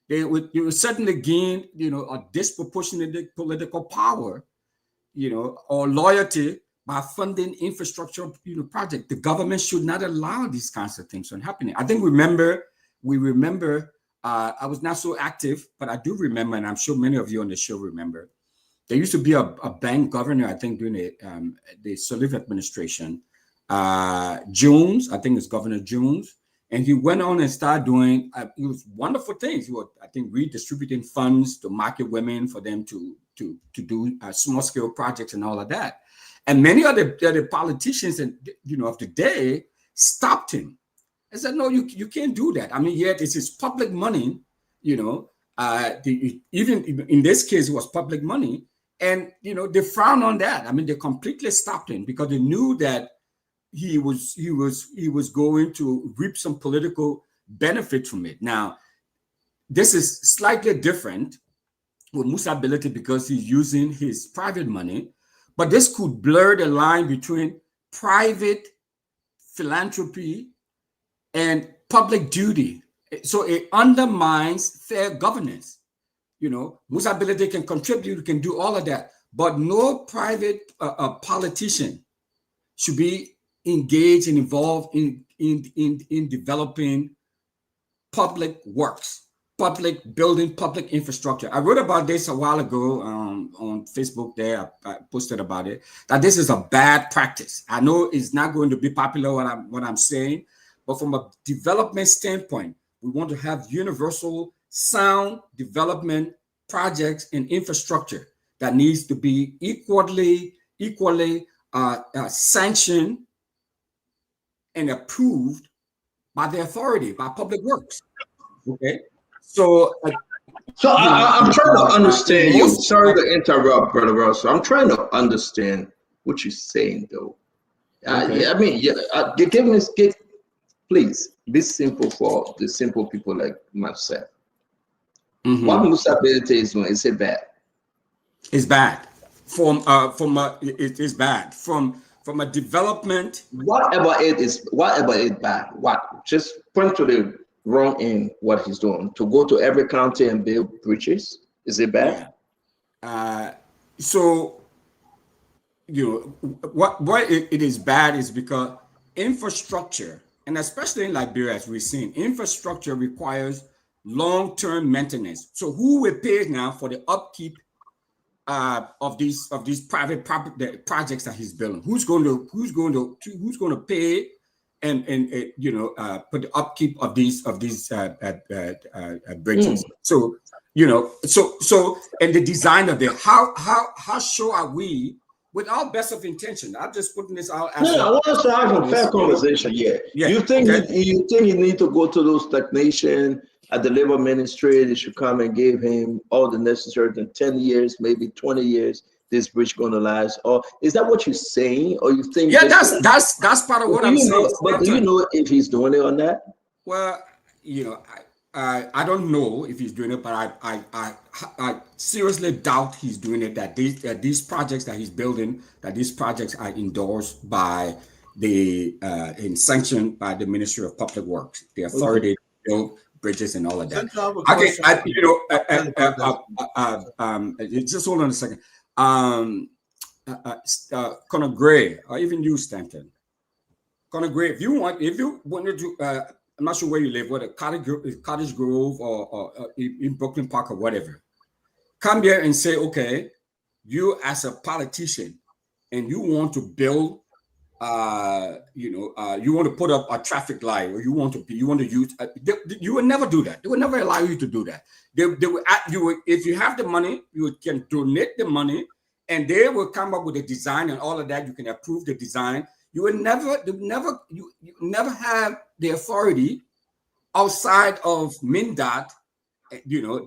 D: they would certainly gain, a disproportionate political power, or loyalty by funding infrastructure, project. The government should not allow these kinds of things from happening. I think we remember. I was not so active, but I do remember, and I'm sure many of you on the show remember. There used to be a bank governor, I think, during the Sirleaf administration. Jones, I think it's Governor Jones, and he went on and started doing wonderful things. He was, I think, redistributing funds to market women for them to do small scale projects and all of that. And many of the politicians of the day stopped him. I said, no, you can't do that. I mean, this is public money, even in this case, it was public money. And, they frowned on that. I mean, they completely stopped him because they knew that he was going to reap some political benefit from it. Now, this is slightly different with Musa Bility because he's using his private money, but this could blur the line between private philanthropy and public duty. So it undermines fair governance. Musa Bility can contribute, can do all of that, but no private politician should be engaged and involved in developing public works, public building, public infrastructure. I wrote about this a while ago on Facebook there. I posted about it, that this is a bad practice. I know it's not going to be popular what I'm saying, but from a development standpoint, we want to have universal sound development projects and infrastructure that needs to be equally sanctioned and approved by the authority, by Public Works. Okay, so
K: I'm trying to understand you. Sorry to interrupt, Brother Ross. I'm trying to understand what you're saying, though. Okay. Please be simple for the simple people like myself. What Musa Bility is doing, is it bad?
D: It's bad. It is bad from a development.
K: Whatever it is bad. What? Just point to the wrong end. What he's doing to go to every county and build bridges. Is it bad?
D: So why it is bad is because infrastructure, and especially in Liberia, as we've seen, infrastructure requires long-term maintenance. So who will pay now for the upkeep of these private projects that he's building? Who's going to pay and for the upkeep of these bridges? So and the design of how sure are we? With our best of intention, I'm just putting this out.
K: I want us to have a fair conversation here. You think you need to go to those technicians at the labor ministry? They should come and give him all the necessary 10 years, maybe 20 years. This bridge going to last, or is that what you're saying? Or you think?
D: Yeah, that's part of what I'm saying.
K: But do you know if he's doing it or not?
D: Well, I don't know if he's doing it, but I seriously doubt he's doing it. That these projects that he's building, that these projects are endorsed by and sanctioned by the Ministry of Public Works, the authority to build bridges and all of that. Just hold on a second. Conor Gray, or even you, Stanton. Conor Gray, if you wanted to. I'm not sure where you live, whether Cottage Grove or in Brooklyn Park or whatever. Come here and say, okay, you as a politician, and you want to build, you want to put up a traffic light, or you want to use. You would never do that. They would never allow you to do that. They would, if you have the money, you can donate the money, and they will come up with a design and all of that. You can approve the design. You never have the authority outside of MnDOT, you know,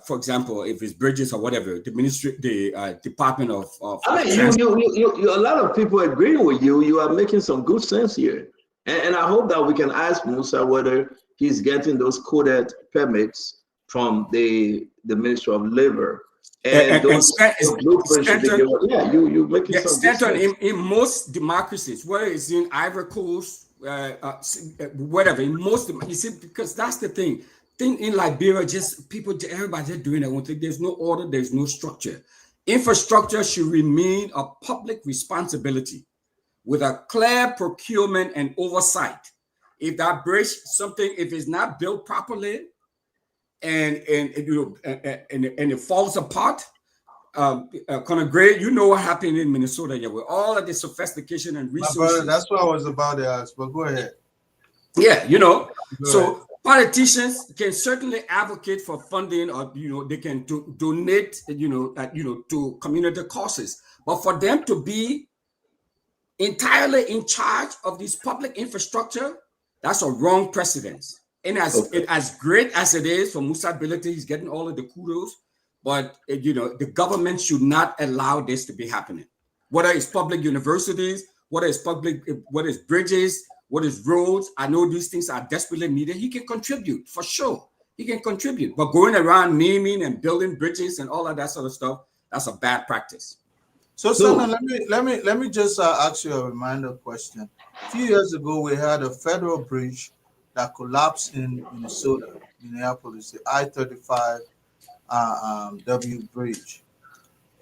D: for example, if it's bridges or whatever, the ministry, the Department of
K: I mean, you a lot of people agree with you. You are making some good sense here. And I hope that we can ask Musa whether he's getting those coded permits from the Ministry of Labor. And those blueprints should be given. Yeah, you making some good sense.
D: In most democracies, whether it's in Ivory Coast, whatever, in most, you see, because that's the thing. In Liberia, everybody just doing their own thing. There's no order, there's no structure. Infrastructure should remain a public responsibility with a clear procurement and oversight. If that bridge, if it's not built properly and it falls apart, Conor Gray, you know what happened in Minnesota, with all of the sophistication and resources.
E: My brother, that's what I was about to ask, but go ahead.
D: Yeah, so politicians can certainly advocate for funding, or they can donate, to community causes. But for them to be entirely in charge of this public infrastructure, that's a wrong precedence. And as great as it is for Musa Bility, he's getting all of the kudos. But the government should not allow this to be happening. Whether it's public universities, whether it's bridges, what is roads, I know these things are desperately needed. He can contribute, for sure. He can contribute. But going around naming and building bridges and all of that sort of stuff, that's a bad practice.
E: So Sana, let me just ask you a reminder question. A few years ago, we had a federal bridge that collapsed in Minnesota, Minneapolis, the I-35 W bridge.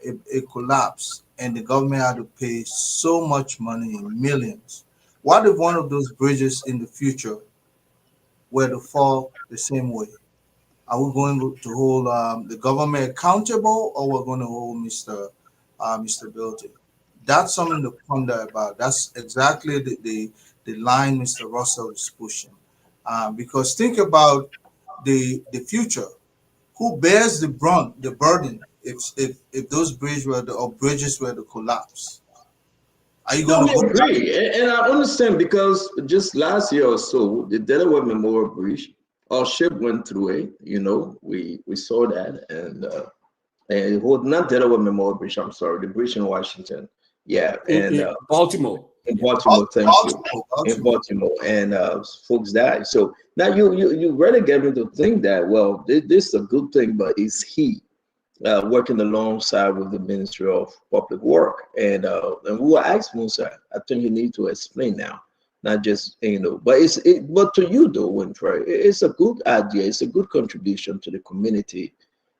E: It collapsed, and the government had to pay so much money, millions. What if one of those bridges in the future were to fall the same way? Are we going to hold the government accountable, or we're going to hold Mr. Bility? That's something to ponder about. That's exactly the line Mr. Russell is pushing. Because think about the future. Who bears the burden if those bridges were to collapse? Are you going to
K: agree? And I understand, because just last year or so, the Delaware Memorial Bridge, our ship went through it. We saw that, and not Delaware Memorial Bridge. I'm sorry, the bridge in Washington. Yeah, and
D: Baltimore.
K: In Baltimore, thank you. In Baltimore, and folks died. So now you really get me to think that, well, this is a good thing, but is he working alongside with the Ministry of Public Work? And we will ask Musa. I think you need to explain now, not just but to you though, Winfrey, it's a good idea. It's a good contribution to the community,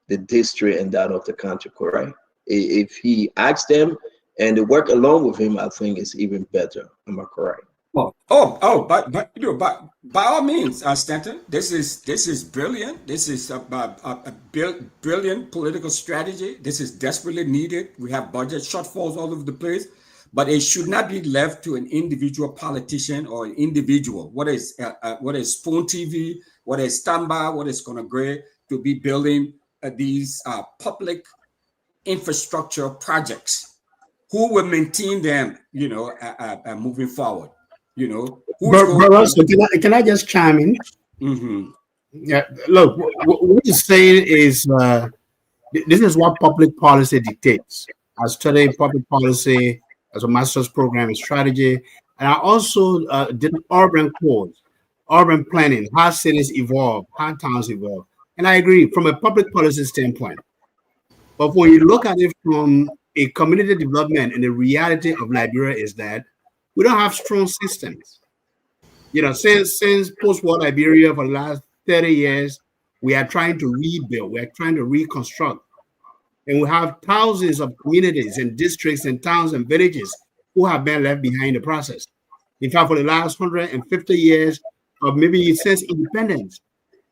K: the district, and that of the country. Correct? If he asks them and they work along with him, I think it's even better. Am I correct?
D: But by all means, Stanton, this is brilliant. This is a brilliant political strategy. This is desperately needed. We have budget shortfalls all over the place, but it should not be left to an individual politician or an individual. What is Spoon TV? What is Tamba? What is Conor Gray to be building these public infrastructure projects? Who will maintain them? Moving forward.
Q: Russell, can I just chime in?
D: Mm-hmm.
Q: Yeah, look, what you're saying is this is what public policy dictates. I studied public policy as a master's program in strategy, and I also did urban course, urban planning, how cities evolve, how towns evolve. And I agree from a public policy standpoint. But when you look at it from a community development, and the reality of Liberia is that we don't have strong systems. Since post-war Liberia for the last 30 years, we are trying to rebuild, we are trying to reconstruct. And we have thousands of communities and districts and towns and villages who have been left behind in the process. In fact, for the last 150 years, or maybe since independence,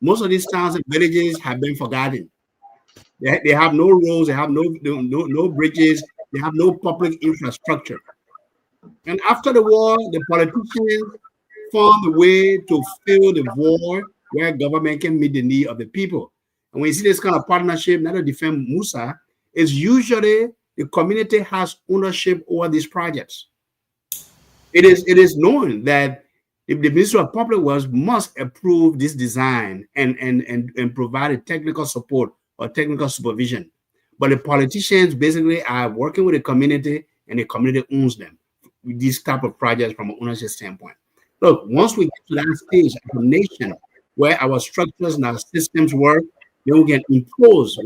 Q: most of these towns and villages have been forgotten. They have no roads, they have no bridges, they have no public infrastructure. And after the war, the politicians found a way to fill the void where government can meet the need of the people. And when you see this kind of partnership, not to defend Musa, is usually the community has ownership over these projects. It is known that If the Ministry of Public Works must approve this design and provide a technical support or technical supervision. But the politicians basically are working with the community, and the community owns them. These type of projects from an ownership standpoint. Look, once we get to that stage of a nation where our structures and our systems work, then we can impose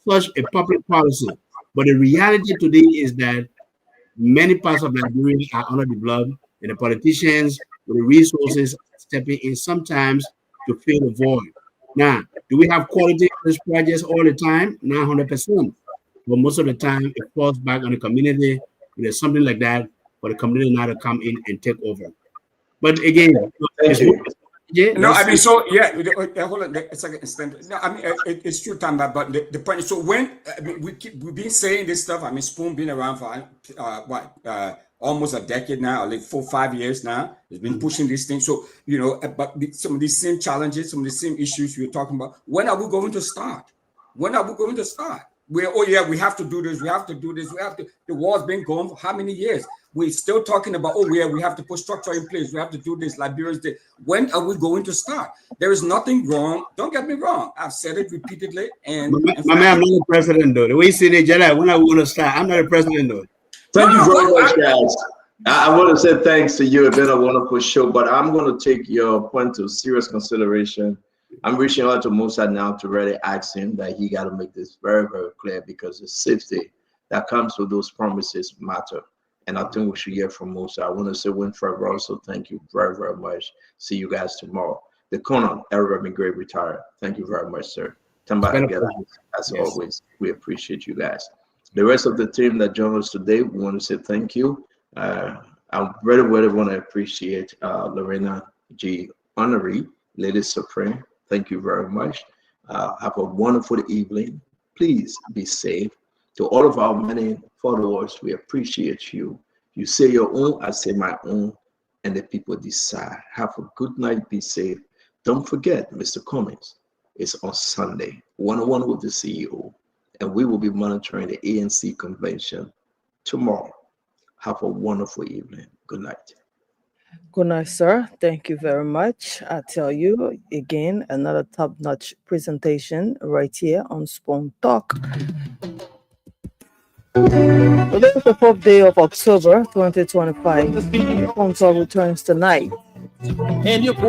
Q: such a public policy. But the reality today is that many parts of Nigeria are underdeveloped, and the politicians with the resources stepping in sometimes to fill the void. Now, do we have quality of these projects all the time? Not 100%. But most of the time, it falls back on the community. There's something like that for the community now to come in and take over. But again,
D: no, I mean, so yeah, hold on a second. No, I mean, it's true, Tamba, but the point is, so when we've been saying this stuff, I mean, Spoon been around for almost a decade now, or like 4 or 5 years now. It's been pushing this thing. So, you know, but some of these same challenges, some of the same issues we were talking about, when are we going to start? When are we going to start? Oh yeah, we have to do this, we have to do this, we have to, the war's been going for how many years? We're still talking about, oh yeah, we have to put structure in place, we have to do this, Liberia's day. When are we going to start? There is nothing wrong. Don't get me wrong. I've said it repeatedly. And
Q: my man, I'm not the president though. The way you say that, Jedi, when are we going to start? I'm not the president though.
K: Thank you very much, guys. I want to say thanks to you. It's been a wonderful show, but I'm going to take your point to serious consideration. I'm reaching out to Musa now to really ask him that he got to make this very, very clear, because the safety that comes with those promises matter. And I think we should hear from Musa. I want to say, Winfred, also thank you very, very much. See you guys tomorrow. The Conan, Reverend Great retired. Thank you very much, sir. As always, we appreciate you guys. The rest of the team that joined us today, we want to say thank you. I really, really want to appreciate Lorena G. Honoree, Lady Supreme. Thank you very much. Have a wonderful evening. Please be safe. To all of our many followers, we appreciate you. You say your own, I say my own, and the people decide. Have a good night. Be safe. Don't forget, Mr. Cummings is on Sunday, one-on-one with the CEO, and we will be monitoring the ANC convention tomorrow. Have a wonderful evening. Good night.
A: Good night, sir. Thank you very much. I tell you again, another top-notch presentation right here on Spoon Talk. Today is the 4th day of October 2025. Spoon Talk returns tonight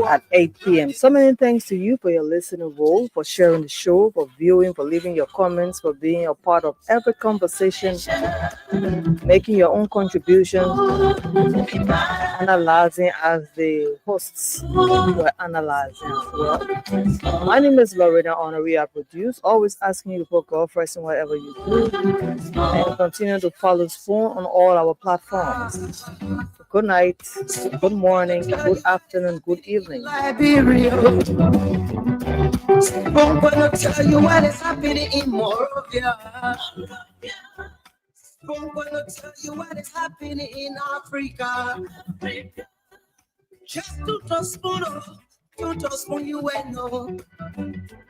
A: at 8 p.m. So many thanks to you for your listening role, for sharing the show, for viewing, for leaving your comments, for being a part of every conversation, making your own contributions, analyzing as the hosts were analyzing as well. My name is Lorena Honoree. I produce, always asking you to put God first in whatever you do, and continue to follow Spoon on all our platforms. Good night, good morning, good afternoon, good evening.
F: Liberia. I'm gonna tell you what is happening in Morovia. I'm gonna tell you what is happening in Africa. Just to spoon you and know.